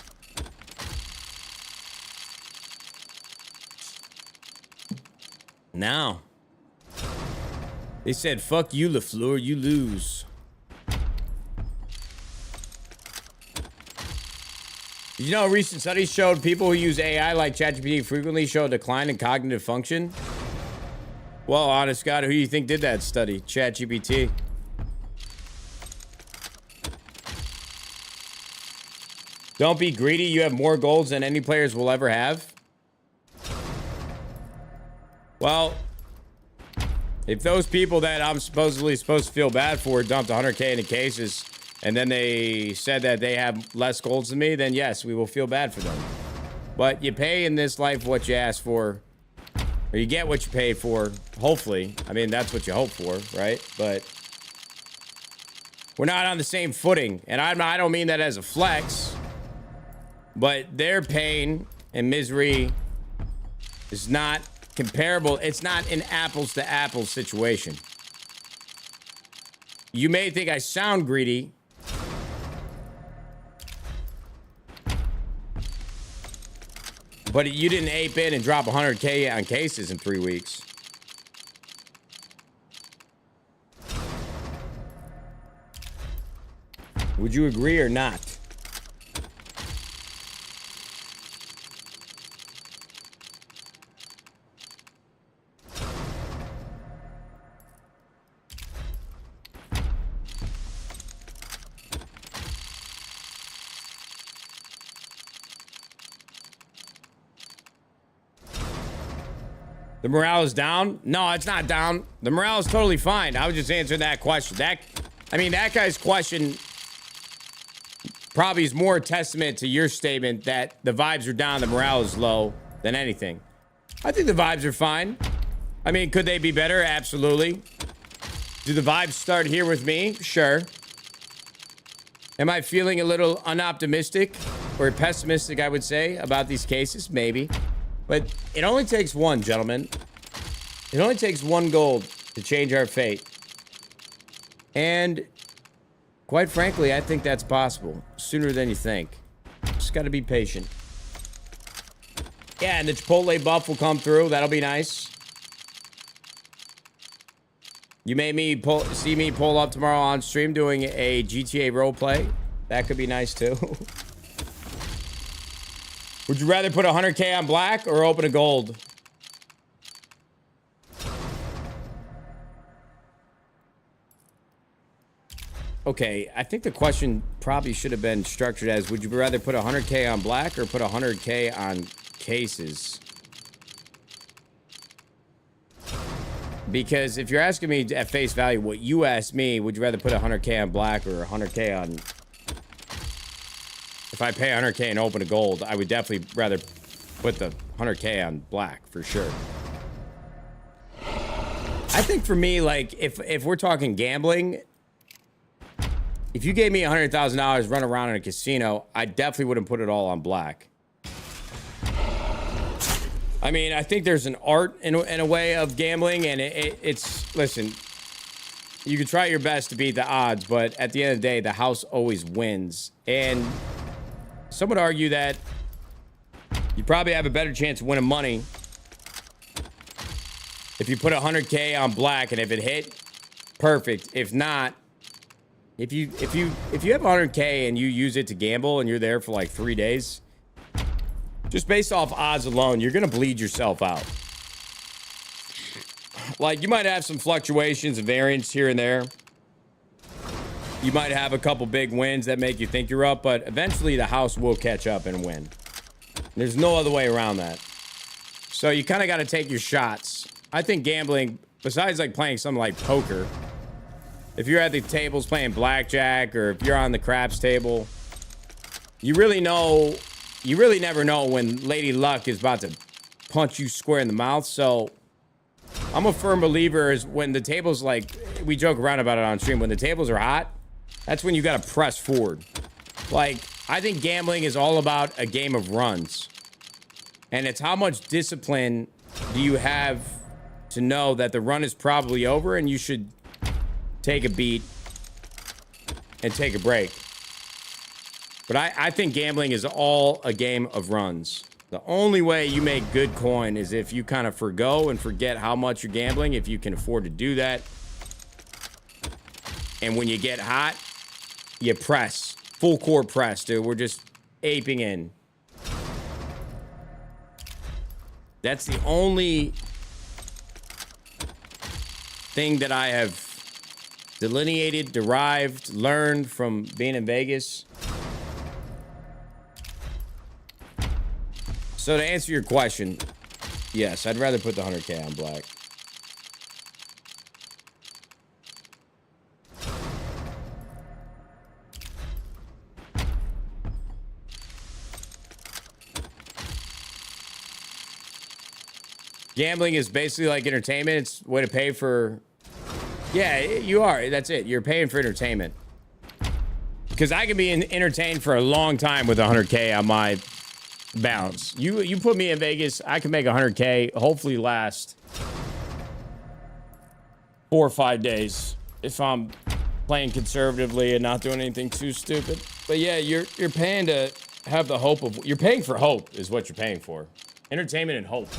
Now. They said, fuck you, LaFleur, you lose. Did you know a recent study showed people who use AI like ChatGPT frequently show a decline in cognitive function? Well, honest God, who do you think did that study? ChatGPT. Don't be greedy. You have more golds than any players will ever have. Well, if those people that I'm supposedly supposed to feel bad for dumped 100K into cases, and then they said that they have less golds than me, then yes, we will feel bad for them. But you pay in this life what you ask for, or you get what you pay for, hopefully. I mean, that's what you hope for, right? But we're not on the same footing. And I don't mean that as a flex, but their pain and misery is not comparable. It's not an apples to apples situation. You may think I sound greedy. But you didn't ape in and drop 100K on cases in 3 weeks. Would you agree or not? The morale is down? No, it's not down. The morale is totally fine. I was just answering that question. That guy's question probably is more a testament to your statement that the vibes are down, the morale is low than anything. I think the vibes are fine. I mean, could they be better? Absolutely. Do the vibes start here with me? Sure. Am I feeling a little unoptimistic or pessimistic, I would say, about these cases? Maybe. But it only takes one, gentlemen. It only takes one gold to change our fate. And quite frankly, I think that's possible sooner than you think. Just got to be patient. Yeah, and the Chipotle buff will come through. That'll be nice. You made me see me pull up tomorrow on stream doing a GTA roleplay. That could be nice too. Would you rather put 100K on black or open a gold? Okay, I think the question probably should have been structured as, would you rather put 100K on black or put 100K on cases? Because if you're asking me at face value what you asked me, would you rather put 100K on black or 100K on... If I pay 100K and open a gold, I would definitely rather put the 100K on black for sure. I think for me, like, if we're talking gambling, if you gave me $100,000 run around in a casino, I definitely wouldn't put it all on black. I mean, I think there's an art in a way of gambling, and it's, listen, you can try your best to beat the odds, but at the end of the day, the house always wins. And some would argue that you probably have a better chance of winning money if you put 100K on black, and if it hit, perfect. If not, if you have 100K and you use it to gamble and you're there for like 3 days, just based off odds alone, you're gonna bleed yourself out. Like, you might have some fluctuations and variance here and there. You might have a couple big wins that make you think you're up, but eventually the house will catch up and win. There's no other way around that. So you kind of got to take your shots. I think gambling, besides like playing something like poker, if you're at the tables playing blackjack, or if you're on the craps table, you really never know when Lady Luck is about to punch you square in the mouth. So I'm a firm believer is when the tables, like, we joke around about it on stream, when the tables are hot, that's when you got to press forward. Like, I think gambling is all about a game of runs. And it's how much discipline do you have to know that the run is probably over and you should take a beat and take a break. But I think gambling is all a game of runs. The only way you make good coin is if you kind of forgo and forget how much you're gambling, if you can afford to do that. And when you get hot, you press. Full core press, dude. We're just aping in. That's the only thing that I have delineated, derived, learned from being in Vegas. So to answer your question, yes, I'd rather put the 100K on black. Gambling is basically like entertainment. It's a way to pay for... Yeah, you are. That's it. You're paying for entertainment. Because I can be entertained for a long time with 100K on my balance. You put me in Vegas, I can make 100K, hopefully last 4 or 5 days if I'm playing conservatively and not doing anything too stupid. But yeah, you're paying to have the hope of, you're paying for hope is what you're paying for. Entertainment and hope.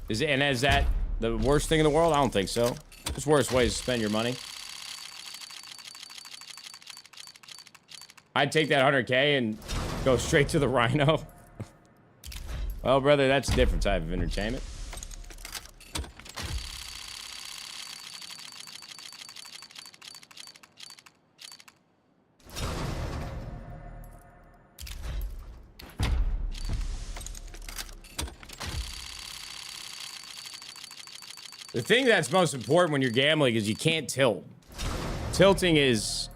Is that the worst thing in the world? I don't think so. There's worse ways to spend your money. I'd take that 100K and go straight to the Rhino. Well, brother, that's a different type of entertainment. The thing that's most important when you're gambling is you can't tilt. Tilting is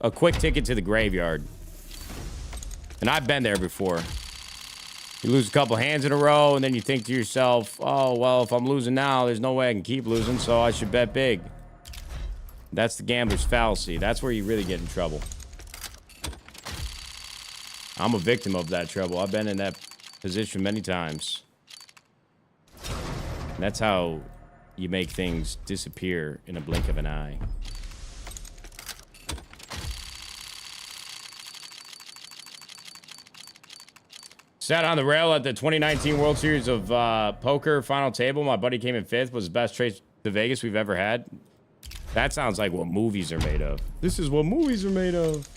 a quick ticket to the graveyard. And I've been there before. You lose a couple hands in a row, and then you think to yourself, oh, well, if I'm losing now, there's no way I can keep losing, so I should bet big. That's the gambler's fallacy. That's where you really get in trouble. I'm a victim of that trouble. I've been in that position many times. And that's how you make things disappear in a blink of an eye. Sat on the rail at the 2019 World Series of Poker final table. My buddy came in 5th. Was the best trip to Vegas we've ever had. That sounds like what movies are made of. This is what movies are made of.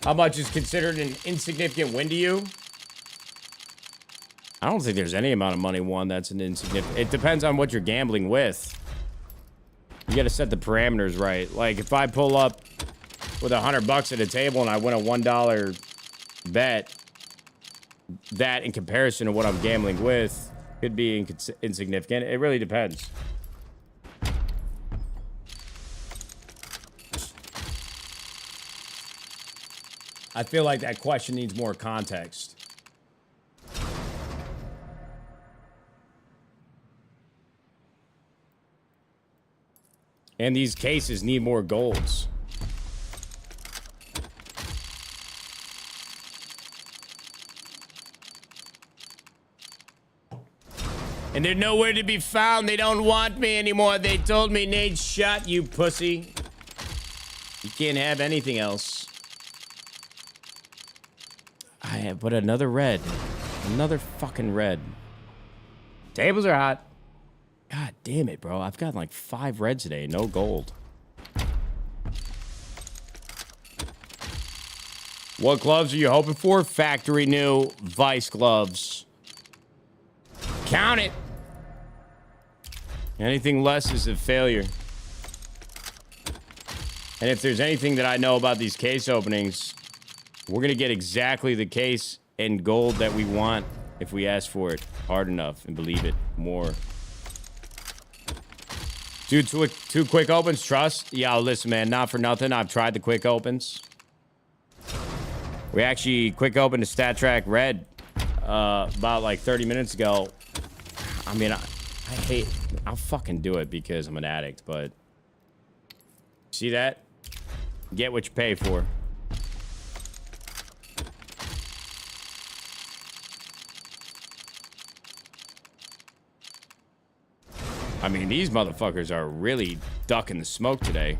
How much is considered an insignificant win to you? I don't think there's any amount of money won that's an insignificant. It depends on what you're gambling with. You got to set the parameters right. Like if I pull up with $100 at a table and I win a $1 bet, that in comparison to what I'm gambling with could be insignificant. It really depends. I feel like that question needs more context. And these cases need more golds. And they're nowhere to be found. They don't want me anymore. They told me, Nadeshot, you pussy. You can't have anything else. But another red. Another fucking red. Tables are hot. God damn it, bro. I've got like 5 reds today. No gold. What gloves are you hoping for? Factory new Vice gloves. Count it. Anything less is a failure. And if there's anything that I know about these case openings, we're going to get exactly the case and gold that we want if we ask for it hard enough and believe it more. Dude, two quick opens, trust? Yeah, listen, man, not for nothing. I've tried the quick opens. We actually quick opened a Stat Track Red about like 30 minutes ago. I mean, I'll fucking do it because I'm an addict, but see that? Get what you pay for. I mean, these motherfuckers are really ducking the smoke today.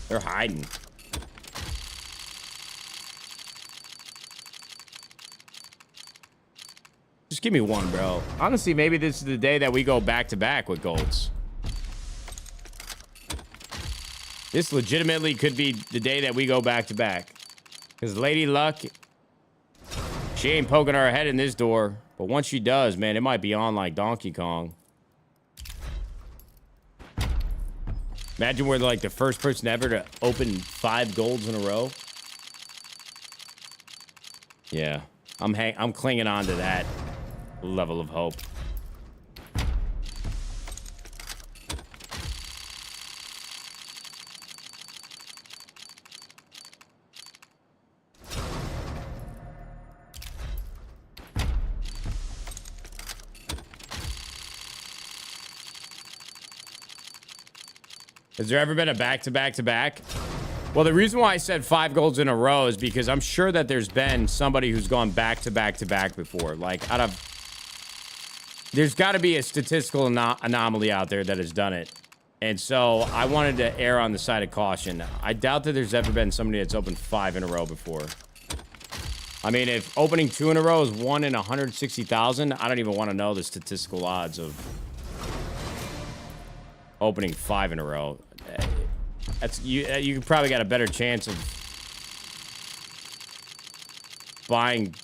They're hiding. Just give me one, bro. Honestly, maybe this is the day that we go back-to-back with golds. This legitimately could be the day that we go back-to-back. Because Lady Luck, she ain't poking her head in this door. But once she does, man, it might be on like Donkey Kong. Imagine we're like the first person ever to open 5 golds in a row. Yeah, I'm clinging on to that level of hope. Has there ever been a back-to-back-to-back? Well, the reason why I said 5 golds in a row is because I'm sure that there's been somebody who's gone back-to-back-to-back before. Like, there's got to be a statistical anomaly out there that has done it. And so I wanted to err on the side of caution. I doubt that there's ever been somebody that's opened 5 in a row before. I mean, if opening 2 in a row is 1 in 160,000, I don't even want to know the statistical odds of opening 5 in a row. That's you probably got a better chance of buying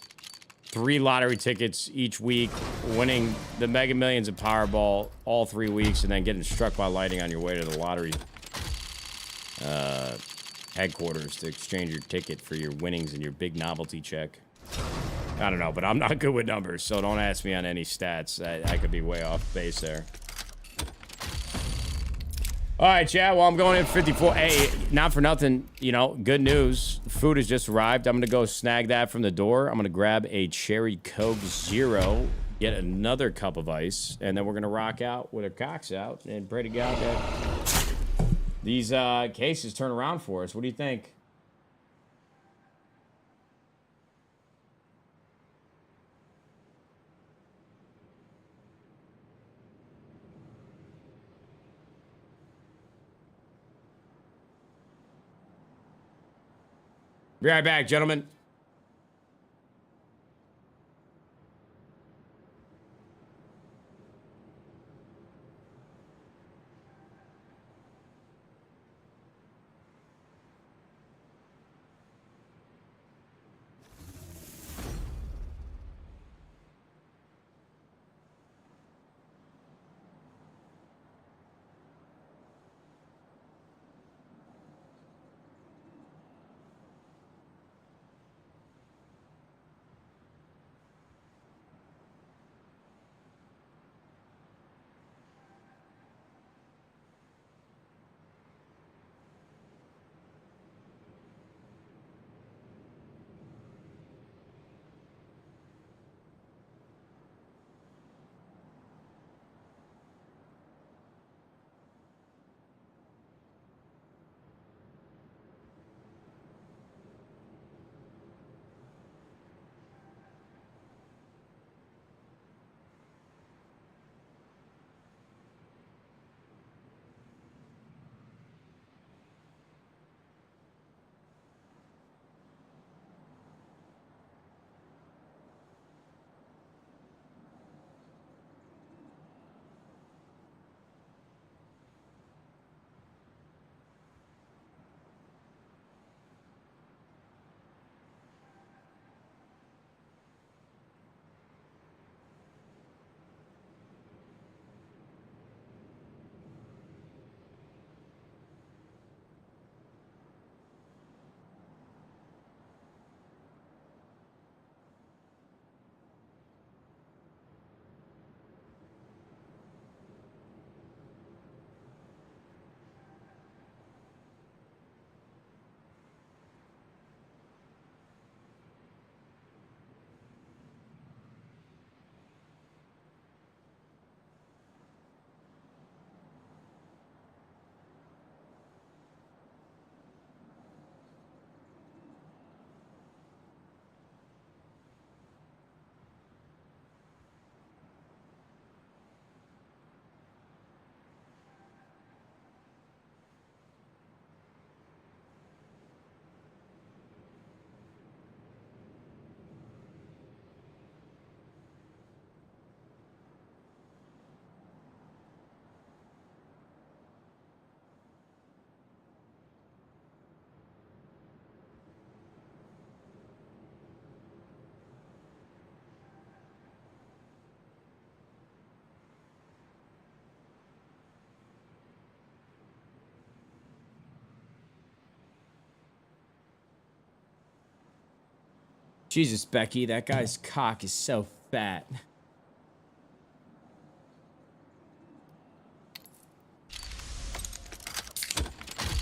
3 lottery tickets each week, winning the Mega Millions and Powerball all 3 weeks, and then getting struck by lightning on your way to the lottery headquarters to exchange your ticket for your winnings and your big novelty check. I don't know, but I'm not good with numbers, so don't ask me on any stats. I could be way off base there. All right, chat. Well, I'm going in 54. Hey, not for nothing, you know, good news. Food has just arrived. I'm going to go snag that from the door. I'm going to grab a Cherry Coke Zero, get another cup of ice, and then we're going to rock out with our cocks out and pray to God that these cases turn around for us. What do you think? Be right back, gentlemen. Jesus, Becky, that guy's cock is so fat.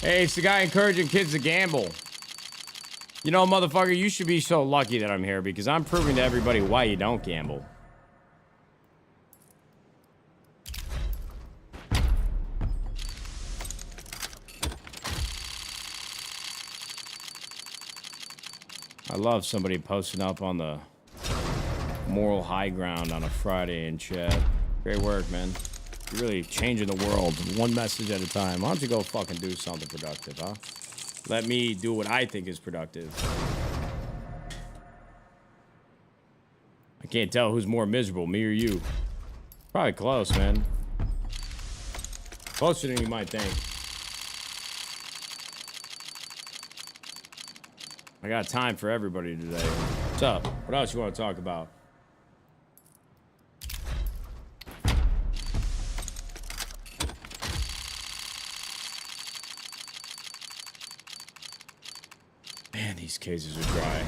Hey, it's the guy encouraging kids to gamble. You know, motherfucker, you should be so lucky that I'm here because I'm proving to everybody why you don't gamble. I love somebody posting up on the moral high ground on a Friday in chat. Great work, man. You're really changing the world one message at a time. Why don't you go fucking do something productive, huh? Let me do what I think is productive. I can't tell who's more miserable, me or you. Probably close, man. Closer than you might think. I got time for everybody today. What's up? What else you want to talk about? Man, these cases are dry.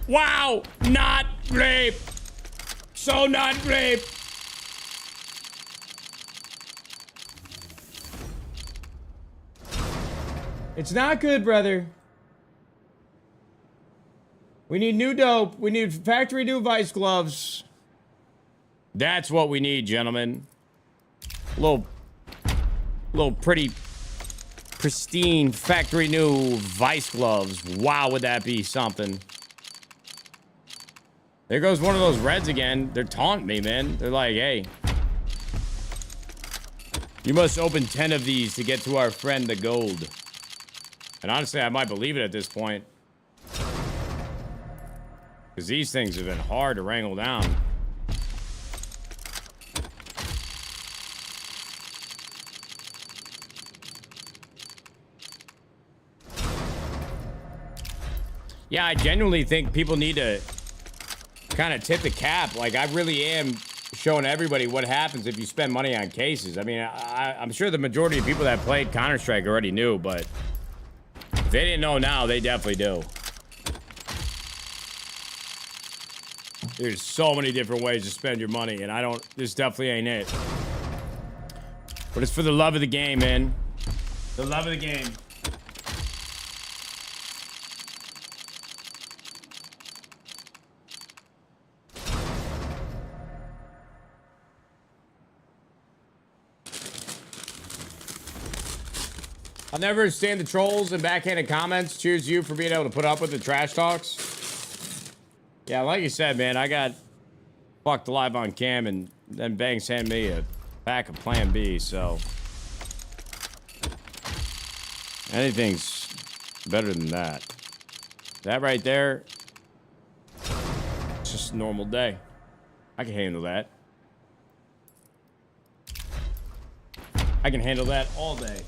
Wow! Not rape! So not rape! It's not good, brother. We need new dope. We need factory new vice gloves. That's what we need, gentlemen. Little pretty pristine factory new vice gloves. Wow, would that be something? There goes one of those reds again. They're taunting me, man. They're like, hey, you must open 10 of these to get to our friend the gold. And honestly, I might believe it at this point. Because these things have been hard to wrangle down. Yeah, I genuinely think people need to kind of tip the cap. Like, I really am showing everybody what happens if you spend money on cases. I mean, I'm sure the majority of people that played Counter-Strike already knew, but if they didn't know now, they definitely do. There's so many different ways to spend your money, and this definitely ain't it. But it's for the love of the game, man. The love of the game. I'll never understand the trolls and backhanded comments. Cheers you for being able to put up with the trash talks. Yeah, like you said, man, I got fucked live on cam, and then Bang sent me a pack of Plan B, so anything's better than that. That right there, it's just a normal day. I can handle that. I can handle that all day.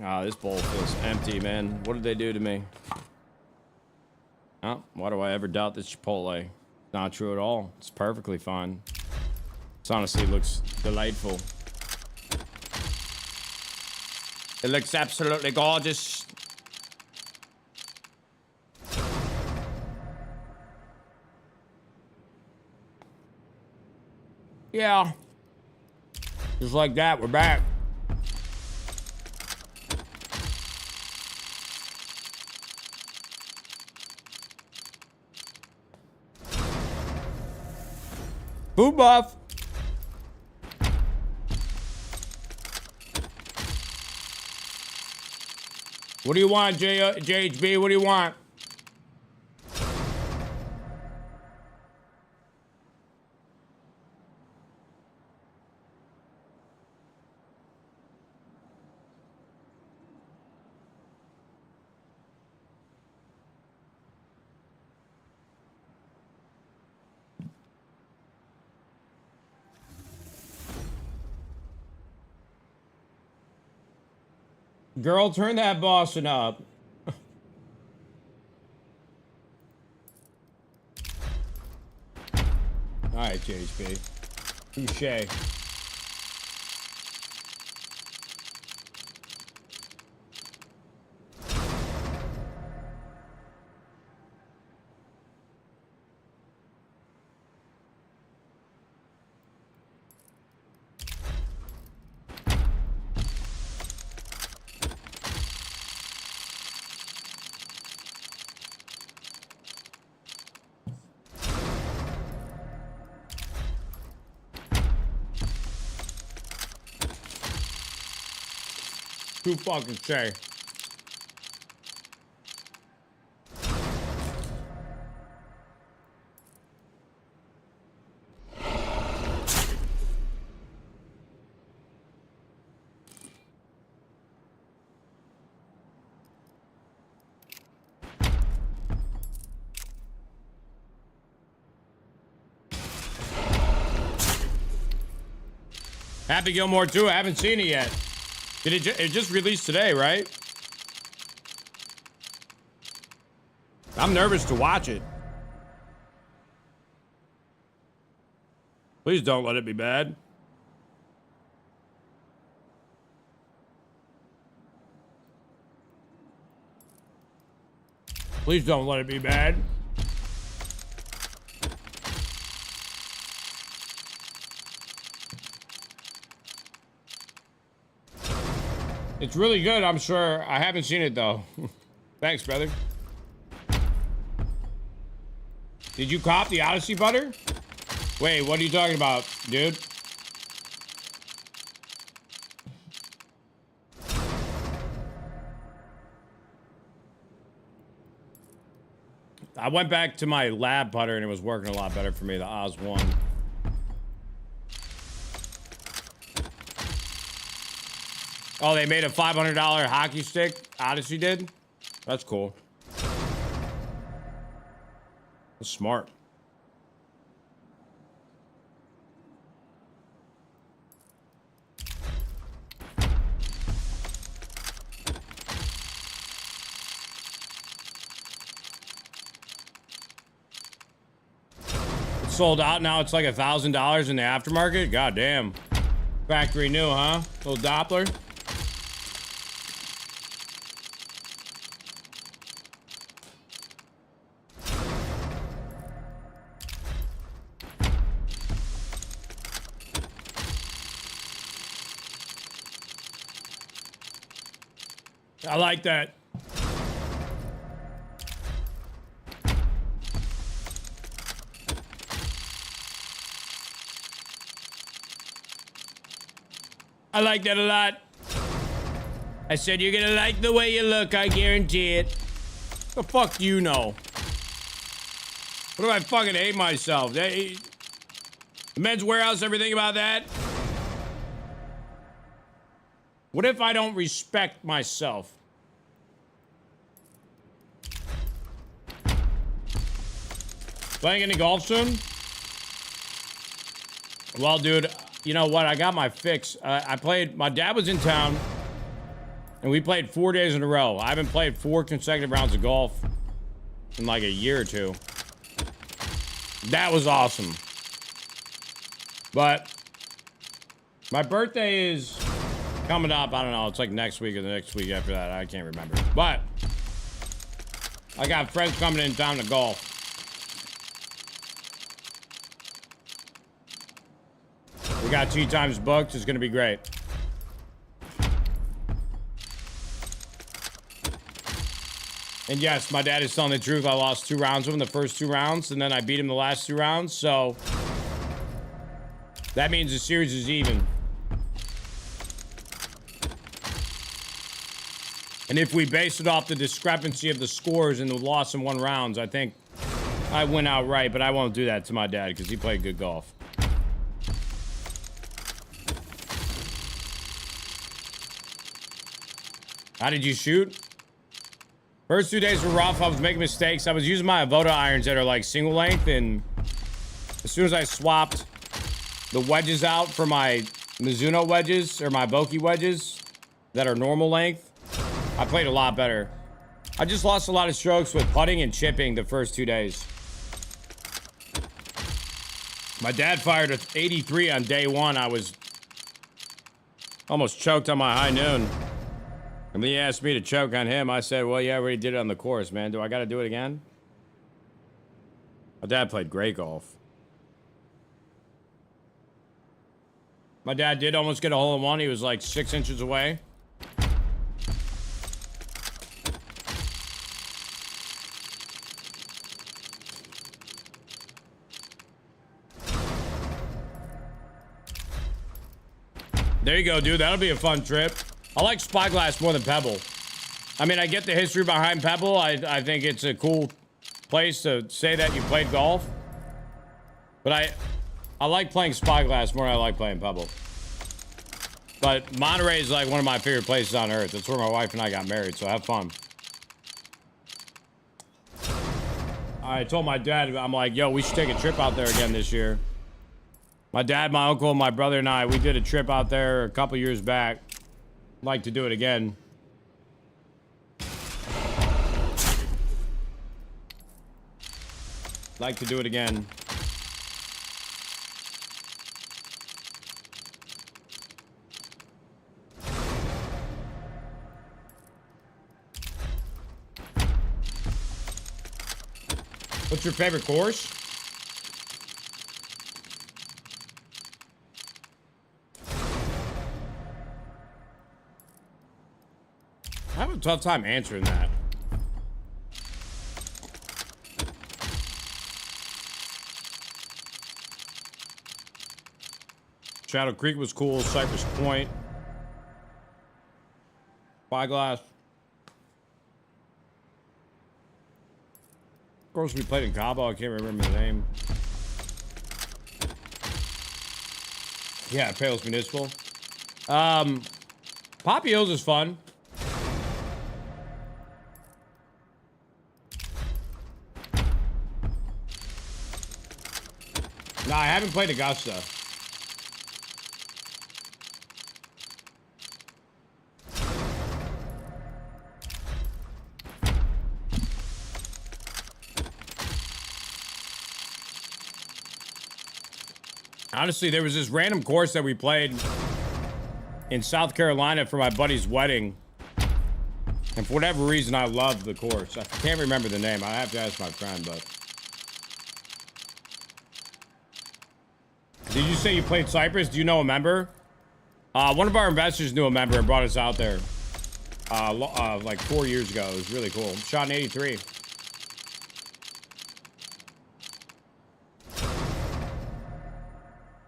Ah, this bowl feels empty, man. What did they do to me? Oh, why do I ever doubt this Chipotle? Not true at all. It's perfectly fine. This honestly looks delightful. It looks absolutely gorgeous. Yeah. Just like that, we're back. Food buff. What do you want, JHB? What do you want? Girl, turn that Boston up. All right, JHB. Touche. Too fucking say. Happy Gilmore 2, I haven't seen it yet. Did it just released today, right? I'm nervous to watch it. Please don't let it be bad. Please don't let it be bad. It's really good, I'm sure. I haven't seen it though. Thanks, brother. Did you cop the Odyssey butter? Wait, what are you talking about, dude? I went back to my lab butter and it was working a lot better for me, the Oz 1. Oh, they made a $500 hockey stick? Odyssey did? That's cool. That's smart. It's sold out now. It's like $1,000 in the aftermarket. God damn. Factory new, huh? Little Doppler. I like that. I like that a lot. I said you're gonna like the way you look, I guarantee it. The fuck do you know? What do I fucking hate myself? The Men's Warehouse, everything about that? What if I don't respect myself? Playing any golf soon? Well, dude, you know what? I got my fix. I played, my dad was in town, and we played 4 days in a row. I haven't played 4 consecutive rounds of golf in like a year or two. That was awesome. But my birthday is coming up. I don't know. It's like next week or the next week after that. I can't remember. But I got friends coming in town to golf. We got 2 times booked. It's going to be great. And yes, my dad is telling the truth. I lost 2 rounds with him, the first 2 rounds, and then I beat him the last 2 rounds. So that means the series is even. And if we base it off the discrepancy of the scores and the loss in 1 rounds, I think I win outright, but I won't do that to my dad because he played good golf. How did you shoot? First 2 days were rough. I was making mistakes. I was using my Avoda irons that are like single length, and as soon as I swapped the wedges out for my Mizuno wedges or my Boki wedges that are normal length, I played a lot better. I just lost a lot of strokes with putting and chipping the first 2 days. My dad fired a 83 on day 1. I was almost choked on my high noon. And then he asked me to choke on him. I said, well, yeah, I already did it on the course, man. Do I got to do it again? My dad played great golf. My dad did almost get a hole-in-one. He was like 6 inches away. There you go, dude. That'll be a fun trip. I like Spyglass more than Pebble. I mean, I get the history behind Pebble. I think it's a cool place to say that you played golf. But I like playing Spyglass more than I like playing Pebble. But Monterey is like one of my favorite places on earth. That's where my wife and I got married, so have fun. I told my dad, I'm like, yo, we should take a trip out there again this year. My dad, my uncle, my brother, and I, we did a trip out there a couple years back. Like to do it again. Like to do it again. What's your favorite course? I have a tough time answering that. Shadow Creek was cool. Cypress Point. Spyglass. Of course, we played in Cabo. I can't remember the name. Yeah, Palos Municipal. Poppy Hills is fun. No, I haven't played Augusta. Honestly, there was this random course that we played in South Carolina for my buddy's wedding. And for whatever reason, I loved the course. I can't remember the name. I have to ask my friend, but... Did you say you played Cypress? Do you know a member? One of our investors knew a member and brought us out there. Like 4 years ago. It was really cool. Shot in 83.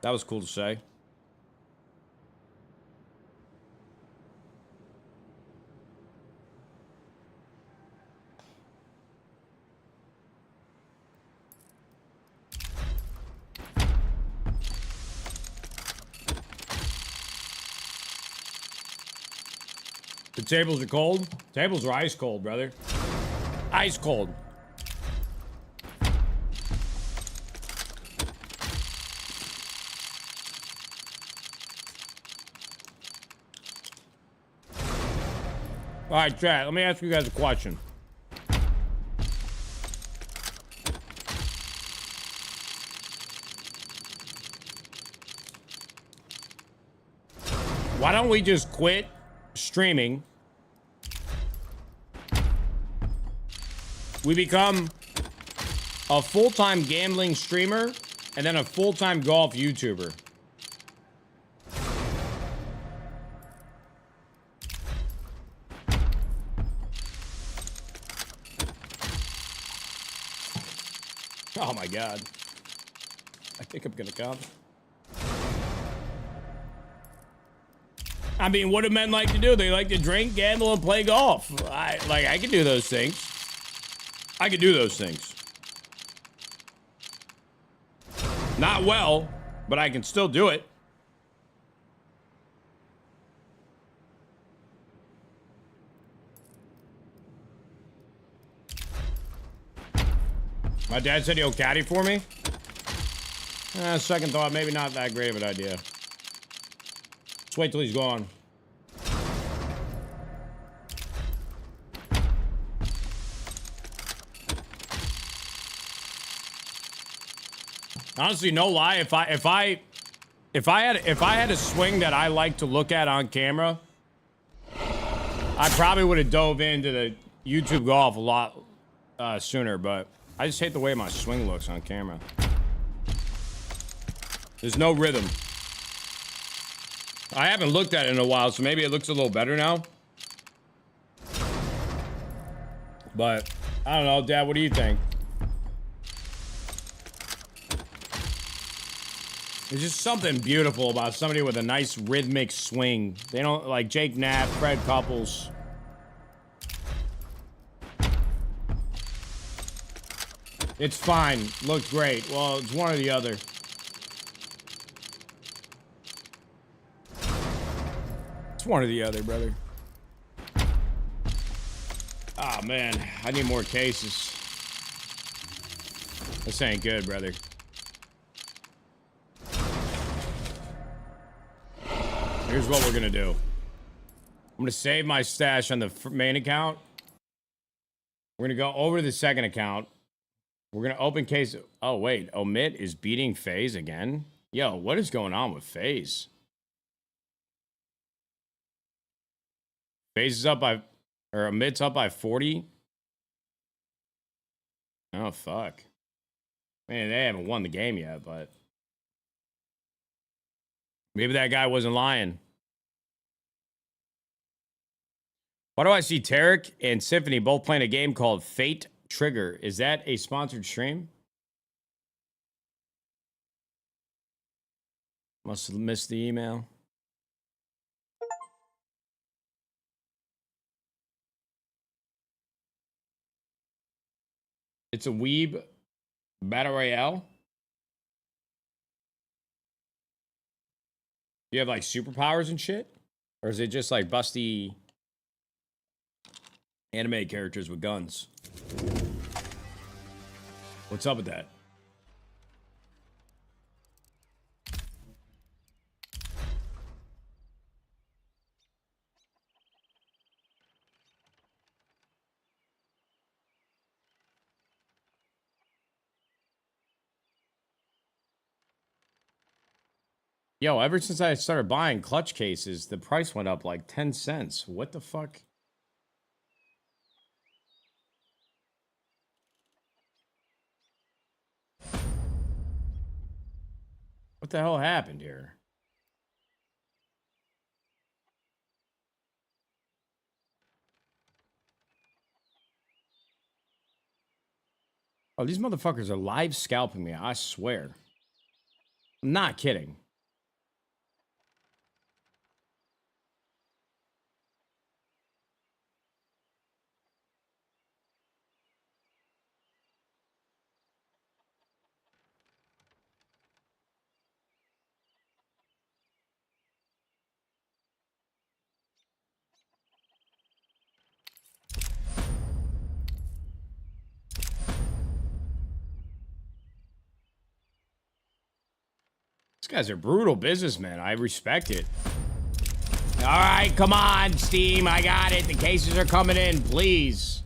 That was cool to say. The tables are cold? Tables are ice cold, brother. Ice cold. All right, chat, let me ask you guys a question. Why don't we just quit streaming? We become a full-time gambling streamer and then a full-time golf YouTuber. Oh my God. I think I'm gonna come. I mean, what do men like to do? They like to drink, gamble, and play golf. I can do those things. I can do those things. Not well, but I can still do it. My dad said he'll caddy for me. Second thought, maybe not that great of an idea. Let's wait till he's gone. Honestly, no lie, if I had a swing that I like to look at on camera, I probably would have dove into the YouTube golf a lot sooner, but I just hate the way my swing looks on camera. There's no rhythm. I haven't looked at it in a while, so maybe it looks a little better now. But I don't know, Dad, what do you think? There's just something beautiful about somebody with a nice rhythmic swing. They don't like Jake Knapp, Fred Couples. It's fine. Looked great. Well, it's one or the other. It's one or the other, brother. Oh, man. I need more cases. This ain't good, brother. Here's what we're gonna do. I'm gonna save my stash on the main account. We're gonna go over to the second account. We're gonna open case. Oh, wait. Omit is beating FaZe again? Yo, what is going on with FaZe? FaZe is up by... Or Omit's up by 40? Oh, fuck. Man, they haven't won the game yet, but... Maybe that guy wasn't lying. Why do I see Tarek and Symphony both playing a game called Fate Trigger? Is that a sponsored stream? Must have missed the email. It's a Weeb Battle Royale. You have like superpowers and shit? Or is it just like busty anime characters with guns? What's up with that? Yo, ever since I started buying clutch cases, the price went up like 10 cents. What the fuck? What the hell happened here? Oh, these motherfuckers are live scalping me, I swear. I'm not kidding. These guys are brutal businessmen. I respect it. All right, come on, Steam. I got it. The cases are coming in. Please.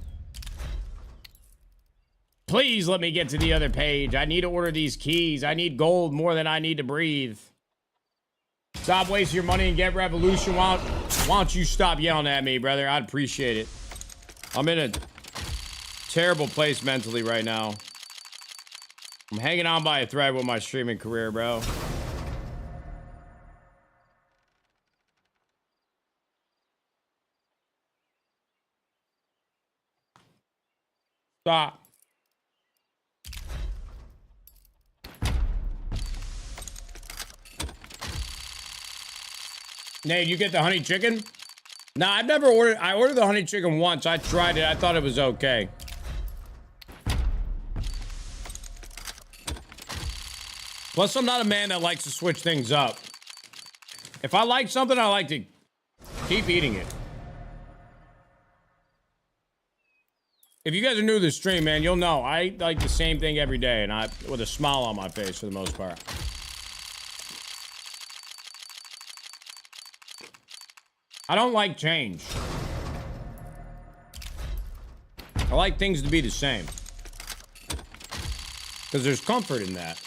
Please let me get to the other page. I need to order these keys. I need gold more than I need to breathe. Stop wasting your money and get Revolution. Why don't you stop yelling at me, brother? I'd appreciate it. I'm in a terrible place mentally right now. I'm hanging on by a thread with my streaming career, bro. Stop. Nate, you get the honey chicken? Nah, I've never ordered. I ordered the honey chicken once. I tried it. I thought it was okay. Plus, I'm not a man that likes to switch things up. If I like something, I like to keep eating it. If you guys are new to the stream, man, you'll know I like the same thing every day, and I with a smile on my face for the most part. I don't like change. I like things to be the same. Because there's comfort in that.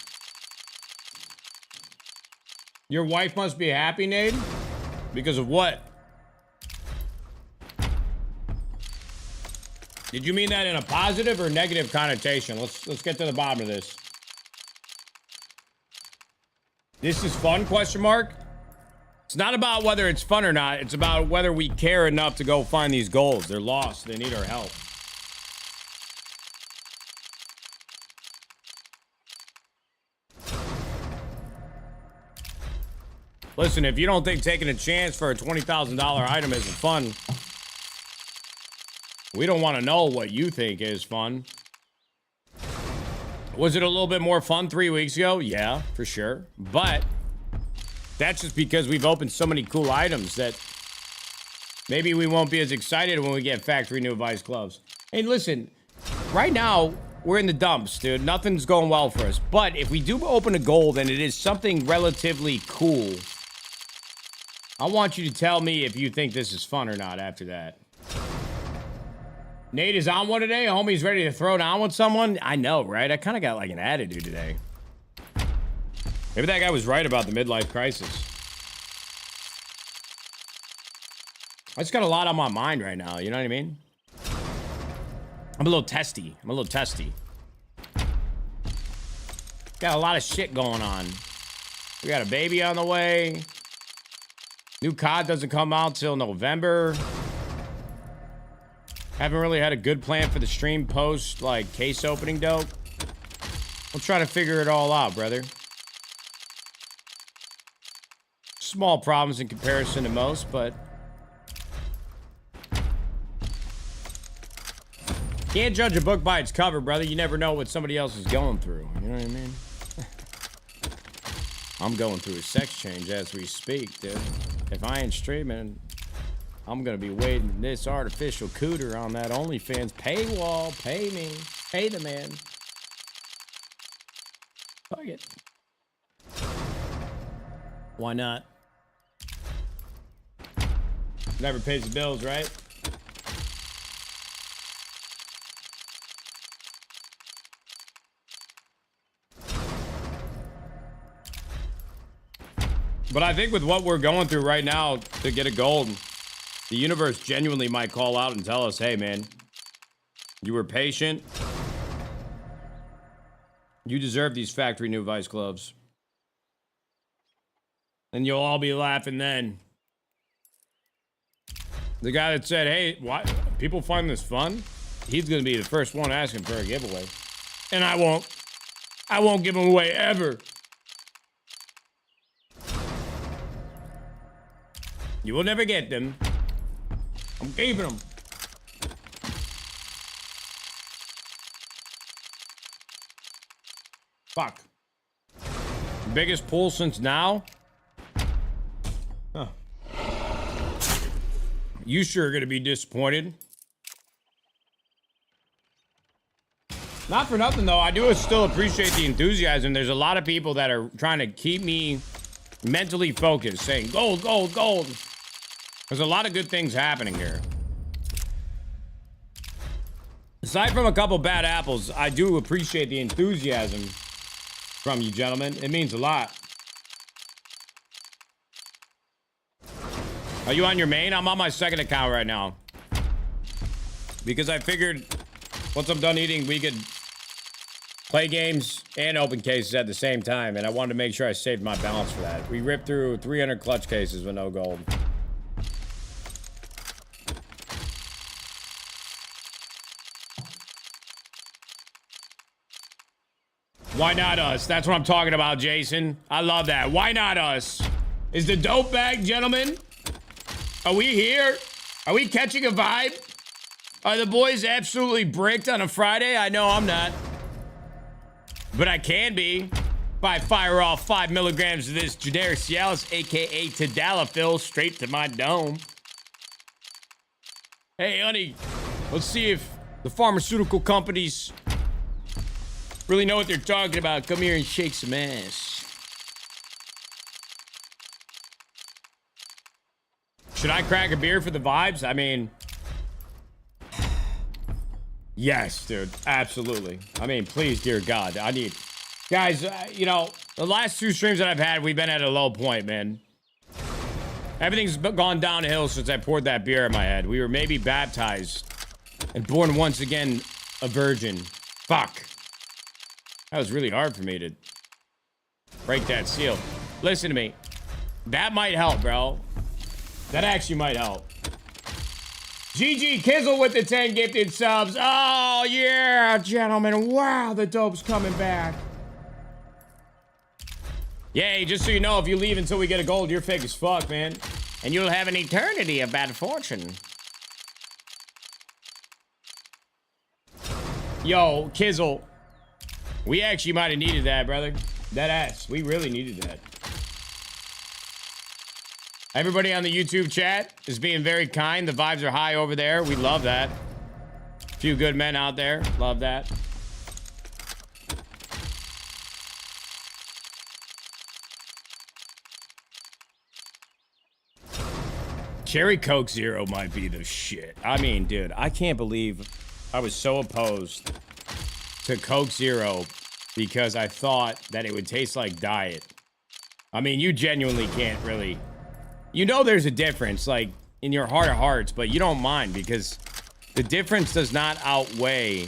Your wife must be happy, Nate? Because of what? Did you mean that in a positive or negative connotation? Let's get to the bottom of this. This is fun, question mark? It's not about whether it's fun or not. It's about whether we care enough to go find these goals. They're lost. They need our help. Listen, if you don't think taking a chance for a $20,000 item isn't fun, we don't want to know what you think is fun. Was it a little bit more fun 3 weeks ago? Yeah, for sure. But that's just because we've opened so many cool items that maybe we won't be as excited when we get factory new Vice gloves. Hey, listen, right now, we're in the dumps, dude. Nothing's going well for us. But if we do open a gold and it is something relatively cool, I want you to tell me if you think this is fun or not after that. Nate is on one today. Homie's ready to throw down with someone. I know, right? I kind of got like an attitude today. Maybe that guy was right about the midlife crisis. I just got a lot on my mind right now. You know what I mean? I'm a little testy. Got a lot of shit going on. We got a baby on the way. New COD doesn't come out till November. Haven't really had a good plan for the stream post, like, case opening dope. We'll try to figure it all out, brother. Small problems in comparison to most, but... Can't judge a book by its cover, brother. You never know what somebody else is going through. You know what I mean? I'm going through a sex change as we speak, dude. If I ain't streaming... I'm gonna be waiting this artificial cooter on that OnlyFans paywall. Pay me. Pay the man. Fuck it. Why not? Never pays the bills, right? But I think with what we're going through right now to get a gold, the universe genuinely might call out and tell us, hey, man, you were patient. You deserve these factory new Vice gloves. And you'll all be laughing then. The guy that said, hey, why people find this fun? He's going to be the first one asking for a giveaway. And I won't give them away ever. You will never get them. I'm keeping them. Fuck. Biggest pull since now? Huh. You sure are gonna be disappointed. Not for nothing though, I do still appreciate the enthusiasm. There's a lot of people that are trying to keep me mentally focused, saying gold, gold, gold. There's a lot of good things happening here. Aside from a couple bad apples, I do appreciate the enthusiasm from you gentlemen. It means a lot. Are you on your main? I'm on my second account right now. Because I figured once I'm done eating, we could play games and open cases at the same time. And I wanted to make sure I saved my balance for that. We ripped through 300 clutch cases with no gold. Why not us? That's what I'm talking about, Jason. I love that. Why not us? Is the dope back, gentlemen? Are we here? Are we catching a vibe? Are the boys absolutely bricked on a Friday? I know I'm not. But I can be. If I fire off 5 milligrams of this generic Cialis, aka Tadalafil, straight to my dome. Hey, honey, let's see if the pharmaceutical companies really know what they're talking about. Come here and shake some ass. Should I crack a beer for the vibes? I mean, yes, dude, absolutely. I mean, please, dear God, I need, guys, you know, the last 2 streams that I've had, we've been at a low point, man. Everything's gone downhill since I poured that beer in my head. We were maybe baptized and born once again a virgin. Fuck. That was really hard for me to break that seal. Listen to me. That might help, bro. That actually might help. GG Kizzle with the 10 gifted subs. Oh, yeah, gentlemen. Wow, the dope's coming back. Yay, just so you know, if you leave until we get a gold, you're fake as fuck, man. And you'll have an eternity of bad fortune. Yo, Kizzle. We actually might have needed that, brother. That ass. We really needed that. Everybody on the YouTube chat is being very kind. The vibes are high over there. We love that. Few good men out there. Love that. Cherry Coke Zero might be the shit. I mean, dude, I can't believe I was so opposed to Coke Zero because I thought that it would taste like diet. I mean, you genuinely can't really... You know there's a difference, like, in your heart of hearts, but you don't mind because the difference does not outweigh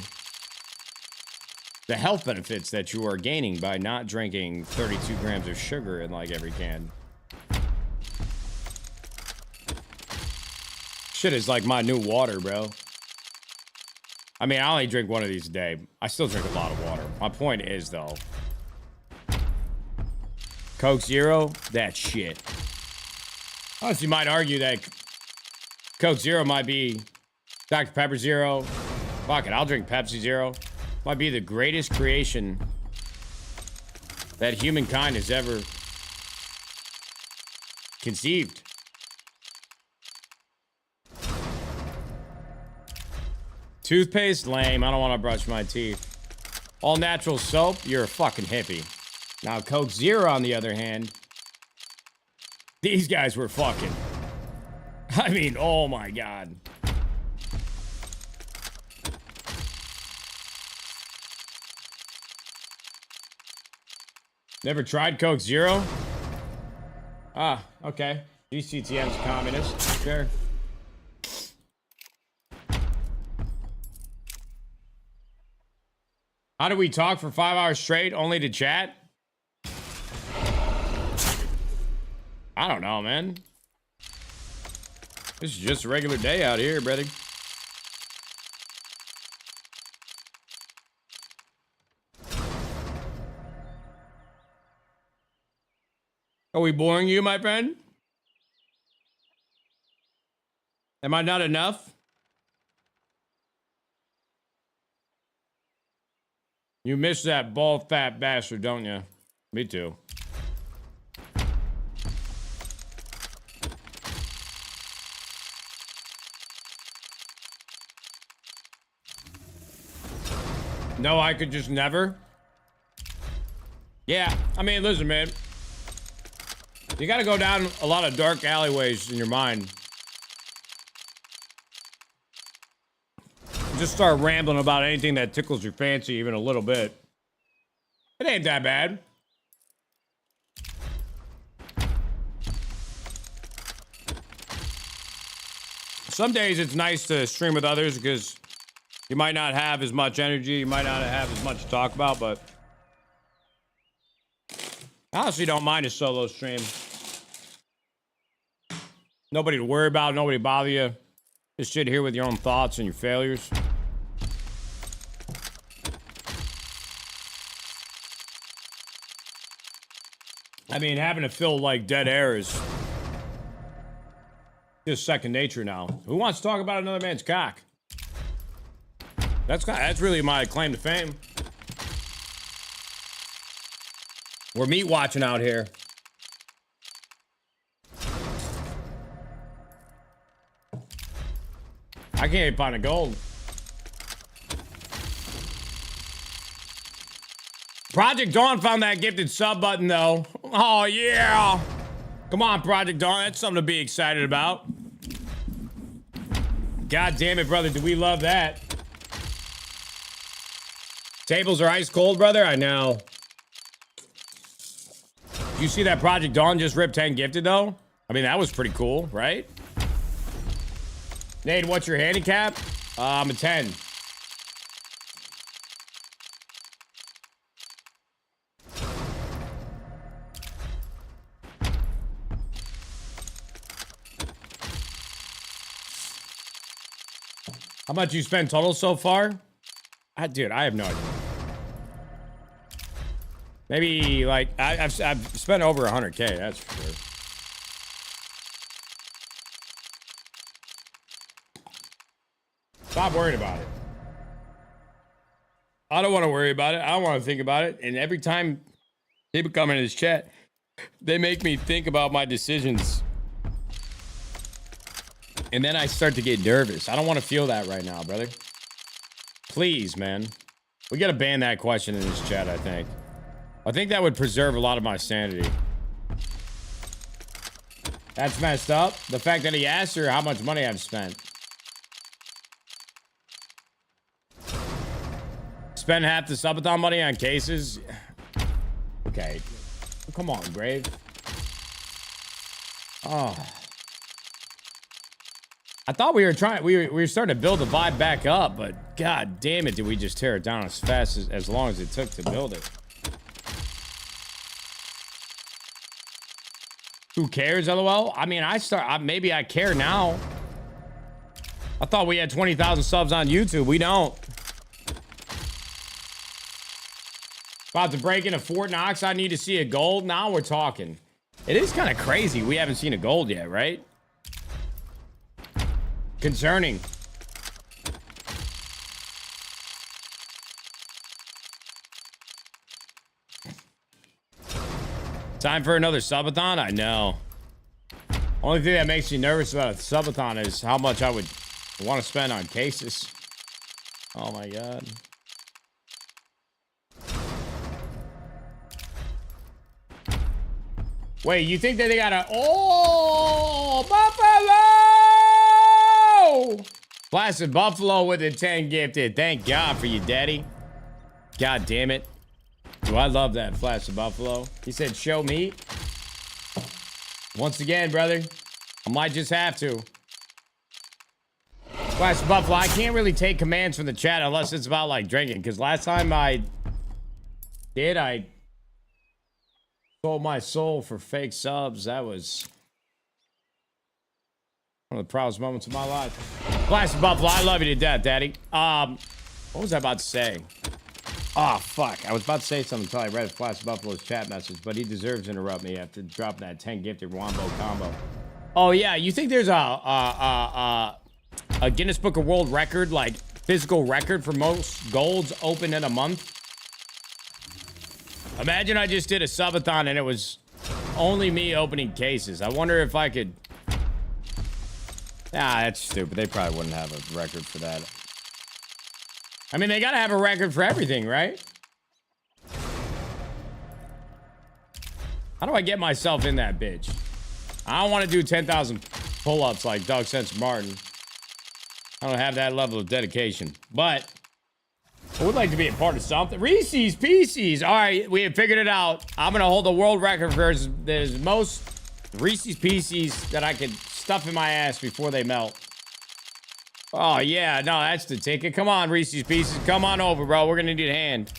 the health benefits that you are gaining by not drinking 32 grams of sugar in, like, every can. Shit is like my new water, bro. I mean, I only drink one of these a day. I still drink a lot of water. My point is, though, Coke Zero, that shit. Honestly, you might argue that Coke Zero might be Dr. Pepper Zero. Fuck it, I'll drink Pepsi Zero. Might be the greatest creation that humankind has ever conceived. Toothpaste? Lame. I don't want to brush my teeth. All natural soap? You're a fucking hippie. Now, Coke Zero, on the other hand, these guys were fucking. I mean, oh my God. Never tried Coke Zero? Ah, okay. GCTM's a communist. Sure. How do we talk for 5 hours straight only to chat? I don't know, man. This is just a regular day out here, brother. Are we boring you, my friend? Am I not enough? You miss that bald fat bastard, don't you? Me too. No, I could just never. Yeah, I mean, listen, man. You gotta go down a lot of dark alleyways in your mind. Just start rambling about anything that tickles your fancy even a little bit. It ain't that bad. Some days it's nice to stream with others because you might not have as much energy, you might not have as much to talk about, but I honestly don't mind a solo stream. Nobody to worry about, nobody to bother you. Just sit here with your own thoughts and your failures. I mean, having to fill like dead air is just second nature now. Who wants to talk about another man's cock? That's really my claim to fame. We're meat watching out here. I can't even find a gold. Project Dawn found that gifted sub button though. Oh yeah. Come on, Project Dawn. That's something to be excited about. God damn it, brother. Do we love that? Tables are ice cold, brother. I know. You see that Project Dawn just ripped 10 gifted though? I mean, that was pretty cool, right? Nate, what's your handicap? I'm a 10. How much you spent total so far? Dude, I have no idea. Maybe like I've spent over 100K. That's for sure. Stop worrying about it. I don't want to worry about it. I don't want to think about it. And every time people come in this chat, they make me think about my decisions. And then I start to get nervous. I don't want to feel that right now, brother. Please, man. We got to ban that question in this chat, I think. I think that would preserve a lot of my sanity. That's messed up. The fact that he asked her how much money I've spent. Spend half the subathon money on cases. Okay. Come on, Grave. Oh. I thought we were trying, we were starting to build the vibe back up, but god damn it, did we just tear it down as fast as long as it took to build it. Who cares, LOL? I mean, maybe I care now. I thought we had 20,000 subs on YouTube. We don't. About to break into Fort Knox. I need to see a gold. Now we're talking. It is kind of crazy. We haven't seen a gold yet, right? Concerning. Time for another subathon? I know. Only thing that makes me nervous about a subathon is how much I would want to spend on cases. Oh my god. Wait, you think that they got a... Oh, Buffalo! Blasted Buffalo with a 10 gifted. Thank God for you, Daddy. God damn it. Do I love that Flash of Buffalo. He said, show me. Once again, brother. I might just have to. Flash of Buffalo. I can't really take commands from the chat unless it's about, like, drinking. Because last time I did, I sold my soul for fake subs. That was one of the proudest moments of my life. Flash of Buffalo. I love you to death, Daddy. What was I about to say? Oh, fuck. I was about to say something until I read Flash Buffalo's chat message, but he deserves to interrupt me after dropping that 10 gifted Wombo combo. Oh, yeah. You think there's a Guinness Book of World Record, like, physical record for most golds open in a month? Imagine I just did a subathon and it was only me opening cases. I wonder if I could... Nah, that's stupid. They probably wouldn't have a record for that. I mean, they gotta have a record for everything, right? How do I get myself in that bitch? I don't want to do 10,000 pull-ups like Doug Sense Martin. I don't have that level of dedication. But I would like to be a part of something. Reese's Pieces. All right, we have figured it out. I'm gonna hold the world record for the most Reese's Pieces that I could stuff in my ass before they melt. Oh, yeah. No, that's the ticket. Come on, Reese's Pieces. Come on over, bro. We're going to need a hand.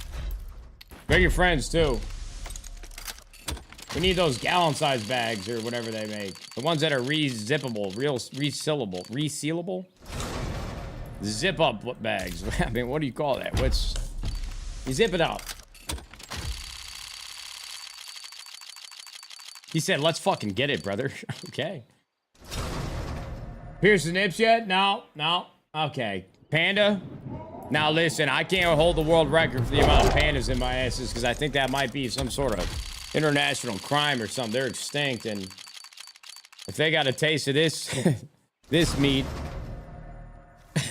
Bring your friends, too. We need those gallon-sized bags or whatever they make. The ones that are re-zippable, resealable? Zip-up bags. I mean, what do you call that? You zip it up. He said, let's fucking get it, brother. Okay. Pierce the nips yet? No. Okay. Panda? Now listen, I can't hold the world record for the amount of pandas in my asses because I think that might be some sort of international crime or something. They're extinct, and if they got a taste of this, this meat.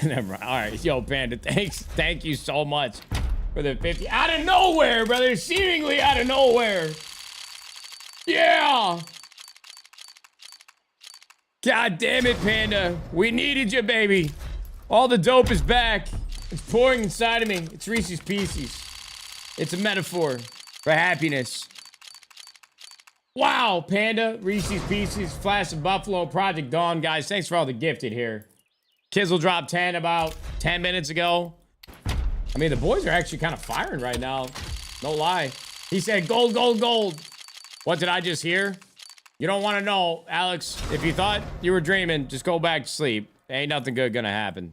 Never mind. All right, yo, Panda, thank you so much for the 50 out of nowhere, brother. Seemingly out of nowhere. Yeah. God damn it, Panda. We needed you, baby. All the dope is back. It's pouring inside of me. It's Reese's Pieces. It's a metaphor for happiness. Wow, Panda, Reese's Pieces, Flash of Buffalo, Project Dawn. Guys, thanks for all the gifted here. Kizzle dropped 10 about 10 minutes ago. I mean, the boys are actually kind of firing right now. No lie. He said, gold, gold, gold. What did I just hear? You don't want to know, Alex. If you thought you were dreaming, just go back to sleep. Ain't nothing good gonna happen.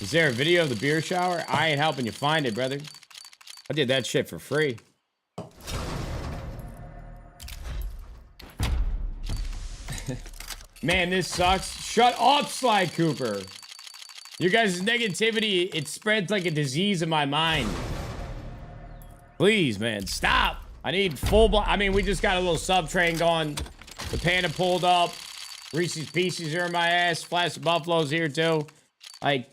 Is there a video of the beer shower? I ain't helping you find it, brother. I did that shit for free. Man, this sucks. Shut up, Sly Cooper. You guys' negativity, it spreads like a disease in my mind. Please, man, stop. I need full blood. I mean, we just got a little sub train going. The Panda pulled up. Reese's Pieces are in my ass. Flash of Buffalo's here, too. Like,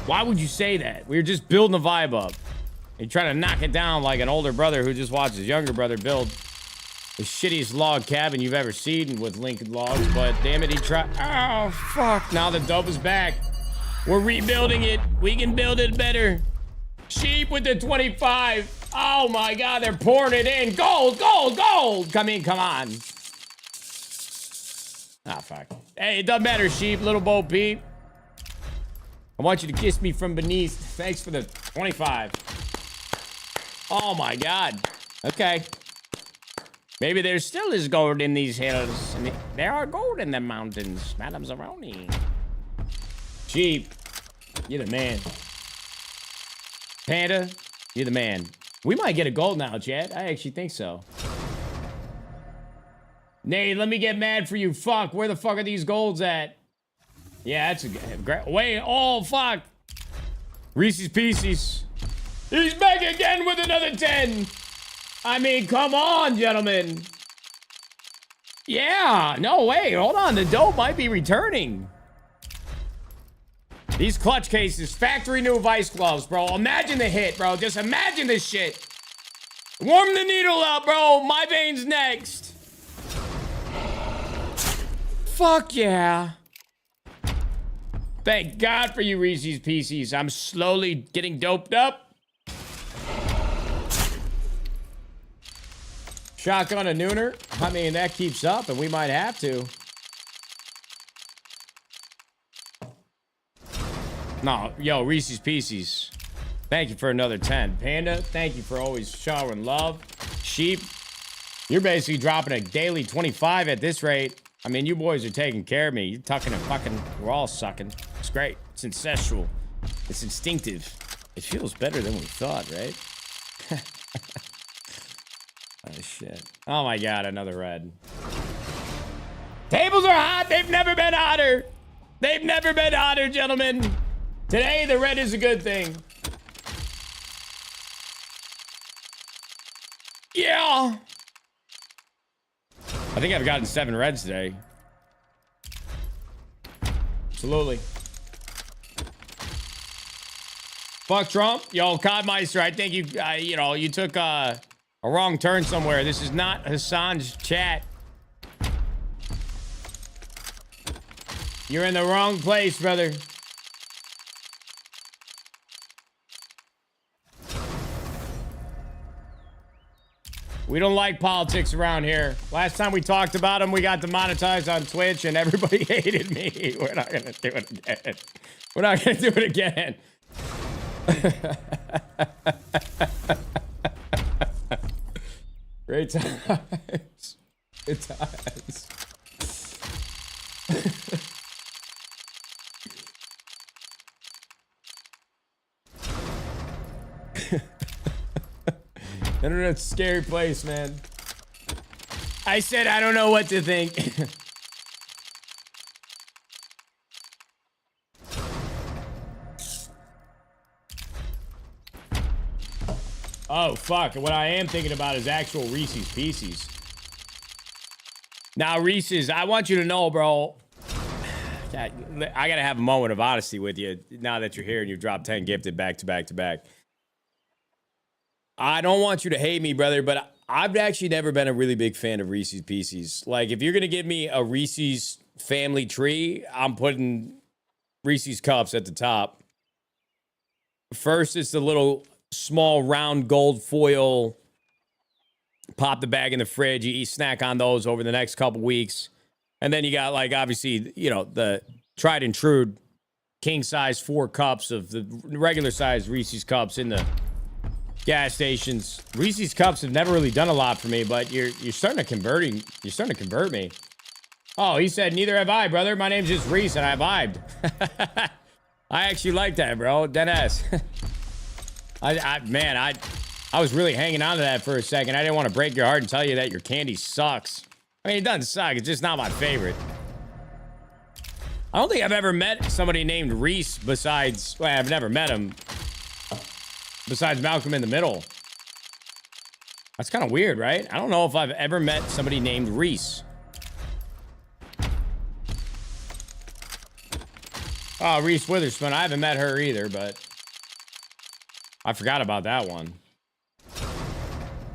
why would you say that? We were just building the vibe up. You're trying to knock it down like an older brother who just watched his younger brother build the shittiest log cabin you've ever seen with Lincoln logs. But damn it, he tried. Oh, fuck. Now the dope is back. We're rebuilding it. We can build it better. Sheep with the 25. Oh, my God. They're pouring it in. Gold, gold, gold. Come on. Ah, fuck. Hey, it doesn't matter, Sheep. Little Bo Peep. I want you to kiss me from beneath. Thanks for the 25. Oh, my God. Okay. Maybe there still is gold in these hills. And there are gold in the mountains, Madame Zeroni. Sheep, you're the man. Panda, you're the man. We might get a gold now, Chad. I actually think so. Nate, let me get mad for you. Fuck, where the fuck are these golds at? Yeah, that's a great. Wait, oh, fuck. Reese's Pieces. He's back again with another 10. I mean, come on, gentlemen. Yeah, no way. Hold on, the dope might be returning. These clutch cases, factory new vice gloves, bro. Imagine the hit, bro. Just imagine this shit. Warm the needle up, bro. My veins next. Fuck yeah. Thank God for you, Reese's Pieces. I'm slowly getting doped up. Shotgun a nooner. I mean, that keeps up, and we might have to. No, yo, Reese's Pieces. Thank you for another 10. Panda, thank you for always showering love. Sheep, you're basically dropping a daily 25 at this rate. I mean, you boys are taking care of me. You're tucking and fucking. We're all sucking. It's great. It's incestual. It's instinctive. It feels better than we thought, right? Oh, shit. Oh, my God. Another red. Tables are hot. They've never been hotter. They've never been hotter, gentlemen. Today, the red is a good thing. Yeah. I think I've gotten 7 reds today. Absolutely. Fuck Trump. Yo, Codmeister, I think you took a wrong turn somewhere. This is not Hassan's chat. You're in the wrong place, brother. We don't like politics around here. Last time we talked about them, we got demonetized on Twitch and everybody hated me. We're not gonna do it again. We're not gonna do it again. Great times. Good times. Internet's a scary place, man. I said I don't know what to think. Oh, fuck. What I am thinking about is actual Reese's Pieces. Now, Reese's, I want you to know, bro. I gotta have a moment of honesty with you now that you're here and you've dropped 10 gifted back to back to back. I don't want you to hate me, brother, but I've actually never been a really big fan of Reese's Pieces. Like, if you're going to give me a Reese's family tree, I'm putting Reese's Cups at the top. First, it's the little small round gold foil. Pop the bag in the fridge. You snack on those over the next couple weeks. And then you got, like, obviously, you know, the tried and true king size 4 cups of the regular size Reese's Cups in the gas stations. Reese's Cups have never really done a lot for me, but you're starting to convert me. Oh, he said, neither have I, brother. My name's just Reese, and I vibed. I actually like that, bro. Deadass. I was really hanging on to that for a second. I didn't want to break your heart and tell you that your candy sucks. I mean, it doesn't suck. It's just not my favorite. I don't think I've ever met somebody named Reese besides... Well, I've never met him. Besides Malcolm in the Middle. That's kind of weird, right? I don't know if I've ever met somebody named Reese. Oh, Reese Witherspoon. I haven't met her either, but... I forgot about that one.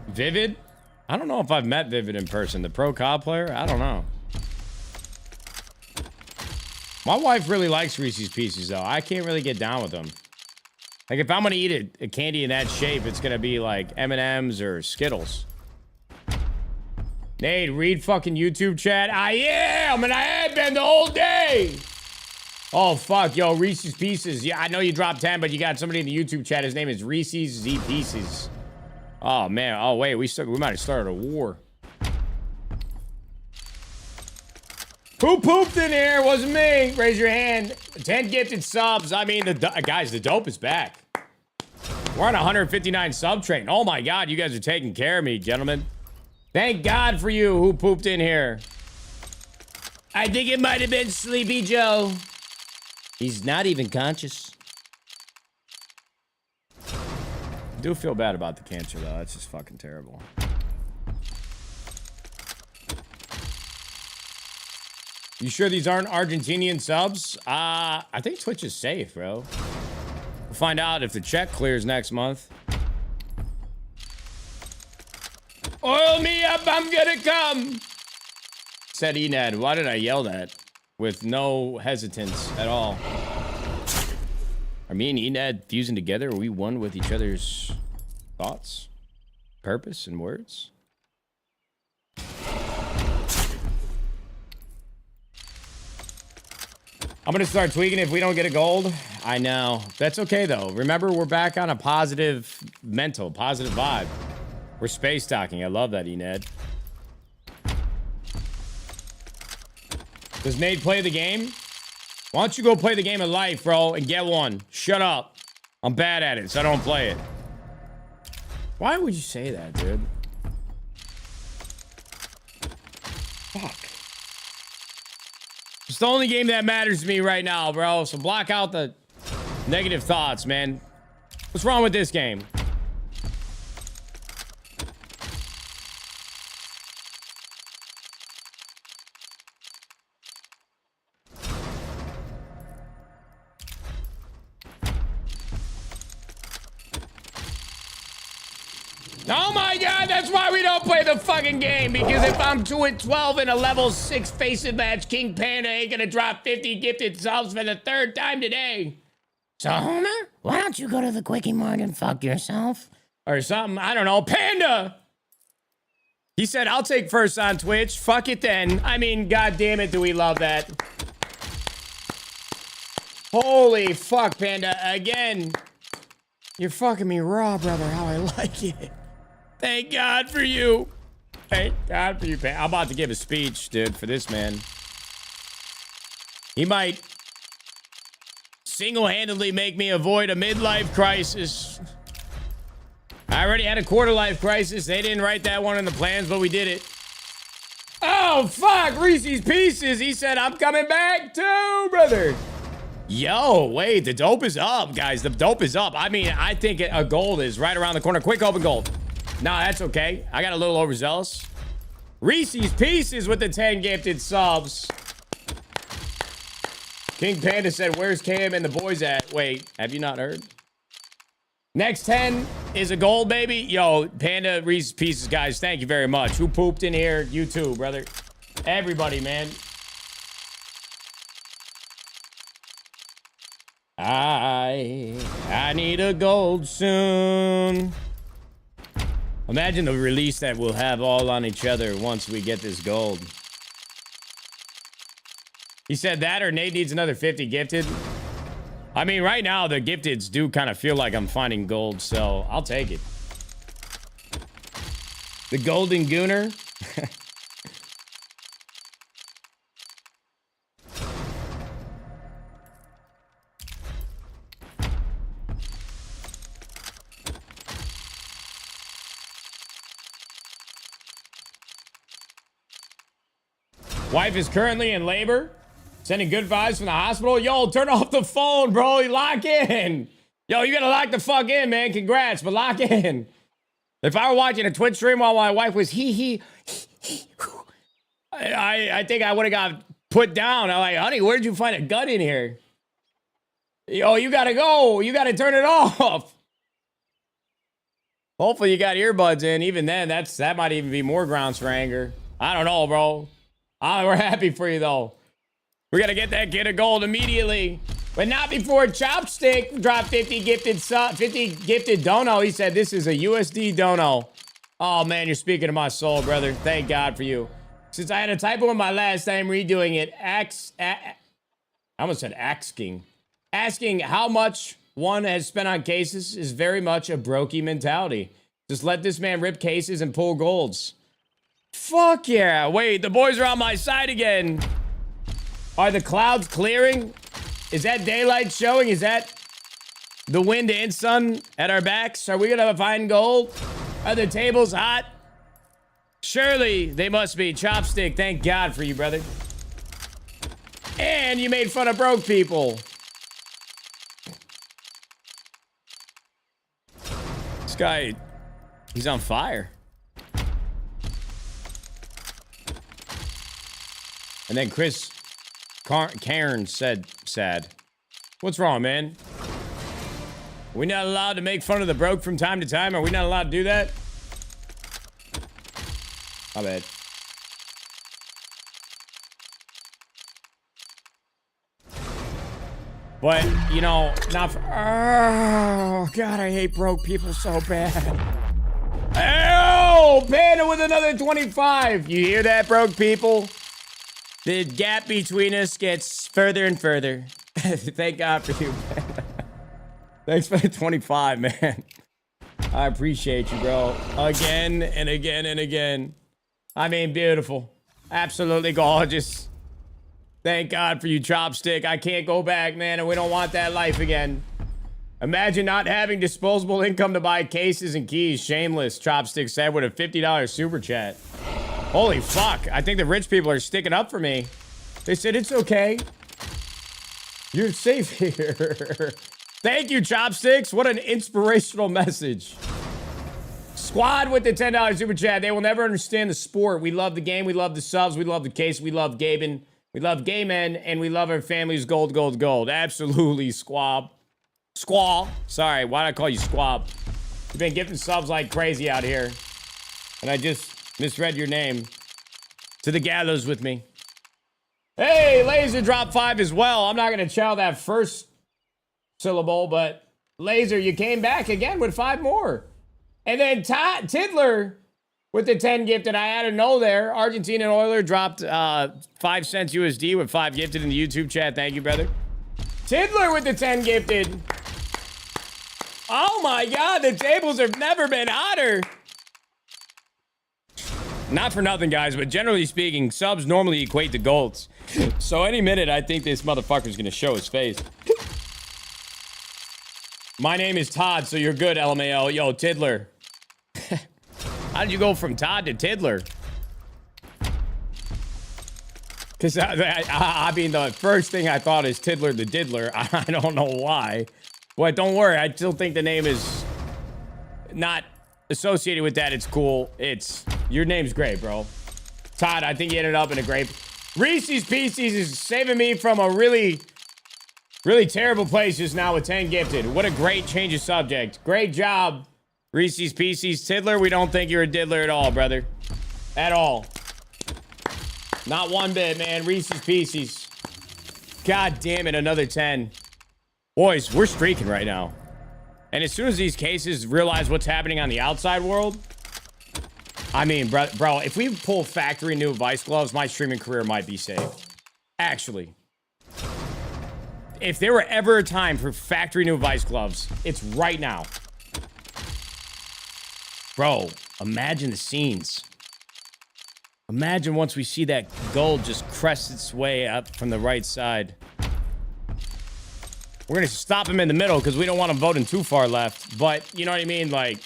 Vivid? I don't know if I've met Vivid in person. The pro COD player? I don't know. My wife really likes Reese's Pieces, though. I can't really get down with them. Like, if I'm gonna eat a candy in that shape, it's gonna be like M&M's or Skittles. Nate, read fucking YouTube chat. I am, and I have been the whole day. Oh, fuck, yo, Reese's Pieces. Yeah, I know you dropped 10, but you got somebody in the YouTube chat. His name is Reese's Z Pieces. Oh, man. Oh, wait, we might have started a war. Who pooped in here? It wasn't me. Raise your hand. 10 gifted subs. I mean, guys, the dope is back. We're on 159 sub train. Oh, my God, you guys are taking care of me, gentlemen. Thank God for you who pooped in here. I think it might have been Sleepy Joe. He's not even conscious. I do feel bad about the cancer, though. That's just fucking terrible. You sure these aren't Argentinian subs? I think Twitch is safe, bro. We'll find out if the check clears next month. Oil me up, I'm gonna come. Said Enad. Why did I yell that? With no hesitance at all. Are me and Enad fusing together? Are we one with each other's thoughts, purpose, and words? I'm gonna start tweaking if we don't get a gold. I know. That's okay, though. Remember, we're back on a positive positive vibe. We're space talking. I love that, Enad. Does Nate play the game? Why don't you go play the game of life, bro, and get one? Shut up. I'm bad at it, so I don't play it. Why would you say that, dude? Fuck. It's the only game that matters to me right now, bro. So block out the negative thoughts, man. What's wrong with this game? Oh my God, that's why we don't play the fucking game. Because if I'm 2-12 in a level 6 face-it match, King Panda ain't gonna drop 50 gifted subs for the 3rd time today. So, Homer, why don't you go to the Quickie Mart and fuck yourself? Or something, I don't know. Panda! He said, I'll take first on Twitch. Fuck it then. I mean, God damn it, do we love that. Holy fuck, Panda. Again, you're fucking me raw, brother, how I like it. Thank God for you. Thank God for you, Panda. I'm about to give a speech, dude, for this man. He might single-handedly make me avoid a midlife crisis. I already had a quarter-life crisis. They didn't write that one in the plans, but we did it. Oh, fuck. Reese's Pieces. He said, I'm coming back too, brother. Yo, wait. The dope is up, guys. The dope is up. I mean, I think a gold is right around the corner. Quick open gold. No, that's okay. I got a little overzealous. Reese's Pieces with the 10 gifted subs. King Panda said, where's Cam and the boys at? Wait, have you not heard? Next 10 is a gold, baby. Yo, Panda, Reese's Pieces, guys, thank you very much. Who pooped in here? You too, brother. Everybody, man. I need a gold soon. Imagine the release that we'll have all on each other once we get this gold. He said that, or Nate needs another 50 gifted. I mean, right now, the gifteds do kind of feel like I'm finding gold, so I'll take it. The Golden Gooner. Wife is currently in labor. Sending good vibes from the hospital. Yo, turn off the phone, bro. You lock in. Yo, you gotta lock the fuck in, man. Congrats, but lock in. If I were watching a Twitch stream while my wife was I think I would have got put down. I'm like, honey, where'd you find a gun in here? Yo, you gotta go. You gotta turn it off. Hopefully you got earbuds in. Even then, that might even be more grounds for anger. I don't know, bro. We're happy for you, though. We gotta get that kid a gold immediately. But not before Chopstick dropped 50 gifted dono. He said this is a USD dono. Oh, man, you're speaking to my soul, brother. Thank God for you. Since I had a typo in my last time redoing it, I almost said asking. Asking how much one has spent on cases is very much a brokey mentality. Just let this man rip cases and pull golds. Fuck yeah. Wait, the boys are on my side again. Are the clouds clearing? Is that daylight showing? Is that the wind and sun at our backs? Are we gonna find gold? Are the tables hot? Surely they must be. Chopstick, thank God for you, brother. And you made fun of broke people. This guy, he's on fire. And then Chris Karen said, sad. What's wrong, man? Are we not allowed to make fun of the broke from time to time? Are we not allowed to do that? My bad. But, you know, not for... Oh, God, I hate broke people so bad. Oh, Panda with another 25. You hear that, broke people? The gap between us gets further and further. Thank God for you, Panda. Thanks for the 25, man. I appreciate you, bro. Again and again and again. I mean, beautiful. Absolutely gorgeous. Thank God for you, Chopstick. I can't go back, man, and we don't want that life again. Imagine not having disposable income to buy cases and keys. Shameless, Chopstick said with a $50 super chat. Holy fuck. I think the rich people are sticking up for me. They said, it's okay. You're safe here. Thank you, Chopsticks. What an inspirational message. Squad with the $10 super chat. They will never understand the sport. We love the game. We love the subs. We love the case. We love Gaben. We love gay men. And we love our families. Gold, gold, gold. Absolutely, Squab. Squaw. Sorry, why did I call you Squab? You've been gifting subs like crazy out here. And I just misread your name. To the gallows with me. Hey, Laser dropped 5 as well. I'm not going to chow that first syllable, but Laser, you came back again with 5 more. And then Tiddler with the 10 gifted. I had to know there. Argentinian Oiler dropped 5 cents USD with 5 gifted in the YouTube chat. Thank you, brother. Tiddler with the 10 gifted. Oh my God, the tables have never been hotter. Not for nothing, guys, but generally speaking, subs normally equate to golds. So any minute, I think this motherfucker's gonna show his face. My name is Todd, so you're good, LMAO. Yo, Tiddler. How did you go from Todd to Tiddler? Because, I mean, the first thing I thought is Tiddler the Diddler. I don't know why. But don't worry, I still think the name is not associated with that. It's cool. Your name's great, bro. Todd, I think you ended up in a great... Reese's Pieces is saving me from a really terrible place just now with 10 gifted. What a great change of subject. Great job, Reese's Pieces. Tiddler, we don't think you're a diddler at all, brother. At all. Not one bit, man. Reese's Pieces. God damn it, another 10. Boys, we're streaking right now. And as soon as these cases realize what's happening on the outside world... I mean, bro, if we pull factory new Vice gloves, my streaming career might be saved. Actually. If there were ever a time for factory new Vice gloves, it's right now. Bro, imagine the scenes. Imagine once we see that gold just crest its way up from the right side. We're going to stop him in the middle because we don't want him voting too far left. But, you know what I mean? Like...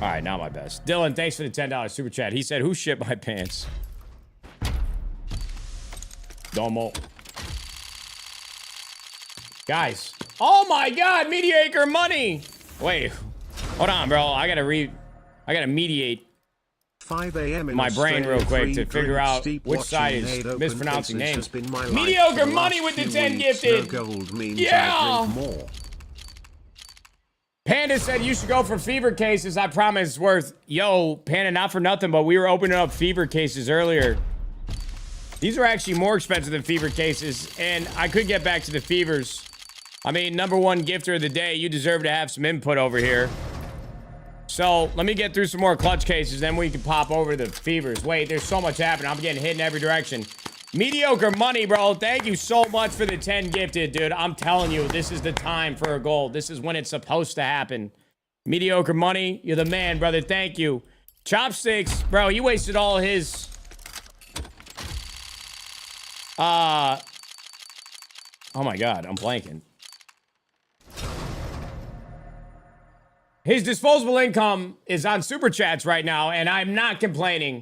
All right, not my best. Dylan, thanks for the $10 super chat. He said, who shit my pants? Domo. Guys. Oh my God, mediocre money. Wait, hold on, bro. I gotta mediate 5 a.m. in my brain real quick to figure out which side is mispronouncing names. Mediocre money with the 10 gifted. Yeah. Panda said you should go for fever cases. I promise it's worth. Yo, Panda, not for nothing, but we were opening up fever cases earlier. These are actually more expensive than fever cases, and I could get back to the fevers. I mean, #1 gifter of the day, you deserve to have some input over here. So let me get through some more clutch cases, then we can pop over to the fevers. Wait, there's so much happening. I'm getting hit in every direction. Mediocre money, bro. Thank you so much for the 10 gifted, dude. I'm telling you, this is the time for a goal. This is when it's supposed to happen. Mediocre money, you're the man, brother. Thank you. Chopsticks, bro, he wasted all his... Oh my God, I'm blanking. His disposable income is on super chats right now, and I'm not complaining.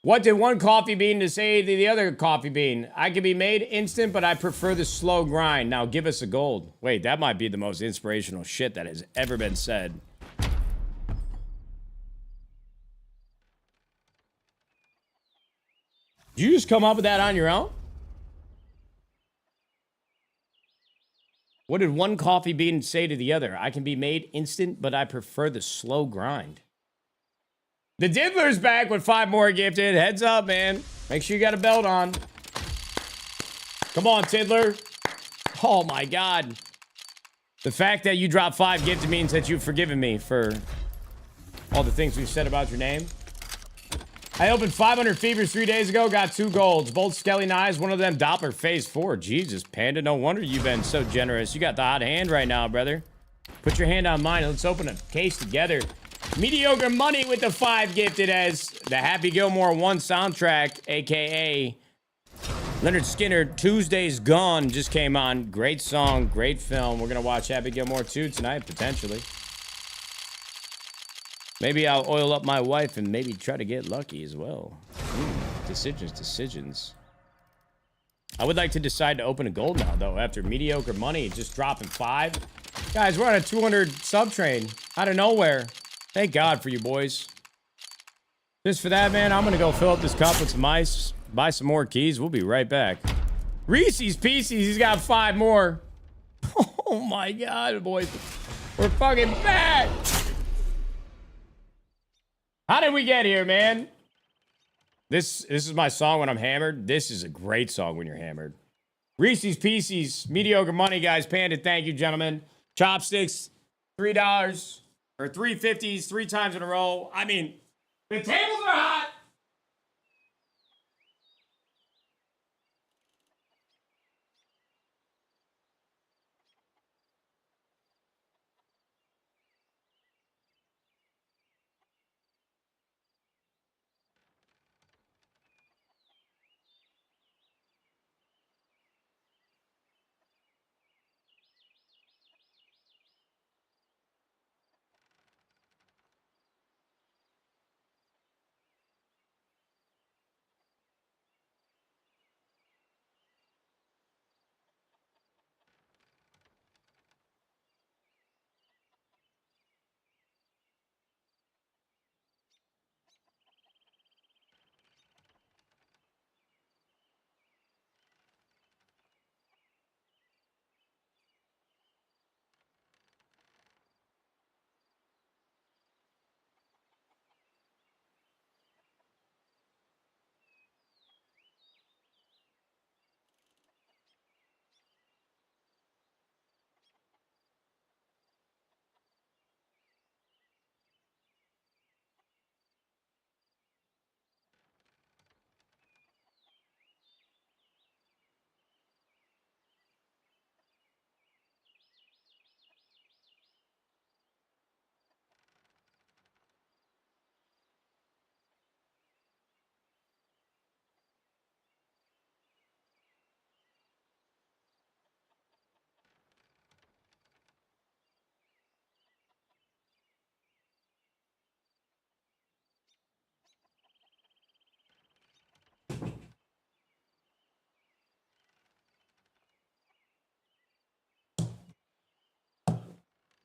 What did one coffee bean to say to the other coffee bean? I can be made instant, but I prefer the slow grind. Now give us a gold. Wait, that might be the most inspirational shit that has ever been said. Did you just come up with that on your own? What did one coffee bean say to the other? I can be made instant, but I prefer the slow grind. The Diddler's back with 5 more gifted. Heads up, man. Make sure you got a belt on. Come on, Tiddler. Oh, my God. The fact that you dropped 5 gifted means that you've forgiven me for all the things we've said about your name. I opened 500 fevers 3 days ago, got 2 golds. Both Skelly knives, one of them Doppler phase 4. Jesus, Panda, no wonder you've been so generous. You got the hot hand right now, brother. Put your hand on mine and let's open a case together. Mediocre money with the 5 gifted as the Happy Gilmore 1 soundtrack, a.k.a. Leonard Skinner, Tuesday's Gone, just came on. Great song, great film. We're going to watch Happy Gilmore 2 tonight, potentially. Maybe I'll oil up my wife and maybe try to get lucky as well. Decisions. I would like to decide to open a gold now, though, after mediocre money just dropping 5. Guys, we're on a 200 sub train out of nowhere. Thank God for you boys. Just for that, man, I'm going to go fill up this cup with some ice, buy some more keys. We'll be right back. Reese's Pieces, he's got 5 more. Oh, my God, boys. We're fucking back. How did we get here, man? This is my song when I'm hammered. This is a great song when you're hammered. Reese's Pieces, mediocre money, guys. Panda, thank you, gentlemen. Chopsticks, $3 or $3.50s 3 times in a row. I mean, the tables are hot.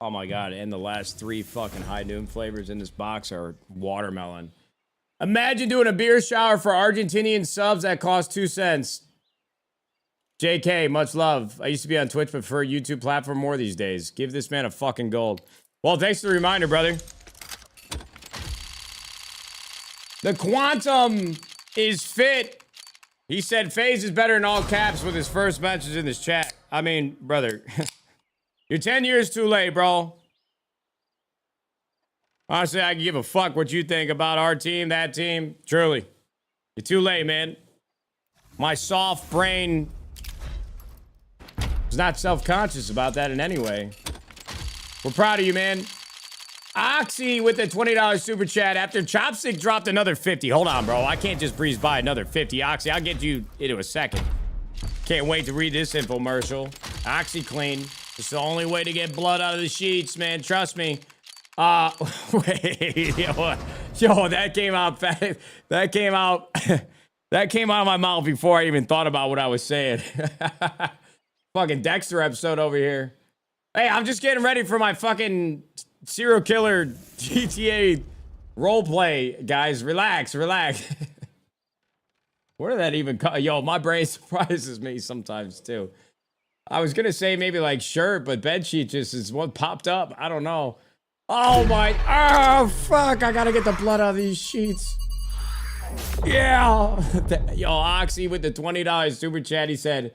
Oh my god, and the last 3 fucking high noon flavors in this box are watermelon. Imagine doing a beer shower for Argentinian subs that cost 2 cents. JK, much love. I used to be on Twitch, but prefer YouTube platform more these days. Give this man a fucking gold. Well, thanks for the reminder, brother. The Quantum is fit. He said FaZe is better in all caps with his first message in this chat. I mean, brother, you're 10 years too late, bro. Honestly, I can give a fuck what you think about our team, that team. Truly. You're too late, man. My soft brain is not self-conscious about that in any way. We're proud of you, man. Oxy with the $20 super chat after Chopstick dropped another 50. Hold on, bro. I can't just breeze by another 50. Oxy, I'll get you into a second. Can't wait to read this infomercial. Oxy clean. It's the only way to get blood out of the sheets, man. Trust me. Wait. Yo, that came out fast. That came out. That came out of my mouth before I even thought about what I was saying. Fucking Dexter episode over here. Hey, I'm just getting ready for my fucking serial killer GTA roleplay, guys. Relax, relax. Where did that even come? Yo, my brain surprises me sometimes too. I was gonna say maybe like shirt, but bedsheet just is what popped up. I don't know. Oh my, oh fuck, I gotta get the blood out of these sheets. Yeah. Yo, Oxy with the $20 super chat, he said,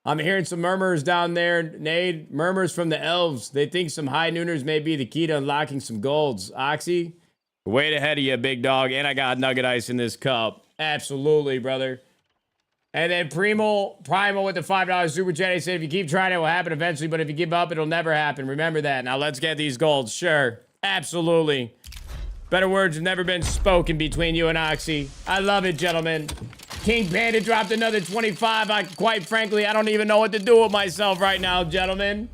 I'm hearing some murmurs down there, Nade. Murmurs from the elves. They think some high nooners may be the key to unlocking some golds. Oxy, way ahead of you, big dog. And I got nugget ice in this cup. Absolutely, brother. And then Primal with the $5 super chat. He said, if you keep trying, it will happen eventually. But if you give up, it'll never happen. Remember that. Now let's get these golds. Sure. Absolutely. Better words have never been spoken between you and Oxy. I love it, gentlemen. King Panda dropped another 25. Quite frankly, I don't even know what to do with myself right now, gentlemen.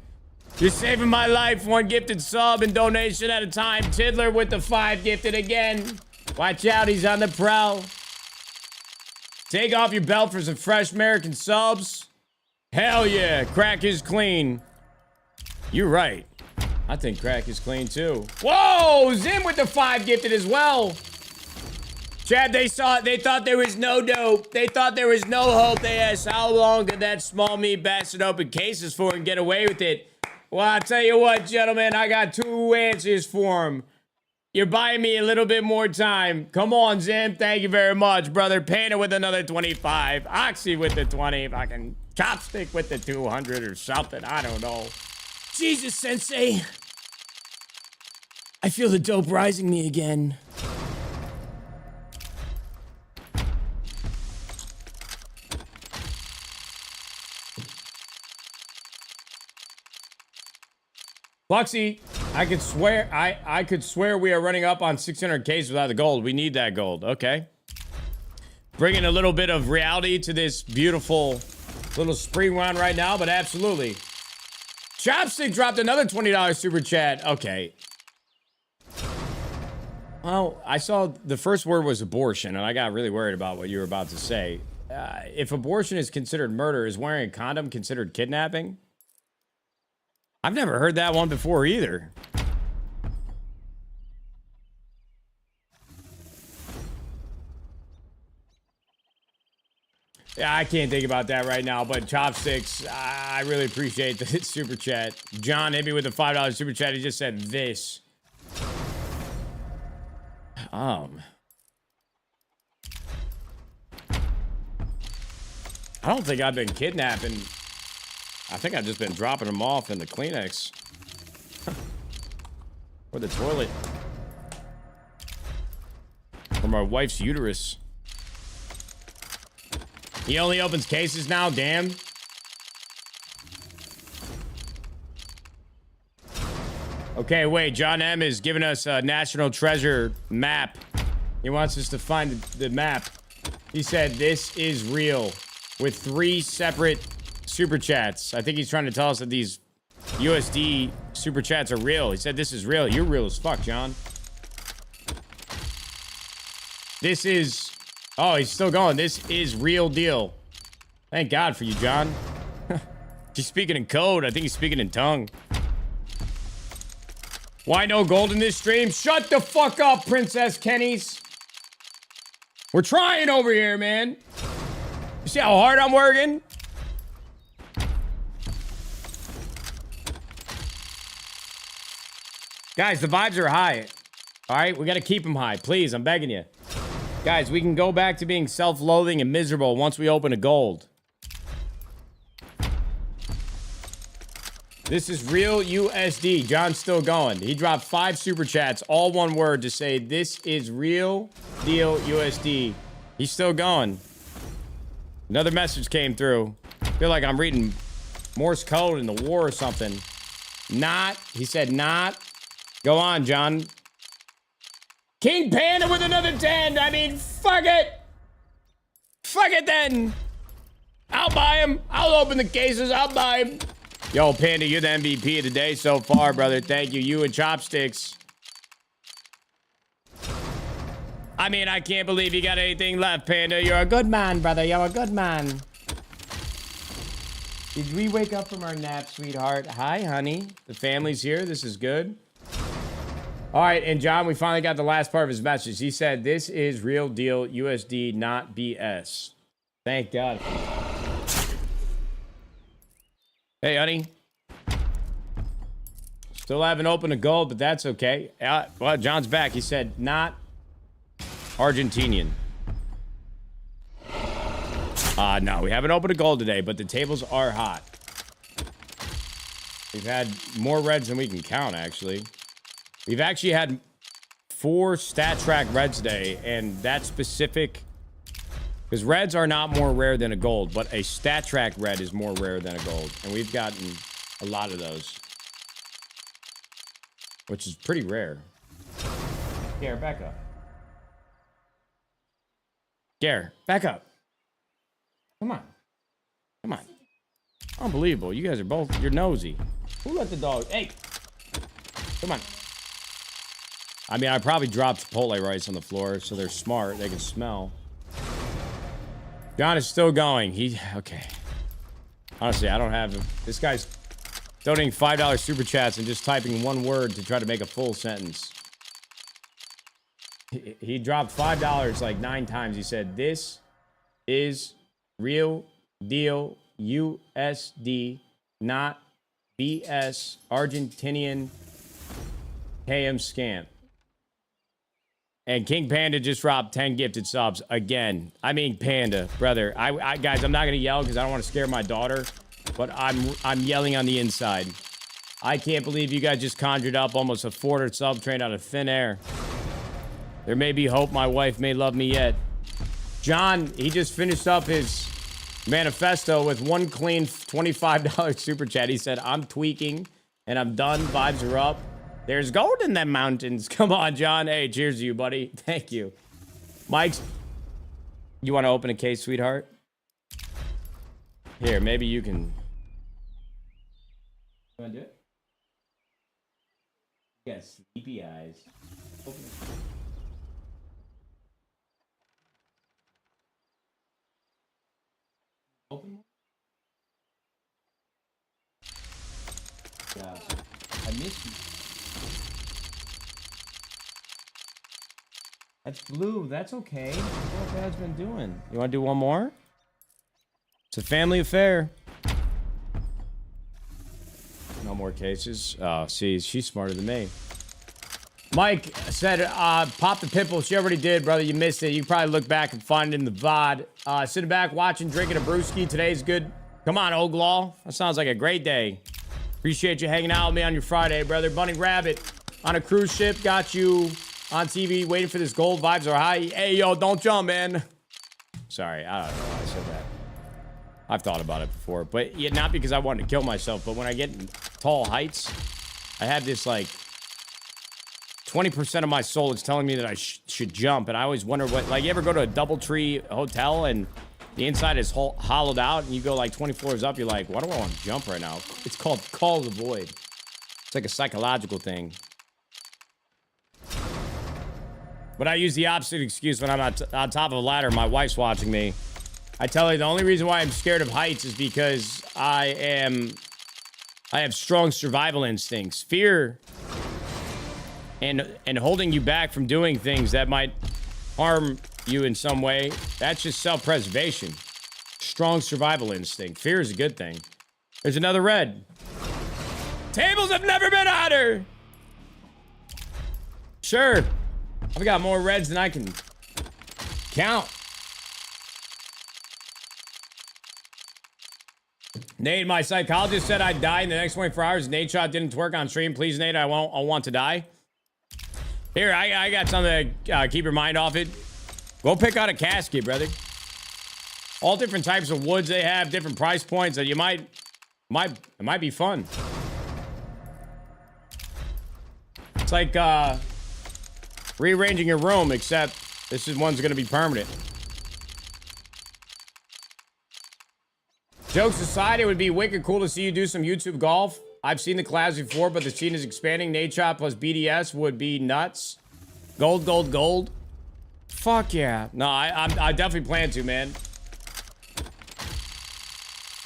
You're saving my life. 1 gifted sub and donation at a time. Tiddler with the 5 gifted again. Watch out, he's on the prowl. Take off your belt for some fresh American subs. Hell yeah, crack is clean. You're right. I think crack is clean too. Whoa, Zim with the 5 gifted as well. Chad, they thought there was no dope. They thought there was no hope. They asked, how long could that small meat bastard open cases for and get away with it? Well, I'll tell you what, gentlemen, I got 2 answers for him. You're buying me a little bit more time. Come on, Zim. Thank you very much, brother. Panda with another 25. Oxy with the 20. Fucking Chopstick with the 200 or something. I don't know. Jesus, Sensei. I feel the dope rising me again. Luxy, I could swear we are running up on 600Ks without the gold. We need that gold. Okay. Bringing a little bit of reality to this beautiful little spring run right now, but absolutely. Chopstick dropped another $20 super chat. Okay. Well, I saw the first word was abortion, and I got really worried about what you were about to say. If abortion is considered murder, is wearing a condom considered kidnapping? I've never heard that one before either. Yeah, I can't think about that right now, but Chopsticks, I really appreciate the super chat. John hit me with a $5 super chat. He just said this. I don't think I've been kidnapping. I think I've just been dropping them off in the Kleenex. Or the toilet. Or my wife's uterus. He only opens cases now, damn. Okay, wait, John M is giving us a National Treasure map. He wants us to find the map. He said this is real with 3 separate super chats. I think he's trying to tell us that these USD super chats are real. He said this is real. You're real as fuck, John. This is... Oh, he's still going. This is real deal. Thank God for you, John. He's speaking in code. I think he's speaking in tongue. Why no gold in this stream? Shut the fuck up, Princess Kenny's. We're trying over here, man. You see how hard I'm working? Guys, the vibes are high. All right, we got to keep them high. Please, I'm begging you. Guys, we can go back to being self-loathing and miserable once we open a gold. This is real USD. John's still going. He dropped 5 super chats, all one word to say this is real deal USD. He's still going. Another message came through. I feel like I'm reading Morse code in the war or something. Not. He said not. Go on, John. King Panda with another 10. I mean, fuck it. Fuck it then. I'll buy him. I'll open the cases. I'll buy him. Yo, Panda, you're the MVP of the day so far, brother. Thank you. You and Chopsticks. I mean, I can't believe you got anything left, Panda. You're a good man, brother. You're a good man. Did we wake up from our nap, sweetheart? Hi, honey. The family's here. This is good. All right, and John, we finally got the last part of his message. He said, this is real deal USD, not BS. Thank God. Hey, honey. Still haven't opened a gold, but that's okay. Well, John's back. He said, not Argentinian. No, we haven't opened a gold today, but the tables are hot. We've had more reds than we can count, actually. We've actually had 4 stat track reds today, and that's specific. Because reds are not more rare than a gold, but a stat track red is more rare than a gold. And we've gotten a lot of those. Which is pretty rare. Gare, back up. Gare, back up. Come on. Come on. Unbelievable. You guys are both, you're nosy. Who let the dog, hey. Come on. I mean, I probably dropped Chipotle rice on the floor, so they're smart. They can smell. John is still going. Okay. Honestly, I don't have him. This guy's donating $5 super chats and just typing one word to try to make a full sentence. He dropped $5 like 9 times. He said, this is real deal USD, not BS Argentinian KM scam. And King Panda just dropped 10 gifted subs again. I mean, Panda, brother. Guys, I'm not gonna yell because I don't want to scare my daughter, but I'm yelling on the inside. I can't believe you guys just conjured up almost a 400 sub train out of thin air. There may be hope. My wife may love me yet. John, he just finished up his manifesto with one clean $25 super chat. He said, I'm tweaking and I'm done. Vibes are up. There's gold in them mountains. Come on, John. Hey, cheers to you, buddy. Thank you. Mike, you want to open a case, sweetheart? Here, maybe you can. You want to do it? You got sleepy eyes. Open it. Open one? Yeah. I miss you. That's blue. That's okay. What Dad's been doing. You want to do one more? It's a family affair. No more cases. Oh, see, she's smarter than me. Mike said, pop the pimple. She already did, brother. You missed it. You probably look back and find it in the VOD. Sitting back, watching, drinking a brewski. Today's good. Come on, Oglaw. That sounds like a great day. Appreciate you hanging out with me on your Friday, brother. Bunny Rabbit on a cruise ship. Got you on TV waiting for this gold. Vibes are high. Hey, yo, don't jump, man. Sorry, I don't know why I said that. I've thought about it before. But yeah, not because I wanted to kill myself, but when I get in tall heights, I have this, like, 20% of my soul is telling me that I should jump. And I always wonder what, like, you ever go to a DoubleTree hotel and the inside is hollowed out and you go like 20 floors up, you're like, why do I want to jump right now? It's called Call of the Void. It's like a psychological thing. But I use the opposite excuse when I'm on top of a ladder. My wife's watching me. I tell her the only reason why I'm scared of heights is because I have strong survival instincts. Fear and holding you back from doing things that might harm you in some way, that's just self-preservation. Strong survival instinct. Fear is a good thing. There's another red. Tables have never been hotter. Sure. I've got more reds than I can count. Nate, my psychologist said I'd die in the next 24 hours. Nadeshot didn't twerk on stream. Please, Nate, I want to die. Here, I got something to keep your mind off it. Go pick out a casket, brother. All different types of woods they have, different price points that you might it might be fun. It's like rearranging your room, except this one's gonna be permanent. Jokes aside, it would be wicked cool to see you do some YouTube golf. I've seen the collabs before, but the scene is expanding. Nadeshot plus BDS would be nuts. Gold, gold, gold. Fuck yeah. No, I definitely plan to, man.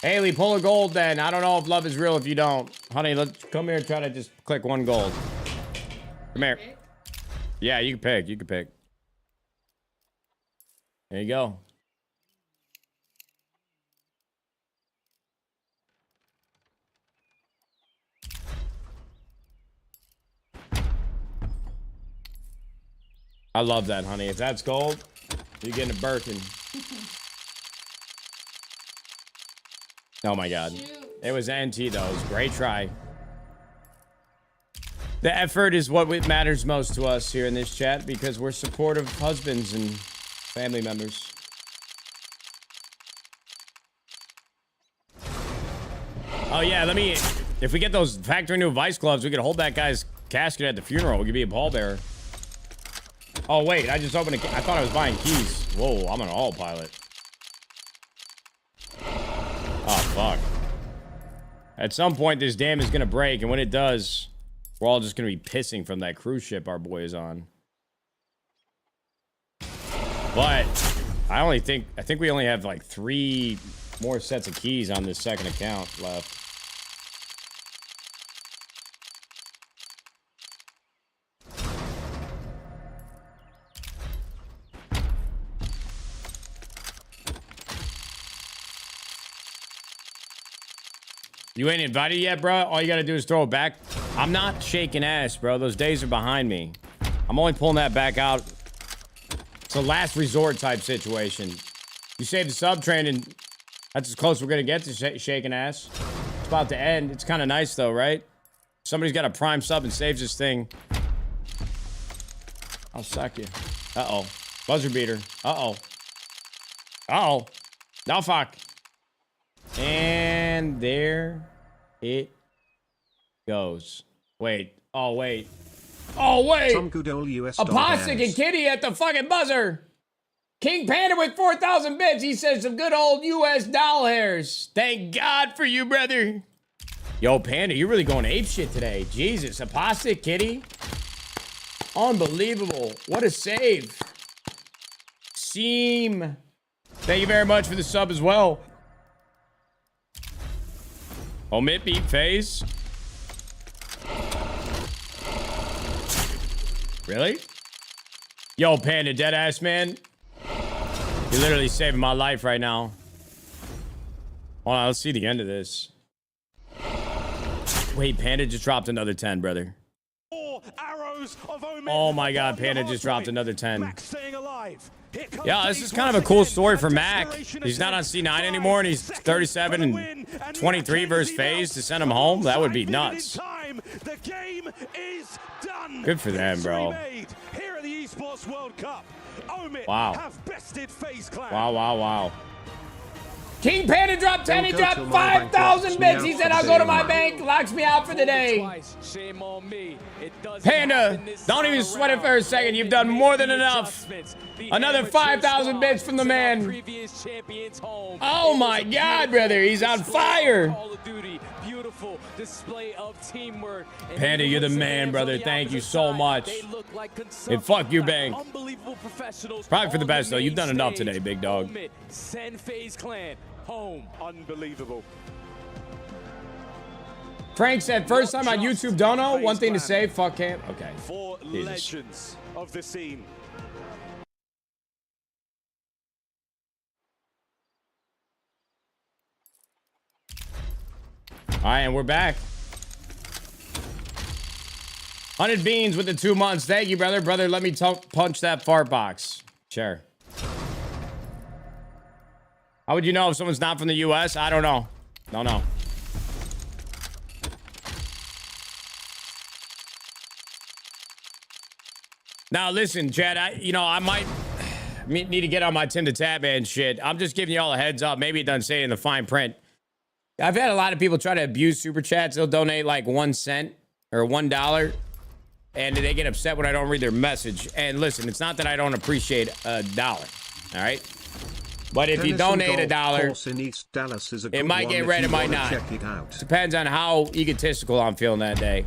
Haley, pull a gold then. I don't know if love is real if you don't. Honey, let's come here and try to just click one gold. Come here. Yeah, you can pick. You can pick. There you go. I love that, honey. If that's gold, you're getting a Birkin. Oh my God. It was NT though. It was a great try. The effort is what matters most to us here in this chat because we're supportive husbands and family members. Oh yeah, if we get those factory new vice gloves, we could hold that guy's casket at the funeral. We could be a pallbearer. Oh wait, I just opened I thought I was buying keys. Whoa, I'm on autopilot. Oh fuck. At some point this dam is gonna break, and when it does, we're all just gonna be pissing from that cruise ship our boy is on. But I think we only have like 3 more sets of keys on this second account left. You ain't invited yet, bro? All you gotta do is throw it back. I'm not shaking ass, bro. Those days are behind me. I'm only pulling that back out. It's a last resort type situation. You save the sub train and that's as close we're gonna get to shaking ass. It's about to end. It's kind of nice though, right? Somebody's got a prime sub and saves this thing. I'll suck you. Uh-oh. Buzzer beater. Uh-oh. Uh-oh. No fuck. And there it goes. Wait. Oh, wait. Oh, wait. Some good old US Apostic and Kitty at the fucking buzzer. King Panda with 4,000 bits. He says some good old US doll hairs. Thank God for you, brother. Yo, Panda, you're really going ape shit today. Jesus. Apostic, Kitty. Unbelievable. What a save. Seam. Thank you very much for the sub as well. Omit beat phase. Really? Yo, Panda, deadass man. You're literally saving my life right now. Hold on, let's see the end of this. Wait, Panda just dropped another 10, brother. Oh my God, Panda just dropped another 10. Yeah, this is kind of a cool story for Mac. He's not on C9 anymore, and he's 37 and 23 versus FaZe to send him home. That would be nuts. Good for them, bro. Wow. Wow, wow, wow. King Panda dropped 10. He dropped 5,000 bits. He said, I'll go to my bank. Locks me out for the day. Panda, don't even sweat it for a second. You've done more than enough. Another 5,000 bits from the man. Oh my God, brother. He's on fire. Panda, you're the man, brother. Thank you so much. And fuck your bank. Probably for the best, though. You've done enough today, big dog. Send FaZe Clan home. Unbelievable. Frank said, first time on YouTube, don't know. One thing to say, fuck him. Okay. For Jesus. legends of the scene. All right, and we're back. 100 beans with the 2 months. Thank you, brother. Brother, let me punch that fart box. Sure. How would you know if someone's not from the U.S.? I don't know. Don't know. Now, listen, Chad, I might need to get on my Tim the Tap Man shit. I'm just giving you all a heads up. Maybe it doesn't say it in the fine print. I've had a lot of people try to abuse super chats. They'll donate like 1 cent or $1, and they get upset when I don't read their message. And listen, it's not that I don't appreciate a dollar, all right? But if you donate $1, in East Dallas is a it might get read, it might not. Check it out. Depends on how egotistical I'm feeling that day.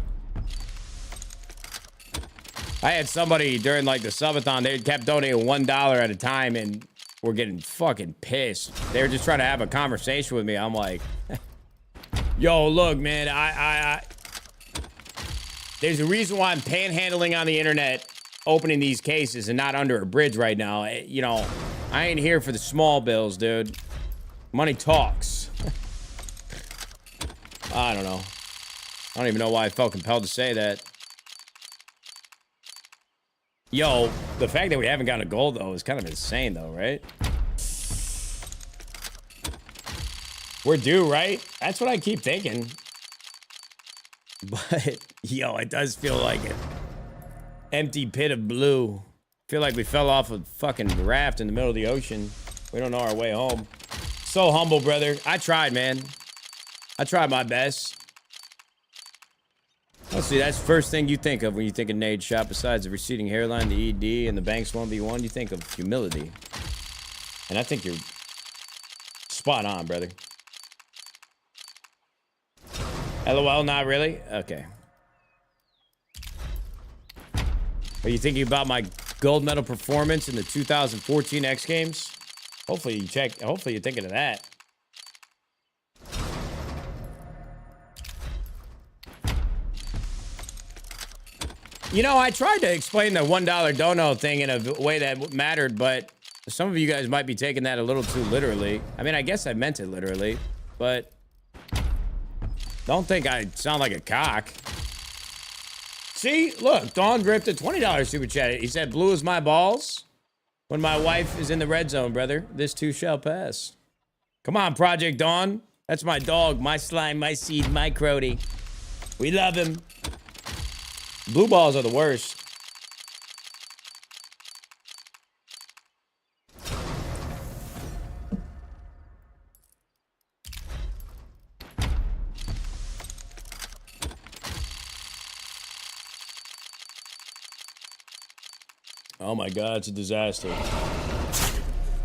I had somebody during like the subathon, they kept donating $1 at a time and were getting fucking pissed. They were just trying to have a conversation with me. I'm like, yo, look, man, I there's a reason why I'm panhandling on the internet, opening these cases and not under a bridge right now. You know, I ain't here for the small bills, dude. Money talks. I don't know. I don't even know why I felt compelled to say that. Yo, the fact that we haven't gotten a gold, though, is kind of insane, though, right? We're due, right? That's what I keep thinking. But, yo, it does feel like an empty pit of blue. Feel like we fell off a fucking raft in the middle of the ocean. We don't know our way home. So humble, brother. I tried, man. I tried my best. Let's see, that's the first thing you think of when you think of Nadeshot. Besides the receding hairline, the ED, and the Banks 1v1, you think of humility. And I think you're spot on, brother. LOL, not really? Okay. Are you thinking about my gold medal performance in the 2014 X Games? Hopefully you're thinking of that. You know, I tried to explain the $1 dono thing in a way that mattered, but some of you guys might be taking that a little too literally. I mean, I guess I meant it literally, but don't think I sound like a cock. See, look, Dawn ripped a $20 super chat. He said, blue is my balls. When my wife is in the red zone, brother, this too shall pass. Come on, Project Dawn. That's my dog, my slime, my seed, my Crody. We love him. Blue balls are the worst. Oh my God, it's a disaster.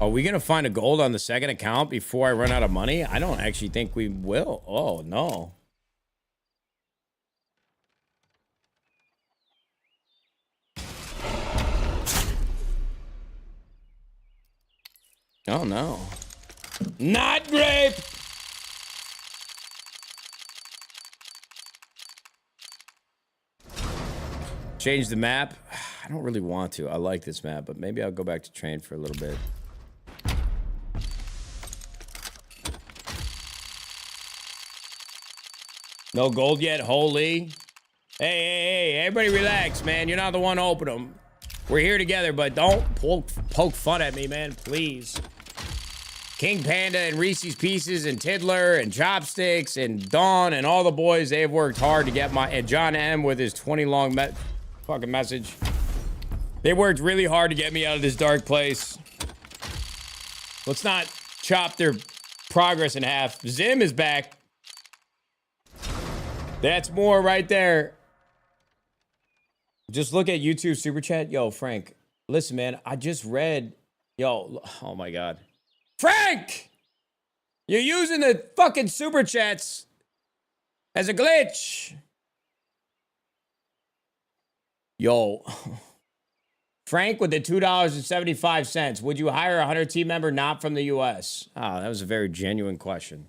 Are we gonna find a gold on the second account before I run out of money? I don't actually think we will. Oh no. Oh no. Not grape! Change the map. I don't really want to. I like this map, but maybe I'll go back to train for a little bit. No gold yet? Holy. Hey, everybody relax, man. You're not the one to open them. We're here together, but don't poke fun at me, man, please. King Panda and Reese's Pieces and Tiddler and Chopsticks and Dawn and all the boys, they have worked hard to get my... And John M with his 20 long fucking message. They worked really hard to get me out of this dark place. Let's not chop their progress in half. Zim is back. That's more right there. Just look at YouTube Super Chat. Yo, Frank, listen, man, I just read... Yo, oh my God. Frank! You're using the fucking Super Chats as a glitch. Yo. Frank with the $2.75. Would you hire a 100 team member not from the U.S.? Oh, that was a very genuine question.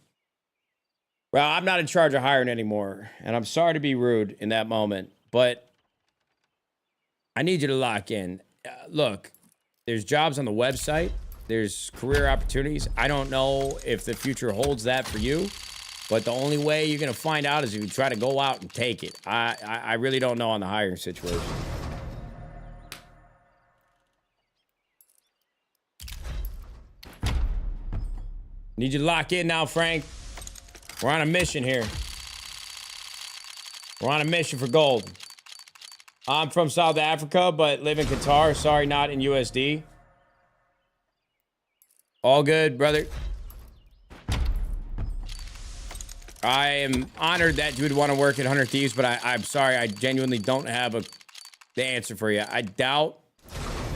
Well, I'm not in charge of hiring anymore, and I'm sorry to be rude in that moment, but I need you to lock in. Look, there's jobs on the website. There's career opportunities. I don't know if the future holds that for you, but the only way you're going to find out is if you try to go out and take it. I really don't know on the hiring situation. Need you to lock in now, Frank. We're on a mission here. We're on a mission for gold. I'm from South Africa, but live in Qatar. Sorry, not in USD. All good, brother. I am honored that you would want to work at 100 Thieves, but I'm sorry. I genuinely don't have the answer for you. I doubt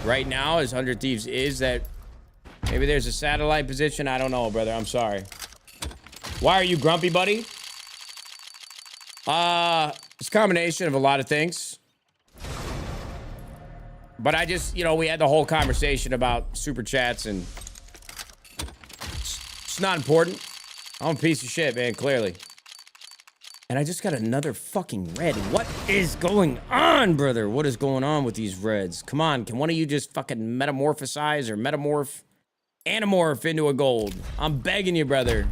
right now, as 100 Thieves is, that maybe there's a satellite position. I don't know, brother. I'm sorry. Why are you grumpy, buddy? It's a combination of a lot of things. But I just, you know, we had the whole conversation about super chats, and it's not important. I'm a piece of shit, man, clearly. And I just got another fucking red. What is going on, brother? What is going on with these reds? Come on, can one of you just fucking metamorphosize or animorph into a gold? I'm begging you, brother.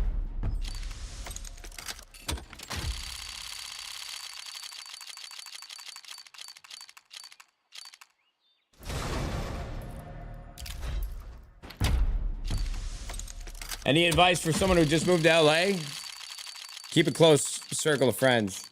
Any advice for someone who just moved to LA? Keep a close circle of friends.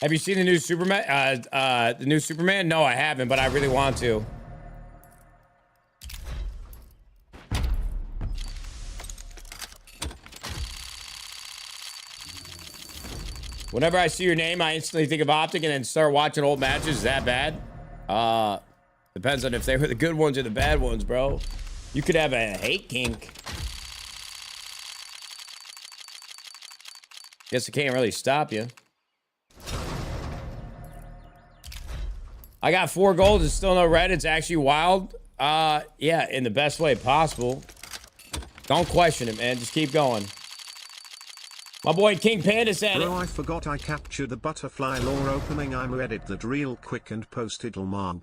Have you seen the new Superman? The new Superman? No, I haven't, but I really want to. Whenever I see your name, I instantly think of Optic and then start watching old matches. Is that bad? Depends on if they were the good ones or the bad ones, bro. You could have a hate kink. Guess I can't really stop you. I got 4 golds and still no red. It's actually wild. Yeah, in the best way possible. Don't question it, man. Just keep going. My boy King Panda said Bro, I forgot I captured the butterfly lore opening. I'm edit that real quick and post it, man.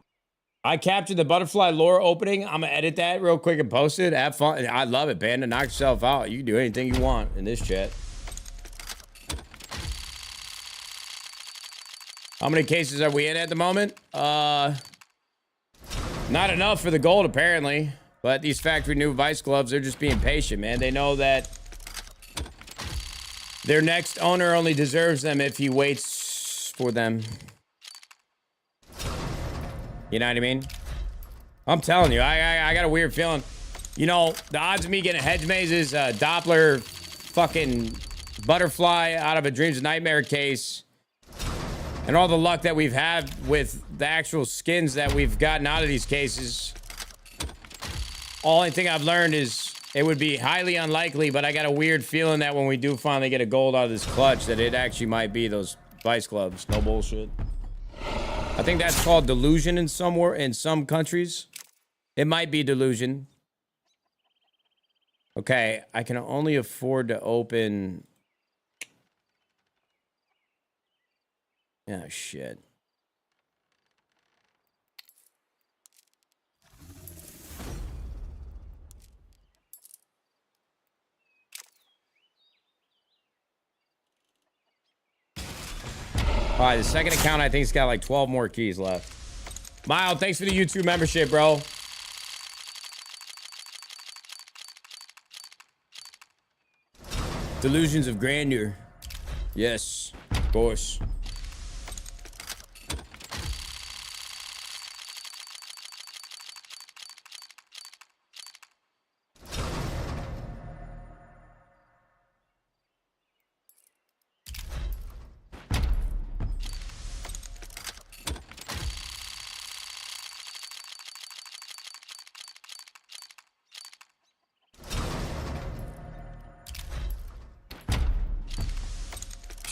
I captured the butterfly lore opening. I'm gonna edit that real quick and post it. Have fun. I love it, Panda. Knock yourself out. You can do anything you want in this chat. How many cases are we in at the moment? Not enough for the gold, apparently. But these factory new Vice gloves, they're just being patient, man. They know that their next owner only deserves them if he waits for them. You know what I mean? I'm telling you, I got a weird feeling. You know, the odds of me getting a hedge maze is a Doppler fucking butterfly out of a Dreams of Nightmare case. And all the luck that we've had with the actual skins that we've gotten out of these cases. Only thing I've learned is it would be highly unlikely, but I got a weird feeling that when we do finally get a gold out of this clutch, that it actually might be those Vice gloves. No bullshit. I think that's called delusion in some countries. It might be delusion. Okay, I can only afford to open... Oh, shit. All right, the second account, I think it's got like 12 more keys left. Mild, thanks for the YouTube membership, bro. Delusions of grandeur. Yes, of course.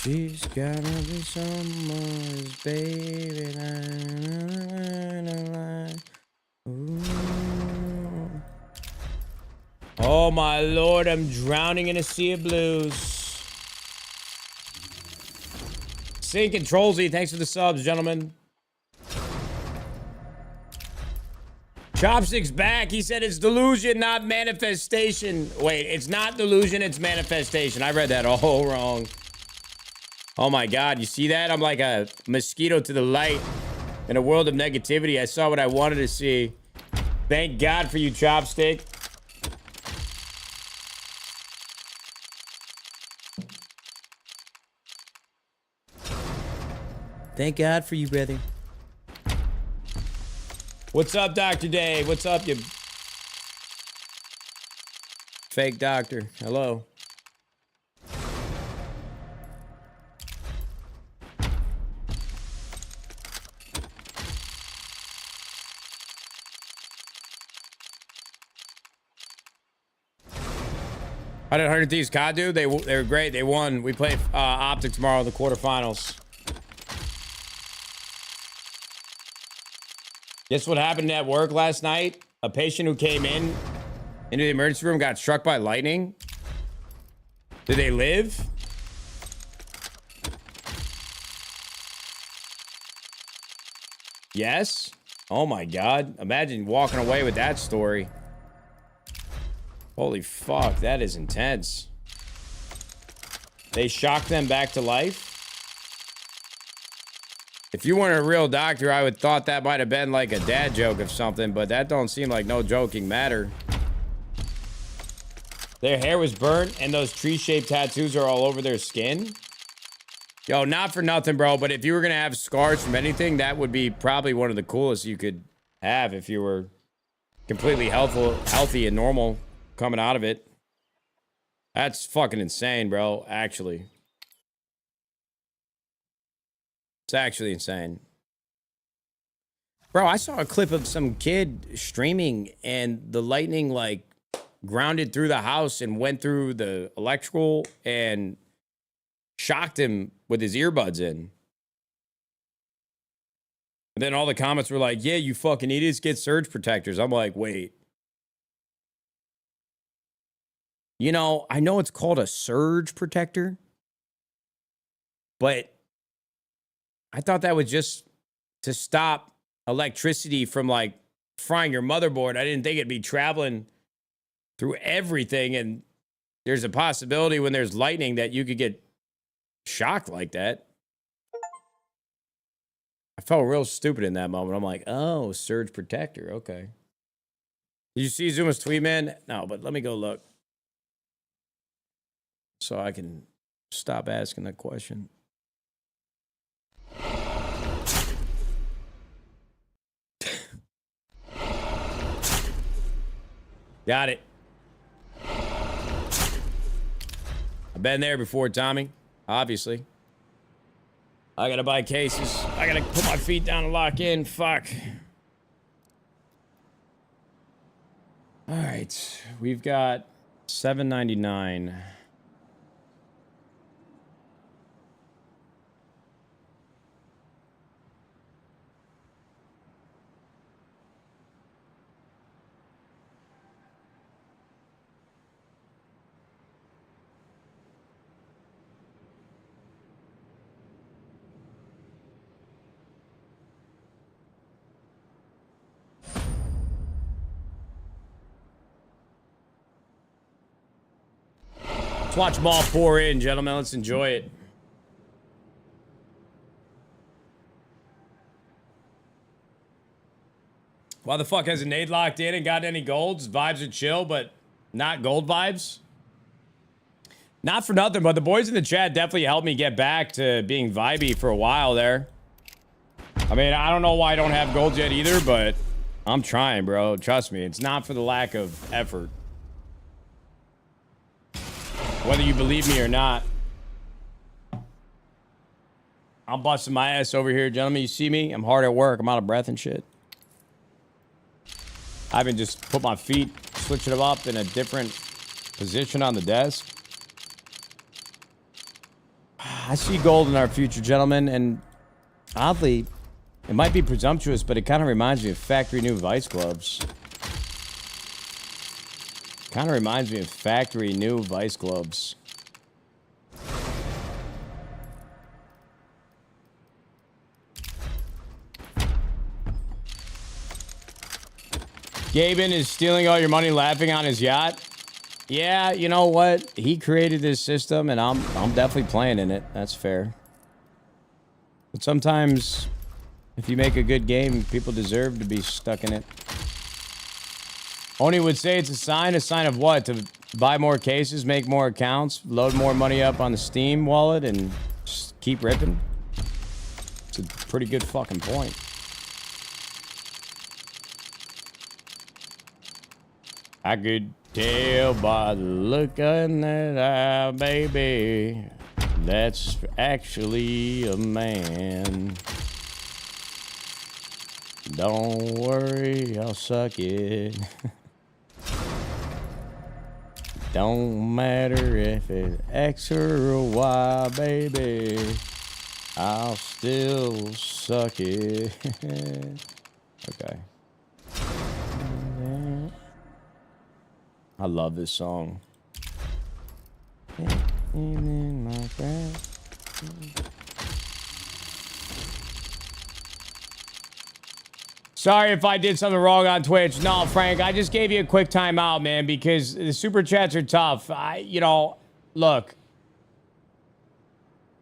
She's gotta be someone's baby. Ooh. Oh my lord, I'm drowning in a sea of blues. Sink and Trollsy, thanks for the subs, gentlemen. Chopstick's back. He said it's delusion, not manifestation. Wait, it's not delusion, it's manifestation. I read that all wrong. Oh my god, you see that? I'm like a mosquito to the light in a world of negativity. I saw what I wanted to see. Thank God for you, Chopstick. Thank God for you, brother. What's up, Dr. Dave? What's up, you fake doctor? Hello. How did 100 Thieves COD do? They were great. They won. We play Optic tomorrow in the quarterfinals. Guess what happened at work last night? A patient who came into the emergency room got struck by lightning. Did they live? Yes. Oh my God. Imagine walking away with that story. Holy fuck, that is intense. They shocked them back to life? If you weren't a real doctor, I would thought that might have been like a dad joke or something, but that don't seem like no joking matter. Their hair was burnt and those tree-shaped tattoos are all over their skin. Yo, not for nothing, bro, but if you were gonna have scars from anything, that would be probably one of the coolest you could have if you were completely healthy and normal coming out of it. That's fucking insane, bro, actually. It's actually insane. Bro, I saw a clip of some kid streaming and the lightning like grounded through the house and went through the electrical and shocked him with his earbuds in. And then all the comments were like, yeah, you fucking idiots, get surge protectors. I'm like, wait. You know, I know it's called a surge protector, but I thought that was just to stop electricity from like frying your motherboard. I didn't think it'd be traveling through everything. And there's a possibility when there's lightning that you could get shocked like that. I felt real stupid in that moment. I'm like, oh, surge protector. Okay. Did you see Zuma's tweet, man? No, but let me go look so I can stop asking that question. Got it. I've been there before, Tommy. Obviously. I gotta buy cases. I gotta put my feet down and lock in. Fuck. All right. We've got $7.99. Let's watch them all pour in, gentlemen. Let's enjoy it. Why the fuck hasn't Nade locked in and got any golds? Vibes are chill, but not gold vibes. Not for nothing, but the boys in the chat definitely helped me get back to being vibey for a while there. I mean, I don't know why I don't have golds yet either, but I'm trying, bro. Trust me. It's not for the lack of effort. Whether you believe me or not. I'm busting my ass over here, gentlemen. You see me? I'm hard at work. I'm out of breath and shit. I haven't just put my feet, switching them up in a different position on the desk. I see gold in our future, gentlemen, and oddly, it might be presumptuous, but it kind of reminds me of factory new Vice gloves. Kind of reminds me of factory new Vice gloves. Gaben is stealing all your money laughing on his yacht. Yeah, you know what? He created this system, and I'm definitely playing in it. That's fair. But sometimes, if you make a good game, people deserve to be stuck in it. Oni would say it's a sign of what? To buy more cases, make more accounts, load more money up on the Steam wallet, and just keep ripping? It's a pretty good fucking point. I could tell by the look in that eye, baby, that's actually a man. Don't worry, I'll suck it. Don't matter if it's X or Y, baby, I'll still suck it. Okay. I love this song. Sorry if I did something wrong on Twitch. No, Frank, I just gave you a quick timeout, man, because the super chats are tough. Look,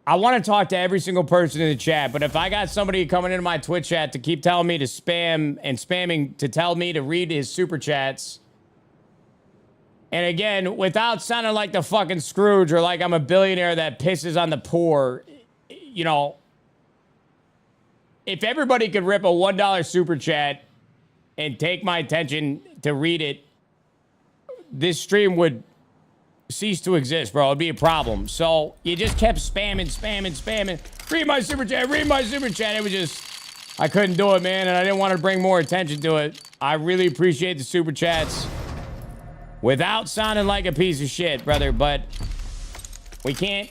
I want to talk to every single person in the chat, but if I got somebody coming into my Twitch chat to keep telling me to spam and spamming to tell me to read his super chats, and again, without sounding like the fucking Scrooge or like I'm a billionaire that pisses on the poor, you know, if everybody could rip a $1 super chat and take my attention to read it, this stream would cease to exist, bro. It'd be a problem. So you just kept spamming. Read my super chat, read my super chat. It was just, I couldn't do it, man, and I didn't want to bring more attention to it. I really appreciate the super chats. Without sounding like a piece of shit, brother, but we can't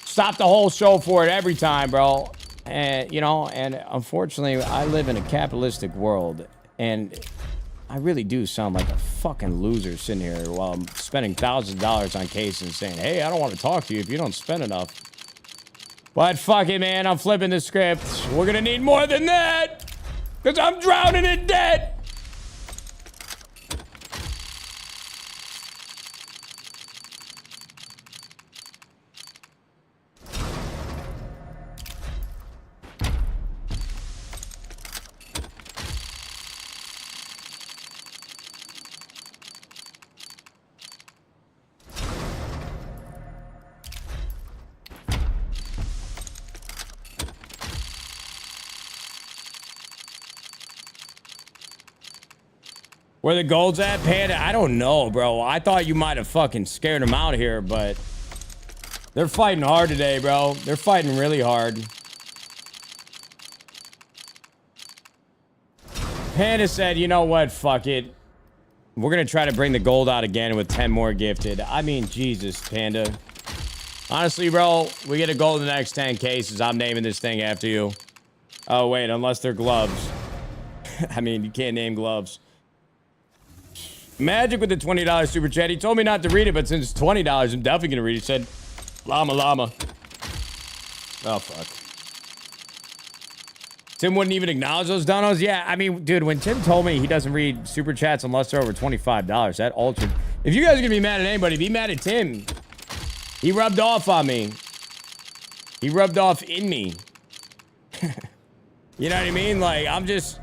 stop the whole show for it every time, bro. And, you know, and unfortunately, I live in a capitalistic world, and I really do sound like a fucking loser sitting here while I'm spending thousands of dollars on cases and saying, hey, I don't want to talk to you if you don't spend enough. But fuck it, man, I'm flipping the script. We're gonna need more than that, because I'm drowning in debt. Where the gold's at, Panda? I don't know, bro. I thought you might have fucking scared them out here, but they're fighting hard today, bro. They're fighting really hard. Panda said, you know what? Fuck it. We're going to try to bring the gold out again with 10 more gifted. I mean, Jesus, Panda. Honestly, bro, we get a gold in the next 10 cases. I'm naming this thing after you. Oh, wait, unless they're gloves. I mean, you can't name gloves. Magic with the $20 super chat. He told me not to read it, but since it's $20, I'm definitely going to read it. He said, llama. Oh, fuck. Tim wouldn't even acknowledge those donos? Yeah, I mean, dude, when Tim told me he doesn't read super chats unless they're over $25, that altered. If you guys are going to be mad at anybody, be mad at Tim. He rubbed off on me. He rubbed off in me. You know what I mean? Like, I'm just...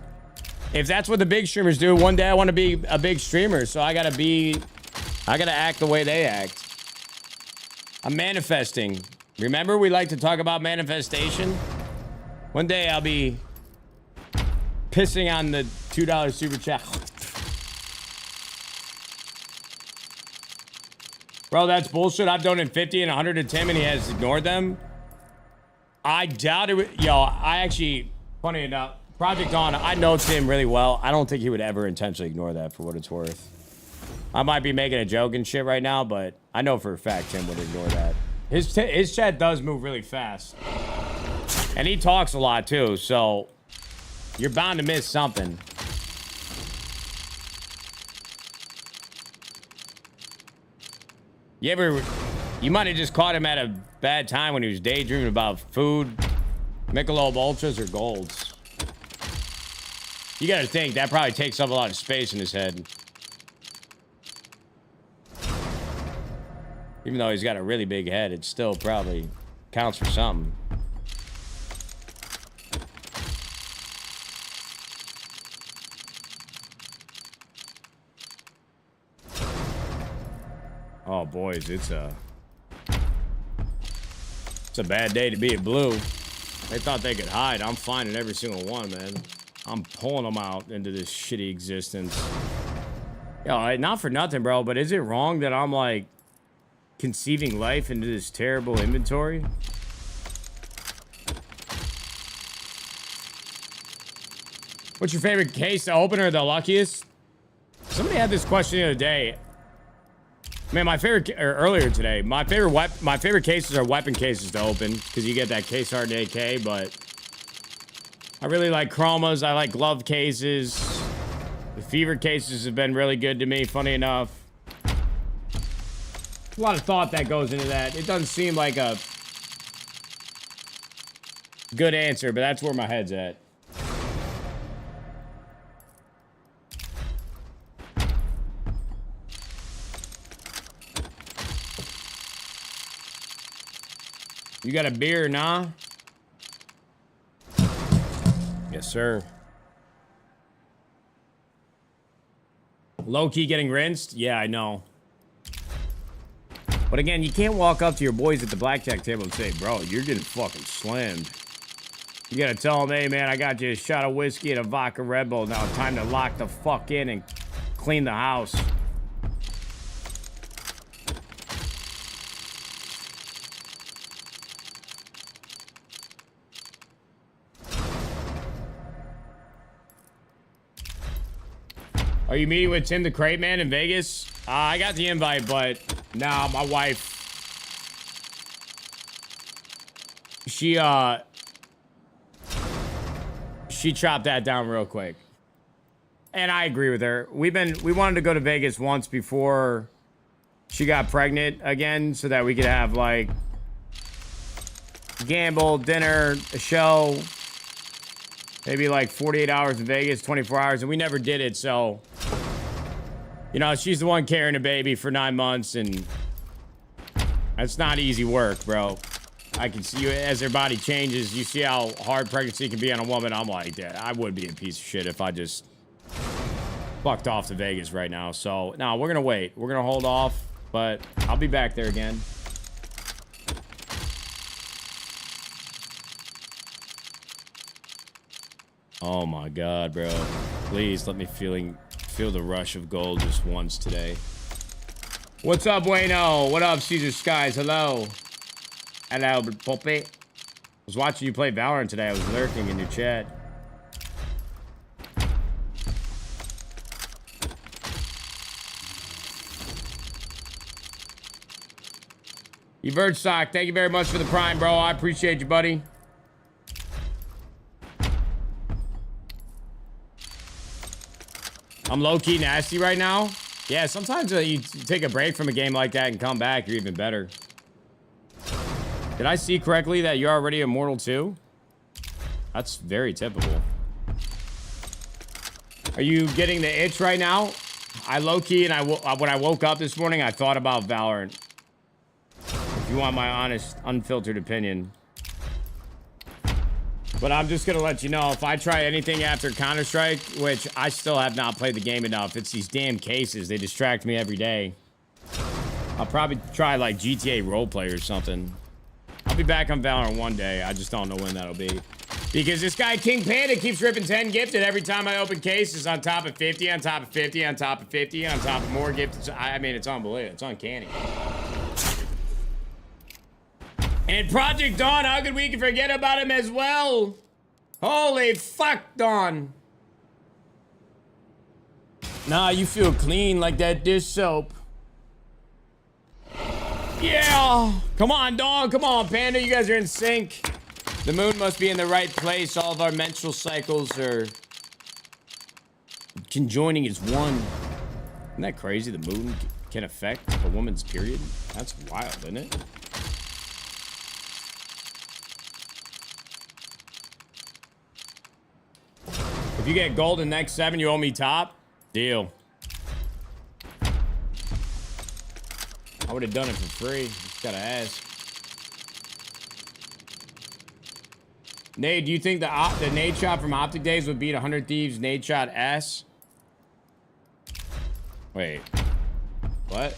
If that's what the big streamers do, one day I want to be a big streamer, so I gotta act the way they act. I'm manifesting. Remember, we like to talk about manifestation? One day I'll be pissing on the $2 super chat. Bro, that's bullshit. I've donated 50 and 100 to Tim and he has ignored them. I doubt it. Yo, I actually, funny enough, Project On, I know Tim really well. I don't think he would ever intentionally ignore that for what it's worth. I might be making a joke and shit right now, but I know for a fact Tim would ignore that. His chat does move really fast. And he talks a lot too, so you're bound to miss something. You might have just caught him at a bad time when he was daydreaming about food, Michelob Ultras, or Golds. You gotta think, that probably takes up a lot of space in his head. Even though he's got a really big head, it still probably counts for something. Oh, boys, it's a bad day to be at Blue. They thought they could hide. I'm finding every single one, man. I'm pulling them out into this shitty existence. Yo, not for nothing, bro, but is it wrong that I'm, like, conceiving life into this terrible inventory? What's your favorite case to open or the luckiest? Somebody had this question the other day. Man, my favorite, or earlier today, my favorite cases are weapon cases to open because you get that case hard AK, but I really like chromas. I like glove cases. The fever cases have been really good to me, funny enough. A lot of thought that goes into that. It doesn't seem like a good answer, but that's where my head's at. You got a beer, nah? Yes, sir. Low-key getting rinsed? Yeah, I know. But again, you can't walk up to your boys at the blackjack table and say, bro, you're getting fucking slammed. You gotta tell them, hey, man, I got you a shot of whiskey and a vodka Red Bull. Now time to lock the fuck in and clean the house. Are you meeting with Tim the Crate Man in Vegas? I got the invite, but nah, my wife, she chopped that down real quick. And I agree with her. We wanted to go to Vegas once before she got pregnant again so that we could have like gamble, dinner, a show, maybe like 48 hours in Vegas, 24 hours, and we never did it. So, you know, she's the one carrying a baby for 9 months, and that's not easy work, bro. I can see you as their body changes. You see how hard pregnancy can be on a woman. I'm like, yeah, I would be a piece of shit if I just fucked off to Vegas right now. So, no, we're gonna wait. We're gonna hold off, but I'll be back there again. Oh my God, bro. Please let me feel the rush of gold just once today. What's up, Bueno? What up, Caesar Skies? Hello. Hello, Poppy. I was watching you play Valorant today. I was lurking in your chat. You Birdstock, thank you very much for the prime, bro. I appreciate you, buddy. I'm low-key nasty right now. Yeah, sometimes you take a break from a game like that and come back, you're even better. Did I see correctly that you're already Immortal 2? That's very typical. Are you getting the itch right now? I low-key, and when I woke up this morning, I thought about Valorant. If you want my honest, unfiltered opinion. But I'm just gonna let you know, if I try anything after Counter-Strike, which I still have not played the game enough, it's these damn cases. They distract me every day. I'll probably try like GTA roleplay or something. I'll be back on Valorant one day. I just don't know when that'll be. Because this guy, King Panda, keeps ripping 10 gifted every time I open cases, on top of 50, on top of 50, on top of 50, on top of more gifted. I mean, it's unbelievable. It's uncanny. And Project Dawn, how could we forget about him as well? Holy fuck, Dawn. Nah, you feel clean like that dish soap. Yeah. Come on, dog. Come on, Panda. You guys are in sync. The moon must be in the right place. All of our menstrual cycles are conjoining as one. Isn't that crazy? The moon can affect a woman's period? That's wild, isn't it? If you get gold in next 7, you owe me top? Deal. I would have done it for free. Just gotta ask. Nate, do you think the Nadeshot from Optic Days would beat 100 Thieves Nadeshot S? Wait. What?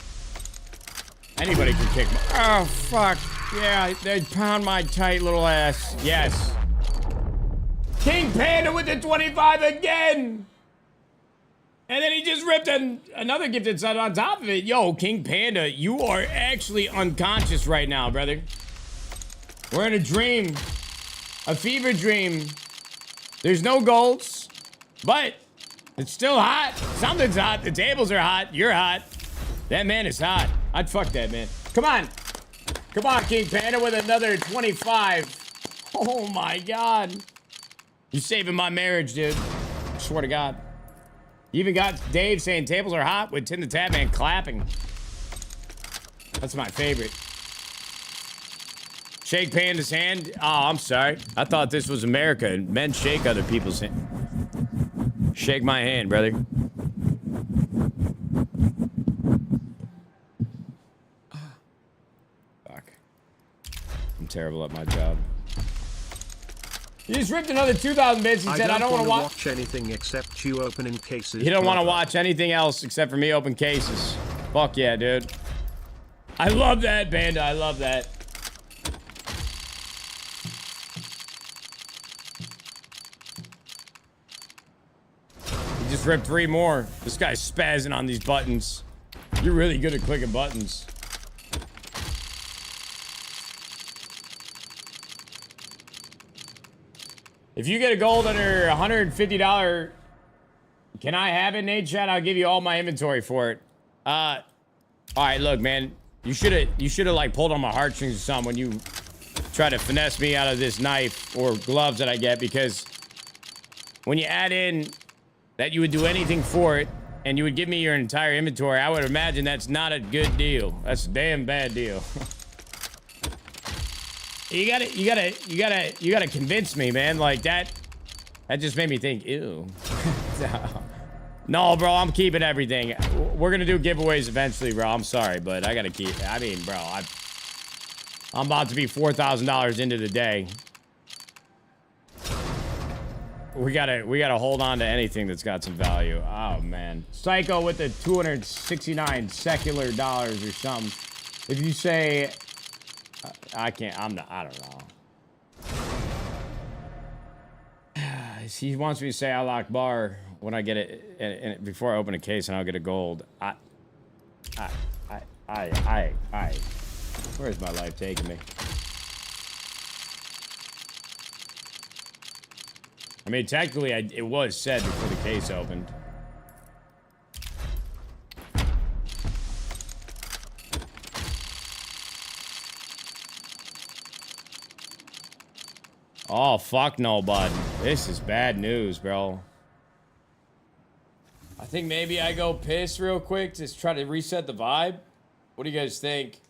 Anybody can kick my... Oh, fuck. Yeah, they'd pound my tight little ass. Yes. King Panda with the 25 again! And then he just ripped another gifted sub on top of it. Yo, King Panda, you are actually unconscious right now, brother. We're in a dream. A fever dream. There's no golds, but it's still hot. Something's hot. The tables are hot. You're hot. That man is hot. I'd fuck that man. Come on. Come on, King Panda with another 25. Oh my God. You're saving my marriage, dude. I swear to God. You even got Dave saying tables are hot with Tim the Tab Man clapping. That's my favorite. Shake Panda's hand. Oh, I'm sorry. I thought this was America and men shake other people's hand. Shake my hand, brother. Fuck. I'm terrible at my job. He just ripped another 2,000 bits. He said, I don't want to watch anything except you opening cases. He don't want to watch anything else except for me open cases. Fuck yeah, dude. I love that, Banda. I love that. He just ripped 3 more. This guy's spazzing on these buttons. You're really good at clicking buttons. If you get a gold under $150, can I have it, Nadeshot? I'll give you all my inventory for it. All right, look, man. You should have like pulled on my heartstrings or something when you try to finesse me out of this knife or gloves that I get, because when you add in that you would do anything for it and you would give me your entire inventory, I would imagine that's not a good deal. That's a damn bad deal. You gotta convince me, man. Like that just made me think, ew. No, bro, I'm keeping everything. We're gonna do giveaways eventually, bro. I'm sorry, but I gotta keep. I mean, bro, I'm about to be $4,000 into the day. We gotta hold on to anything that's got some value. Oh man, Psycho with the 269 secular dollars or something. If you say. I can't, I don't know. He wants me to say I lock bar when I get it, and before I open a case and I'll get a gold. Where's my life taking me? I mean, technically, it was said before the case opened. Oh, fuck no, bud. This is bad news, bro. I think maybe I go piss real quick to try to reset the vibe. What do you guys think?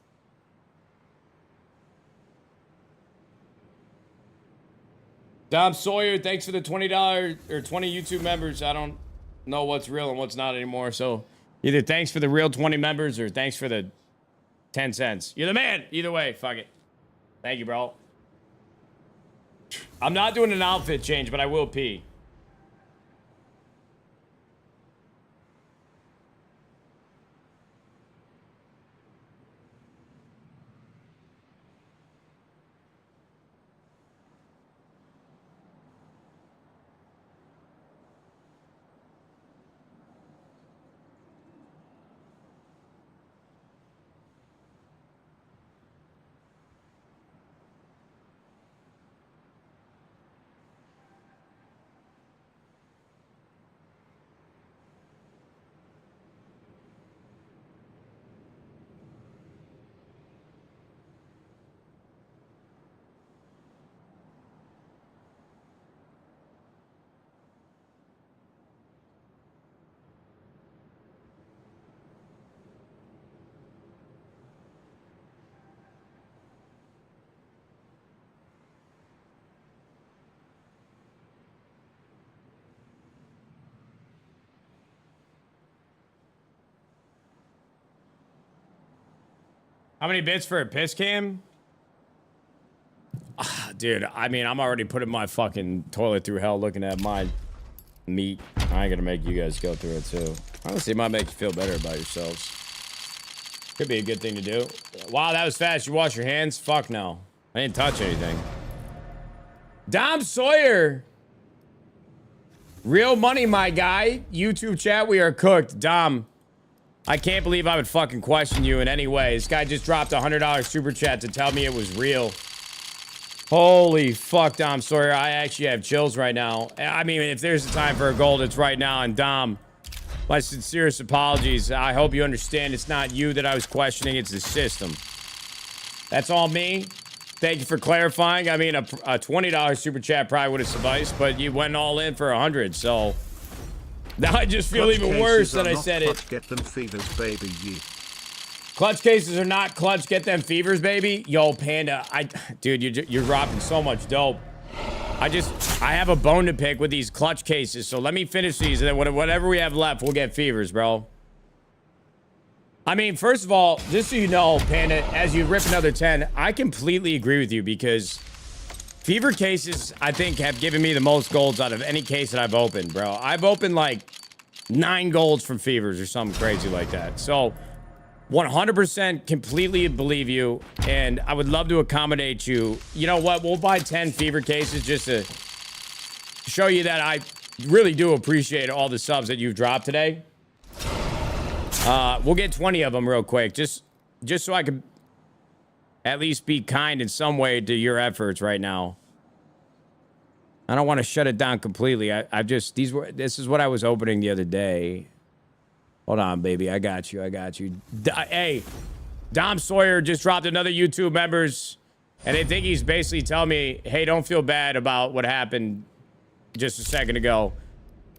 Dom Sawyer, thanks for the $20 or 20 YouTube members. I don't know what's real and what's not anymore. So either thanks for the real 20 members or thanks for the 10 cents. You're the man. Either way, fuck it. Thank you, bro. I'm not doing an outfit change, but I will pee. How many bits for a piss cam? Dude, I mean, I'm already putting my fucking toilet through hell looking at my meat. I ain't gonna make you guys go through it too. Honestly, it might make you feel better about yourselves. Could be a good thing to do. Wow, that was fast. You wash your hands? Fuck no. I didn't touch anything. Dom Sawyer. Real money, my guy. YouTube chat, we are cooked. Dom, I can't believe I would fucking question you in any way. This guy just dropped a $100 super chat to tell me it was real. Holy fuck, Dom Sawyer. I actually have chills right now. I mean, if there's a time for a gold, it's right now. And Dom, my sincerest apologies. I hope you understand it's not you that I was questioning. It's the system. That's all me. Thank you for clarifying. I mean, a $20 super chat probably would have sufficed, but you went all in for 100, so now I just feel even worse that I said it. Get them fevers, baby. Clutch cases are not clutch. Get them fevers, baby. Yo, Panda, dude, you're dropping so much dope. I have a bone to pick with these clutch cases, so let me finish these, and then whatever we have left, we'll get fevers, bro. I mean, first of all, just so you know, Panda, as you rip another 10, I completely agree with you because fever cases, I think, have given me the most golds out of any case that I've opened, bro. I've opened like 9 golds from fevers or something crazy like that. So 100% completely believe you, and I would love to accommodate you. You know what? We'll buy 10 fever cases just to show you that I really do appreciate all the subs that you've dropped today. We'll get 20 of them real quick, just so I could at least be kind in some way to your efforts right now. I don't want to shut it down completely. This is what I was opening the other day. Hold on, baby. I got you. Hey, Dom Sawyer just dropped another YouTube members, and I think he's basically telling me, hey, don't feel bad about what happened just a second ago.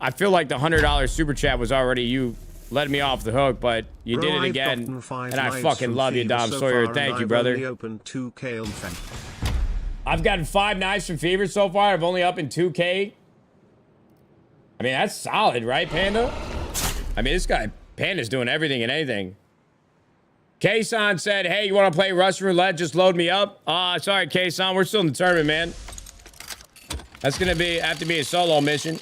I feel like the $100 super chat was already you letting me off the hook, but you did it again, and I fucking love you, Dom Sawyer. Thank you, brother. I've gotten 5 knives from Fever so far. I've only up in 2K. I mean, that's solid, right, Panda? I mean, this guy, Panda's doing everything and anything. Kason said, hey, you want to play Russian Roulette? Just load me up. Sorry, Kason. We're still in the tournament, man. That's going to have to be a solo mission.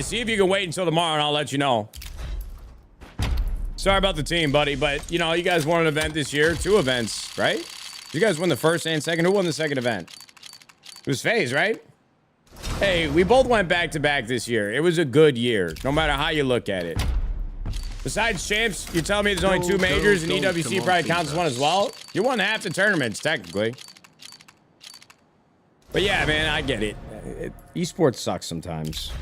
See if you can wait until tomorrow, and I'll let you know. Sorry about the team, buddy, but, you know, you guys won an event this year. 2 events, right? You guys won the first and second. Who won the second event? It was FaZe, right? Hey, we both went back-to-back this year. It was a good year, no matter how you look at it. Besides champs, you're telling me there's only 2 majors, and EWC probably counts as one as well? You won half the tournaments, technically. But yeah, man, I get it. Esports sucks sometimes.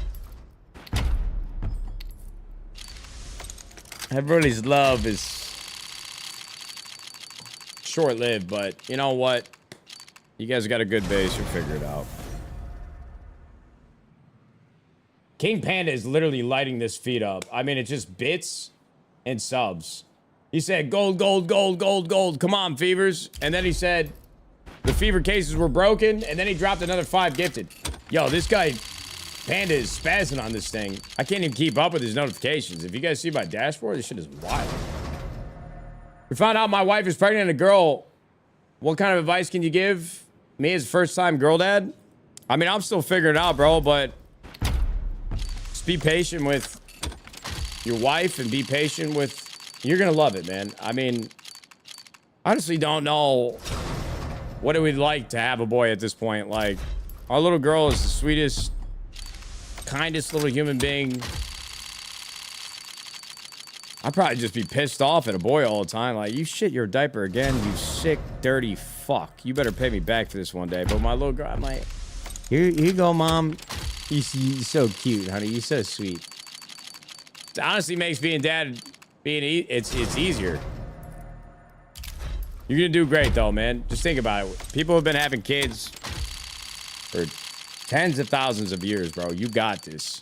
Everybody's love is short-lived, but you know what? You guys got a good base. You'll figure it out. King Panda is literally lighting this feed up. I mean, it's just bits and subs. He said, gold, gold, gold, gold, gold. Come on, Fevers. And then he said, the Fever cases were broken. And then he dropped another 5 gifted. Yo, this guy, Panda, is spazzing on this thing. I can't even keep up with his notifications. If you guys see my dashboard, this shit is wild. We found out my wife is pregnant and a girl. What kind of advice can you give me as a first-time girl dad? I mean, I'm still figuring it out, bro, but just be patient with your wife and be patient with... You're gonna love it, man. I mean, honestly don't know what it would like to have a boy at this point. Like, our little girl is the sweetest, kindest little human being. I'd probably just be pissed off at a boy all the time. Like, you shit your diaper again, you sick, dirty fuck. You better pay me back for this one day. But my little girl, I'm like, here you go, mom. You're so cute, honey. You're so sweet. It honestly makes being dad, it's easier. You're gonna do great, though, man. Just think about it. People have been having kids for tens of thousands of years, bro. You got this.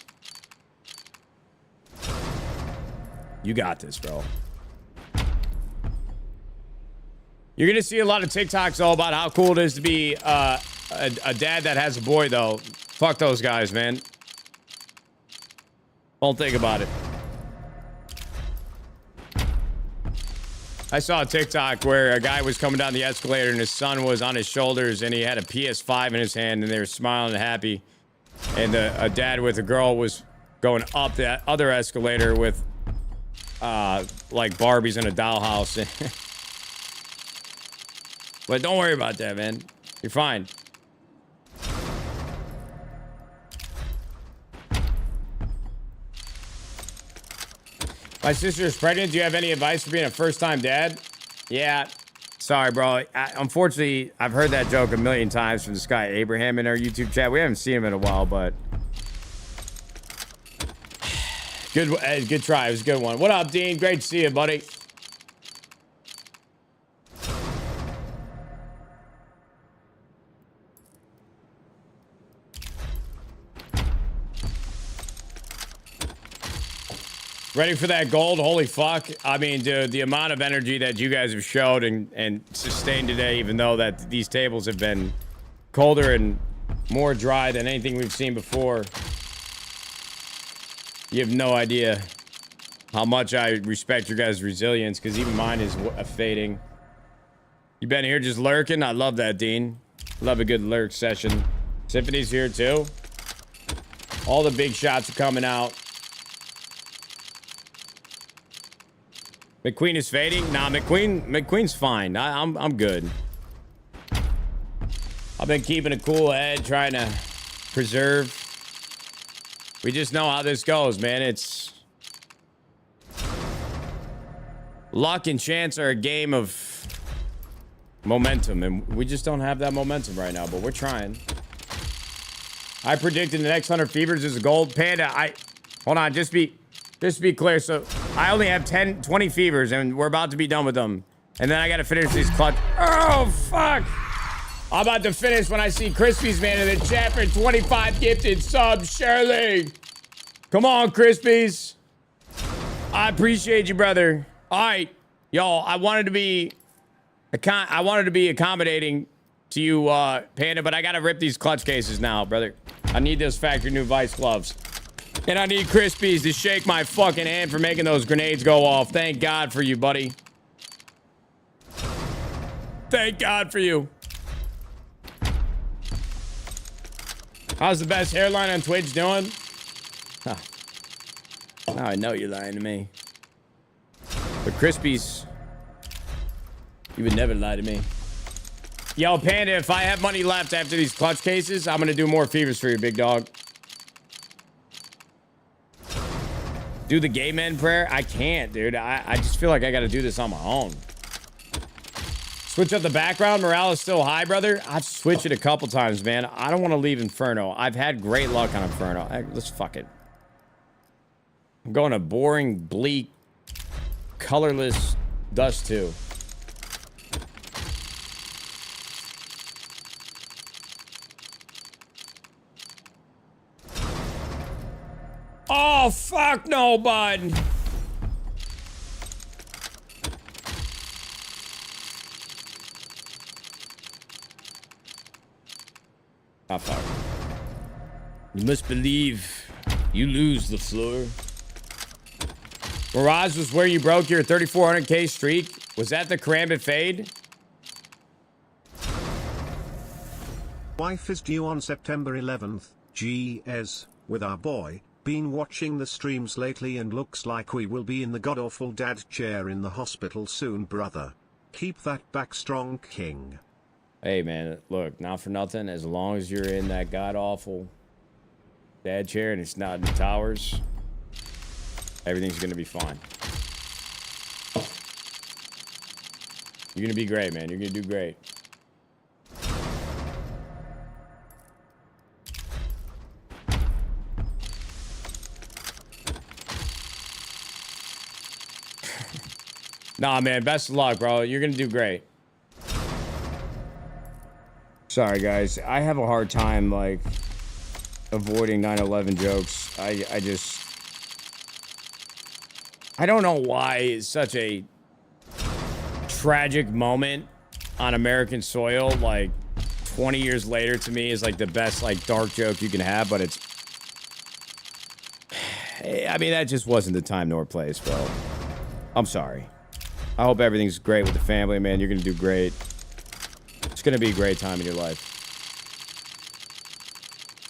You got this, bro. You're gonna see a lot of TikToks, though, about how cool it is to be a dad that has a boy, though. Fuck those guys, man. Don't think about it. I saw a TikTok where a guy was coming down the escalator and his son was on his shoulders and he had a PS5 in his hand and they were smiling and happy. And a dad with a girl was going up that other escalator with like Barbies in a dollhouse. But don't worry about that, man. You're fine. My sister is pregnant. Do you have any advice for being a first-time dad? Yeah. Sorry, bro. Unfortunately, I've heard that joke a million times from this guy Abraham in our YouTube chat. We haven't seen him in a while, but good try. It was a good one. What up, Dean? Great to see you, buddy. Ready for that gold? Holy fuck. I mean, dude, the amount of energy that you guys have showed and sustained today, even though that these tables have been colder and more dry than anything we've seen before. You have no idea how much I respect your guys' resilience, because even mine is fading. You been here just lurking? I love that, Dean. Love a good lurk session. Symphony's here too. All the big shots are coming out. McQueen is fading? Nah, McQueen's fine. I'm good. I've been keeping a cool head, trying to preserve. We just know how this goes, man. It's luck and chance are a game of momentum, and we just don't have that momentum right now, but we're trying. I predicted the next 100 fevers is a gold. Panda, hold on, just be clear. So I only have 20 fevers and we're about to be done with them. And then I got to finish these clutch. Oh, fuck. I'm about to finish when I see Crispies, man, in the chat for 25 gifted subs. Shirley. Come on, Crispies. I appreciate you, brother. All right. Y'all, I wanted to be accommodating to you, Panda, but I got to rip these clutch cases now, brother. I need those factory new Vice gloves. And I need Crispies to shake my fucking hand for making those grenades go off. Thank God for you, buddy. Thank God for you. How's the best hairline on Twitch doing? Huh. Now I know you're lying to me. But Crispies, you would never lie to me. Yo, Panda, if I have money left after these clutch cases, I'm going to do more fevers for you, big dog. Do the gay men prayer? I can't, dude. I just feel like I got to do this on my own. Switch up the background. Morale is still high, brother. I've switched it a couple times, man. I don't want to leave Inferno. I've had great luck on Inferno. Let's fuck it. I'm going to boring, bleak, colorless Dust 2. Oh, fuck no, bud. Oh, fuck. You must believe you lose, LaFleur. Mirage was where you broke your 3,400k streak. Was that the Karambit fade? Wife is due on September 11th, GS, with our boy. Been watching the streams lately and looks like we will be in the god-awful dad chair in the hospital soon, brother. Keep that back strong, king. Hey, man, look, not for nothing. As long as you're in that god-awful dad chair and it's not in the towers, everything's going to be fine. You're going to be great, man. You're going to do great. Nah, man, best of luck, bro. You're gonna do great. Sorry, guys. I have a hard time, like, avoiding 9/11 jokes. I don't know why it's such a tragic moment on American soil. Like, 20 years later, to me, is like the best, like, dark joke you can have, but it's... I mean, that just wasn't the time nor place, bro. I'm sorry. I hope everything's great with the family, man. You're gonna do great. It's gonna be a great time in your life.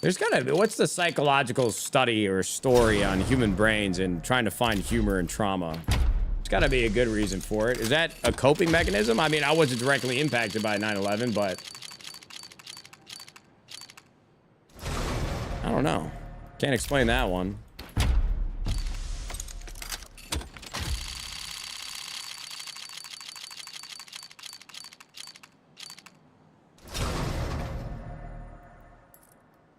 There's gotta be, what's the psychological study or story on human brains and trying to find humor in trauma? There's gotta be a good reason for it. Is that a coping mechanism? I mean, I wasn't directly impacted by 9/11, but I don't know. Can't explain that one.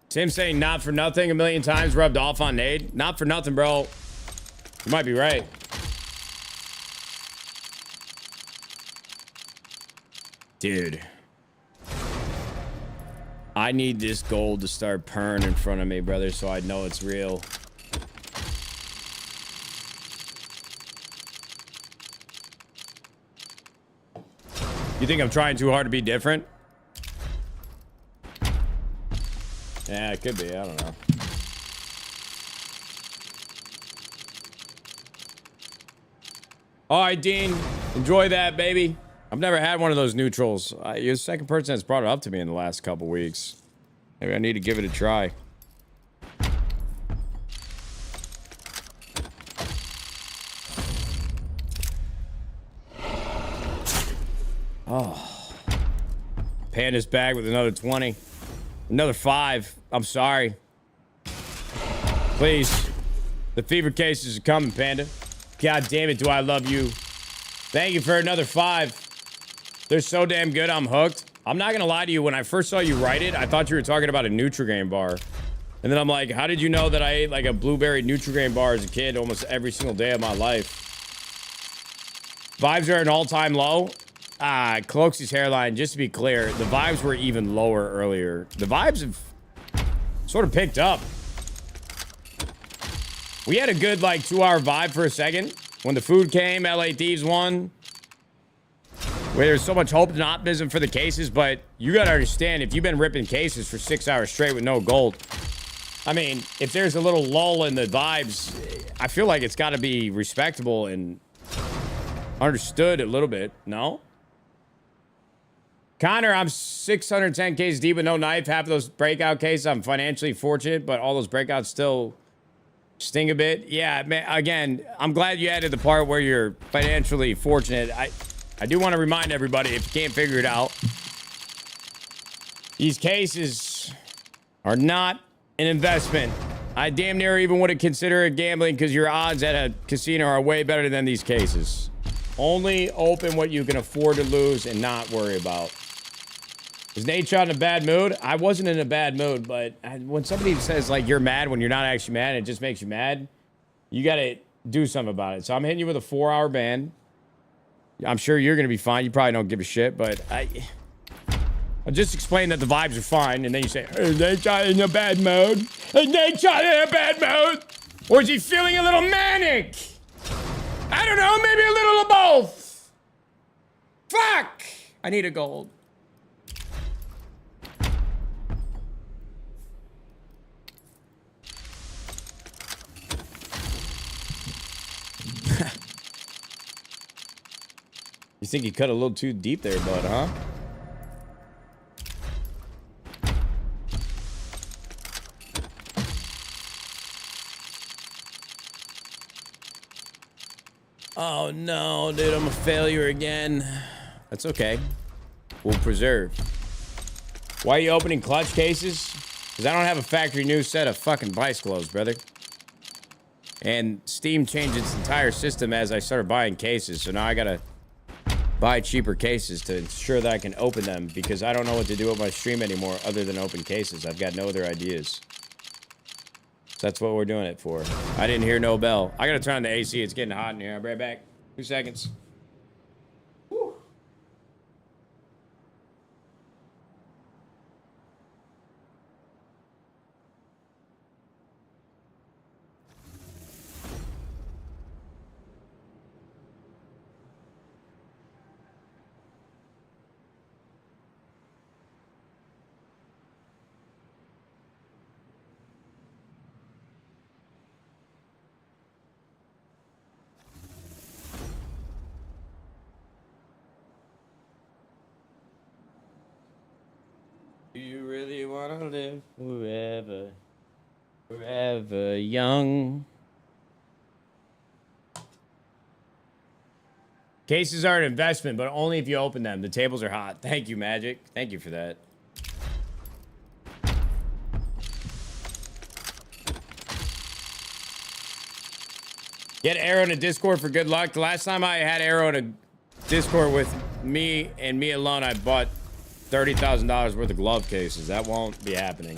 Tim saying not for nothing a million times rubbed off on Nade. Not for nothing, bro. You might be right. Dude. I need this gold to start purring in front of me, brother, so I know it's real. You think I'm trying too hard to be different? Yeah, it could be. I don't know. All right, Dean. Enjoy that, baby. I've never had one of those neutrals. You're the second person that's brought it up to me in the last couple weeks. Maybe I need to give it a try. Oh. Panda's back with another 20. Another 5. I'm sorry. Please. The fever cases are coming, Panda. God damn it, do I love you. Thank you for another 5. They're so damn good, I'm hooked. I'm not gonna lie to you, when I first saw you write it, I thought you were talking about a Nutrigrain bar. And then I'm like, how did you know that I ate like a blueberry Nutrigrain bar as a kid almost every single day of my life? Vibes are at an all-time low. Cloaksy's hairline, just to be clear, the vibes were even lower earlier. The vibes have sort of picked up. We had a good, like, 2-hour vibe for a second. When the food came, LA Thieves won. Where there's so much hope and optimism for the cases, but you gotta understand, if you've been ripping cases for 6 hours straight with no gold, I mean, if there's a little lull in the vibes, I feel like it's gotta be respectable and understood a little bit, no? Connor, I'm 610 cases deep with no knife. Half of those breakout cases, I'm financially fortunate, but all those breakouts still sting a bit. Yeah, man, again, I'm glad you added the part where you're financially fortunate. I do want to remind everybody, if you can't figure it out, these cases are not an investment. I damn near even wouldn't consider it gambling because your odds at a casino are way better than these cases. Only open what you can afford to lose and not worry about. Is Nadeshot in a bad mood? I wasn't in a bad mood, but when somebody says, like, you're mad when you're not actually mad, it just makes you mad, you gotta do something about it. So I'm hitting you with a 4-hour ban. I'm sure you're gonna be fine. You probably don't give a shit, but I'll just explain that the vibes are fine, and then you say, is Nadeshot in a bad mood? Is Nadeshot in a bad mood? Or is he feeling a little manic? I don't know, maybe a little of both. Fuck! I need a gold. You think you cut a little too deep there, bud, huh? Oh no, dude, I'm a failure again. That's okay. We'll preserve. Why are you opening clutch cases? Because I don't have a factory new set of fucking vice gloves, brother. And Steam changed its entire system as I started buying cases, so now I gotta buy cheaper cases to ensure that I can open them, because I don't know what to do with my stream anymore other than open cases. I've got no other ideas. So that's what we're doing it for. I didn't hear no bell. I gotta turn on the AC. It's getting hot in here. I'll be right back. 2 seconds. Whew. live forever, forever young. Cases are an investment, but only if you open them. The tables are hot. Thank you, Magic. Thank you for that. Get Arrow in a Discord for good luck. The last time I had Arrow in a Discord with me and me alone, I bought $30,000 worth of glove cases. That won't be happening.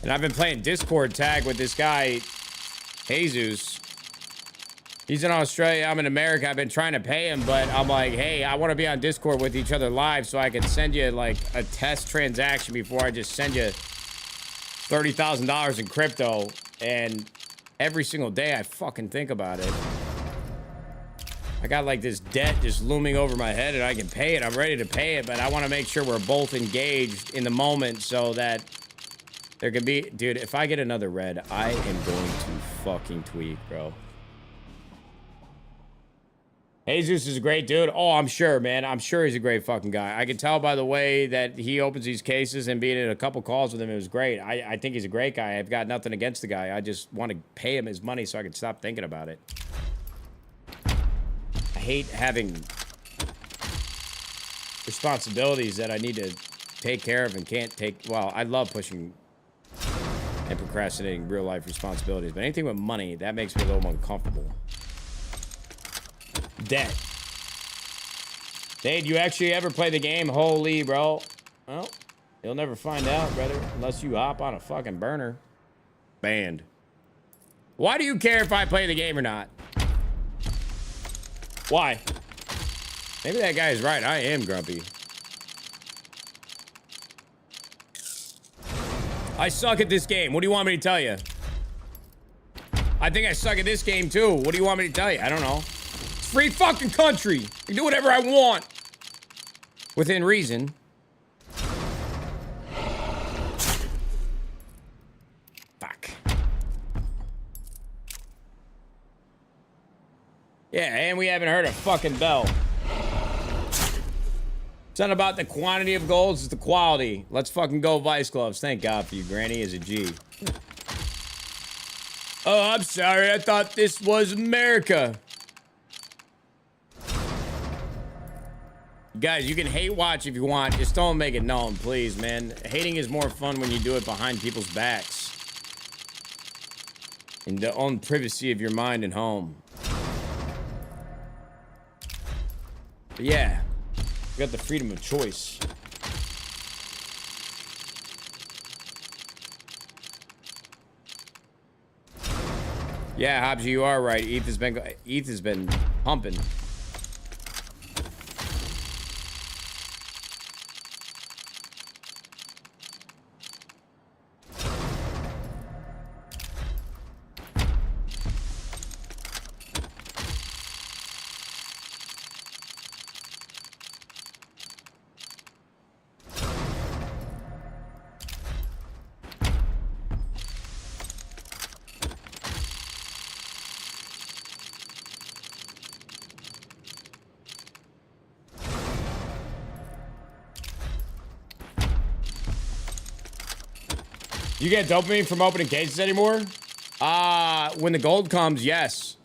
And I've been playing Discord tag with this guy, Jesus. He's in Australia, I'm in America. I've been trying to pay him, but I'm like, hey, I want to be on Discord with each other live so I can send you like a test transaction before I just send you $30,000 in crypto. And every single day I fucking think about it. I got like this debt just looming over my head and I can pay it. I'm ready to pay it, but I want to make sure we're both engaged in the moment so that there can be... Dude, if I get another red, I am going to fucking tweak, bro. Jesus is a great dude. Oh, I'm sure, man. I'm sure he's a great fucking guy. I can tell by the way that he opens these cases, and being in a couple calls with him, it was great. I think he's a great guy. I've got nothing against the guy. I just want to pay him his money so I can stop thinking about it. I hate having responsibilities that I need to take care of and can't take. Well, I love pushing and procrastinating real life responsibilities, but anything with money, that makes me a little uncomfortable. Debt. Dave, you actually ever play the game? Holy, bro. Well, you'll never find out, brother, unless you hop on a fucking burner. Banned. Why do you care if I play the game or not? Why? Maybe that guy's right. I am grumpy. I suck at this game. What do you want me to tell you? I think I suck at this game, too. What do you want me to tell you? I don't know. Free fucking country. I can do whatever I want. Within reason. Fuck. Yeah, and we haven't heard a fucking bell. It's not about the quantity of goals, it's the quality. Let's fucking go, Vice Gloves. Thank God for you, Granny, as a G. Oh, I'm sorry. I thought this was America. Guys, you can hate watch if you want. Just don't make it known, please, man. Hating is more fun when you do it behind people's backs. In the own privacy of your mind and home. But yeah, you got the freedom of choice. Yeah, Hobbs, you are right. ETH has been pumping. You get dopamine from opening cases anymore? When the gold comes, yes.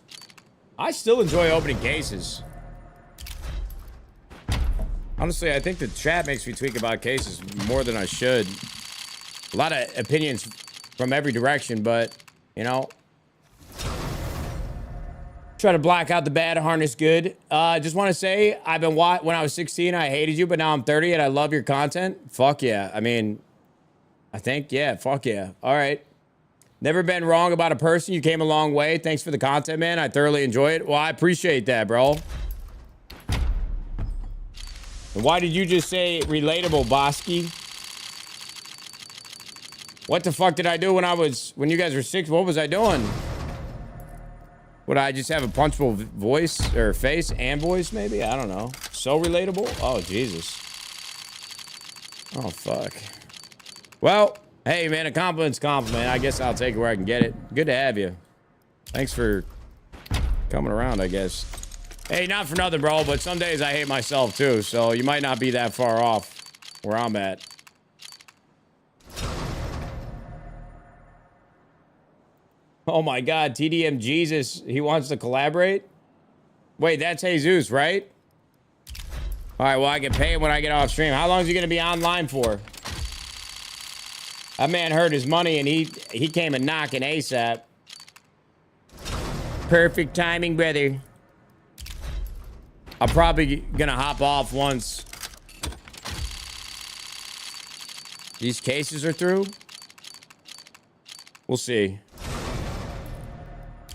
I still enjoy opening cases. Honestly, I think the chat makes me tweak about cases more than I should. A lot of opinions from every direction, but, you know. Try to block out the bad, harness good. Just want to say, when I was 16, I hated you, but now I'm 30 and I love your content. Fuck yeah. I mean... I think, yeah, fuck yeah. All right. Never been wrong about a person. You came a long way. Thanks for the content, man. I thoroughly enjoy it. Well, I appreciate that, bro. And why did you just say relatable, Bosky? What the fuck did I do when you guys were 6? What was I doing? Would I just have a punchable voice or face and voice, maybe? I don't know. So relatable? Oh, Jesus. Oh, fuck. Well, hey, man, a compliment's a compliment. I guess I'll take it where I can get it. Good to have you. Thanks for coming around, I guess. Hey, not for nothing, bro, but some days I hate myself too, so you might not be that far off where I'm at. Oh my God, TDM Jesus, he wants to collaborate? Wait, that's Jesus, right? All right, well, I can pay him when I get off stream. How long is he going to be online for? That man heard his money and he came a knocking ASAP. Perfect timing, brother. I'm probably gonna hop off once these cases are through. We'll see.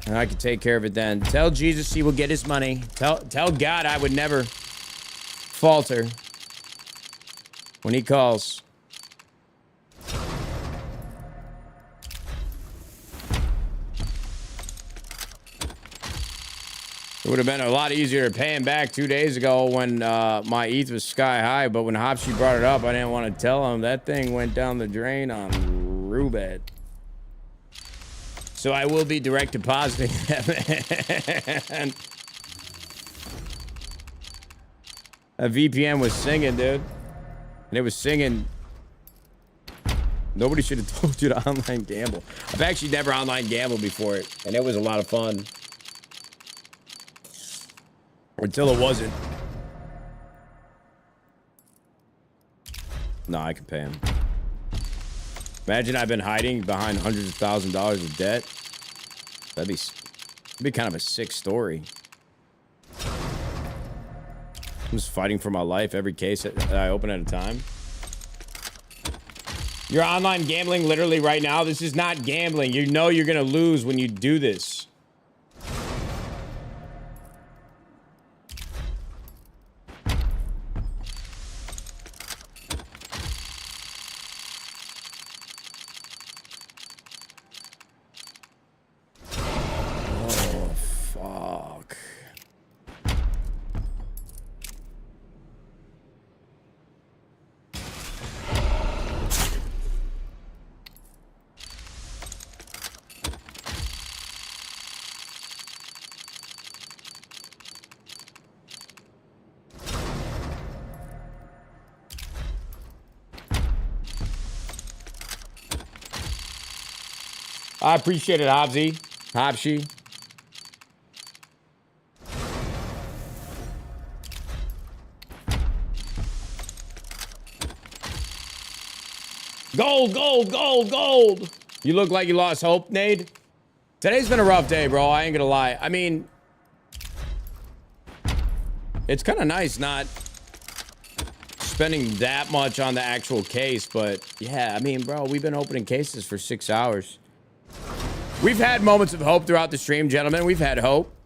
And I can take care of it then. Tell Jesus he will get his money. Tell God I would never falter when he calls. It would have been a lot easier to pay him back 2 days ago when my ETH was sky high, but when Hopsy brought it up, I didn't want to tell him. That thing went down the drain on Rubet. So I will be direct depositing that, man. That VPN was singing, dude. And it was singing. Nobody should have told you to online gamble. I've actually never online gambled before it, and it was a lot of fun. Until it wasn't. No, I can pay him. Imagine I've been hiding behind hundreds of $1,000s of debt. That'd be kind of a sick story. I'm just fighting for my life every case that I open at a time. You're online gambling literally right now. This is not gambling. You know you're gonna lose when you do this. I appreciate it, Hobbsy. Hopsy. Gold, gold, gold, gold. You look like you lost hope, Nade. Today's been a rough day, bro. I ain't gonna lie. I mean, it's kind of nice not spending that much on the actual case, but yeah, I mean, bro, we've been opening cases for 6 hours. We've had moments of hope throughout the stream, gentlemen. We've had hope.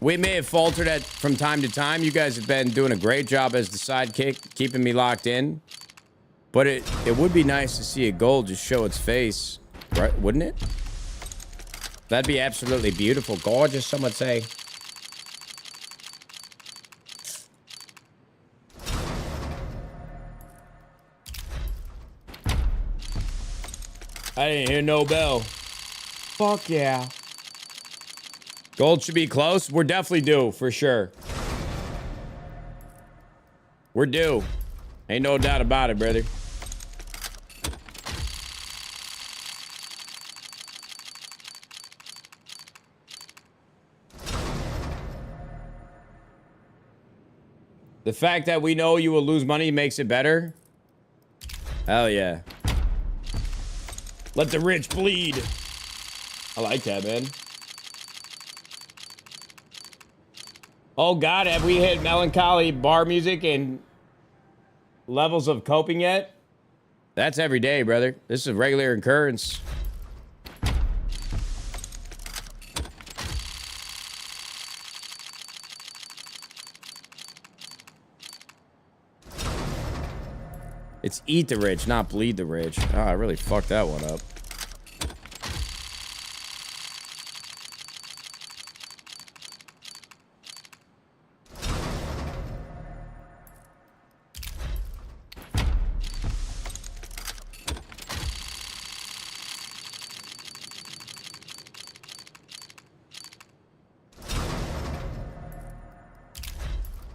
We may have faltered at from time to time. You guys have been doing a great job as the sidekick, keeping me locked in. But it would be nice to see a gold just show its face, right? Wouldn't it? That'd be absolutely beautiful. Gorgeous, some would say. I didn't hear no bell. Fuck yeah. Gold should be close. We're definitely due, for sure. We're due. Ain't no doubt about it, brother. The fact that we know you will lose money makes it better. Hell yeah. Let the rich bleed. I like that, man. Oh God, have we hit melancholy bar music and levels of coping yet? That's every day, brother. This is a regular occurrence. It's eat the rich, not bleed the rich. Oh, I really fucked that one up.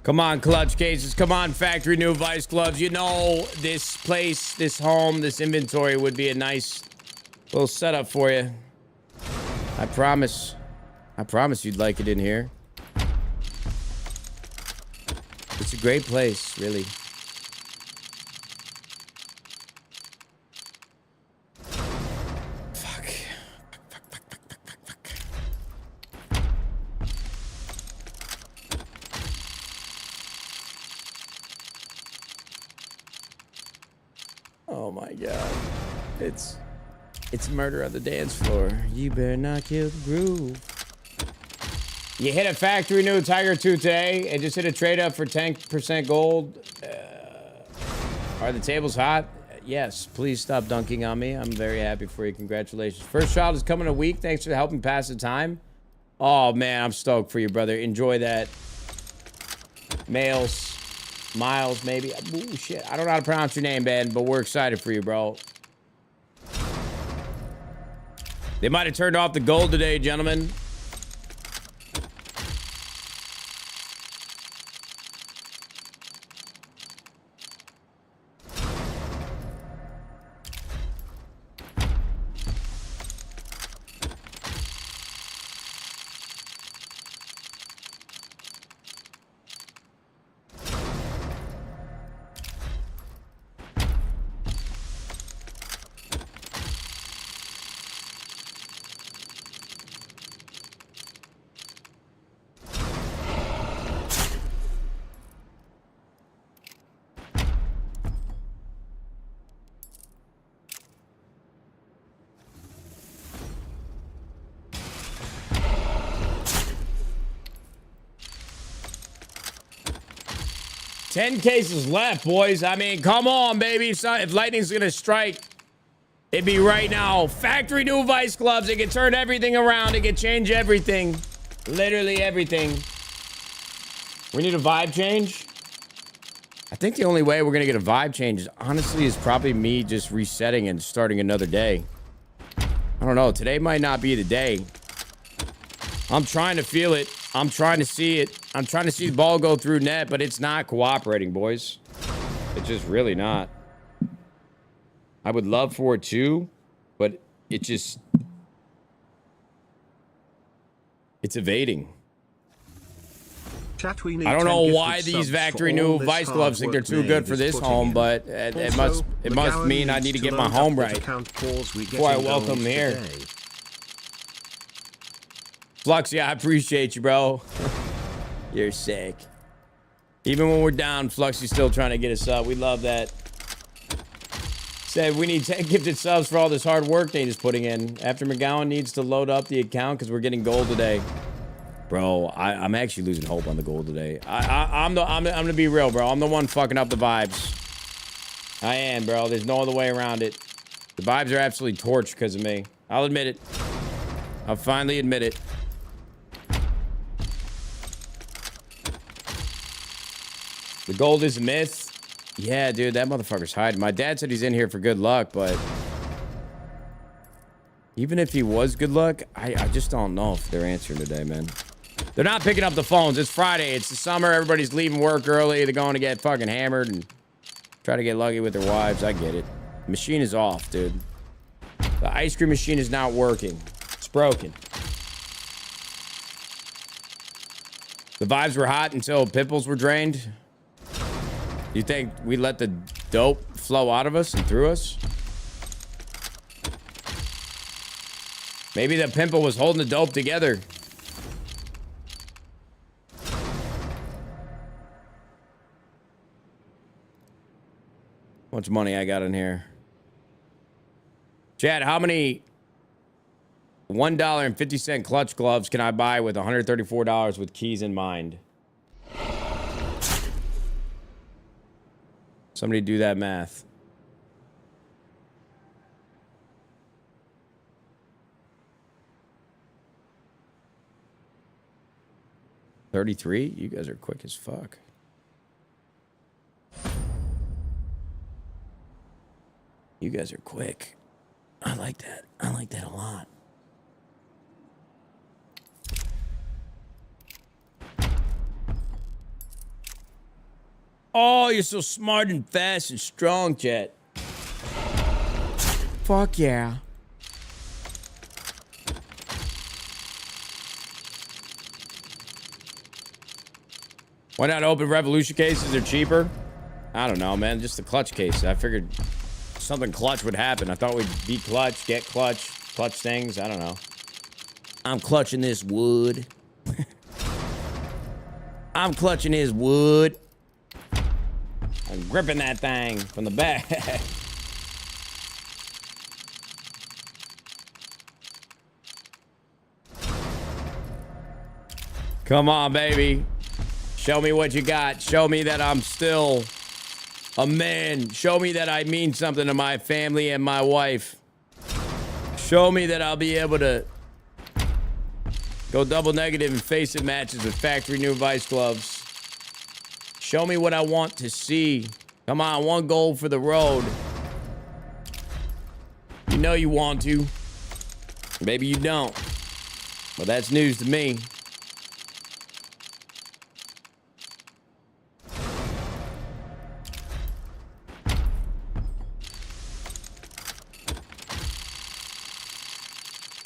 Come on, clutch cases. Come on, factory new Vice gloves. You know this place, this home, this inventory would be a nice little setup for you. I promise. I promise you'd like it in here. It's a great place, really. Fuck. Oh my god. It's murder on the dance floor. You better not kill the groove. You hit a factory new Tiger 2 today and just hit a trade up for 10% gold. Are the tables hot? Yes. Please stop dunking on me. I'm very happy for you. Congratulations. First child is coming a week. Thanks for helping pass the time. Oh, man. I'm stoked for you, brother. Enjoy that. Miles, maybe. Ooh, shit. I don't know how to pronounce your name, Ben, but we're excited for you, bro. They might have turned off the gold today, gentlemen. Ten cases left, boys. I mean, come on, baby. If lightning's gonna strike, it'd be right now. Factory new Vice gloves. It can turn everything around. It can change everything. Literally everything. We need a vibe change. I think the only way we're gonna get a vibe change, honestly, is probably me just resetting and starting another day. I don't know. Today might not be the day. I'm trying to feel it. I'm trying to see it. I'm trying to see the ball go through net, but it's not cooperating, boys. It's just really not. I would love for it to, but it just... It's evading. Chat, we need I don't know 10 why gifted these subs factory for all new this Vice hard gloves think they're work too good Nave for is this putting home, in. but it Also, must McGowan mean I needs need to get load my up home that right account pause we get before I in welcome gold here. today. Flux, yeah, I appreciate you, bro. You're sick. Even when we're down, Fluxy's still trying to get us up. We love that. Said we need 10 gifted subs for all this hard work Nate is putting in. After McGowan needs to load up the account because we're getting gold today. Bro, I'm actually losing hope on the gold today. I'm gonna be real, bro. I'm the one fucking up the vibes. I am, bro. There's no other way around it. The vibes are absolutely torched because of me. I'll admit it. I'll finally admit it. The gold is a myth. Yeah, dude, that motherfucker's hiding. My dad said he's in here for good luck, but even if he was good luck, I just don't know if they're answering today, man. They're not picking up the phones. It's Friday. It's the summer. Everybody's leaving work early. They're going to get fucking hammered and try to get lucky with their wives. I get it. The machine is off, dude. The ice cream machine is not working. It's broken. The vibes were hot until pimples were drained. You think we let the dope flow out of us and through us? Maybe the pimple was holding the dope together. How much money I got in here? Chad, how many $1.50 clutch gloves can I buy with $134 with keys in mind? Somebody do that math. $33? You guys are quick as fuck. You guys are quick. I like that. I like that a lot. Oh, you're so smart and fast and strong, Jet. Fuck yeah. Why not open Revolution cases? They're cheaper. I don't know, man. Just the clutch case. I figured something clutch would happen. I thought we'd be clutch, get clutch things. I don't know. I'm clutching this wood. I'm clutching his wood. I'm gripping that thing from the back. Come on, baby. Show me what you got. Show me that I'm still a man. Show me that I mean something to my family and my wife. Show me that I'll be able to go double negative in face-it matches with factory new Vice gloves. Show me what I want to see. Come on, one goal for the road. You know you want to. Maybe you don't. But that's news to me.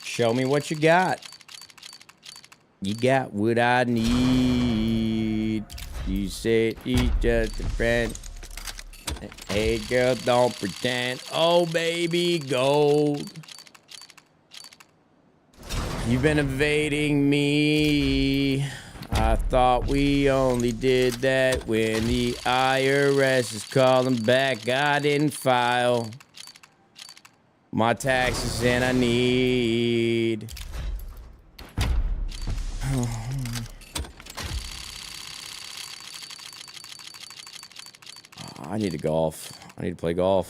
Show me what you got. You got what I need. You said he's just a friend. Hey girl, don't pretend. Oh baby, gold. You've been evading me. I thought we only did that when the IRS is calling back. I didn't file my taxes and I need. I need to golf. I need to play golf.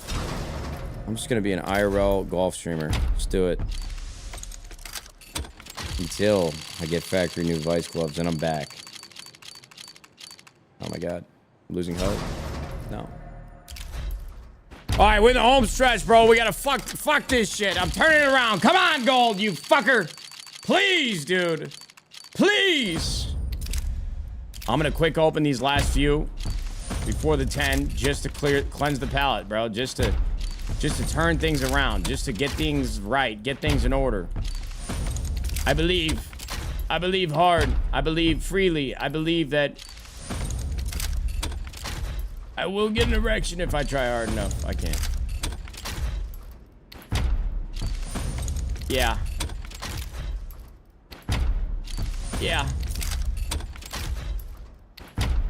I'm just gonna be an IRL golf streamer. Let's do it. Until I get factory new Vice gloves and I'm back. Oh my god. I'm losing hope. No. Alright, we're in the home stretch, bro. We gotta fuck this shit. I'm turning it around. Come on, Gold, you fucker. Please, dude. Please. I'm gonna quick open these last few before the 10 just to cleanse the palate, bro. Just to turn things around, just to get things right, get things in order. I believe hard. I believe freely. I believe that I will get an erection if I try hard enough. I can't. Yeah. Yeah.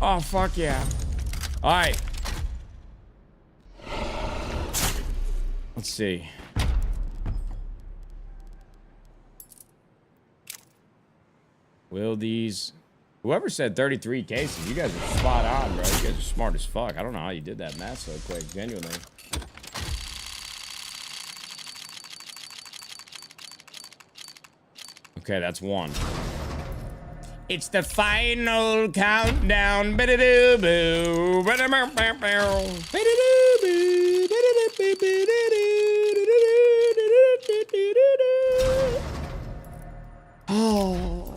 Oh, fuck yeah. All right. Let's see. Will these... Whoever said 33 cases, you guys are spot on, bro. You guys are smart as fuck. I don't know how you did that math so quick, genuinely. Okay, that's one. It's the final countdown. Oh.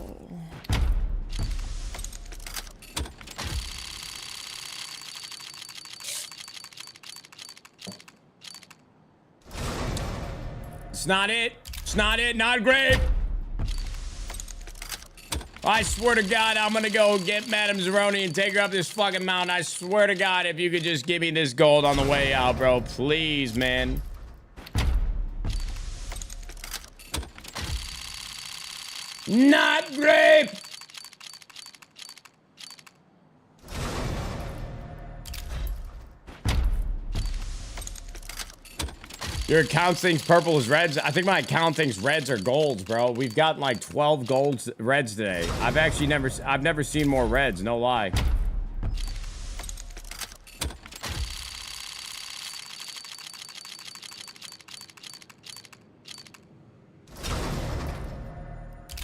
It's not it. It's not it. Not great. I swear to God, I'm gonna go get Madame Zeroni and take her up this fucking mountain. I swear to God, if you could just give me this gold on the way out, bro. Please, man. Not grape. Your account thinks purple is reds. I think my account thinks reds are golds, bro. We've gotten like 12 golds, reds today. I've never seen more reds, no lie.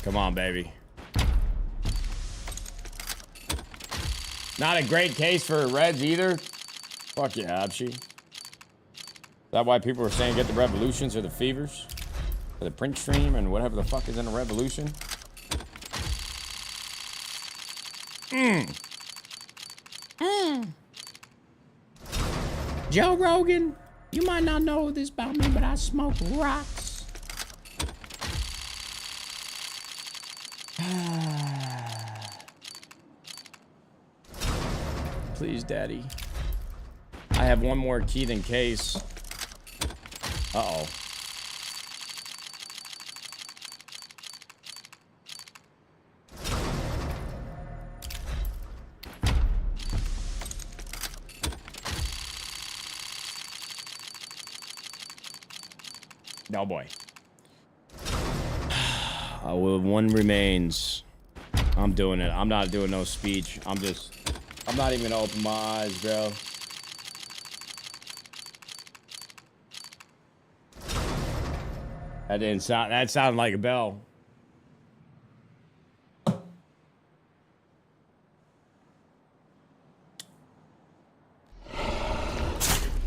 Come on, baby. Not a great case for reds either. Fuck yeah, Abshi. Is that why people were saying get the revolutions or the fevers? Or the print stream and whatever the fuck is in a revolution? Joe Rogan, you might not know this about me, but I smoke rocks. Please, Daddy. I have one more key than case. Uh-oh. Oh boy. One remains. I'm doing it. I'm not doing no speech. I'm not even gonna open my eyes, bro. That sounded like a bell.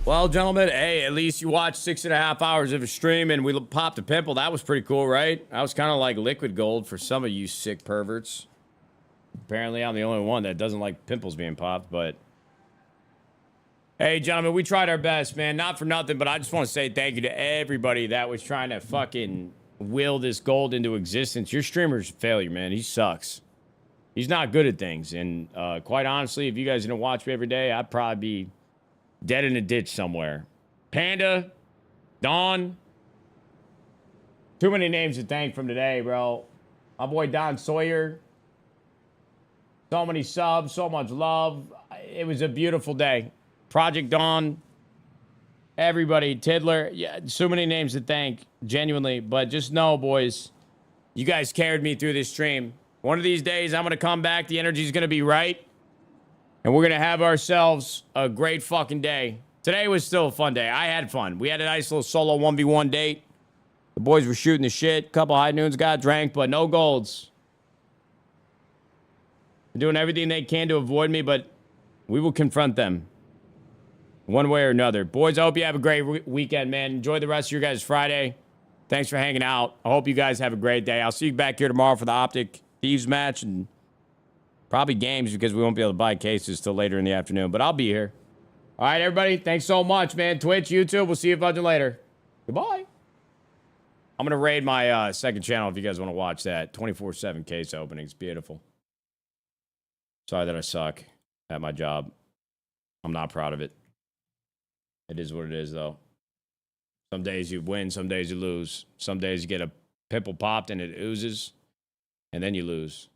Well, gentlemen, hey, at least you watched 6.5 hours of a stream and we popped a pimple. That was pretty cool, right? That was kind of like liquid gold for some of you sick perverts. Apparently, I'm the only one that doesn't like pimples being popped, but... Hey, gentlemen, we tried our best, man. Not for nothing, but I just want to say thank you to everybody that was trying to fucking will this gold into existence. Your streamer's a failure, man. He sucks. He's not good at things. And quite honestly, if you guys didn't watch me every day, I'd probably be dead in a ditch somewhere. Panda, Don. Too many names to thank from today, bro. My boy Don Sawyer. So many subs, so much love. It was a beautiful day. Project Dawn, everybody, Tiddler, yeah, so many names to thank, genuinely. But just know, boys, you guys carried me through this stream. One of these days, I'm going to come back. The energy's going to be right. And we're going to have ourselves a great fucking day. Today was still a fun day. I had fun. We had a nice little solo 1v1 date. The boys were shooting the shit. Couple high noons got drank, but no golds. They're doing everything they can to avoid me, but we will confront them. One way or another. Boys, I hope you have a great weekend, man. Enjoy the rest of your guys' Friday. Thanks for hanging out. I hope you guys have a great day. I'll see you back here tomorrow for the Optic Thieves match and probably games because we won't be able to buy cases till later in the afternoon, but I'll be here. All right, everybody. Thanks so much, man. Twitch, YouTube. We'll see you fucking later. Goodbye. I'm going to raid my second channel if you guys want to watch that. 24/7 case openings. Beautiful. Sorry that I suck at my job. I'm not proud of it. It is what it is, though. Some days you win, some days you lose. Some days you get a pimple popped and it oozes, and then you lose.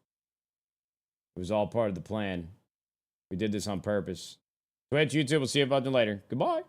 It was all part of the plan. We did this on purpose. Twitch, YouTube, we'll see you about later. Goodbye.